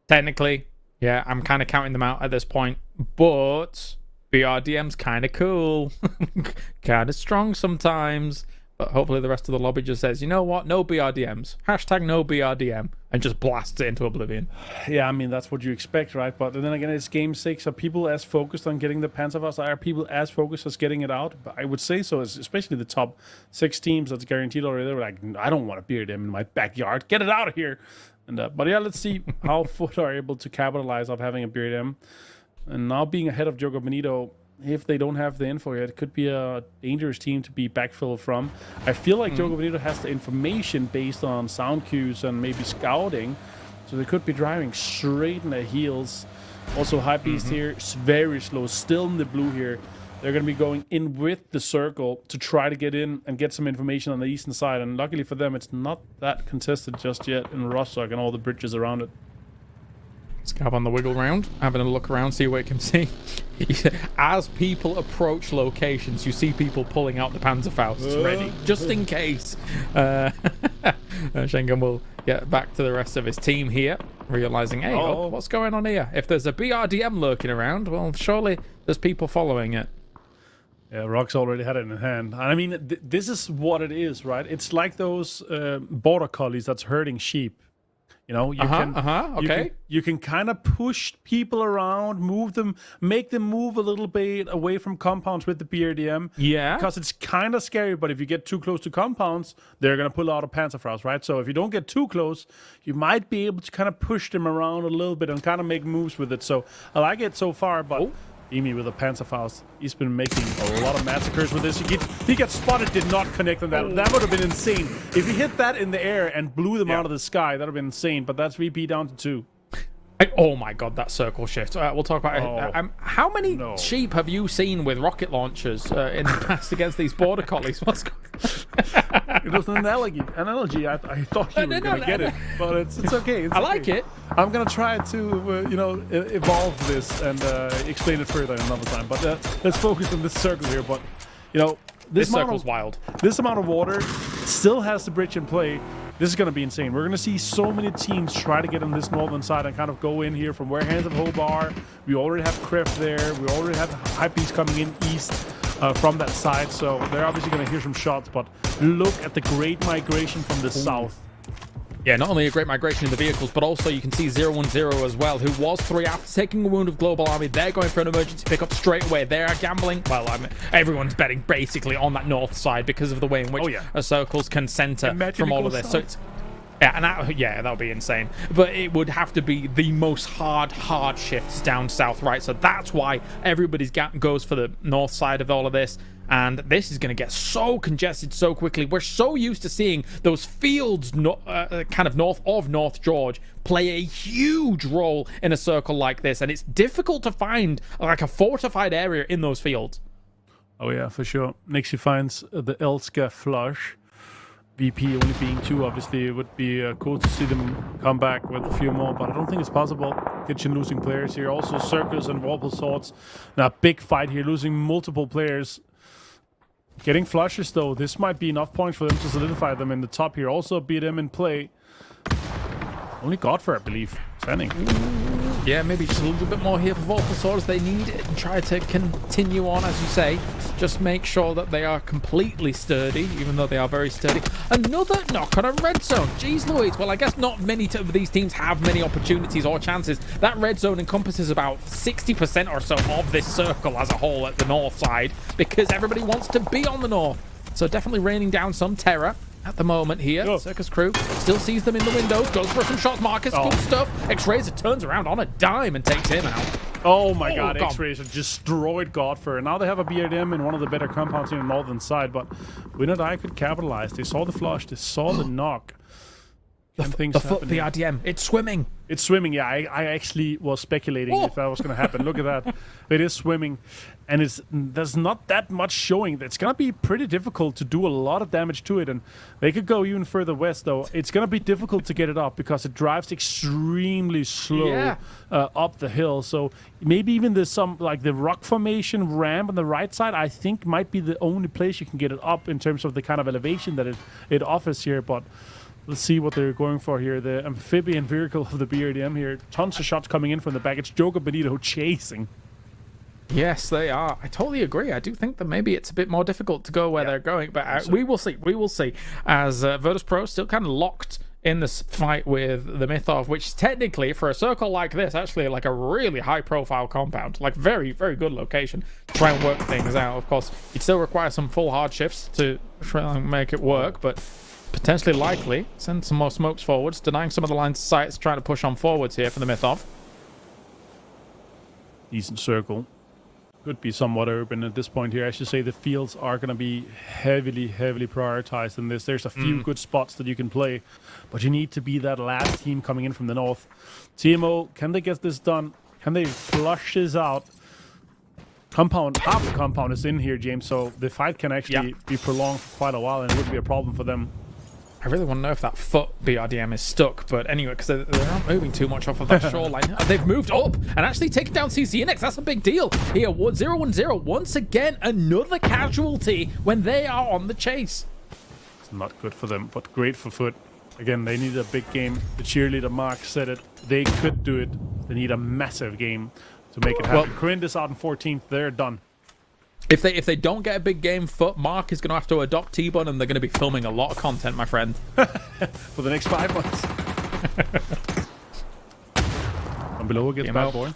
technically, yeah, I'm kind of counting them out at this point, but BRDM's kind of cool. Kind of strong sometimes, but hopefully the rest of the lobby just says, you know what, no BRDMs. Hashtag no BRDM, and just blasts it into oblivion. Yeah, I mean, that's what you expect, right? But then again, it's game 6. Are people as focused on getting the Panzerfaust? Are people as focused as getting it out? But I would say so, especially the top 6 teams that's guaranteed already. They're like, I don't want to BRDM in my backyard. Get it out of here. And but yeah, let's see how Foot are able to capitalize off having a BRDM. And now being ahead of Jogo Benito, if they don't have the info yet, it could be a dangerous team to be backfill from. I feel like Jogo Benito has the information based on sound cues and maybe scouting, so they could be driving straight in their heels. Also, High Beast here is very slow, still in the blue here. they're going to be going in with the circle to try to get in and get some information on the eastern side. And luckily for them, it's not that contested just yet in Rostock and all the bridges around it. Scav on the wiggle round, having a look around, see what it can see. As people approach locations, you see people pulling out the Panzerfausts ready, just in case. Schengen will get back to the rest of his team here, realizing, hey, what's going on here? If there's a BRDM lurking around, well, surely there's people following it. Yeah, Rock's already had it in hand. I mean, this is what it is, right? It's like those border collies that's herding sheep. You know, you can kind of push people around, move them, make them move a little bit away from compounds with the BRDM. Yeah. Because it's kind of scary, but if you get too close to compounds, they're going to pull out a Panzerfaust, right? So if you don't get too close, you might be able to kind of push them around a little bit and kind of make moves with it. So I like it so far, but EMEA with a Panzerfaust, he's been making a lot of massacres with this. He gets spotted, did not connect on that. That would have been insane. If he hit that in the air and blew them out of the sky, that would have been insane. But that's VP down to 2. Oh my god, that circle shift. We'll talk about it. How many sheep have you seen with rocket launchers in the past against these border collies? What's going on? It was an analogy. I thought you were going to get it, but it's okay. I like it. I'm going to try to, evolve this and explain it further another time. But let's focus on this circle here. But, this circle's wild. This amount of water still has the bridge in play. This is going to be insane. We're going to see so many teams try to get on this northern side and kind of go in here from where Hands of Hope are. We already have Krafton there. We already have Hypebeast coming in east from that side. So they're obviously going to hear some shots. But look at the great migration from the south. Yeah, not only a great migration in the vehicles, but also you can see 010 as well, who was 3 after taking a wound of Global Army. They're going for an emergency pickup straight away. They are gambling. Well, everyone's betting basically on that north side because of the way in which circles can center from all of this. So it's, that would be insane. But it would have to be the most hard shifts down south, right? So that's why everybody goes for the north side of all of this. And this is going to get so congested so quickly. We're so used to seeing those fields kind of north of North George play a huge role in a circle like this. And it's difficult to find like a fortified area in those fields. Oh, yeah, for sure. Nixie finds the Elska flush. VP only being 2, obviously, it would be cool to see them come back with a few more, but I don't think it's possible. Kitchen losing players here. Also, Circus and Warple Swords. Now, big fight here, losing multiple players. Getting flushes, though. This might be enough points for them to solidify them in the top here. Also, BDM in play. Only Godfrey, I believe, standing. Yeah, maybe just a little bit more here for Vorpal Swords. They need it and try to continue on, as you say. Just make sure that they are completely sturdy, even though they are very sturdy. Another knock on a red zone. Jeez Louise. Well, I guess not many of these teams have many opportunities or chances. That red zone encompasses about 60% or so of this circle as a whole at the north side, because everybody wants to be on the north. So definitely raining down some terror at the moment here. Circus crew still sees them in the windows, goes for some shots. Marcus, good stuff. X-Razor turns around on a dime and takes him out. Oh my god, X-Razor destroyed Godfrey. Now they have a BRDM in one of the better compounds in the northern side, but Winner could capitalize. They saw the flush, they saw the knock. The RDM, it's swimming. It's swimming, yeah. I actually was speculating if that was going to happen. Look at that. It is swimming. And there's not that much showing. It's going to be pretty difficult to do a lot of damage to it. And they could go even further west, though. It's going to be difficult to get it up because it drives extremely slow up the hill. So maybe even there's some, like the rock formation ramp on the right side, I think might be the only place you can get it up in terms of the kind of elevation that it offers here. But let's see what they're going for here. The amphibian vehicle of the BRDM here. Tons of shots coming in from the back. It's Joker Benito chasing. Yes, they are. I totally agree. I do think that maybe it's a bit more difficult to go where they're going, but we will see. We will see. As Virtus Pro still kind of locked in this fight with the Mythov, which technically, for a circle like this, actually like a really high-profile compound. Like very, very good location to try and work things out. Of course, you'd still require some full hard shifts to try and make it work, but potentially likely send some more smokes forwards, denying some of the lines of sights, trying to push on forwards here for the Mythov. Decent circle. Could be somewhat urban at this point here. I should say the fields are going to be heavily prioritized in this. There's a few good spots that you can play, but you need to be that last team coming in from the north. TMO, can they get this done? Can they flush this out? compound, half the compound is in here, James, so the fight can actually be prolonged for quite a while, and it wouldn't be a problem for them. I really want to know if that foot BRDM is stuck, but anyway, because they're not moving too much off of that shoreline. They've moved up and actually taken down CCNX. That's a big deal. Here, 0-1-0. Once again, another casualty when they are on the chase. It's not good for them, but great for Foot. Again, they need a big game. The cheerleader Mark said it. They could do it. They need a massive game to make it happen. Corinth is out in 14th. They're done. If they don't get a big game, Foot, Mark is going to have to adopt T-Bun, and they're going to be filming a lot of content, my friend. For the next 5 months. From below gets TMO. bad boy.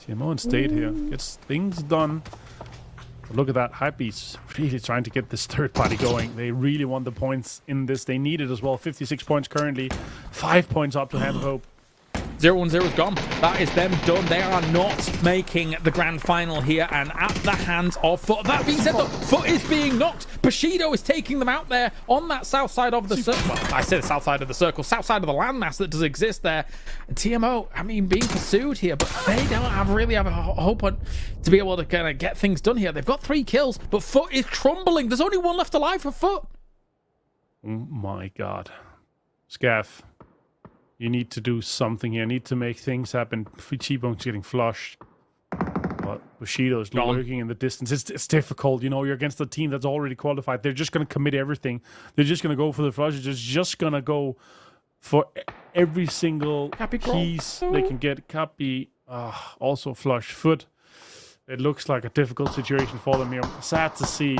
TMO and State here. Gets things done. But look at that. Hypebeast really trying to get this third party going. They really want the points in this. They need it as well. 56 points currently. 5 points up to Hand of Hope. 0-1-0 is gone. That is them done. They are not making the grand final here, and at the hands of Foot. That being said, though, Foot is being knocked. Bushido is taking them out there on that south side of the circle. Well, I said the south side of the circle, south side of the landmass that does exist there. And TMO, I mean, being pursued here, but they don't really have a hope on to be able to kind of get things done here. They've got 3 kills, but Foot is crumbling. There's only 1 left alive for Foot. Oh my god. Scav. You need to do something here. You need to make things happen. Cheebong's getting flushed. But Bushido's lurking in the distance. It's difficult, you know. You're against a team that's already qualified. They're just going to commit everything. They're just going to go for the flush. They're just going to go for every single piece they can get. Cappy also flush. Foot. It looks like a difficult situation for them here. Sad to see.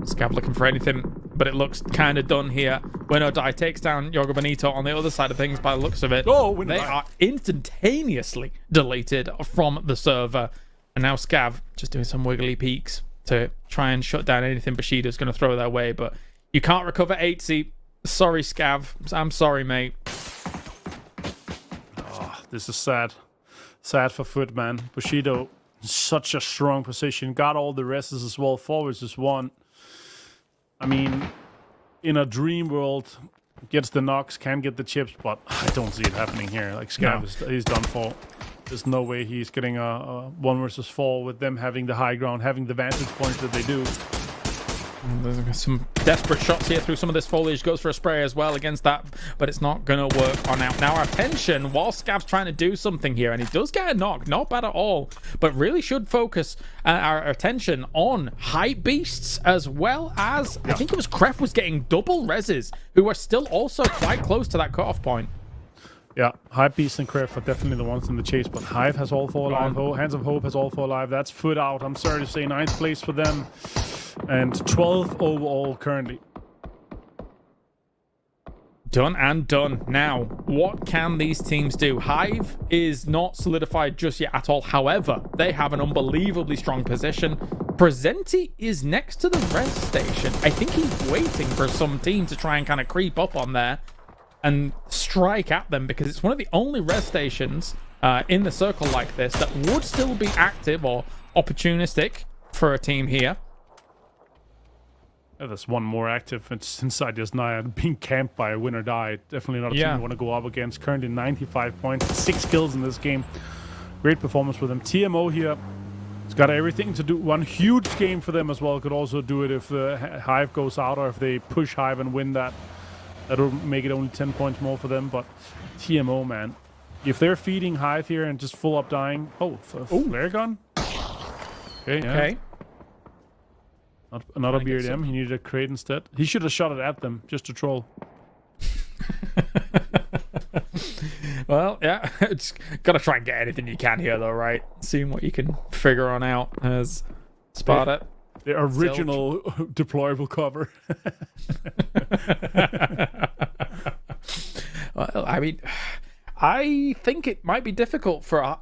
Scav looking for anything, but it looks kind of done here. Winodai takes down Yoga Bonito on the other side of things by the looks of it. Oh, they are instantaneously deleted from the server. And now Scav just doing some wiggly peeks to try and shut down anything Bushido's going to throw their way. But you can't recover 8C. Sorry, Scav. I'm sorry, mate. Oh, this is sad. Sad for Foot, man. Bushido, such a strong position. Got all the rests as well. Forwards is 1. I mean, in a dream world, gets the knocks, can get the chips, but I don't see it happening here. Like, Scav he's done for. There's no way he's getting a 1 versus 4 with them having the high ground, having the vantage points that they do. There's some desperate shots here through some of this foliage. Goes for a spray as well against that, but it's not going to work on out. Now our attention, while Scav's trying to do something here, and he does get a knock, not bad at all, but really should focus our attention on hype beasts as well as, I think it was Kref was getting double reses, who are still also quite close to that cutoff point. Yeah, Hypebeast and Kref are definitely the ones in the chase, but Hive has all 4 alive. Hands of Hope has all 4 alive. That's Foot out. I'm sorry to say, 9th place for them. And 12th overall currently. Done and done. Now, what can these teams do? Hive is not solidified just yet at all. However, they have an unbelievably strong position. Presenti is next to the rest station. I think he's waiting for some team to try and kind of creep up on there and strike at them, because it's one of the only rest stations in the circle like this that would still be active or opportunistic for a team here. Yeah, there's one more active. It's inside just now being camped by a win or die. Definitely not a team you want to go up against. Currently 95 points, 6 kills in this game. Great performance for them. TMO here. It's got everything to do. One huge game for them as well. Could also do it if Hive goes out, or if they push Hive and win that. That'll make it only 10 points more for them. But TMO, man. If they're feeding Hive here and just full up dying. Oh, flare gun? Okay, yeah. Okay. Another BRDM. He needed a crate instead. He should have shot it at them just to troll. Well, yeah. It's got to try and get anything you can here, though, right? Seeing what you can figure on out as Sparta. The original deployable cover. Well, I mean, I think it might be difficult for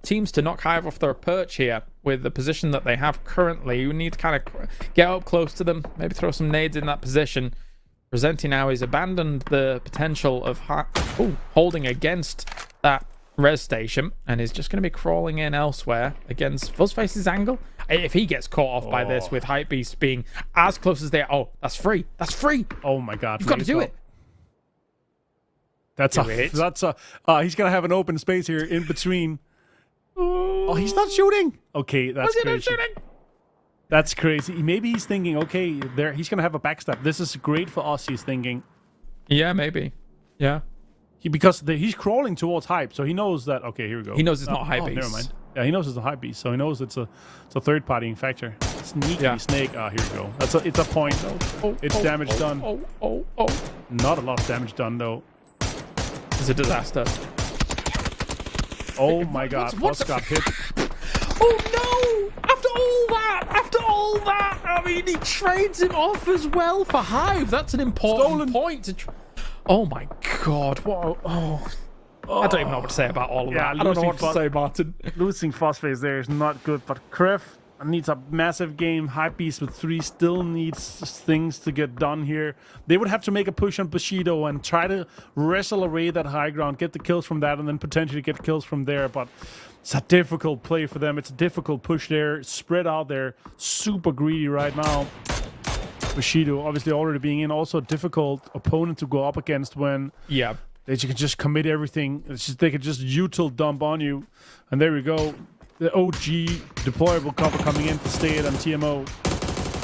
teams to knock Hive off their perch here with the position that they have currently. You need to kind of get up close to them, maybe throw some nades in that position. Presenti now has abandoned the potential of holding against that res station and is just going to be crawling in elsewhere against Fuzzface's angle. If he gets caught off by this with Hypebeast being as close as they are. Oh, that's free. That's free. Oh my god. You've got to do it. He's gonna have an open space here in between. Oh, he's not shooting. Okay, that's Was he crazy. not shooting? That's crazy. Maybe he's thinking, okay, there he's gonna have a backstab. This is great for us. He's thinking. Yeah, maybe. Yeah. Because he's crawling towards hype, so he knows that. Okay, here we go. He knows it's not hype. Never mind. Yeah, he knows it's a hype beast, so he knows it's a third party factor. Sneaky snake. Ah, here we go. It's a point. It's damage done. Not a lot of damage done though. It's a disaster. Oh my god, Boss got hit. Oh no! After all that, I mean, he trades him off as well for Hive. That's an important point to. Oh my god! What? I don't even know what to say about all of that. I don't know what to say, Martin. Losing Phosphate there is not good, but Kref needs a massive game. Hypebeast with 3 still needs things to get done here. They would have to make a push on Bushido and try to wrestle away that high ground, get the kills from that, and then potentially get kills from there. But it's a difficult play for them. It's a difficult push there. Spread out there. Super greedy right now. Bushido obviously already being in. Also a difficult opponent to go up against when they can just commit everything. They can just util dump on you. And there we go. The OG deployable cover coming in for Stade and TMO.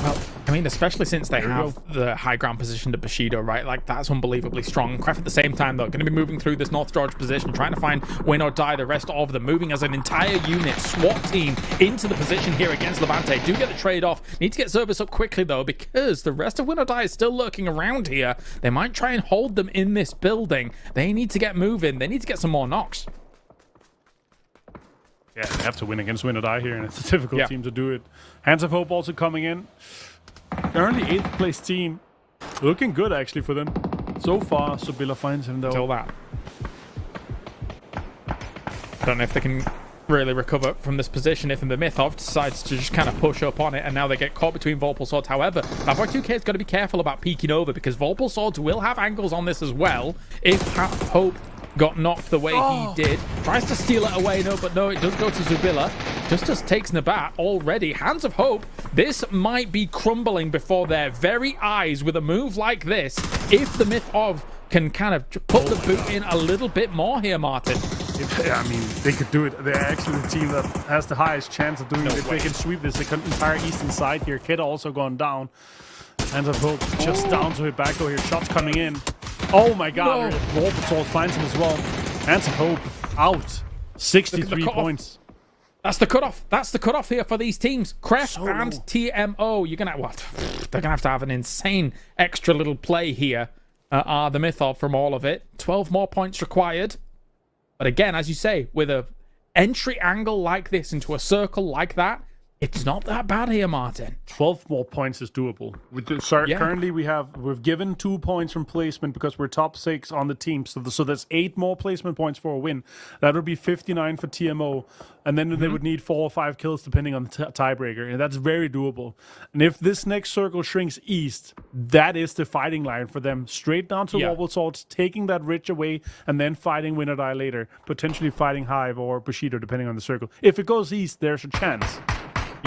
Well, I mean, especially since they have the high ground position to Bushido, right? Like, that's unbelievably strong. Kraf at the same time, though, going to be moving through this North George position, trying to find win or die the rest of them, moving as an entire unit, SWAT team, into the position here against Levante. Do get the trade-off. Need to get service up quickly, though, because the rest of win or die is still lurking around here. They might try and hold them in this building. They need to get moving. They need to get some more knocks. Yeah, they have to win against win or die here, and it's a difficult team to do it. Hands of Hope also coming in. Currently 8th place team. Looking good, actually, for them. So far, Sobilla finds him, though. Until that. I don't know if they can really recover from this position if the Mythov decides to just kind of push up on it, and now they get caught between Volpal Swords. However, Bad 2K has got to be careful about peeking over, because Volpal Swords will have angles on this as well. If Hope got knocked the way he did, tries to steal it away, but no, it does go to Zubilla. Just takes Nabat already. Hands of Hope, this might be crumbling before their very eyes with a move like this, if the Mythov can kind of put the boot in a little bit more here, Martin. I mean, they could do it. They're actually the team that has the highest chance of doing it. If they can sweep this, the entire eastern side here. Kid also gone down. Hands of Hope just down to Hibako here. Shots coming in. Oh my god. Vorpal finds him as well. Hands of Hope out. 63 points. That's the cutoff. That's the cutoff here for these teams. Kref and TMO. You're gonna they're gonna have to have an insane extra little play here. Are the Mythov from all of it. 12 more points required. But again, as you say, with a entry angle like this into a circle like that, it's not that bad here, Martin. 12 more points is doable. Currently, we've given 2 points from placement because we're top 6 on the team. So that's 8 more placement points for a win. That would be 59 for TMO. And then they would need 4 or 5 kills depending on the tiebreaker. And that's very doable. And if this next circle shrinks east, that is the fighting line for them. Straight down to Wobble Swords, taking that ridge away, and then fighting win or die later. Potentially fighting Hive or Bushido depending on the circle. If it goes east, there's a chance.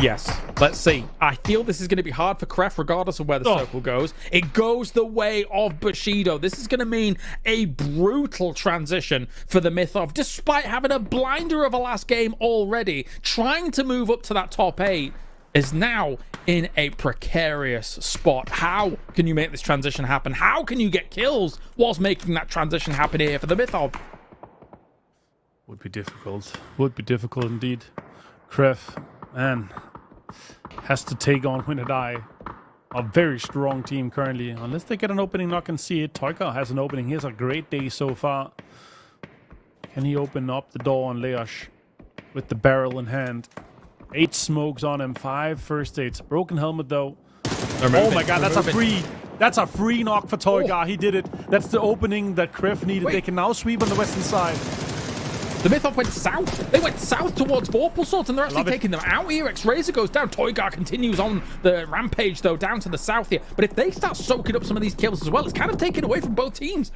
Yes, let's see. I feel this is going to be hard for Kref regardless of where the circle goes. It goes the way of Bushido. This is going to mean a brutal transition for the Mythov, despite having a blinder of a last game already. Trying to move up to that top 8 is now in a precarious spot. How can you make this transition happen? How can you get kills whilst making that transition happen here for the Mythov? Would be difficult. Would be difficult indeed. Kref, man, has to take on Win or Die. A very strong team currently. Unless they get an opening knock and see it. Toika has an opening. He has a great day so far. Can he open up the door on Leosh with the barrel in hand? 8 smokes on him. 5 first aids. Broken helmet though. Oh my god, that's a free knock for Toika. He did it. That's the opening that Kref needed. They can now sweep on the western side. The Mythov went south. They went south towards Vorpal Swords, and they're actually taking them out here. X-Razor goes down. Toygar continues on the rampage, though, down to the south here. But if they start soaking up some of these kills as well, it's kind of taken away from both teams.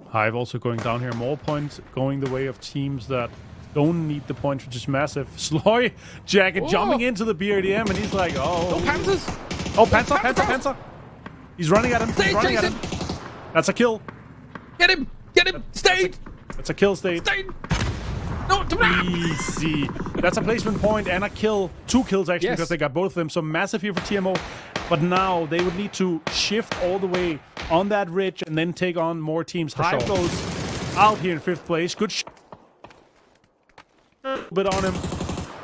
Hive also going down here. More points going the way of teams that don't need the points, which is massive. Sloy Jacket jumping into the BRDM, and he's like, oh. No Panthers. Oh, Panther. He's running at him. That's a kill. Get him. Stayed. That's a kill, Stade. No, Easy. That's a placement point and a kill. 2 kills, actually, Yes. because they got both of them. So massive here for TMO. But now they would need to shift all the way on that ridge and then take on more teams. Hive sure. goes out here in 5th place. Good bit on him.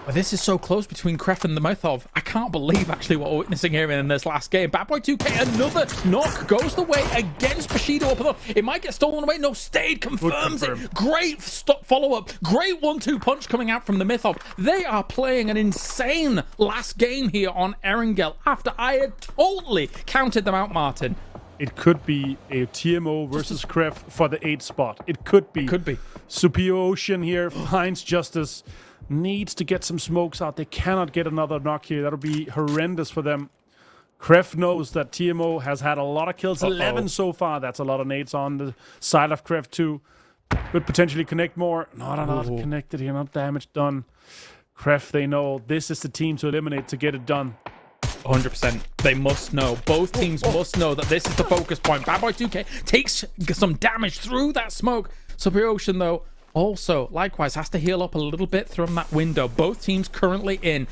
But this is so close between Krafton and the Mythov. I can't believe actually what we're witnessing here in this last game. Bad Boy 2K, another knock goes the way against Bushido up above. It might get stolen away. No, Stayed confirms it. Great follow-up. Great 1-2 punch coming out from the Mythov. They are playing an insane last game here on Erangel after I had totally counted them out, Martin. It could be a TMO versus Kref for the 8th spot. It could be. Could be. Superior Ocean here finds Justice. Needs to get some smokes out. They cannot get another knock here. That'll be horrendous for them. Kref knows that TMO has had a lot of kills. 11 so far. That's a lot of nades on the side of Kref too. Could potentially connect more. Not connected here. Not damage done. Kref, they know this is the team to eliminate to get it done. 100%. They must know. Both teams must know that this is the focus point. Bad Boy 2K takes some damage through that smoke. Superior Ocean, though, also, likewise, has to heal up a little bit from that window. Both teams currently in.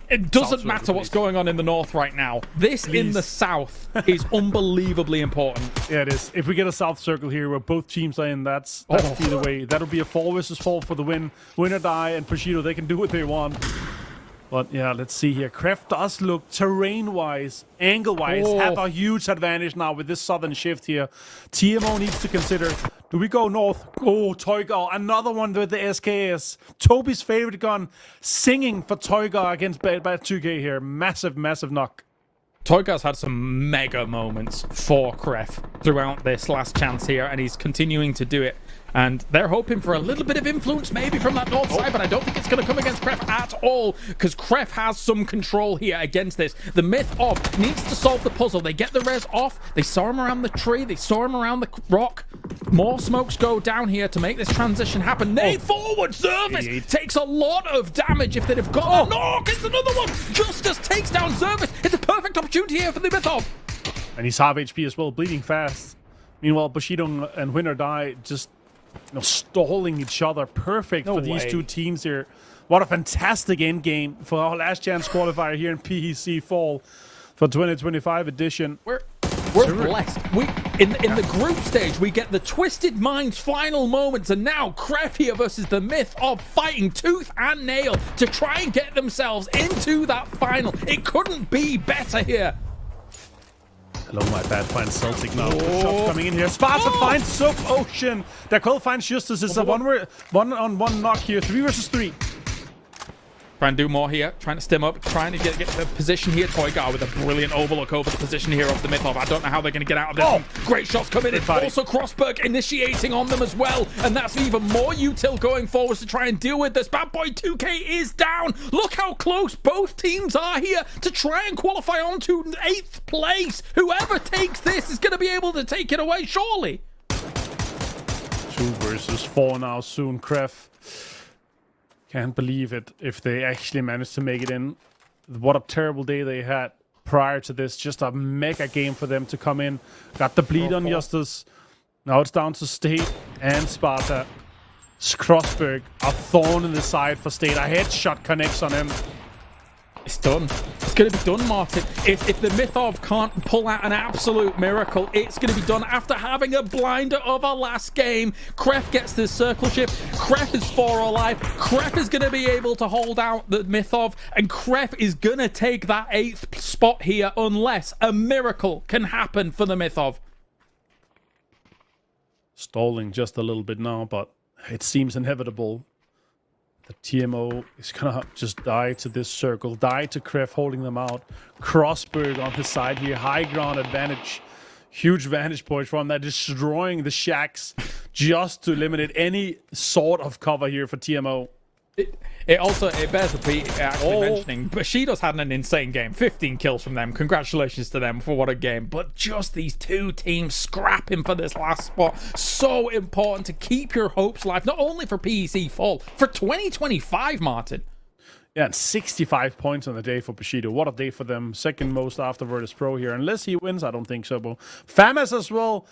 It doesn't matter what's going on in the north right now. This in the south is unbelievably important. Yeah, it is. If we get a south circle here where both teams are in, that's either way. That'll be a 4 versus 4 for the win. Win or die, and Bushido, they can do what they want. But yeah, let's see here. Kref does look terrain-wise, angle-wise, have a huge advantage now with this southern shift here. TMO needs to consider, do we go north? Oh, Toygar, another one with the SKS. Toby's favorite gun, singing for Toygar against Bad 2K here. Massive, massive knock. Toygar's had some mega moments for Kref throughout this last chance here, and he's continuing to do it. And they're hoping for a little bit of influence maybe from that north side, but I don't think it's going to come against Kref at all, because Kref has some control here against this. The Mythov needs to solve the puzzle. They get the res off. They saw him around the tree. They saw him around the rock. More smokes go down here to make this transition happen. Nade forward. Service takes a lot of damage if they'd have got that. No, gets another one. Justice takes down Service. It's a perfect opportunity here for the Mythov. And he's half HP as well, bleeding fast. Meanwhile, Bushido and Win or Die just stalling each other. Perfect for these two teams here. What a fantastic end game for our last chance qualifier here in PEC Fall for 2025 edition. We're blessed. In the group stage, we get the Twisted Minds final moments, and now Kref here versus the Mythov fighting tooth and nail to try and get themselves into that final. It couldn't be better here. Hello, my bad. Finds Celtic now. Shots coming in here. Sparta finds Soap Ocean. Dakol finds Justice. It's a one-on-one knock here. 3 versus 3. Try and do more here. Trying to stem up. Trying to get the position here. Toygar with a brilliant overlook over the position here of the Mythov. I don't know how they're going to get out of this one. Great shots coming in. Also Crossberg initiating on them as well. And that's even more util going forwards to try and deal with this. Bad Boy 2K is down. Look how close both teams are here to try and qualify on to 8th place. Whoever takes this is going to be able to take it away, surely. 2 versus 4 now soon, Kref. Can't believe it if they actually managed to make it in. What a terrible day they had prior to this. Just a mega game for them to come in. Got the bleed on Justice. Now it's down to State and Sparta. Crossberg, a thorn in the side for State. A headshot connects on him. It's done. It's going to be done, Martin. If the Mythov can't pull out an absolute miracle, it's going to be done after having a blinder of our last game. Kref gets this circle shift. Kref is 4 alive. Kref is going to be able to hold out the Mythov, and Kref is going to take that 8th spot here unless a miracle can happen for the Mythov. Stalling just a little bit now, but it seems inevitable. The TMO is gonna just die to this circle, die to Kref holding them out. Crossberg on his side here, high ground advantage. Huge vantage point from that, destroying the shacks just to eliminate any sort of cover here for TMO. It bears actually mentioning, Bushido's had an insane game. 15 kills from them. Congratulations to them for what a game. But just these two teams scrapping for this last spot. So important to keep your hopes alive, not only for PEC Fall, for 2025, Martin. Yeah, and 65 points on the day for Bushido. What a day for them. Second most after Virtus Pro here. Unless he wins, I don't think so. But Famas as well.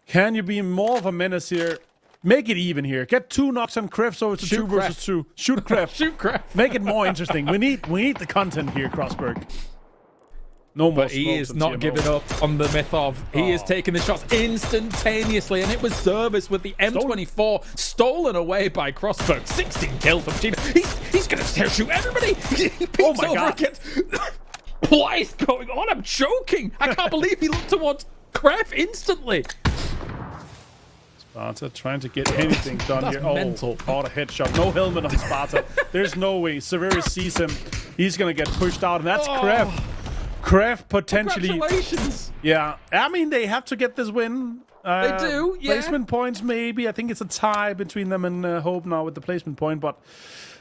Can you be more of a menace here? Make it even here. Get 2 knocks on Kref, so it's a 2 versus 2. Shoot Kref. Shoot Kref. Make it more interesting. We need the content here, Crossberg. No more. But he is not giving up on the Mythov. He is taking the shots instantaneously, and it was service with the M24 stolen away by Crossberg. 16 kills from Gina. He's going to shoot everybody. He peeks over again. What is going on? I'm choking. I can't believe he looked towards Kref instantly. Sparta trying to get anything done here. Mental. Caught a headshot. No helmet on Sparta. There's no way. Severus sees him. He's going to get pushed out, and that's Kref. Kref potentially. Congratulations. Yeah. I mean, they have to get this win. They do, yeah. Placement points, maybe. I think it's a tie between them and Hope now with the placement point, but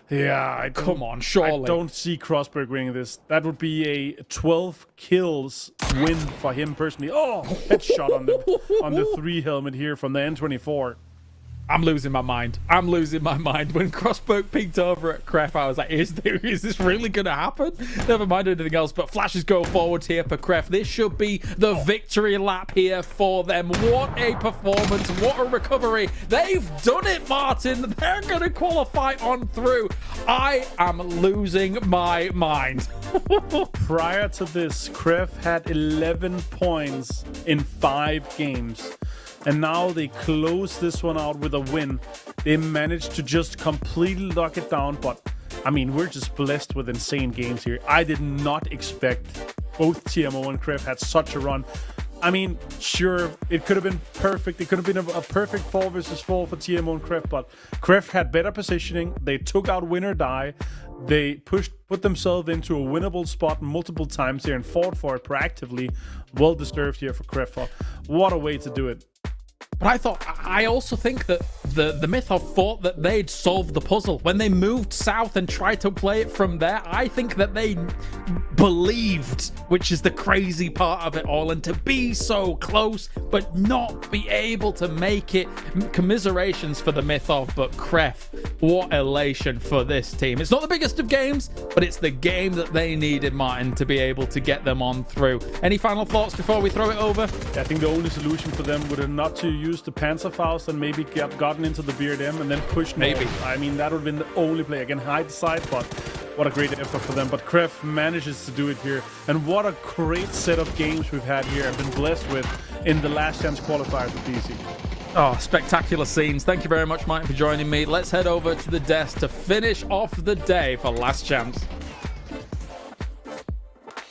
yeah. Come on, surely. I don't see Crossberg winning this. That would be a 12 kills win for him personally. Oh, headshot on the 3 helmet here from the N24. I'm losing my mind. I'm losing my mind. When Crossberg peeked over at Kref, I was like, is this really going to happen? Never mind anything else, but flashes go forwards here for Kref. This should be the victory lap here for them. What a performance. What a recovery. They've done it, Martin. They're going to qualify on through. I am losing my mind. Prior to this, Kref had 11 points in 5 games. And now they close this one out with a win. They managed to just completely lock it down. But, I mean, we're just blessed with insane games here. I did not expect both TMO and Kref had such a run. I mean, sure, it could have been perfect. It could have been a perfect 4 versus 4 for TMO and Kref. But Kref had better positioning. They took out win or die. They put themselves into a winnable spot multiple times here and fought for it proactively. Well deserved here for Kref. What a way to do it. But I also think that the Mythov thought that they'd solved the puzzle. When they moved south and tried to play it from there, I think that they believed, which is the crazy part of it all. And to be so close, but not be able to make it, commiserations for the Mythov, but Kref, what elation for this team. It's not the biggest of games, but it's the game that they needed, Martin, to be able to get them on through. Any final thoughts before we throw it over? I think the only solution for them would have not to use the Panzerfaust and maybe gotten into the BRDM and then pushed maybe. I mean, that would have been the only play. Again, hide the side, but what a great effort for them. But Kref manages to do it here. And what a great set of games we've had here and been blessed with in the last chance qualifiers for PC. Oh, spectacular scenes. Thank you very much, Martin, for joining me. Let's head over to the desk to finish off the day for Last Chance.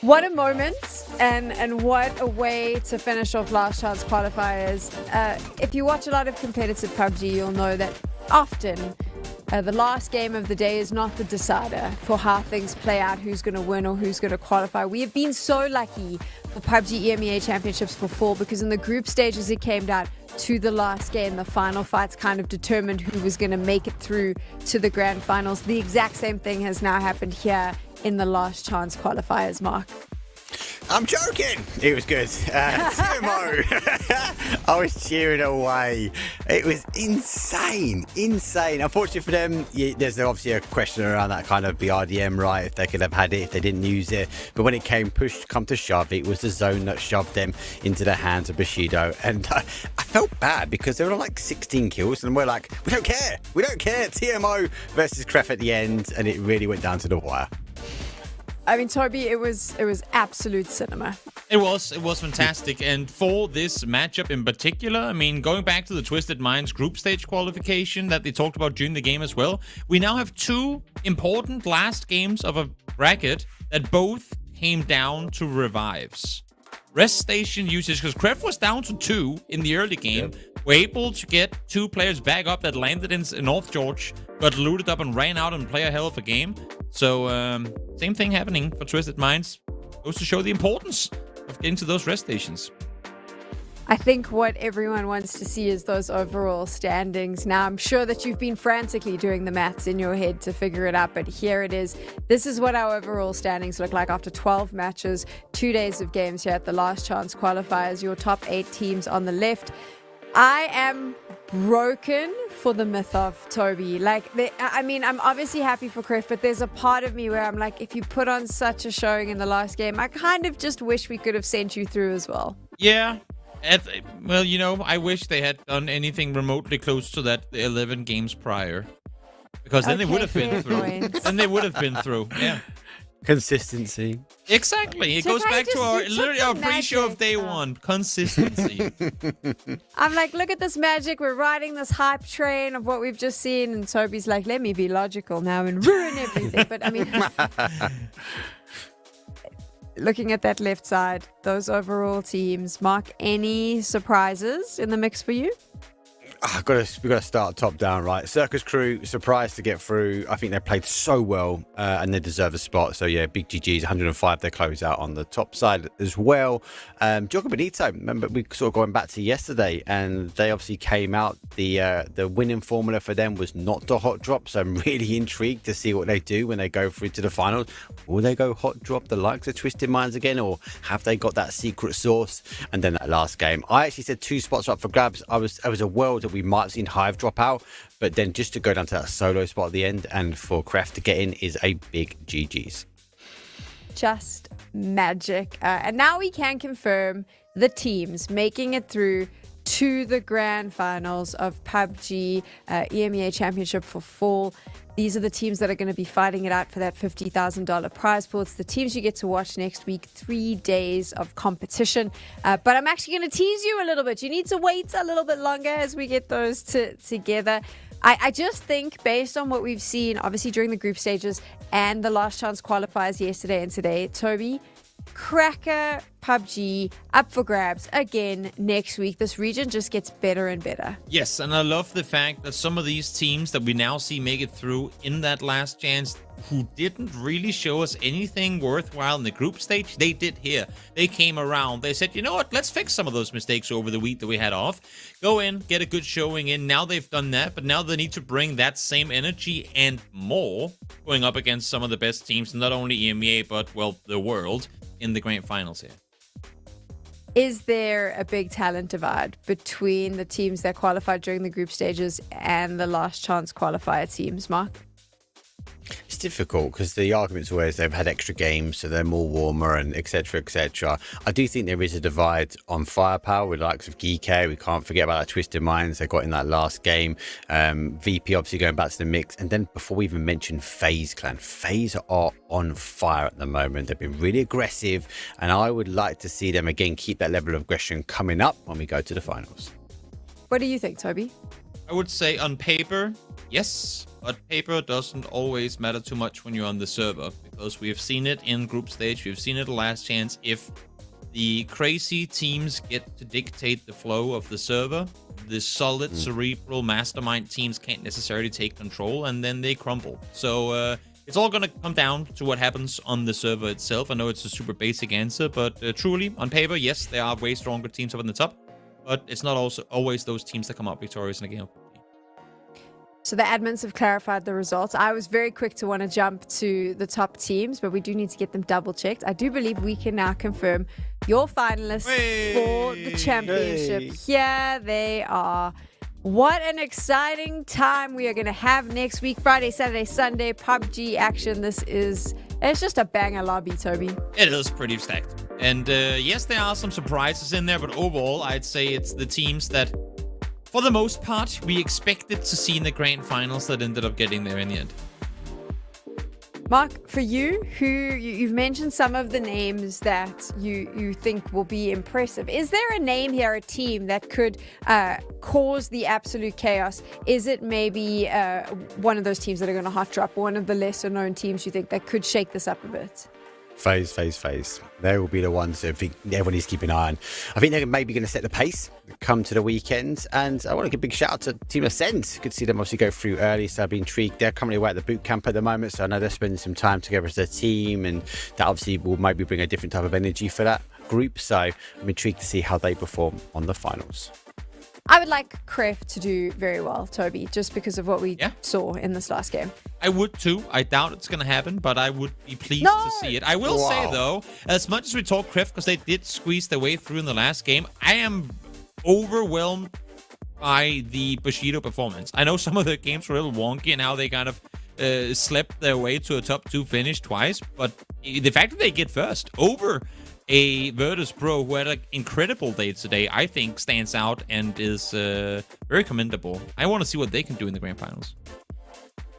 What a moment, and what a way to finish off Last Chance qualifiers. If you watch a lot of competitive PUBG, you'll know that often the last game of the day is not the decider for how things play out, who's going to win or who's going to qualify. We have been so lucky for PUBG EMEA Championships for fall, because in the group stages it came down to the last game. The final fights kind of determined who was going to make it through to the grand finals. The exact same thing has now happened here in the Last Chance qualifiers, Mark. I'm joking. It was good. TMO. I was cheering away. It was insane. Unfortunately for them, there's obviously a question around that kind of BRDM, right? If they could have had it, if they didn't use it. But when it come to shove, it was the zone that shoved them into the hands of Bushido. And I felt bad because they were like 16 kills. And we're like, we don't care. TMO versus Kref at the end. And it really went down to the wire. I mean, Toby, it was absolute cinema. It was fantastic. And for this matchup in particular, I mean, going back to the Twisted Minds group stage qualification that they talked about during the game as well, we now have 2 important last games of a bracket that both came down to revives. Rest station usage, because Kref was down to 2 in the early game. Yep. We're able to get 2 players back up that landed in North George, got looted up and ran out and play a hell of a game. So, same thing happening for Twisted Minds. Goes to show the importance of getting to those rest stations. I think what everyone wants to see is those overall standings. Now, I'm sure that you've been frantically doing the maths in your head to figure it out, but here it is. This is what our overall standings look like after 12 matches, 2 days of games here at the Last Chance qualifiers. Your top 8 teams on the left. I am broken for the Mythov, Toby. I'm obviously happy for Kref, but there's a part of me where I'm like, if you put on such a showing in the last game, I kind of just wish we could have sent you through as well. Yeah, Well, you know, I wish they had done anything remotely close to that 11 games prior. Because then they would have been through. Then they would have been through, yeah. Consistency. Exactly. It So goes can I back to just- our you took literally the our pre-show of magic day out. one. Consistency. I'm like, look at this magic. We're riding this hype train of what we've just seen. And Toby's like, let me be logical now and ruin everything. But I mean, looking at that left side, those overall teams, Mark, any surprises in the mix for you? We've got to start top down, right? Circus Crew, surprised to get through. I think they played so well and they deserve a spot. So, yeah, big GG's, 105. They close out on the top side as well. Jogo Benito, remember, we sort of going back to yesterday and they obviously came out. The winning formula for them was not to hot drop. So, I'm really intrigued to see what they do when they go through to the finals. Will they go hot drop the likes of Twisted Minds again, or have they got that secret sauce? And then that last game, I actually said 2 spots up for grabs. I was a world that we might have seen Hive drop out, but then just to go down to that solo spot at the end and for Kraft to get in is a big GG's. Just magic. And now we can confirm the teams making it through to the grand finals of PUBG EMEA Championship for fall. These are the teams that are going to be fighting it out for that $50,000 prize pool. It's the teams you get to watch next week, 3 days of competition. But I'm actually going to tease you a little bit. You need to wait a little bit longer as we get those together. I just think based on what we've seen, obviously during the group stages and the last chance qualifiers yesterday and today, Toby, cracker PUBG up for grabs again next week. This region just gets better and better. Yes, and I love the fact that some of these teams that we now see make it through in that last chance who didn't really show us anything worthwhile in the group stage, they did here. They came around. They said, you know what, let's fix some of those mistakes over the week that we had off. Go in, get a good showing in. Now they've done that, but now they need to bring that same energy and more going up against some of the best teams, not only EMEA, but, well, the world in the grand finals here. Is there a big talent divide between the teams that qualified during the group stages and the last chance qualifier teams, Mark? It's difficult because the argument's always they've had extra games, so they're more warmer and etc. etc. I do think there is a divide on firepower with the likes of Geeko. We can't forget about that Twisted Minds they got in that last game. VP obviously going back to the mix, and then before we even mention FaZe Clan, FaZe are on fire at the moment. They've been really aggressive, and I would like to see them again keep that level of aggression coming up when we go to the finals. What do you think, Toby? I would say on paper, yes, but paper doesn't always matter too much when you're on the server, because we have seen it in group stage, we've seen it last chance. If the crazy teams get to dictate the flow of the server, the solid, cerebral, mastermind teams can't necessarily take control, and then they crumble. So it's all going to come down to what happens on the server itself. I know it's a super basic answer, but truly, on paper, yes, there are way stronger teams up on the top, but it's not also always those teams that come out victorious in a game. So the admins have clarified the results. I was very quick to want to jump to the top teams, but we do need to get them double checked. I do believe we can now confirm your finalists for the championship. Here they are. What an exciting time we are going to have next week. Friday, Saturday, Sunday, PUBG action. It's just a banger lobby, Toby. It is pretty stacked. And yes, there are some surprises in there, but overall, I'd say it's the teams that, for the most part, we expected to see in the grand finals that ended up getting there in the end. Mark, for you've mentioned some of the names that you think will be impressive. Is there a name here, a team that could cause the absolute chaos? Is it maybe one of those teams that are going to hot drop, one of the lesser known teams you think that could shake this up a bit? FaZe. They will be the ones that I think everyone needs to keep an eye on. I think they're maybe going to set the pace, come to the weekend. And I want to give a big shout out to Team Ascent. Good to see them obviously go through early, so I'd be intrigued. They're currently away at the boot camp at the moment, so I know they're spending some time together as a team, and that obviously will maybe bring a different type of energy for that group. So I'm intrigued to see how they perform on the finals. I would like Kraf to do very well, Toby, just because of what we saw in this last game. I would too. I doubt it's going to happen, but I would be pleased to see it. I will say, though, as much as we talk Kraf, because they did squeeze their way through in the last game, I am overwhelmed by the Bushido performance. I know some of the games were a little wonky and how they kind of slept their way to a top 2 finish twice, but the fact that they get first over a Virtus Pro who had an incredible day today, I think stands out and is very commendable. I want to see what they can do in the grand finals.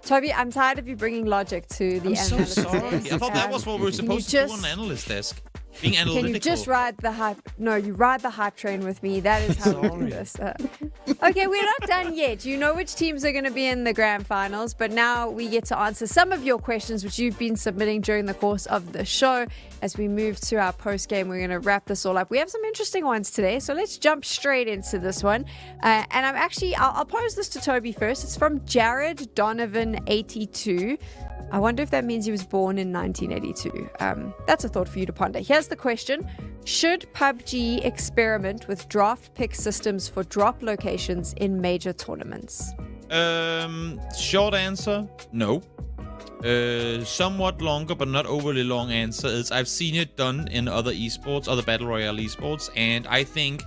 Toby, I'm tired of you bringing logic to the I'm so analyst sorry. desk. I thought that was what we were supposed to do on the analyst desk. Being analytical. Can you just ride the hype? No, you ride the hype train with me. That is how we do this. Okay, we're not done yet. You know which teams are going to be in the grand finals, but now we get to answer some of your questions which you've been submitting during the course of the show. As we move to our post game, we're going to wrap this all up. We have some interesting ones today, so let's jump straight into this one. And I'll pose this to Toby first. It's from Jared Donovan 82. I wonder if that means he was born in 1982. That's a thought for you to ponder. Here's the question. Should PUBG experiment with draft pick systems for drop locations in major tournaments? Short answer, no. Somewhat longer, but not overly long answer is I've seen it done in other esports, other Battle Royale esports, and I think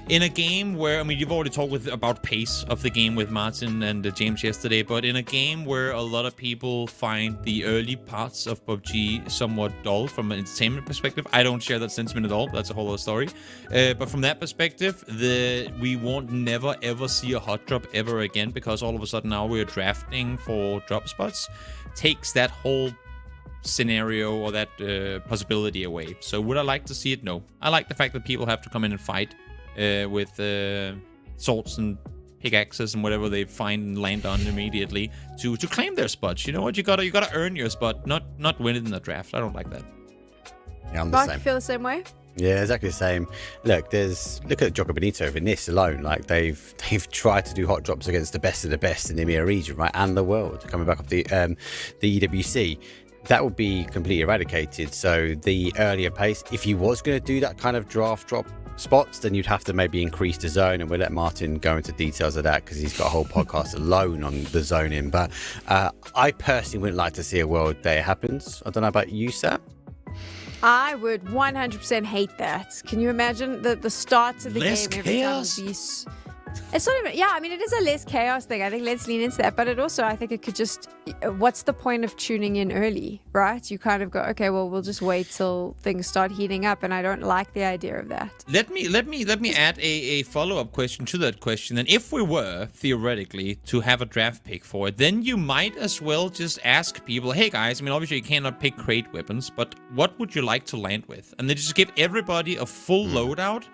in a game where, I mean, you've already talked about pace of the game with Martin and James yesterday, but in a game where a lot of people find the early parts of PUBG somewhat dull from an entertainment perspective, I don't share that sentiment at all. That's a whole other story. But from that perspective, we won't never ever see a hot drop ever again, because all of a sudden now we're drafting for drop spots. Takes that whole scenario or that possibility away. So would I like to see it? No. I like the fact that people have to come in and fight with swords and pickaxes and whatever they find and land on immediately to claim their spots. You know what? You gotta earn your spot, not win it in the draft. I don't like that. Yeah, I'm the Mark, same. you feel the same way? Yeah, exactly the same. Look at Jocko Benito in this alone. Like they've tried to do hot drops against the best of the best in the EMEA region, right, and the world. Coming back off the EWC, that would be completely eradicated. So the earlier pace, if you was going to do that kind of draft drop spots, then you'd have to maybe increase the zone, and we'll let Martin go into details of that because he's got a whole podcast alone on the zoning. But I personally wouldn't like to see a world that it happens. I don't know about you, Sam. I would 100% hate that. Can you imagine the start of the Less game? chaos? Every time it's not even, yeah, I mean, it is a less chaos thing. I think let's lean into that. But it also, I think it could just, what's the point of tuning in early, right? You kind of go, okay, well, we'll just wait till things start heating up. And I don't like the idea of that. Let me add a follow-up question to that question. And if we were, theoretically, to have a draft pick for it, then you might as well just ask people, hey guys, I mean, obviously you cannot pick crate weapons, but what would you like to land with? And then just give everybody a full loadout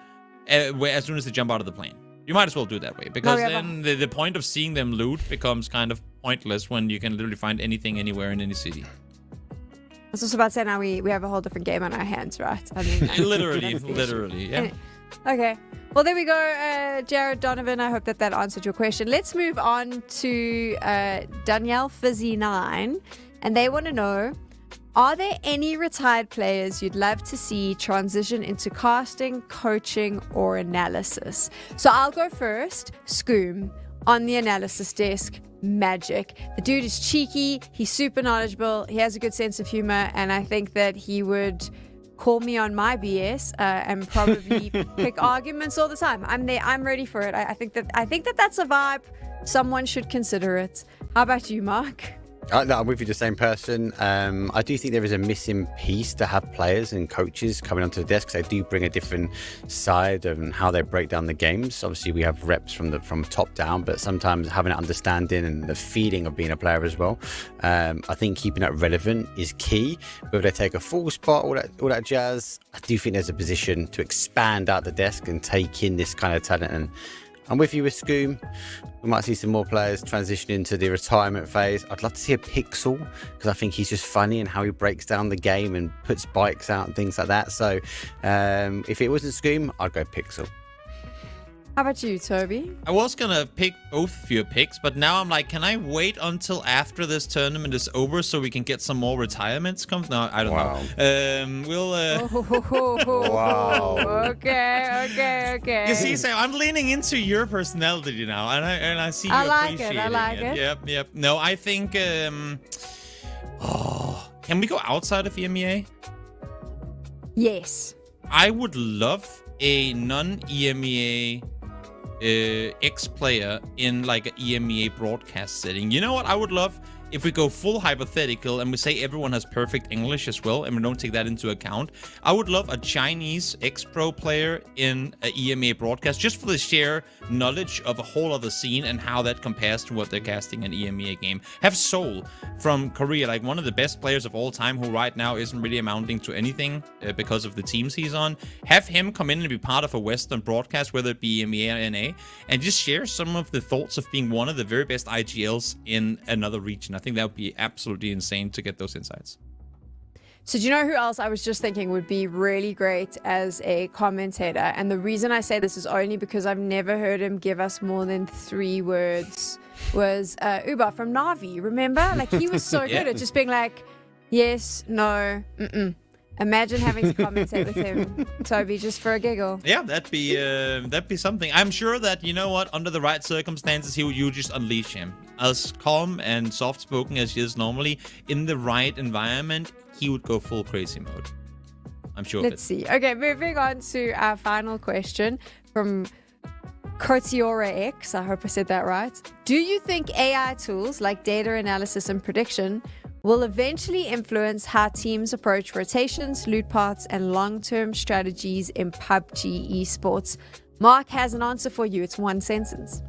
as soon as they jump out of the plane. You might as well do it that way, because then the point of seeing them loot becomes kind of pointless when you can literally find anything anywhere in any city. I was also about to say now we have a whole different game on our hands, right? I mean, literally, yeah. Okay. Well, there we go, Jared Donovan. I hope that answered your question. Let's move on to Danielle Fizzy9, and they want to know, are there any retired players you'd love to see transition into casting, coaching, or analysis? So I'll go first. Scoom on the analysis desk. Magic. The dude is cheeky. He's super knowledgeable. He has a good sense of humor. And I think that he would call me on my BS and probably pick arguments all the time. I'm there. I'm ready for it. I think that that's a vibe. Someone should consider it. How about you, Mark? No, I'm with you, the same person. I do think there is a missing piece to have players and coaches coming onto the desk, because they do bring a different side of how they break down the games. Obviously, we have reps from top down, but sometimes having an understanding and the feeling of being a player as well. I think keeping that relevant is key. Whether they take a full spot, all that jazz, I do think there's a position to expand out the desk and take in this kind of talent. And I'm with you with Scoom. We might see some more players transition into the retirement phase. I'd love to see a Pixel, because I think he's just funny and how he breaks down the game and puts bikes out and things like that. So if it wasn't Scoom, I'd go Pixel. How about you, Toby? I was gonna pick both of your picks, but now I'm like, can I wait until after this tournament is over so we can get some more retirements? No, I don't know. We'll. Wow. Okay. You see, Sam, I'm leaning into your personality now, and I see you appreciating I like it. Yep. No, I think. Can we go outside of EMEA? Yes. I would love a non-EMEA ex-player in like an EMEA broadcast setting. You know what I would love? if we go full hypothetical and we say everyone has perfect English as well, and we don't take that into account, I would love a Chinese ex-pro player in an EMEA broadcast, just for the sheer knowledge of a whole other scene and how that compares to what they're casting in EMEA game. Have Seoul from Korea, like one of the best players of all time, who right now isn't really amounting to anything because of the teams he's on. Have him come in and be part of a Western broadcast, whether it be EMEA or NA, and just share some of the thoughts of being one of the very best IGLs in another region. I think that would be absolutely insane to get those insights. So do you know who else I was just thinking would be really great as a commentator? And the reason I say this is only because I've never heard him give us more than 3 words. Was Uber from Navi, remember? Like, he was so good at just being like, yes, no, Imagine having to commentate with him, Toby, just for a giggle. Yeah, that'd be something. I'm sure that, you know what, under the right circumstances, you just unleash him. As calm and soft-spoken as he is normally, in the right environment, he would go full crazy mode. I'm sure. Let's see. Okay, moving on to our final question from Cotiora X. I hope I said that right. Do you think AI tools like data analysis and prediction will eventually influence how teams approach rotations, loot paths, and long-term strategies in PUBG Esports? Mark has an answer for you. It's one sentence.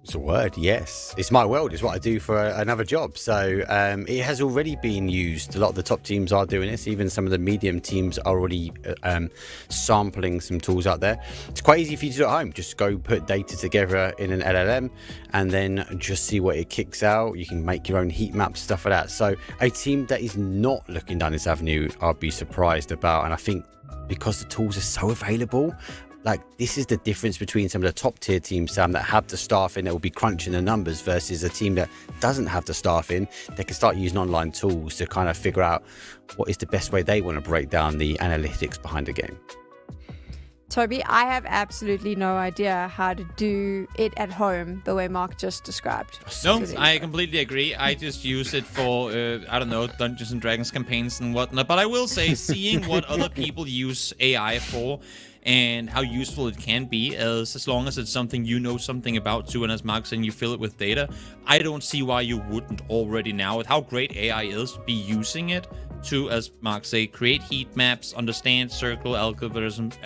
It's a word, yes. It's my world. It's what I do for another job. So it has already been used. A lot of the top teams are doing this. Even some of the medium teams are already sampling some tools out there. It's quite easy for you to do at home. Just go put data together in an LLM and then just see what it kicks out. You can make your own heat maps, stuff like that. So a team that is not looking down this avenue, I'll be surprised about. And I think because the tools are so available, like, this is the difference between some of the top tier teams, Sam, that have the staff in that will be crunching the numbers versus a team that doesn't have the staff in. They can start using online tools to kind of figure out what is the best way they want to break down the analytics behind the game. Toby, I have absolutely no idea how to do it at home the way Mark just described. No, I completely agree. I just use it for, I don't know, Dungeons and Dragons campaigns and whatnot. But I will say, seeing what other people use AI for and how useful it can be, as long as it's something you know something about too, and as Mark said, you fill it with data, I don't see why you wouldn't already now, with how great AI is, be using it to, as Mark say, create heat maps, understand circle algorithms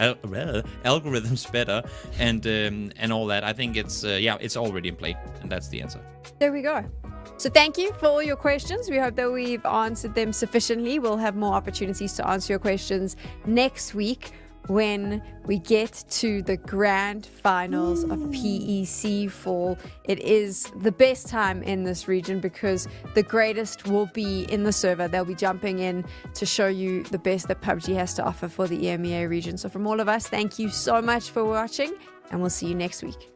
better, and all that. I think it's it's already in play, and that's the answer. There we go. So thank you for all your questions. We hope that we've answered them sufficiently. We'll have more opportunities to answer your questions next week when we get to the grand finals of PEC Fall. It is the best time in this region because the greatest will be in the server. They'll be jumping in to show you the best that PUBG has to offer for the EMEA region. So from all of us, thank you so much for watching, and we'll see you next week.